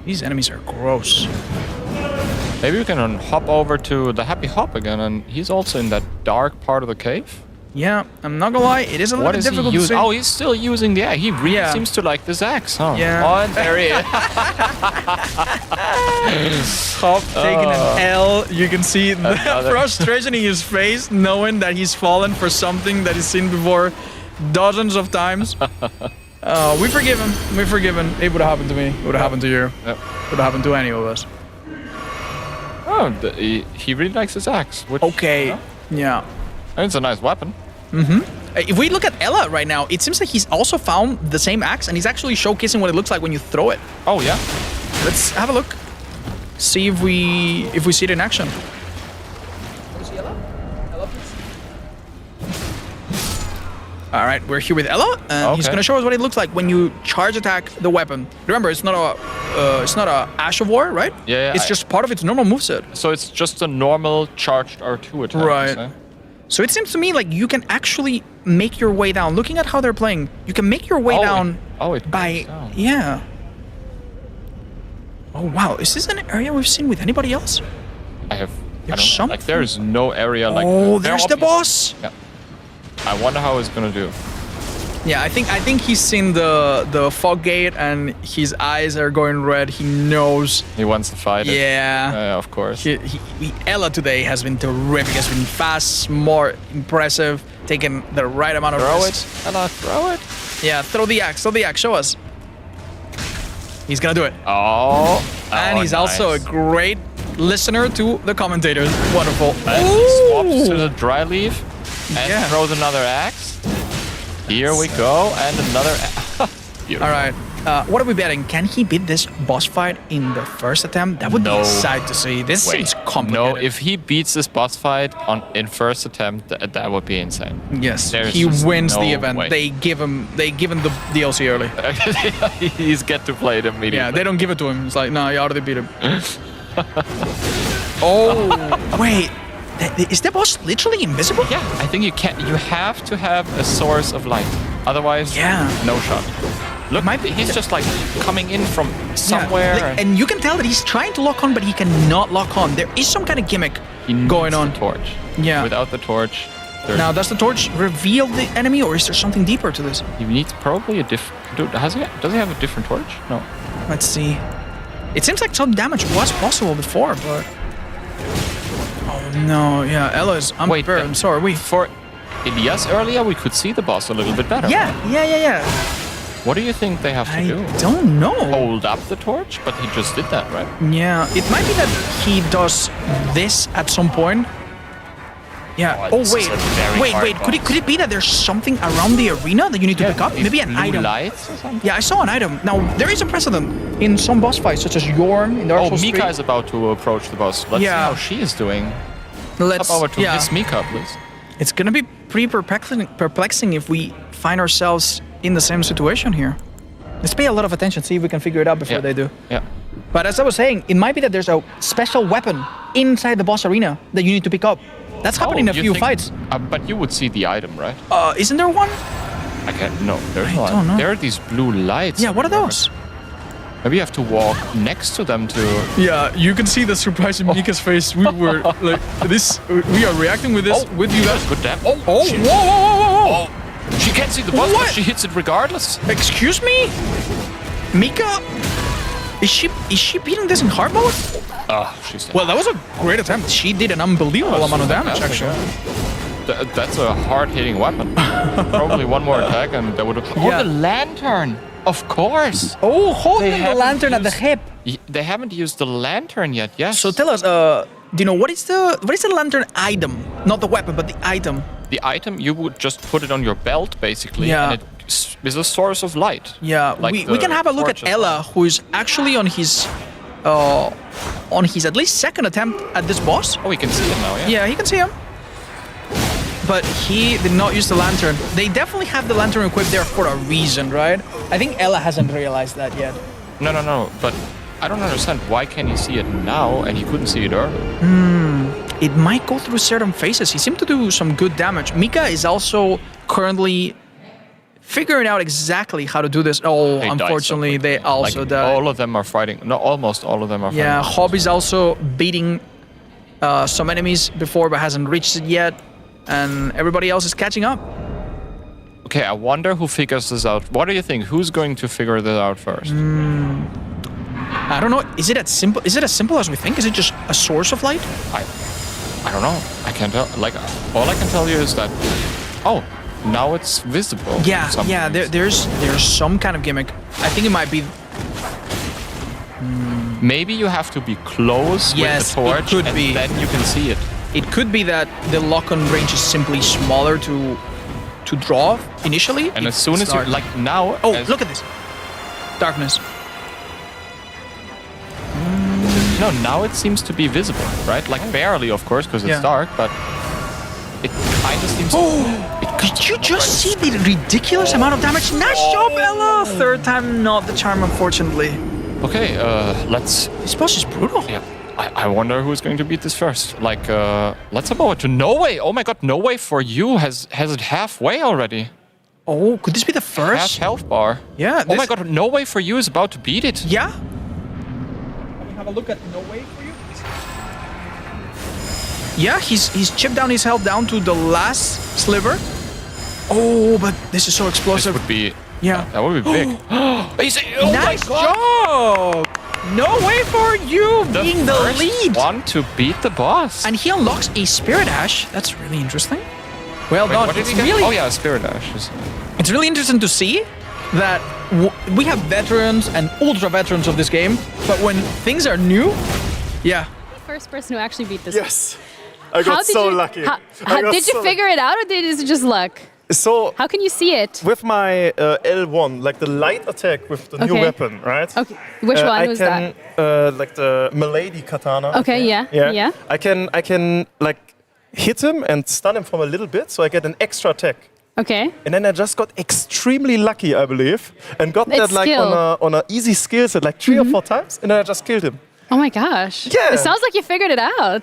These enemies are gross. Maybe we can hop over to the Happy Hop again, and he's also in that dark part of the cave. Yeah, I'm not gonna lie, it is a little What bit is he difficult to using? see. Oh, he's still using the axe. He really seems to like this axe, huh? Yeah. Oh, and there he is. Hop taking an L. You can see the Another- frustration in his face, knowing that he's fallen for something that he's seen before dozens of times. We forgive him. We forgive him. It would have happened to me. It would have happened to you. Yep. It would have happened to any of us. Oh, he really likes his axe. Which, Okay. Yeah. It's a nice weapon. If we look at Ella right now, it seems like he's also found the same axe, and he's actually showcasing what it looks like when you throw it. Oh yeah. Let's have a look. See if we see it in action. All right, we're here with Ella, and he's gonna show us what it looks like when you charge attack the weapon. Remember, it's not a Ash of War, right? Yeah. It's just part of its normal moveset. So it's just a normal charged R2 attack. Right. So it seems to me like you can actually make your way down. Looking at how they're playing, you can make your way down by yeah. Oh wow, is this an area we've seen with anybody else? I don't know. Like there is no area like. Oh, there's the boss. Yeah. I wonder how it's gonna do. Yeah, I think he's seen the fog gate and his eyes are going red. He knows. He wants to fight it. Yeah. Of course. Ella today has been terrific. Has been fast, smart, impressive, taking the right amount of risks. Ella, throw it. Yeah, throw the axe. Throw the axe. Show us. He's gonna do it. Oh. And he's also a great listener to the commentators. Wonderful. And he swaps to the dry leaf and throws another axe. Here we go, and another. All right. What are we betting? Can he beat this boss fight in the first attempt? That would be a sight to see. This seems complicated. No, if he beats this boss fight in first attempt, that would be insane. Yes, There's he wins the no event. way. They give him the DLC early. He's get to play it immediately. Yeah, they don't give it to him. It's like, no, you already beat him. Oh, wait. Is the boss literally invisible? Yeah, I think you can't. You have to have a source of light. Otherwise, no shot. Look, he's just like coming in from somewhere. Yeah, and you can tell that he's trying to lock on, but he cannot lock on. There is some kind of gimmick going on. The torch. Yeah. Without the torch. Now, does the torch reveal the enemy, or is there something deeper to this? He needs probably a different. Does he have a different torch? No. Let's see. It seems like some damage was possible before, but. Oh no! Yeah, Ella is unprepared. I'm sorry. For Elias earlier, we could see the boss a little bit better. Yeah. What do you think they have to do? I don't know. Hold up the torch, but he just did that, right? Yeah, it might be that he does this at some point. Yeah. Oh wait. Could it be that there's something around the arena that you need to pick up? Maybe an item. Lights or something? Yeah, I saw an item. Now there is a precedent in some boss fights, such as Yorn in Dark Souls 3. Mika is about to approach the boss. Let's see how she is doing. Let's Hop over to Miss Mika, please. It's gonna be pretty perplexing if we find ourselves in the same situation here. Let's pay a lot of attention, see if we can figure it out before they do. Yeah. But as I was saying, it might be that there's a special weapon inside the boss arena that you need to pick up. That's happened in a few fights. But you would see the item, right? Isn't there one? I can't. No, there's no I item. don't know. There are these blue lights. Yeah, what are those? Maybe you have to walk next to them to. Yeah, you can see the surprise in Mika's face. We were like this. We are reacting with this with you guys. Good damn. Whoa! She can't see the boss, but she hits it regardless. Excuse me, Mika. Is she beating this in hard mode? She's dead. Well, that was a great attempt. She did an unbelievable amount of damage, actually. That's a hard-hitting weapon. Probably one more attack and that would have. Oh, the lantern! Of course. Oh, holding the lantern at the hip. They haven't used the lantern yet. Yes. So tell us, Dino, what is the lantern item? Not the weapon, but the item. The item, you would just put it on your belt, basically, Yeah. and it is a source of light. Yeah, Like we can have a look at torch as Ella, who is actually on his at least second attempt at this boss. Oh, we can see him now, yeah? Yeah, he can see him. But he did not use the lantern. They definitely have the lantern equipped there for a reason, right? I think Ella hasn't realized that yet. No, but I don't understand why can he see it now and he couldn't see it earlier. It might go through certain phases. He seemed to do some good damage. Mika is also currently figuring out exactly how to do this. Oh, They died so unfortunately, quickly. they also Like, died. all of them are fighting. No, almost all of them are Yeah, fighting. Hob is also beating some enemies before, but hasn't reached it yet. And everybody else is catching up. Okay, I wonder who figures this out. What do you think? Who's going to figure this out first? I don't know. Is it as simple as we think? Is it just a source of light? I don't know. I can't tell. Like, all I can tell you is that. Oh, now it's visible. Yeah, somehow. yeah. There's some kind of gimmick. I think it might be. Maybe you have to be close Yes, with the torch, it could and be. then you can see it. It could be that the lock-on range is simply smaller to draw initially. And as soon as you like now. Oh, look at this! Darkness. No, now it seems to be visible, right? Like barely, of course, because it's Yeah. dark, but it kind of seems. Did you just see the ridiculous amount of damage? Nice job, Ella! Third time, not the charm, unfortunately. Okay, let's. This boss is brutal. Yeah. I wonder who's going to beat this first. Like, let's go to No Way. Oh my god, No Way for you has it halfway already. Oh, could this be the first? Half health bar. Yeah. Oh my god, No Way for you is about to beat it. Yeah. Have a look at No Way for you. Yeah, he's chipped down his health down to the last sliver. Oh, but this is so explosive. This would be. Yeah. That would be big. Oh Nice my god. job! No Way for you being the first lead. one to beat the boss. And he unlocks a Spirit Ash. That's really interesting. Well Wait, done. what did It's he get? really, Oh yeah, Spirit Ash. it's really interesting to see that we have veterans and ultra veterans of this game, but when things are new, yeah. First person who actually beat this. Yes. I got so lucky. Did you figure it out, or did it just luck? So How can you see it? with my L1, like the light attack with the new Okay. weapon, right? Okay. Which one was that? Like the Milady katana. Okay, yeah. I can like hit him and stun him from a little bit, so I get an extra attack. Okay. And then I just got extremely lucky, I believe, and got It's that like skill. on a easy skill set, like 3 or 4 times, and then I just killed him. Oh my gosh. Yeah. It sounds like you figured it out.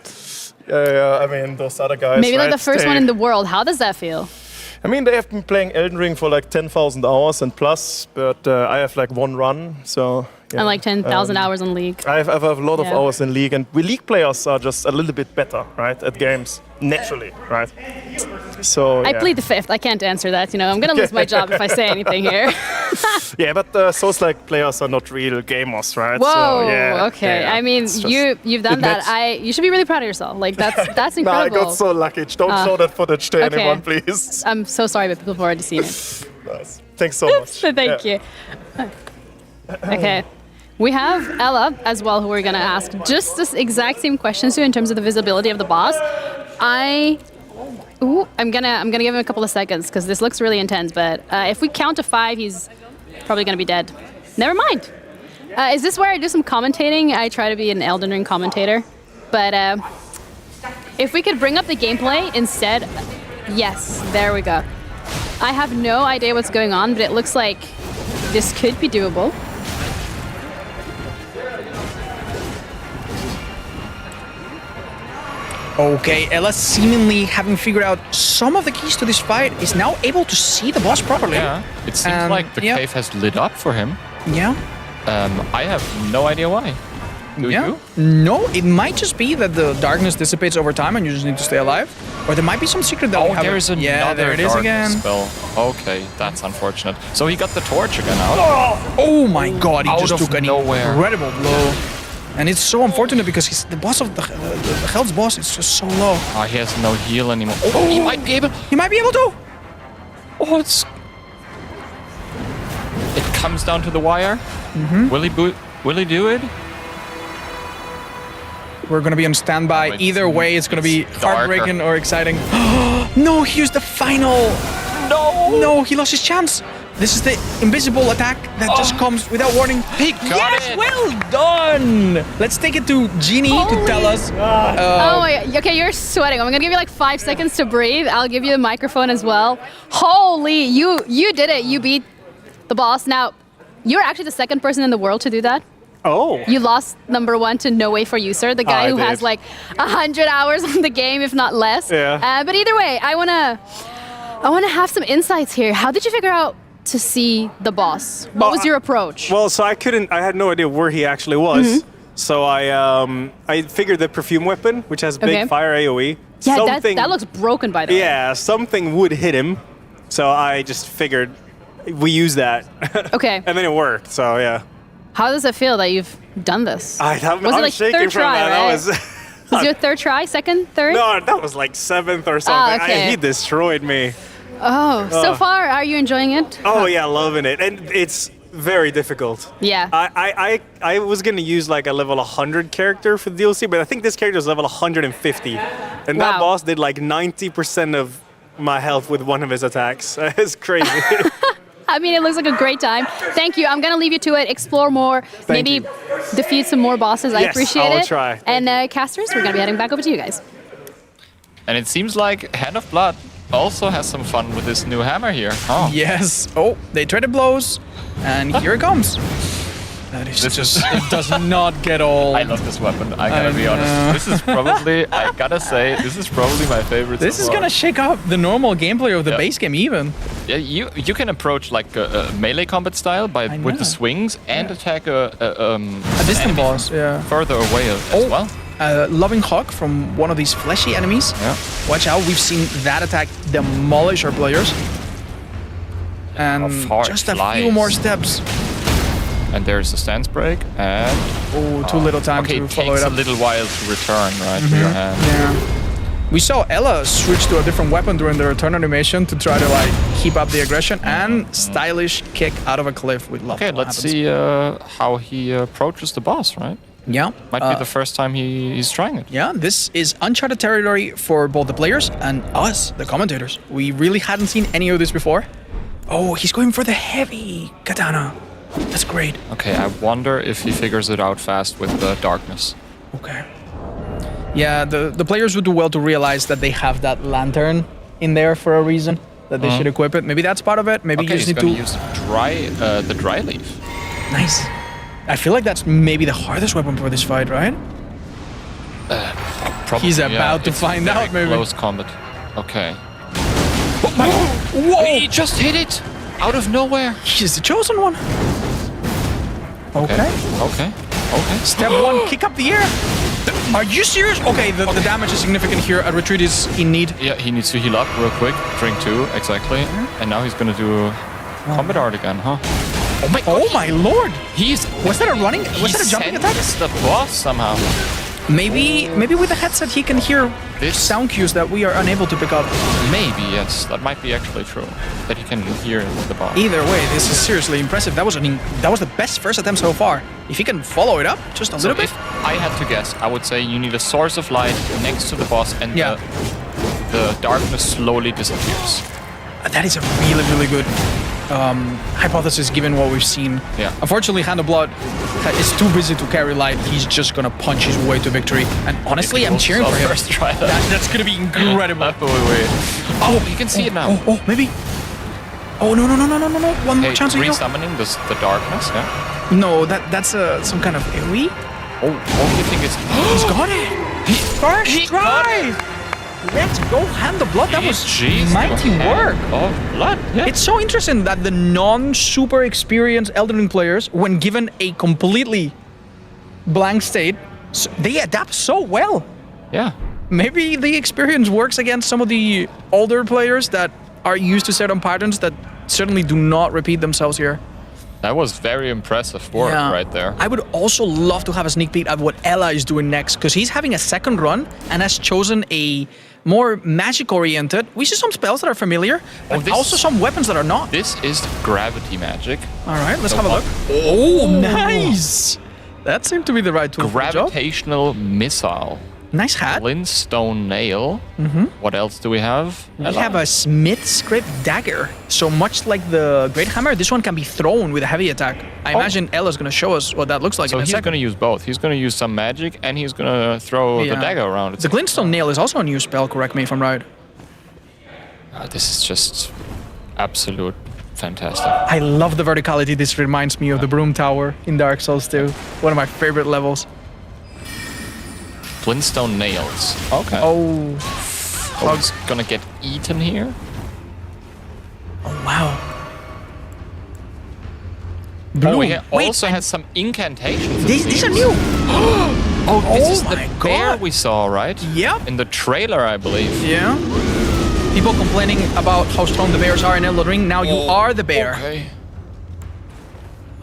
Yeah, I mean those other guys. Maybe like right, the first one in the world. How does that feel? I mean, they have been playing Elden Ring for like 10,000 hours and plus, but I have like 1 run, so. Yeah. And like 10,000 hours on League. I have a lot of Yeah. hours in League, and we League players are just a little bit better, right, at games, naturally, right? So, I yeah. plead the fifth. I can't answer that. You know, I'm gonna lose my job if I say anything here. Yeah, but Souls-like players are not real gamers, right? Whoa. So, yeah, okay. yeah, I mean, it's just- you've done it that. match- You should be really proud of yourself. Like that's No, I incredible. got so lucky. Don't show that footage to okay. anyone, please. I'm so sorry, but people have already seen it. Nice. Thanks so much. So thank you. Okay. We have Ella as well, who we're gonna ask just this exact same questions to in terms of the visibility of the boss. I'm gonna give him a couple of seconds because this looks really intense. But if we count to 5, he's probably gonna be dead. Never mind. Is this where I do some commentating? I try to be an Elden Ring commentator, but if we could bring up the gameplay instead, yes, there we go. I have no idea what's going on, but it looks like this could be doable. Okay, Ella, seemingly having figured out some of the keys to this fight, is now able to see the boss properly. Yeah. It seems like the yeah. cave has lit up for him. Yeah. I have no idea why. Do you? No, it might just be that the darkness dissipates over time and you just need to stay alive. Or there might be some secret that we haven't. There's another Yeah, there it is darkness again. spell. Okay, that's unfortunate. So he got the torch again out. Oh my god, he Out just of took an nowhere. incredible blow. And it's so unfortunate because he's the boss of the health's boss is just so low. Oh, he has no heal anymore. Oh, he might be able. He might be able to. Oh, it's. It comes down to the wire. Mm-hmm. Will he do it? We're gonna be on standby. Wait, Either way, it's gonna be darker. heartbreaking or exciting. No, here's the final. No, he lost his chance. This is the invisible attack that just comes without warning. He got it. Well done. Let's take it to Genie to tell us. Oh my god. Okay, you're sweating. I'm gonna give you like 5 seconds to breathe. I'll give you the microphone as well. Holy, you did it. You beat the boss. Now, you're actually the second person in the world to do that. Oh. You lost number 1 to No Way for You, sir. The guy I who did. has like 100 hours on the game, if not less. Yeah. But either way, I wanna have some insights here. How did you figure out to see the boss? What was your approach? Well, so I had no idea where he actually was. Mm-hmm. So I figured the perfume weapon, which has big Okay. fire AoE. Yeah, that looks broken by the way. Yeah, something would hit him. So I just figured we use that. Okay. And then it worked. So yeah. How does it feel that you've done this? I'm was it like shaking third from try, that. right? That was Was your third try? Second? Third? No, that was like 7th or something. okay. He destroyed me. Oh, so far, are you enjoying it? Oh yeah, loving it, and it's very difficult. Yeah. I was gonna use like a level 100 character for the DLC, but I think this character is level 150, and that Wow. boss did like 90% of my health with one of his attacks. It's crazy. I mean, it looks like a great time. Thank you. I'm going to leave you to it. Explore more. Maybe defeat some more bosses. I Yes, appreciate I'll it. try. And casters, we're going to be heading back over to you guys. And it seems like Hand of Blood also has some fun with this new hammer here. Oh. Yes. Oh, they traded blows, and here it comes. That is just, it does not get old. I love this weapon, I gotta be honest. This is probably, I gotta say, this is probably my favorite. This is gonna shake up the normal gameplay of the base game even. Yeah, you can approach like a melee combat style with the swings and attack a distant boss, yeah. further away as well. Loving Hawk from one of these fleshy enemies. Yeah. Watch out, we've seen that attack demolish our players. And just a few more steps. And there's a stance break, and too little time to follow takes it up. a little while to return, right, to your hand. Yeah. We saw Ella switch to a different weapon during the return animation to try to like keep up the aggression and stylish kick out of a cliff with love. Okay, let's see how he approaches the boss, right? Yeah. Might be the first time he's trying it. Yeah, this is uncharted territory for both the players and us, the commentators. We really hadn't seen any of this before. Oh, he's going for the heavy katana. That's great. Okay, I wonder if he figures it out fast with the darkness. Okay. Yeah, the players would do well to realize that they have that lantern in there for a reason, that they should equip it. Maybe that's part of it. Maybe you just need to use the dry leaf. Nice. I feel like that's maybe the hardest weapon for this fight, right? Probably, He's about to find out, maybe. Close combat. Okay. Whoa! He just hit it out of nowhere. He's the chosen one. Okay. Okay. Step one, kick up the air. Are you serious? Okay, the damage is significant here. A retreat is in need. Yeah, he needs to heal up real quick. Drink 2, exactly. And now he's gonna do combat art again, huh? Oh my! Oh my lord! Was that a running? Was that a jumping attack? The boss somehow. Maybe with the headset he can hear sound cues that we are unable to pick up. Maybe, yes. That might be actually true. That he can hear the boss. Either way, this is seriously impressive. That was the best first attempt so far. If he can follow it up just a little bit. If I had to guess, I would say you need a source of light next to the boss, and the darkness slowly disappears. That is a really, really good hypothesis given what we've seen. Yeah. Unfortunately, Hand of Blood is too busy to carry light. He's just gonna punch his way to victory. And honestly, I'm cheering for him. First try That's gonna be incredible. Oh, you can see it now. Oh, maybe. Oh, no. One more chance to heal. Re-summoning the darkness, yeah. No, that's some kind of AoE. Oh, you think it's... He's got it! First try! Let's go, Hand of Blood. That was mighty work. Oh, blood. Yeah. It's so interesting that the non-super experienced Elden Ring players, when given a completely blank state, they adapt so well. Yeah. Maybe the experience works against some of the older players that are used to certain patterns that certainly do not repeat themselves here. That was very impressive work right there. I would also love to have a sneak peek at what Ella is doing next, because he's having a second run and has chosen a more magic-oriented. We see some spells that are familiar, but also some weapons that are not. This is gravity magic. All right, let's have a look. Oh, nice! That seemed to be the right tool for the job. Gravitational missile. Nice hat. Glintstone nail. What else do we have? We have a smith's great dagger. So much like the great hammer, this one can be thrown with a heavy attack. I imagine Ella's going to show us what that looks like in a second. So he's going to use both. He's going to use some magic, and he's going to throw the dagger around. The glintstone nail is also a new spell, correct me if I'm right. This is just absolute fantastic. I love the verticality. This reminds me of the Broom Tower in Dark Souls 2. One of my favorite levels. Glintstone nails. Okay. Oh. He's gonna get eaten here. Oh, wow. Oh, he also has some incantations. These are new. This is the bear we saw, right? Yep. In the trailer, I believe. Yeah. People complaining about how strong the bears are in Elden Ring. Now you are the bear. Okay.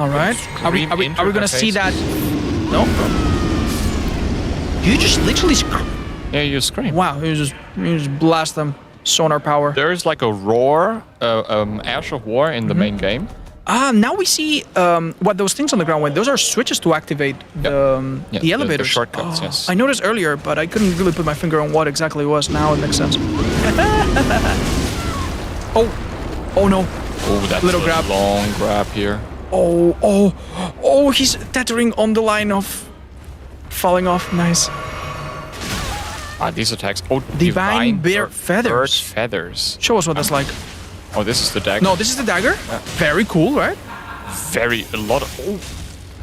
All right. Are we gonna see that? No. You just literally scream. Yeah, you scream. Wow, you just blast them. sonar power. There's like a roar, Ash of War in the main game. Now we see what those things on the ground were. Those are switches to activate the elevators. The shortcuts, yes. I noticed earlier, but I couldn't really put my finger on what exactly it was. Now it makes sense. Oh no. Oh, that's Little a grab. long grab here. Oh, he's teetering on the line of falling off. Nice. These attacks. Oh, Divine Bear Feathers. Bird feathers. Show us what that's like. Oh, this is the dagger. No, this is the dagger. Very cool, right? A lot of.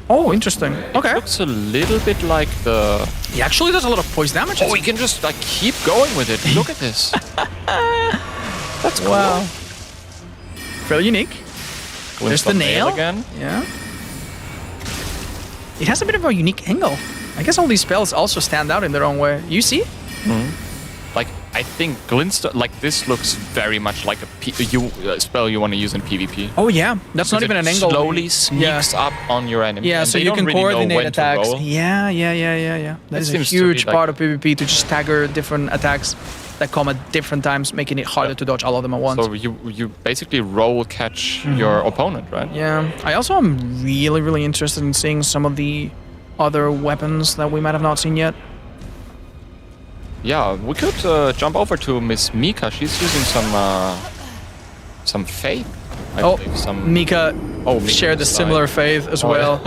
Oh, interesting. Okay. It looks a little bit like the. He actually does a lot of poise damage. Oh, he can just like keep going with it. Look at this. That's cool. Wow. Fairly unique. There's the nail again. Yeah. It has a bit of a unique angle. I guess all these spells also stand out in their own way. You see? Like, I think Glintstone, like this looks very much like a spell you want to use in PvP. Oh yeah, that's not even an angle. Slowly sneaks up on your enemy. Yeah, and so they you don't can really know coordinate when attacks. to roll. Yeah. That is a seems to be huge like- part of PvP to just stagger different attacks that come at different times, making it harder to dodge all of them at once. So you basically roll catch your opponent, right? Yeah. I also am really interested in seeing some of the other weapons that we might have not seen yet. Yeah, we could jump over to Miss Mika. She's using some faith. I believe, some. Mika Mika shared a side. similar faith as well.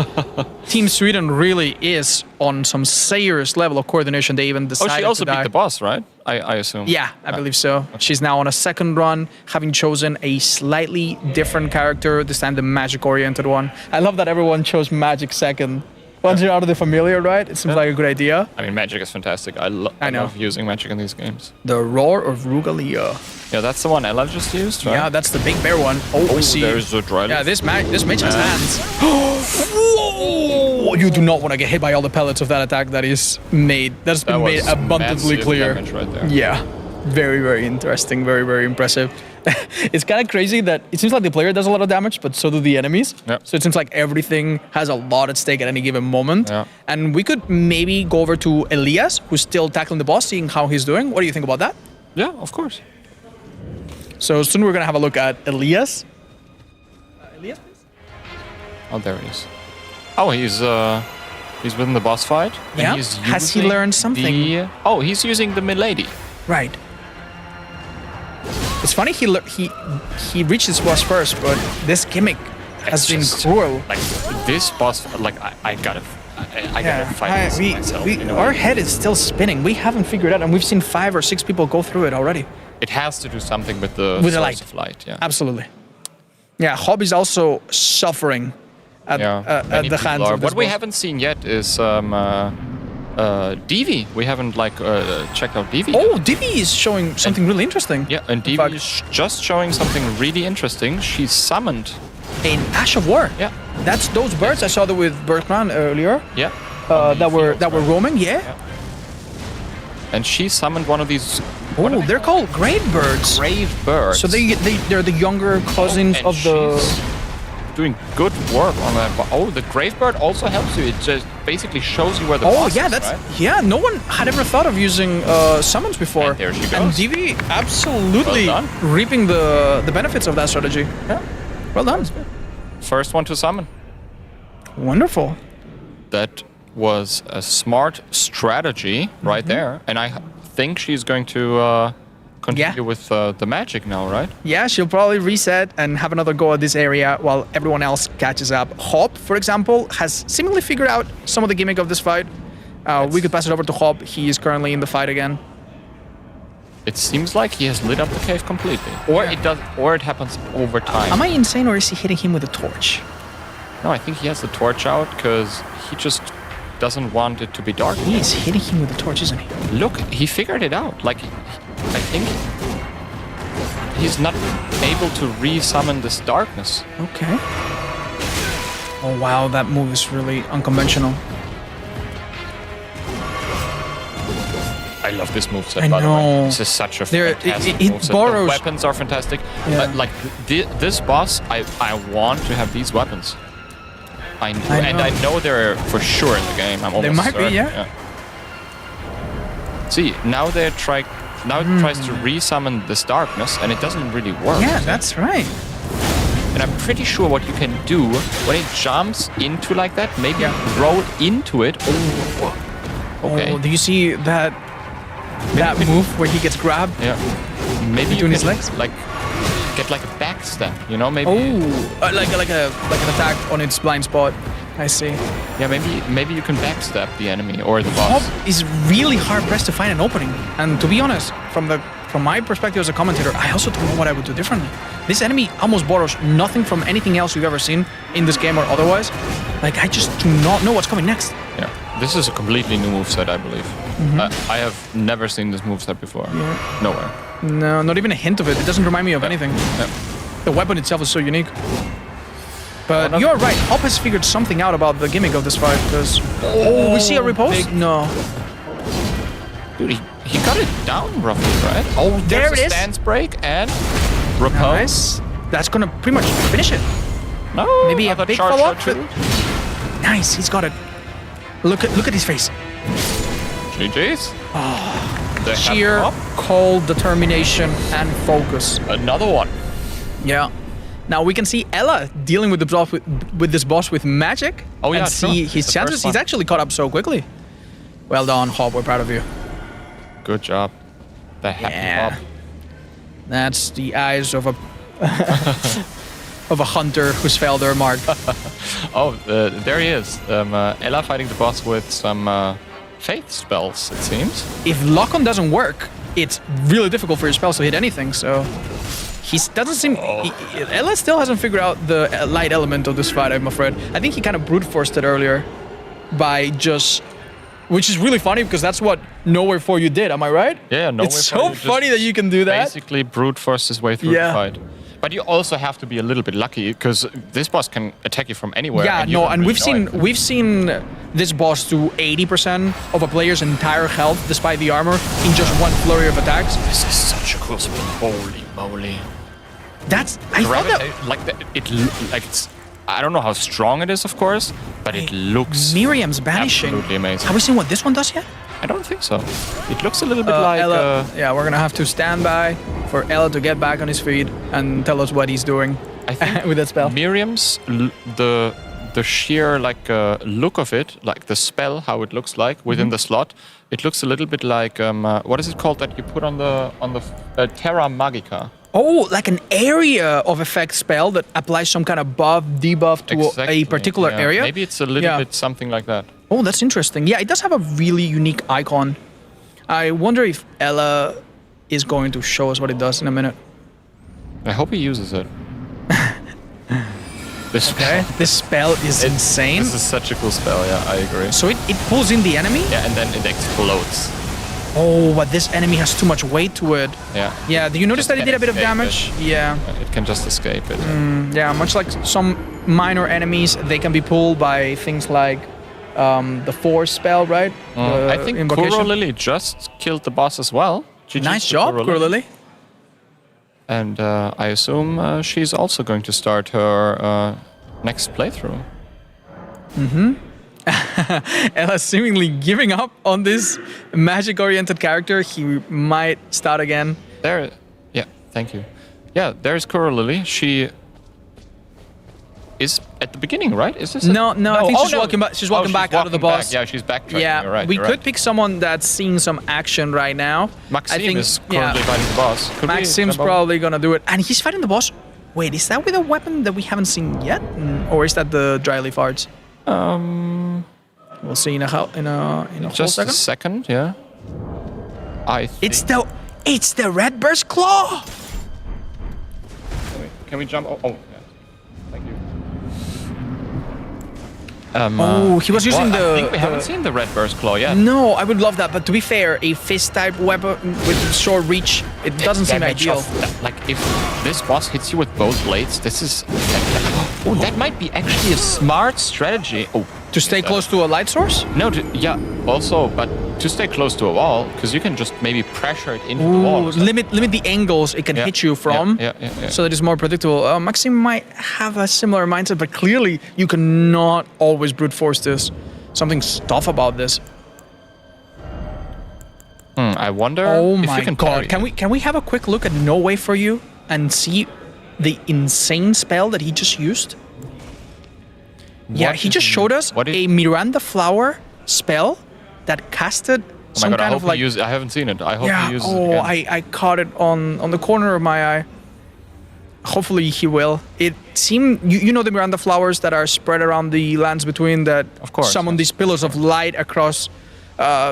Team Sweden really is on some serious level of coordination. They even decided She also to die. beat the boss, right? I assume. Yeah, I believe so. She's now on a second run, having chosen a slightly different character, this time the magic-oriented one. I love that everyone chose magic second. Once you're out of the familiar, right? It seems like a good idea. I mean, magic is fantastic. I know. love using magic in these games. The Roar of Rugalia. Yeah, that's the one Ella just used, right? Yeah, that's the big bear one. Oh, I see. There's a dry Yeah, this mage has hands. Whoa! You do not want to get hit by all the pellets of that attack that's been made abundantly massive clear. damage right there. Yeah. Very interesting. Very impressive. It's kind of crazy that it seems like the player does a lot of damage, but so do the enemies. Yeah. So it seems like everything has a lot at stake at any given moment. Yeah. And we could maybe go over to Elias, who's still tackling the boss, seeing how he's doing. What do you think about that? Yeah, of course. So soon we're going to have a look at Elias. Elias, please? Oh, there he is. Oh, he's within the boss fight. and Yeah. he's Has he using learned something? He's using the milady. Right. It's funny he reached this boss first, but this gimmick has been cruel. Like this boss, like I gotta fight this myself. in a Our way. head is still spinning. We haven't figured out, and we've seen 5 or 6 people go through it already. It has to do something with the With the source light. of light. Yeah. Absolutely. Yeah, Hob is also suffering at Many the people hands are. of this What we boss. haven't seen yet is Divi. We haven't checked out Divi. Oh, Divi is showing something really interesting. Yeah, and Divi is just showing something really interesting. She's summoned An Ash of War. Yeah. That's those birds. I saw that with Berkman earlier. Yeah. That were roaming. Yeah. And she summoned one of these. Oh, they're called grave birds. Grave birds. So they're the younger cousins and of the. she's doing good work on that. Oh, the grave bird also helps you. It just basically shows you where the boss yeah, is, that's right? no one had ever thought of using summons before. And there she goes. And Divi absolutely Well done. reaping the benefits of that strategy. Yeah. Well done. First one to summon. Wonderful. That was a smart strategy right there, and I think she's going to continue with the magic now, right? Yeah, she'll probably reset and have another go at this area while everyone else catches up. Hop, for example, has seemingly figured out some of the gimmick of this fight. We could pass it over to Hop. He is currently in the fight again. It seems like he has lit up the cave completely, or it happens over time. Am I insane, or is he hitting him with a torch? No, I think he has the torch out because he just doesn't want it to be dark. He is hitting him with a torch, isn't he? Look, he figured it out. Like, I think he's not able to re-summon this darkness. Okay. Oh wow, that move is really unconventional. I love this moveset, I by the way. know. This is such a There- fantastic it moveset. borrows- The weapons are fantastic. Yeah. Like, this boss, I want to have these weapons. And know. I know they're for sure in the game. I'm almost They might be, certain. yeah. See, now they're now it tries to resummon this darkness, and it doesn't really work. Yeah, that's right. And I'm pretty sure what you can do when it jumps into like that, maybe roll into it. Oh, okay. Oh, do you see that move where he gets grabbed? Yeah. Maybe you between can his legs? like get like a backstep, you know? Maybe. Oh, like an attack on its blind spot. I see. Yeah, maybe you can backstab the enemy or the boss. Hob is really hard pressed to find an opening, and to be honest, from my perspective as a commentator, I also don't know what I would do differently. This enemy almost borrows nothing from anything else you've ever seen in this game or otherwise. Like, I just do not know what's coming next. Yeah, this is a completely new moveset, I believe. I have never seen this moveset before. Yeah. Nowhere. No, not even a hint of it. It doesn't remind me of anything. Yeah. The weapon itself is so unique. But you're right, Hob has figured something out about the gimmick of this fight, because... Oh, we see a repose? No. Dude, he got it down roughly, right? Oh, there there's it a is. stance break and repose. Nice. That's gonna pretty much finish it. No, maybe a big charge follow-up. too. Nice, he's got it. Look at his face. GG's. Oh, sheer cold determination and focus. Another one. Yeah. Now we can see Ella dealing with the boss with this boss with magic. Oh yeah, and see true. his chances. He's actually caught up so quickly. Well done, Hob. We're proud of you. Good job. The happy Hob. That's the eyes of a of a hunter who's failed their mark. Oh, there he is. Ella fighting the boss with some faith spells, it seems. If lock-on doesn't work, it's really difficult for your spells to hit anything. So he doesn't seem. Ella still hasn't figured out the light element of this fight, I'm afraid. I think he kind of brute forced it earlier by just. Which is really funny because that's what Nowhere For You did, am I right? Yeah, Nowhere It's For so You funny that you can do that. Basically brute force his way through the fight. But you also have to be a little bit lucky because this boss can attack you from anywhere. Yeah, and we've seen this boss do 80% of a player's entire health despite the armor in just one flurry of attacks. This is such a cool spell. Holy moly. That's I thought that it's I don't know how strong it is, of course, but it looks Miriam's banishing. Absolutely amazing. Have we seen what this one does yet? I don't think so. It looks a little bit like Ella. Yeah, we're gonna have to stand by for Ella to get back on his feet and tell us what he's doing. I think with that spell. Miriam's the sheer look of it, like the spell, how it looks like within the slot. It looks a little bit like what is it called that you put on the Terra Magica. Oh, like an area of effect spell that applies some kind of buff, debuff to a particular area? Maybe it's a little bit something like that. Oh, that's interesting. Yeah, it does have a really unique icon. I wonder if Ella is going to show us what it does in a minute. I hope he uses it. This spell is insane. This is such a cool spell, yeah, I agree. So it pulls in the enemy? Yeah, and then it explodes. Oh, but this enemy has too much weight to it. Yeah. Yeah, do you notice that it did a bit of damage? Yeah. It can just escape it. Yeah, much like some minor enemies, they can be pulled by things like the Force spell, right? I think Kuro Lily just killed the boss as well. Nice job, Kuro Lily. And I assume she's also going to start her next playthrough. Ella seemingly giving up on this magic-oriented character. He might start again. Yeah, thank you. Yeah, there's Kuro Lily. She is at the beginning, right? Is this? No, I think she's walking back. She's walking back out of the boss. Yeah, she's backtracking. Yeah, you're right. we could pick someone that's seeing some action right now. Maxime is currently fighting the boss. Maxime's probably gonna do it, and he's fighting the boss. Wait, is that with a weapon that we haven't seen yet, or is that the dry leaf arts? We'll see in a just whole second. A second, yeah. It's the red burst claw. Can we jump? Oh, yeah. Thank you. He was using I think we haven't seen the red burst claw yet. No, I would love that, but to be fair, a fist type weapon with short reach, it doesn't seem ideal. Like if this boss hits you with both blades, this is. Oh, that might be actually a smart strategy. Oh, to stay close to a light source? No, also, but to stay close to a wall, because you can just maybe pressure it into the wall. Limit the angles it can hit you from, so that it's more predictable. Maxime might have a similar mindset, but clearly you cannot always brute force this. Something's tough about this. I wonder Oh if my you can god! parry. Can we have a quick look at No Way for You and see the insane spell that he just used? Yeah, he just showed us a Miranda Flower spell that casted Oh my some god, I kind hope of like. he used. I haven't seen it. I hope Yeah. he uses it Oh, again. I caught it on the corner of my eye. Hopefully he will. It seemed you know the Miranda flowers that are spread around the lands between that Of course, summon these pillars of light across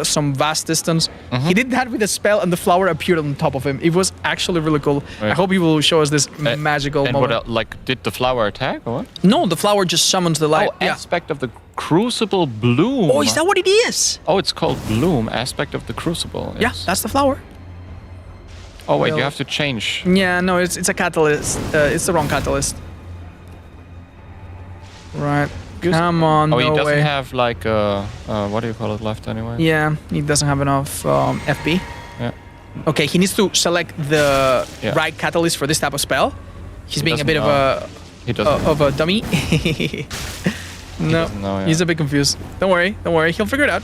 some vast distance. Mm-hmm. He did that with a spell and the flower appeared on top of him. It was actually really cool. Right. I hope he will show us this magical And moment. what, like, did the flower attack or what? No, the flower just summons the light. Oh, aspect of the Crucible Bloom. Oh, is that what it is? Oh, it's called Bloom, aspect of the Crucible. Yeah, yes. that's the flower. Oh wait, you Well- have to change. Yeah, no, it's a catalyst. It's the wrong catalyst. Right. Come on, Oh, he no doesn't way. have like what do you call it left anyway? Yeah, he doesn't have enough FP. Yeah. Okay, he needs to select the Yeah. right catalyst for this type of spell. He's He being a doesn't bit know. He doesn't. of a dummy. No, doesn't know, yeah. he's a bit confused. Don't worry, he'll figure it out.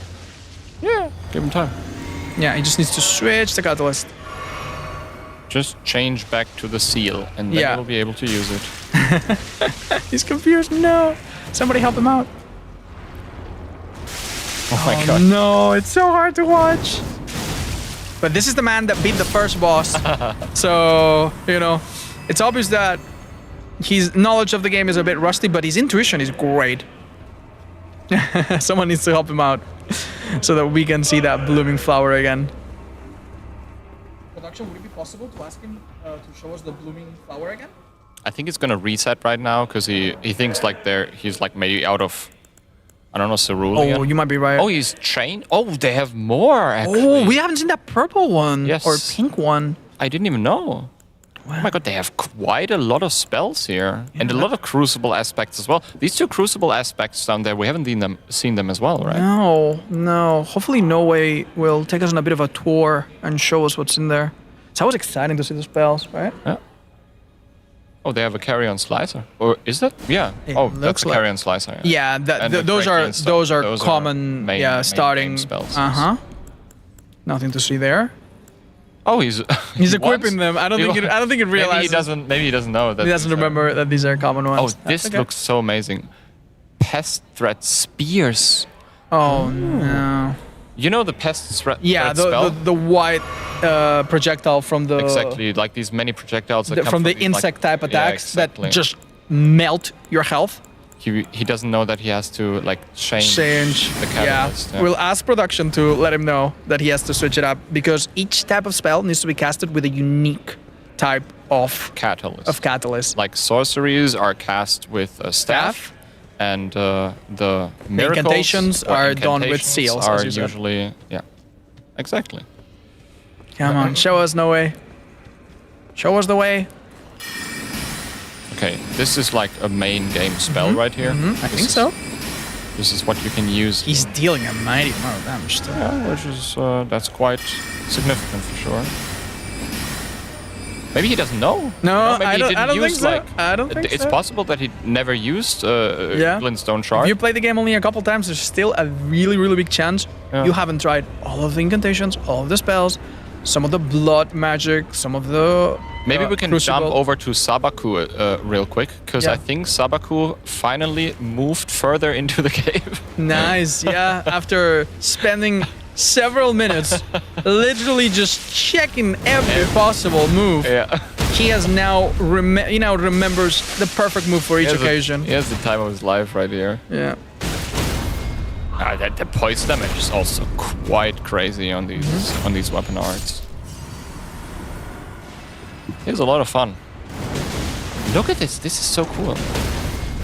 Yeah, give him time. Yeah, he just needs to switch the catalyst. Just change back to the seal, and then Yeah. you'll be able to use it. He's confused. No, somebody help him out. Oh my god. No, it's so hard to watch. But this is the man that beat the first boss. So, it's obvious that his knowledge of the game is a bit rusty, but his intuition is great. Someone needs to help him out so that we can see that blooming flower again. Production, would it be possible to ask him to show us the blooming flower again? I think it's gonna reset right now because he thinks like he's like maybe out of, I don't know, cerulean. Oh, you might be right. Oh, he's chained. Oh, they have more. Actually. Oh, we haven't seen that purple one Yes. or pink one. I didn't even know. Oh my god, they have quite a lot of spells here. And a lot of crucible aspects as well. These two crucible aspects down there, we haven't seen them as well, right? No. Hopefully No Way will take us on a bit of a tour and show us what's in there. It's always exciting to see the spells, right? Yeah. Oh, they have a carry-on slicer. Or is that? Yeah. It That's looks a like- carry-on slicer. Yeah, And the those breaking are stuff. those are Those common main starting game spells. Nothing to see there. Oh, he's He's equipping them. I don't think it realizes. Maybe he doesn't know that. He doesn't remember that these are common ones. Oh, this looks so amazing. Pest threat spears. Oh no. You know the pest threat Yeah, spell? the white projectile from the Exactly, like these many projectiles that come from the these, insect type yeah, attacks exactly. that just melt your health. He doesn't know that he has to like change the Yeah. catalyst. Yeah. We'll ask production to let him know that he has to switch it up because each type of spell needs to be casted with a unique type of catalyst. Like sorceries are cast with a staff, and the miracles incantations or are done with incantations seals, Are as you said. usually exactly. Come on, show us No Way. Show us the way. Okay, this is like a main game spell right here. I think so. This is what you can use. He's dealing a mighty amount of damage too. Yeah, which is that's quite significant for sure. Maybe he doesn't know. No, maybe I he don't- didn't I don't use think so. like. I don't think it's so. possible that he never used Glintstone If Shard. you play the game only a couple times, there's still a really, really big chance you haven't tried all of the incantations, all of the spells, some of the blood magic, some of the. Maybe we can crucible. jump over to Sabaku real quick, because Yeah. I think Sabaku finally moved further into the cave. Nice, yeah. After spending several minutes literally just checking every possible move, he has now remembers the perfect move for each occasion. He has the time of his life right here. Yeah. The poison damage is also quite crazy on these weapon arts. It's a lot of fun. Look at this. This is so cool.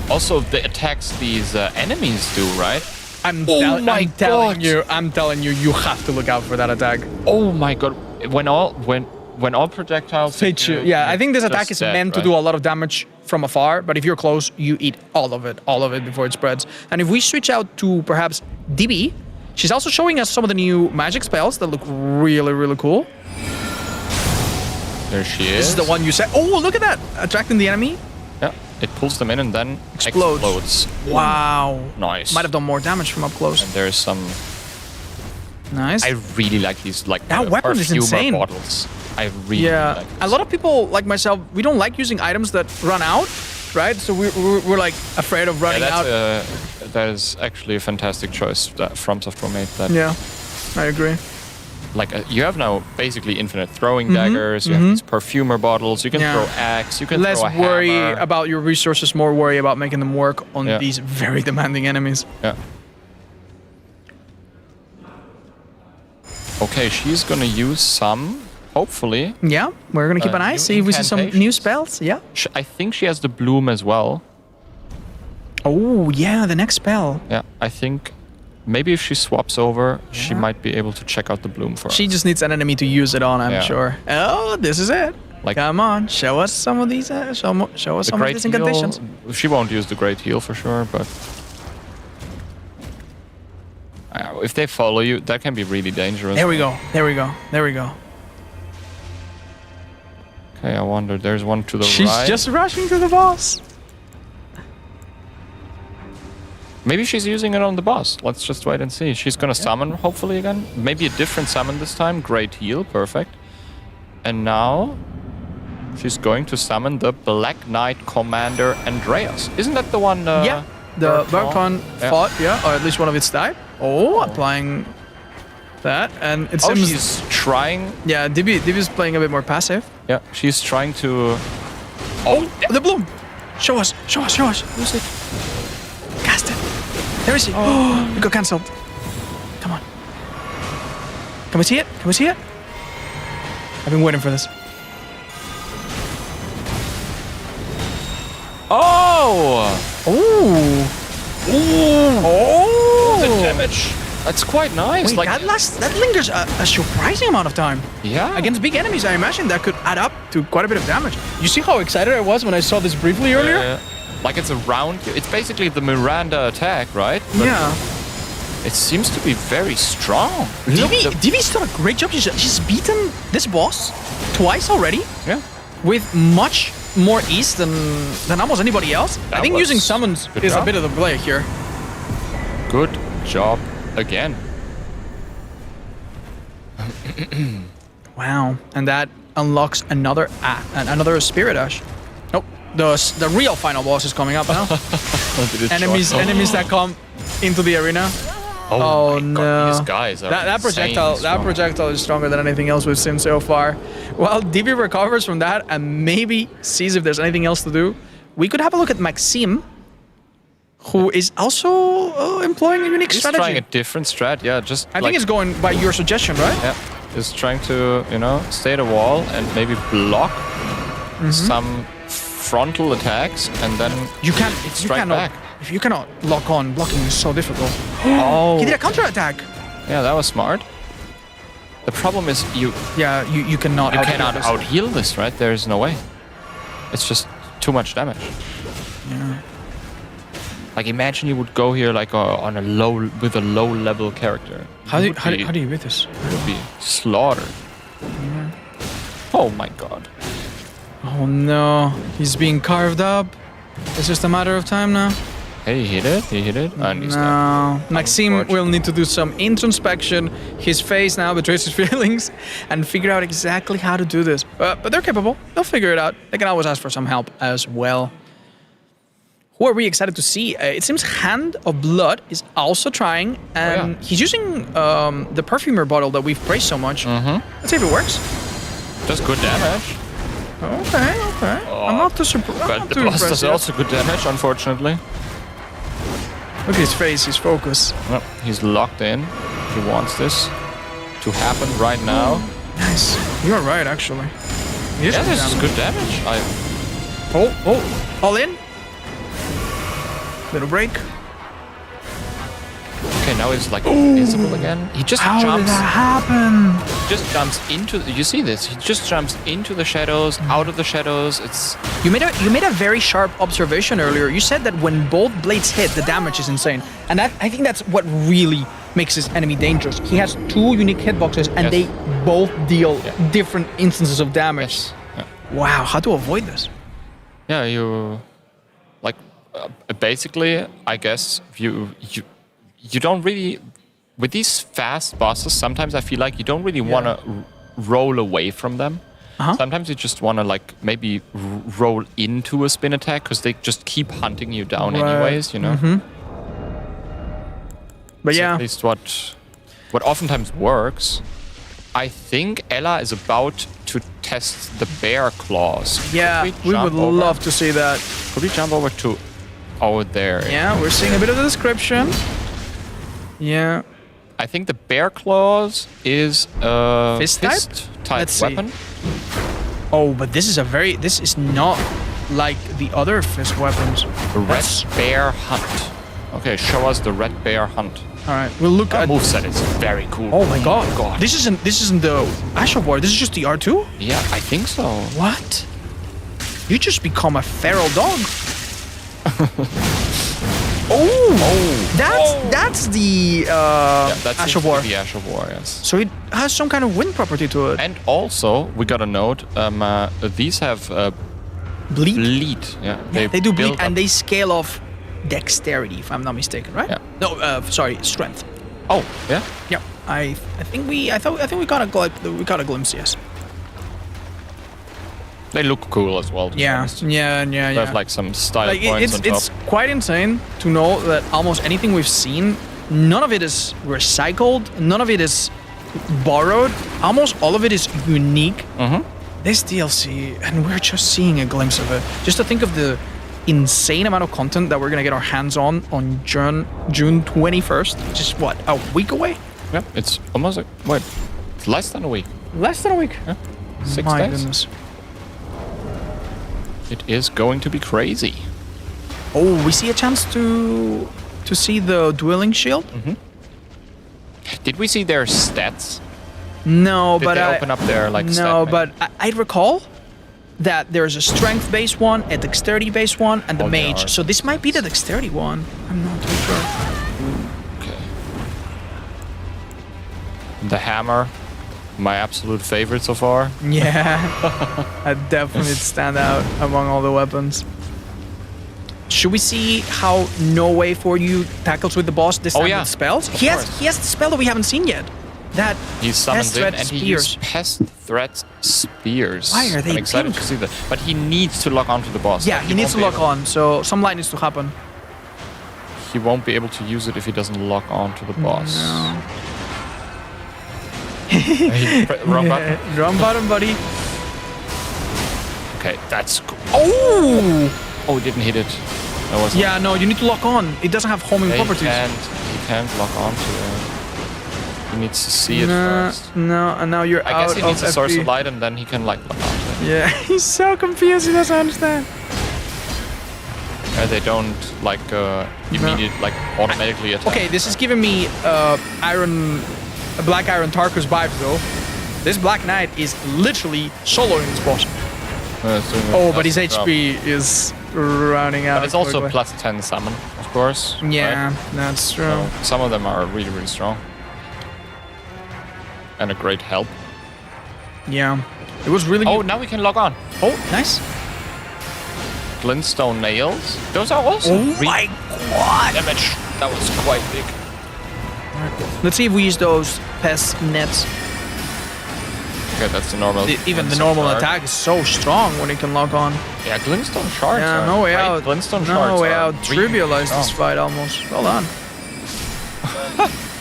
Also, the attacks these enemies do, right? I'm telling you, you have to look out for that attack. Oh my god! When all projectiles hit you, yeah, I think this attack is dead, meant to right? do a lot of damage from afar, but if you're close, you eat all of it before it spreads. And if we switch out to perhaps DB, she's also showing us some of the new magic spells that look really, really cool. There she This is. is the one you said. Oh, look at that! Attracting the enemy. Yeah, it pulls them in and then Explodes. Wow. Nice. Might have done more damage from up close. And there's some Nice. I really like these like That weapon is perfumer insane. bottles. I really Yeah, like a lot of people like myself, we don't like using items that run out, right? So we're like afraid of running out. That is actually a fantastic choice that From Software made. That Yeah, I agree. like you have now basically infinite throwing daggers. You have these perfumer bottles. You can Yeah. throw axe. You can Less throw a worry hammer. about your resources, more worry about making them work on Yeah. these very demanding enemies. Yeah. Okay, she's gonna use some. Hopefully. Yeah, we're gonna keep an eye, new see if we see some new spells. Yeah. I think she has the bloom as well. Oh yeah, the next spell. Yeah, I think maybe if she swaps over, she might be able to check out the bloom for us. She just needs an enemy to use it on, I'm Yeah. sure. Oh, this is it. Like- Come on, show us some of these. Show us The some of great these incantations. heal, she won't use the great heal for sure, but if they follow you, that can be really dangerous. There we go. There we go. There we go. Okay, I wonder. There's one to the She's right. just rushing to the boss. Maybe she's using it on the boss. Let's just wait and see. She's gonna summon, hopefully, again. Maybe a different summon this time. Great heal, perfect. And now she's going to summon the Black Knight Commander Andreas. Isn't that the one? Yeah, the Bertrand? Bertrand fought, yeah, or at least one of its died. Oh, applying that, and it Oh, seems she's trying. Yeah, Dibi's playing a bit more passive. Yeah, she's trying to. Oh, the bloom! Show us, show us, show us. Use it. Cast it. There is it. Oh, it got cancelled. Come on. Can we see it? Can we see it? I've been waiting for this. Oh! Ooh! Ooh! Oh! The damage. That's quite nice. Wait, like that lingers a surprising amount of time. Yeah. Against big enemies, I imagine that could add up to quite a bit of damage. You see how excited I was when I saw this briefly earlier? Like it's around you. It's basically the Miranda attack, right? But yeah. It seems to be very strong. Divi's done a great job. She's beaten this boss twice already. Yeah. With much more ease than almost anybody else. I think using summons is a bit of the play here. Good job again. Wow, and that unlocks another Spirit Ash. Nope, the real final boss is coming up now. enemies that come into the arena. Oh, my no! God, these guys are that projectile is stronger than anything else we've seen so far. Well, Divi recovers from that and maybe sees if there's anything else to do. We could have a look at Maxime, who is also employing a unique strategy. He's trying a different strat, yeah. Just I think it's going by your suggestion, right? Yeah, just trying to stay at a wall and maybe block some frontal attacks, and then strike back. If you cannot lock on, blocking is so difficult. Oh, He did a counter attack. Yeah, that was smart. The problem is you cannot out heal this, right? There is no way. It's just too much damage. Yeah. Like imagine you would go here like on a with a low level character. How do you beat this? It would be slaughtered. Yeah. Oh my god. Oh no, he's being carved up. It's just a matter of time now. Hey, he hit it, and he's No, Maxime will need to do some introspection. His face now betrays his feelings, and figure out exactly how to do this. But they're capable. They'll figure it out. They can always ask for some help as well. Who are we excited to see? It seems Hand of Blood is also trying, and he's using the perfumer bottle that we've praised so much. Let's see if it works. Does good damage. Okay. Oh, I'm not too surprised. But the boss does also good damage, unfortunately. Look at his face, his focus. Well, he's locked in. He wants this to happen right now. Nice. You're right, actually. Yeah, this is good damage. All in. Little break. Okay, now he's like invisible again. He just How jumps. did that happen? He just jumps into. You see this? He just jumps into the shadows, out of the shadows. It's. You made a very sharp observation earlier. You said that when both blades hit, the damage is insane, and I think that's what really makes this enemy dangerous. He has two unique hitboxes, and they both deal different instances of damage. Yeah. Wow, how to avoid this? Yeah, you. Like, basically, I guess you don't really with these fast bosses, sometimes I feel like you don't really want to roll away from them. Sometimes you just want to like maybe roll into a spin attack because they just keep hunting you down anyways, you know. But That's yeah, at least what oftentimes works. I think Ella is about to test the bear claws. Yeah, we would love to see that. Could we jump over to over there? Yeah, we're seeing a bit of the description. Yeah. I think the bear claws is a Fist type? Let's see. weapon. Oh, but this is not like the other fist weapons. The red bear hunt. Okay, show us the red bear hunt. All right, we'll look at moveset. It's very cool. Oh my god. This isn't the Ash of War. This is just the R2? Yeah, I think so. What? You just become a feral dog. That's the that's Ash of War. The Ash of War, yes. So it has some kind of wind property to it. And also, we got a note. These have bleed. Yeah, they do bleed, build and up. they scale off dexterity, if I'm not mistaken, right? Yeah. No, sorry, strength. Oh, yeah. Yeah. I think we got a glimpse. Yes. They look cool as well. Yeah. They have like some style points on top. It's quite insane to know that almost anything we've seen, none of it is recycled, none of it is borrowed, almost all of it is unique. This DLC, and we're just seeing a glimpse of it. Just to think of the insane amount of content that we're gonna get our hands on June 21st, which is what, a week away? Yeah, it's almost like, it's less than a week. Less than a week? Yeah. 6 My days. goodness. It is going to be crazy. Oh, we see a chance to see the dueling shield? Did we see their stats? No, Did but they I open up their like no, stat but I recall that there's a strength-based one, a dexterity-based one, and the there mage. are. So this might be the dexterity one. I'm not too sure. Okay. The hammer, my absolute favorite so far. Yeah, I definitely stand out among all the weapons. Should we see how No Way For You tackles with the boss this time with spells? He has the spell that we haven't seen yet. That He summons Pest in Threat and he Spears. uses Pest Threat Spears. Why are they I'm excited pink? to see that. But he needs to lock onto the boss. Yeah, Like, he needs to won't lock be on, so some light needs to happen. He won't be able to use it if he doesn't lock onto the boss. No. Wrong button. Wrong button, buddy. Okay, that's cool. Oh! Oh, it didn't hit it. That was Yeah, no, you need to lock on. It doesn't have homing properties. He can't lock onto it. He needs to see it No, first. no, and now you're I out guess he of needs a source FP. of light and then he can like lock onto it. Yeah, he's so confused. He doesn't understand. They don't like automatically attack. Okay, this is giving me Black Iron Tarkus vibes though. This Black Knight is literally soloing this boss. But his HP is running out. But it's also quickly. plus 10 summon, of course. Yeah, right? that's true. So some of them are really, really strong. And a great help. Yeah, it was really. Oh, now we can log on. Oh, nice. Glintstone nails. Those are also my god! damage. That was quite big. Let's see if we use those pest nets. Okay, that's the normal. Even the Glintstone normal shard. attack is so strong when it can lock on. Yeah, Glintstone shards. Yeah, are no way great. out. Glintstone No shards way are out. really Trivialize this strong. fight almost. Well done.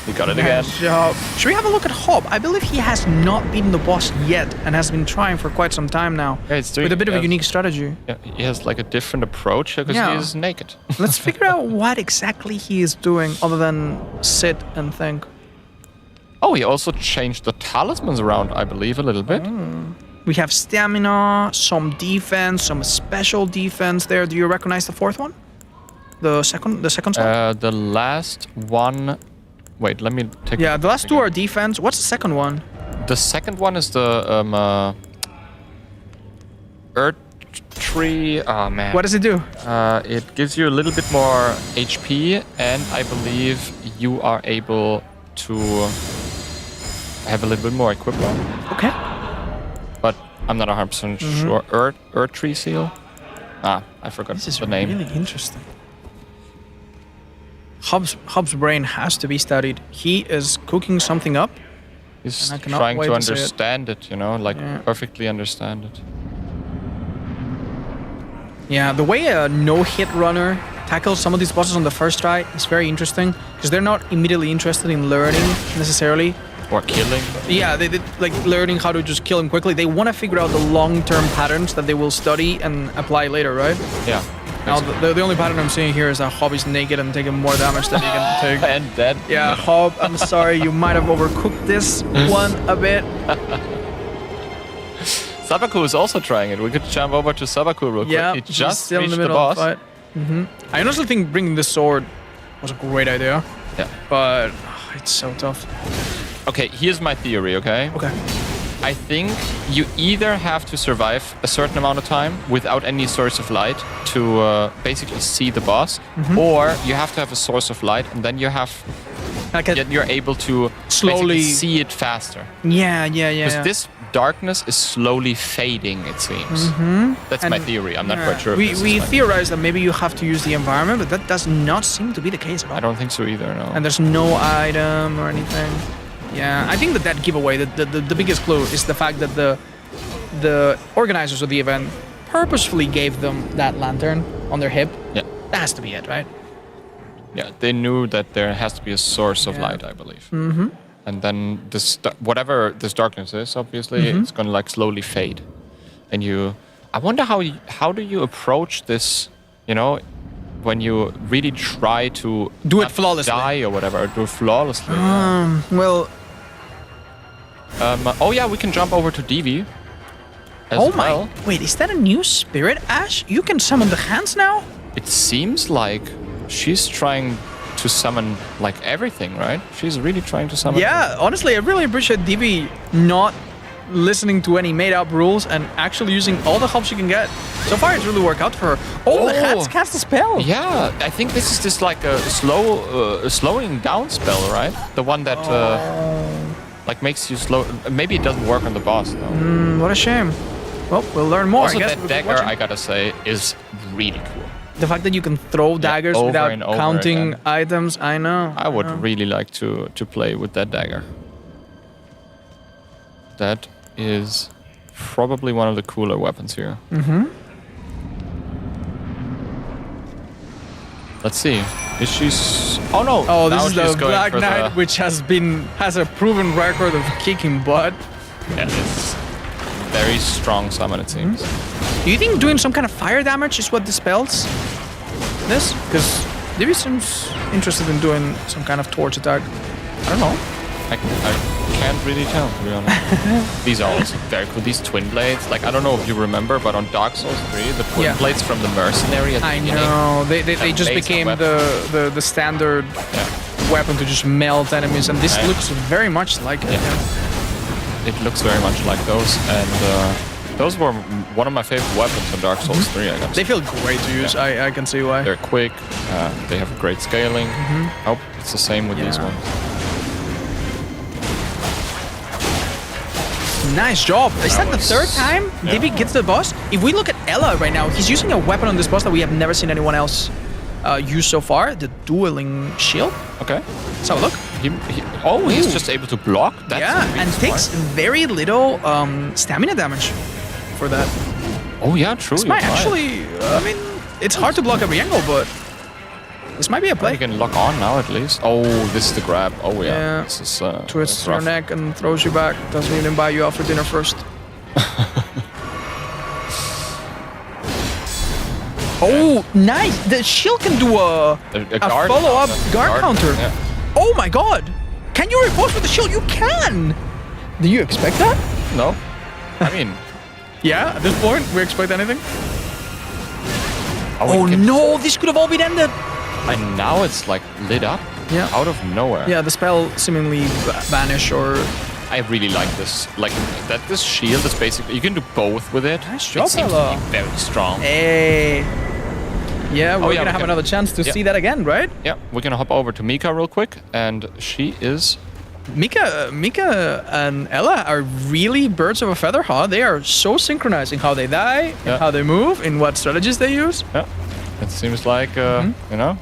We got it again. Nice job. Should we have a look at Hob? I believe he has not beaten the boss yet and has been trying for quite some time now. Yeah, it's doing, with a bit of a unique strategy. Yeah, he has like a different approach because Yeah. he is naked. Let's figure out what exactly he is doing other than sit and think. Oh, he also changed the talismans around, I believe, a little bit. We have stamina, some defense, some special defense there. Do you recognize the fourth one? The second one? The last one. Wait, let me take. Yeah, the last two are defense. What's the second one? The second one is the Erdtree. Oh man. What does it do? It gives you a little bit more HP, and I believe you are able to have a little bit more equipment. Okay. But I'm not 100% sure. Erdtree seal. Ah, I forgot This is the name. really interesting. Hub's brain has to be studied. He is cooking something up. He's and I cannot trying wait to to see it. understand it, you know, like perfectly understand it. Yeah, the way a no-hit runner tackles some of these bosses on the first try is very interesting because they're not immediately interested in learning necessarily. Or killing. Yeah, they like learning how to just kill him quickly. They want to figure out the long-term patterns that they will study and apply later, right? Yeah. Now, the only pattern I'm seeing here is that Hob is naked and taking more damage than he can take. And dead. Yeah, Hob, I'm sorry, you might have overcooked this one a bit. Sabaku is also trying it. We could jump over to Sabaku real quick. Yeah, He he's just still in reached the the middle of boss. the fight. I honestly think bringing the sword was a great idea. Yeah. But it's so tough. Okay, here's my theory, okay? Okay. I think you either have to survive a certain amount of time without any source of light to basically see the boss, or you have to have a source of light, and then you have you're able to slowly basically see it faster. Yeah. Because this darkness is slowly fading, it seems. That's my theory. I'm not quite sure. If We this is my theorize that maybe you have to use the environment, but that does not seem to be the case at all. I don't think so either. No. And there's no item or anything. Yeah, I think that giveaway, the biggest clue is the fact that the organizers of the event purposefully gave them that lantern on their hip. Yeah. That has to be it, right? Yeah, they knew that there has to be a source of light, I believe. And then this, whatever this darkness is, obviously, it's gonna like slowly fade. And I wonder how do you approach this? You know, when you really try to do it flawlessly, die or whatever, or do it flawlessly. Well. Oh yeah, we can jump over to Divi. As well. Wait, is that a new spirit, Ash? You can summon the hands now? It seems like she's trying to summon like everything, right? She's really trying to summon. Yeah, honestly, I really appreciate Divi not listening to any made-up rules and actually using all the help she can get. So far, it's really worked out for her. Oh, the hats cast a spell. Yeah, I think this is just like a slowing down spell, right? The one that like makes you slow. Maybe it doesn't work on the boss though. What a shame. Well, we'll learn more. Also, I guess that dagger, I gotta say, is really cool. The fact that you can throw daggers over without and over counting again. items, I know. I would really like to play with that dagger. That is probably one of the cooler weapons here. Let's see. Is she? Oh no! Oh, now this is she's the going Black for Knight, which has a proven record of kicking butt. Yeah, it's very strong summon, it seems. Do you think doing some kind of fire damage is what dispels this? Because Divi seems interested in doing some kind of torch attack. I don't know. I can't really tell, to be honest. These are also very cool. These twin blades, like I don't know if you remember, but on Dark Souls 3, the twin blades from the mercenary at the beginning. I know. They just became the standard weapon to just melt enemies, and this looks very much like it. It looks very much like those, and those were one of my favorite weapons on Dark Souls 3. I guess they feel great to use. I can see why. They're quick. They have great scaling. Oh, it's the same with these ones. Nice job. Is that the third time Divi gets the boss? If we look at Ella right now, he's using a weapon on this boss that we have never seen anyone else use so far, the dueling shield. Okay. Let's have a look. He's just able to block? That's really and smart. takes very little stamina damage for that. Oh yeah, true. This might actually, I mean, it's hard to block every angle, but this might be a play. You can lock on now at least. Oh, this is the grab. Oh yeah. This is, twists your neck and throws you back. Doesn't even buy you out for dinner first. Oh, nice! The shield can do a guard follow-up counter. guard counter. Yeah. Oh my god! Can you riposte with the shield? You can! Do you expect that? No. I mean... Yeah, at this point, we expect anything? Oh no, this could have all been ended! And now it's like lit up out of nowhere. Yeah, the spell seemingly vanish or... I really like this. Like, that this shield is basically... You can do both with it. Nice job, it seems Ella. to be very strong. Hey! Yeah, we're gonna we have can- another chance to see that again, right? Yeah, we're gonna hop over to Mika real quick, and she is... Mika and Ella are really birds of a feather, huh? They are so synchronized in how they die, in how they move, in what strategies they use. Yeah. It seems like, you know,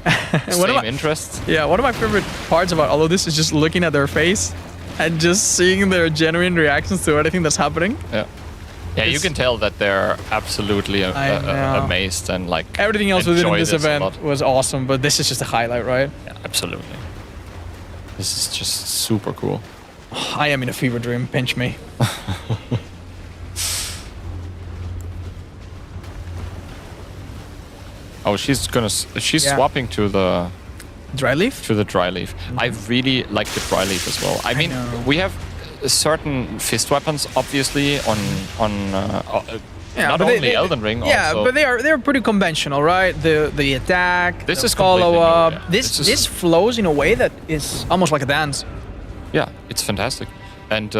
same interests. Yeah, one of my favorite parts about all of this is just looking at their face and just seeing their genuine reactions to everything that's happening. Yeah. Yeah, you can tell that they're absolutely amazed and like everything else within this a event lot. was awesome, but this is just a highlight, right? Yeah, absolutely. This is just super cool. I am in a fever dream. Pinch me. Oh, she's swapping to the dry leaf. To the dry leaf. I really like the dry leaf as well. I mean, we have certain fist weapons, obviously, on not only Elden Ring. Yeah, also. but they're pretty conventional, right? The attack, This the is completely follow up. new, yeah. This flows in a way that is almost like a dance. Yeah, it's fantastic, and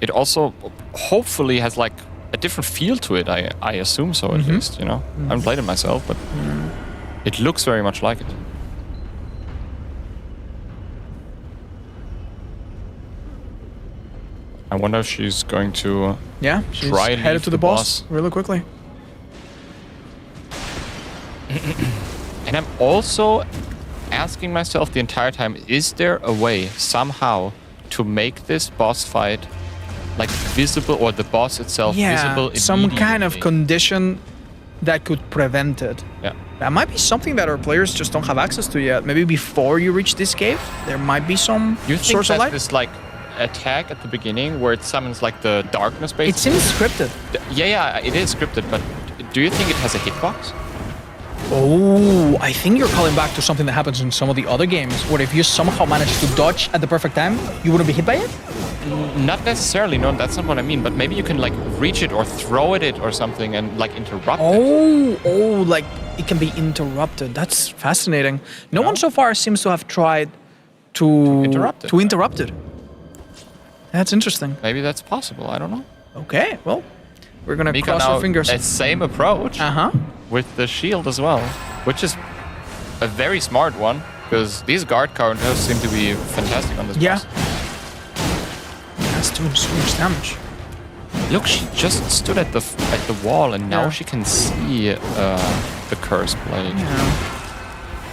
it also hopefully has like a different feel to it. I assume so at least. You know, I haven't played it myself, but it looks very much like it. I wonder if she's going to she's try headed to the boss really quickly. And I'm also asking myself the entire time, is there a way somehow to make this boss fight like visible, or the boss itself visible some kind of immediately? condition that could prevent it. Yeah. That might be something that our players just don't have access to yet. Maybe before you reach this cave, there might be some You think source of that light. this like attack at the beginning where it summons like the darkness basically? It seems scripted. Yeah, it is scripted, but do you think it has a hitbox? Oh, I think you're calling back to something that happens in some of the other games, where if you somehow manage to dodge at the perfect time, you wouldn't be hit by it? Not necessarily, no, that's not what I mean, but maybe you can like reach it or throw at it or something and like interrupt it. Oh, like it can be interrupted. That's fascinating. No one so far seems to have tried to interrupt it. That's interesting. Maybe that's possible, I don't know. Okay, well, we're gonna Mika cross now our fingers. a same approach with the shield as well, which is a very smart one, because these guard counters seem to be fantastic on this boss. That's doing so much damage. Look, she just stood at the wall, and now she can see the curse blade.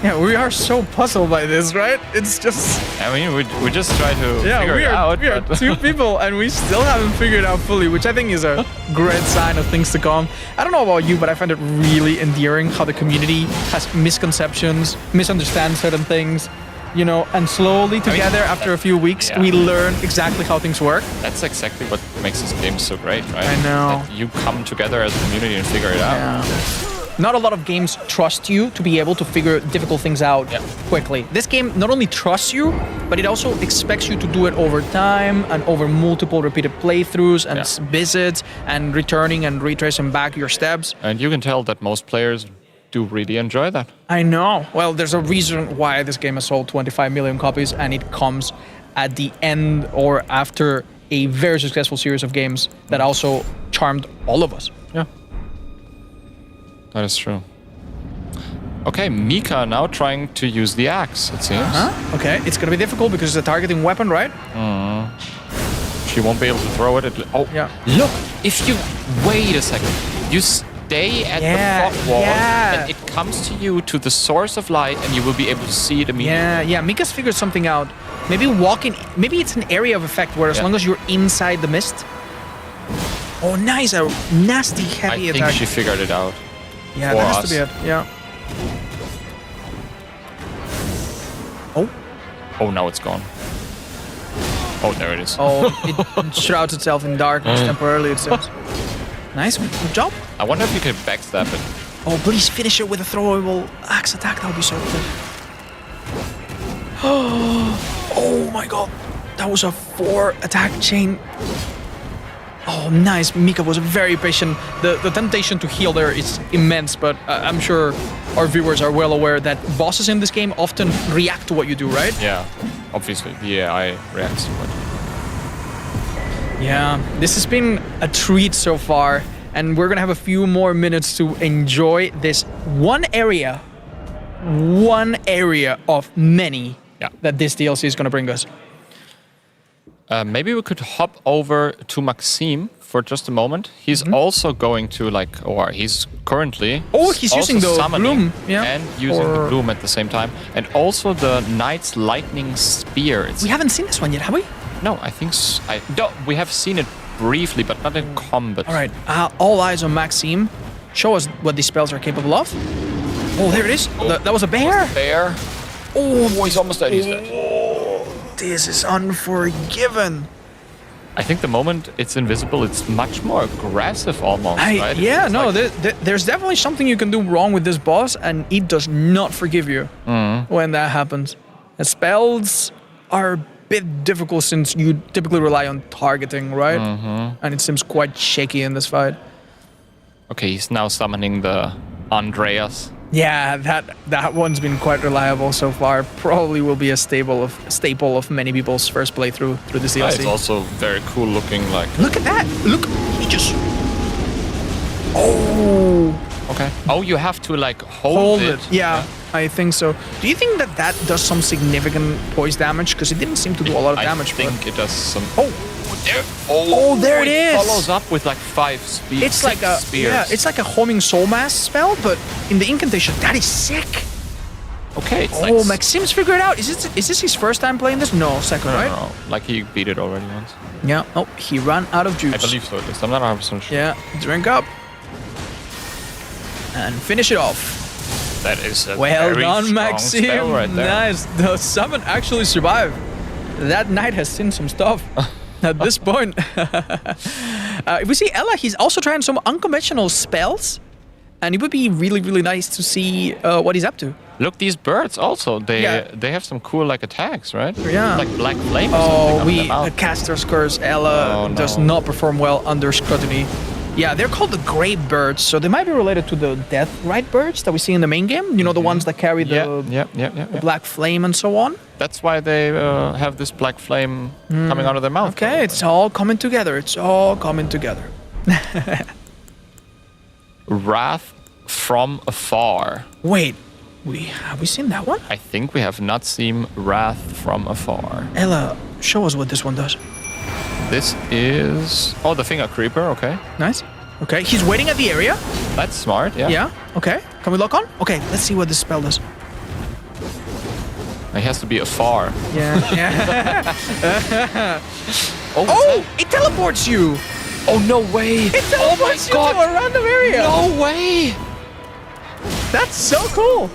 Yeah, we are so puzzled by this, right? It's just... I mean, we just try to figure it out. We are but- two people, and we still haven't figured it out fully, which I think is a great sign of things to come. I don't know about you, but I find it really endearing how the community has misconceptions, misunderstands certain things, you know, and slowly together, after a few weeks, we learn exactly how things work. That's exactly what makes this game so great, right? I know. That you come together as a community and figure it out. Not a lot of games trust you to be able to figure difficult things out quickly. This game not only trusts you, but it also expects you to do it over time and over multiple repeated playthroughs and visits and returning and retracing back your steps. And you can tell that most players do really enjoy that. I know. Well, there's a reason why this game has sold 25 million copies, and it comes at the end or after a very successful series of games that also charmed all of us. Yeah. That is true. Okay, Mika now trying to use the axe, it seems. Okay, it's gonna be difficult because it's a targeting weapon, right? She won't be able to throw it. Look, if you wait a second, you stay at the front wall, and it comes to you to the source of light, and you will be able to see it immediately. Yeah, Mika's figured something out. Maybe maybe it's an area of effect where as long as you're inside the mist. Oh, nice, a nasty heavy I think attack. she figured it out. Yeah, for that has us. to be it. Yeah. Oh, now it's gone. Oh, there it is. Oh, it shrouds itself in darkness temporarily, it seems. Nice, good job. I wonder if you can backstab it. Oh, please finish it with a throwable axe attack. That would be so cool. Oh my god. That was a 4 attack chain. Oh, nice. Mika was very patient. The temptation to heal there is immense, but I'm sure our viewers are well aware that bosses in this game often react to what you do, right? Yeah, obviously the AI reacts to it. Yeah, this has been a treat so far, and we're gonna have a few more minutes to enjoy this one area of many that this DLC is gonna bring us. Maybe we could hop over to Maxime for just a moment. He's also going to he's currently he's also using the summoning bloom, yeah. and using the bloom at the same time. And also the Knight's Lightning Spear. We haven't seen this one yet, have we? No, I think we have seen it briefly, but not in combat. All right, all eyes on Maxime. Show us what these spells are capable of. Oh, there it is. That was a bear. Bear. Oh, he's almost dead. He's dead. This is unforgiven. I think the moment it's invisible, it's much more aggressive almost, right? Yeah, no, there's definitely something you can do wrong with this boss, and it does not forgive you when that happens. The spells are a bit difficult since you typically rely on targeting, right? And it seems quite shaky in this fight. Okay, he's now summoning the Andreas. Yeah, that one's been quite reliable so far. Probably will be a staple of many people's first playthrough through this DLC. It's also very cool looking. Look at that! Look, he just. Oh. Okay. Oh, you have to hold it. Yeah, I think so. Do you think that does some significant poise damage? Because it didn't seem to do a lot of damage. I think it does some. There it is. Follows up with 5 spears. It's like a spears. it's like a homing soul mass spell, but in the incantation. That is sick. Okay. It's Maxime's figured it out. Is this his first time playing this? No, second, right? No. He beat it already once. Yeah. Oh, he ran out of juice. I believe so at least. I'm not 100% sure. Yeah. Drink up. And finish it off. That is a well very done, strong Maxime. spell right there. Nice. The summon actually survived. That knight has seen some stuff. At this point. If we see Ella, he's also trying some unconventional spells. And it would be really, really nice to see what he's up to. Look, these birds also, they have some cool attacks, right? Yeah. Like Black Flame or something. The caster's curse, Ella, does not perform well under scrutiny. Yeah, they're called the Grey Birds, so they might be related to the Death Right Birds that we see in the main game. You know, the ones that carry the Black Flame and so on. That's why they have this Black Flame coming out of their mouth. Okay, it's all coming together. It's all coming together. Wrath from Afar. Wait, have we seen that one? I think we have not seen Wrath from Afar. Ella, show us what this one does. This is... Oh, the Finger Creeper, okay. Nice. Okay, he's waiting at the area. That's smart, yeah. Yeah, okay. Can we lock on? Okay, let's see what this spell does. It has to be afar. Yeah. It teleports you! Oh, no way! It teleports you to a random area! No way! That's so cool!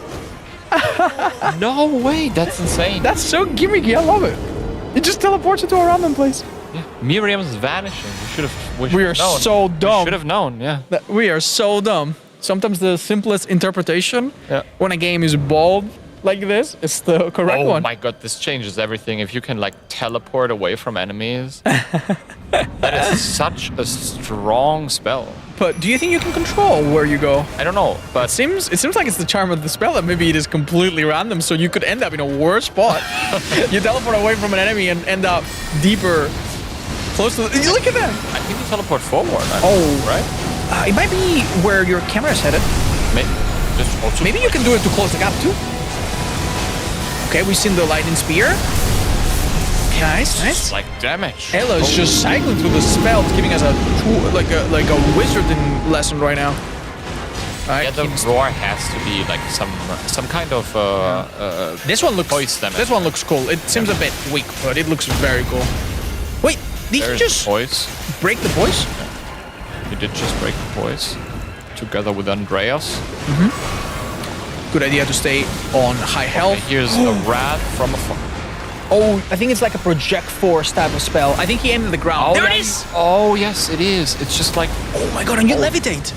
No way, that's insane. That's so gimmicky, I love it. It just teleports you to a random place. Yeah. Miriam's vanishing. We are so dumb. We should have known, yeah. We are so dumb. Sometimes the simplest interpretation when a game is bold like this is the correct one. Oh my god, this changes everything. If you can teleport away from enemies, that is such a strong spell. But do you think you can control where you go? I don't know, but it seems like it's the charm of the spell that maybe it is completely random, so you could end up in a worse spot. You teleport away from an enemy and end up deeper, close to the... Look at that! I think you teleport forward. Right? It might be where your camera is headed. Maybe you can do it to close the gap too. Okay, we've seen the lightning spear. Nice. Like damage. Ella's just cycling through the spells, giving us a wizarding lesson right now. Yeah, the roar has to be some kind of this one looks voice damage. This one looks cool. It seems a bit weak, but it looks very cool. Wait, did you just break the voice? Yeah. He did just break the voice together with Andreas. Good idea to stay on high health. Okay, here's a Wrath from Afar. Oh, I think it's like a project force type of spell. I think he aimed at the ground. There it is! Oh, yes, it is. It's just like... Oh my god, and you levitate.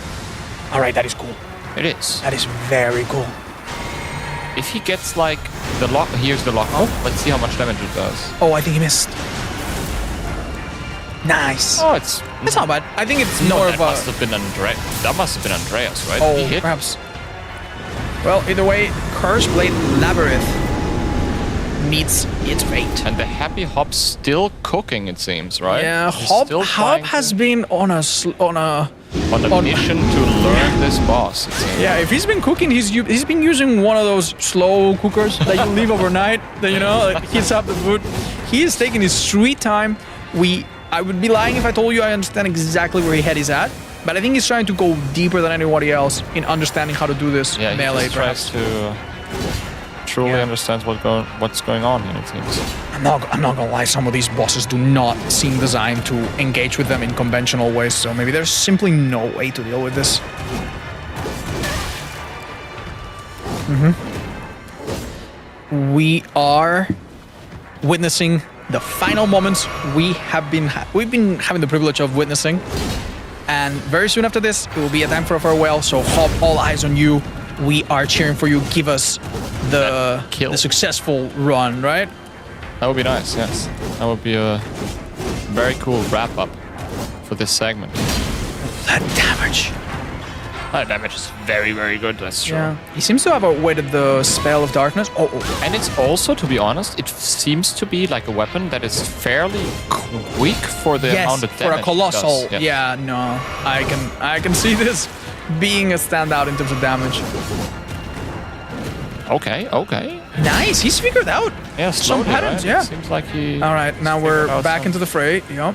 All right, that is cool. It is. That is very cool. If he gets the lock... Here's the lock. Oh, let's see how much damage it does. Oh, I think he missed. Nice. Oh, it's not bad. I think it's more of a... That must have been Andreas, right? Oh, he hit. Perhaps. Well, either way, Curse Blade Labyrinth meets its fate. And the Happy Hop's still cooking, it seems, right? Yeah, Hop has been on a mission to learn this boss, it seems. Yeah, if he's been cooking, he's been using one of those slow cookers that you leave overnight, that, heats up the food. He is taking his sweet time. I would be lying if I told you I understand exactly where his head is at, but I think he's trying to go deeper than anybody else in understanding how to do this melee. He tries to truly understand what's going on here, it seems. I'm not gonna lie, some of these bosses do not seem designed to engage with them in conventional ways, so maybe there's simply no way to deal with this. We are witnessing the final moments we've been having the privilege of witnessing, and very soon after this, it will be a time for a farewell. So, Hob, all eyes on you. We are cheering for you. Give us the successful run, right? That would be nice. Yes, that would be a very cool wrap up for this segment. That damage. That damage is very, very good, that's true. Yeah. He seems to have outweighted the spell of darkness. And it's also, to be honest, it seems to be like a weapon that is fairly quick for the amount of damage. For a colossal. It does. Yeah, no. I can see this being a standout in terms of damage. Okay. Nice, he's figured out some patterns, right? yeah. Seems like he... All right, now we're back into the fray. Yep.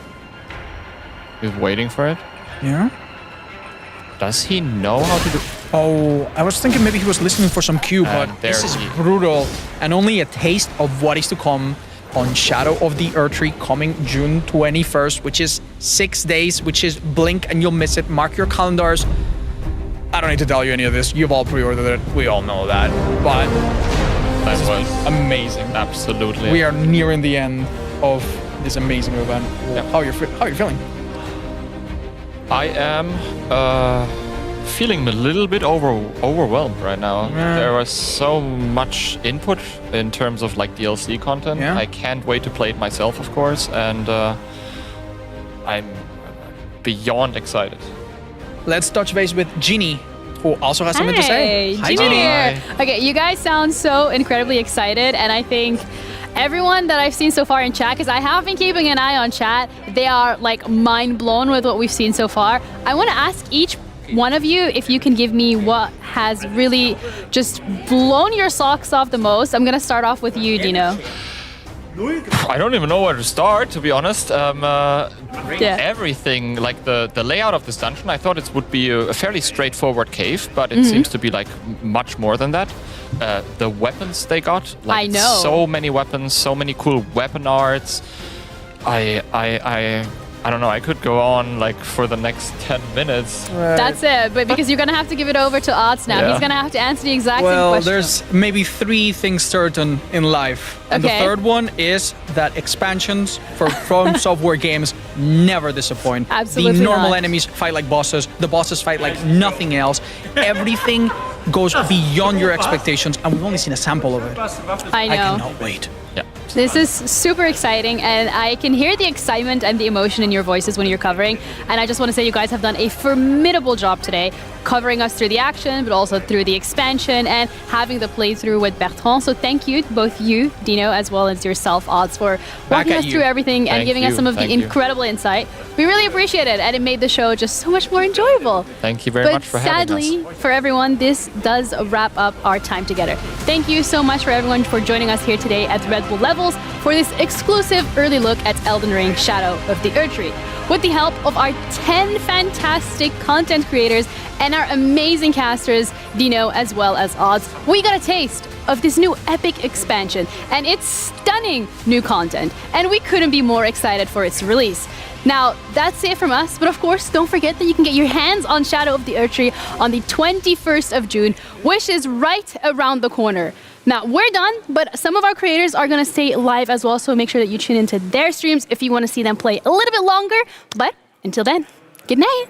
He's waiting for it. Yeah. Does he know how to do... Oh, I was thinking maybe he was listening for some cue, but this is brutal. And only a taste of what is to come on Shadow of the Erdtree coming June 21st, which is 6 days, which is blink and you'll miss it. Mark your calendars. I don't need to tell you any of this. You've all pre-ordered it. We all know that. But that was amazing. Absolutely. We are nearing the end of this amazing event. Yep. How are you feeling? I am feeling a little bit overwhelmed right now. Yeah. There was so much input in terms of like DLC content. Yeah. I can't wait to play it myself, of course, and I'm beyond excited. Let's touch base with Ginny, who also has something to say. Hi, Ginny. Okay, you guys sound so incredibly excited, and I think everyone that I've seen so far in chat, because I have been keeping an eye on chat, they are like mind blown with what we've seen so far. I want to ask each one of you if you can give me what has really just blown your socks off the most. I'm going to start off with you, Dino. I don't even know where to start, to be honest. Everything, like the layout of this dungeon, I thought it would be a fairly straightforward cave, but it seems to be like much more than that. The weapons they got, like I know. So many weapons, so many cool weapon arts. I don't know, I could go on like for the next 10 minutes. Right. That's it, but because you're going to have to give it over to Otz now. Yeah. He's going to have to answer the exact same Well, question. there's maybe 3 things certain in life. And Okay. the third one is that expansions for From Software games never disappoint. Absolutely The normal not. enemies fight like bosses. The bosses fight like nothing else. Everything goes beyond your expectations, and we've only seen a sample of it. I know. I cannot wait. Yeah. This is super exciting, and I can hear the excitement and the emotion in your voices when you're covering. And I just want to say you guys have done a formidable job today, covering us through the action, but also through the expansion and having the playthrough with Bertrand. So thank you, both you, Dino, as well as yourself, Odds, for walking us through everything and giving us some of the incredible insight. We really appreciate it, and it made the show just so much more enjoyable. Thank you very much for having us. But sadly, for everyone, this does wrap up our time together. Thank you so much for everyone for joining us here today at Red Bull Levels for this exclusive early look at Elden Ring Shadow of the Erdtree. With the help of our 10 fantastic content creators and our amazing casters, Dino as well as Odds, we got a taste of this new epic expansion and its stunning new content, and we couldn't be more excited for its release. Now, that's it from us, but of course, don't forget that you can get your hands on Shadow of the Erdtree on the 21st of June, which is right around the corner. Now, we're done, but some of our creators are going to stay live as well, so make sure that you tune into their streams if you want to see them play a little bit longer. But until then, good night.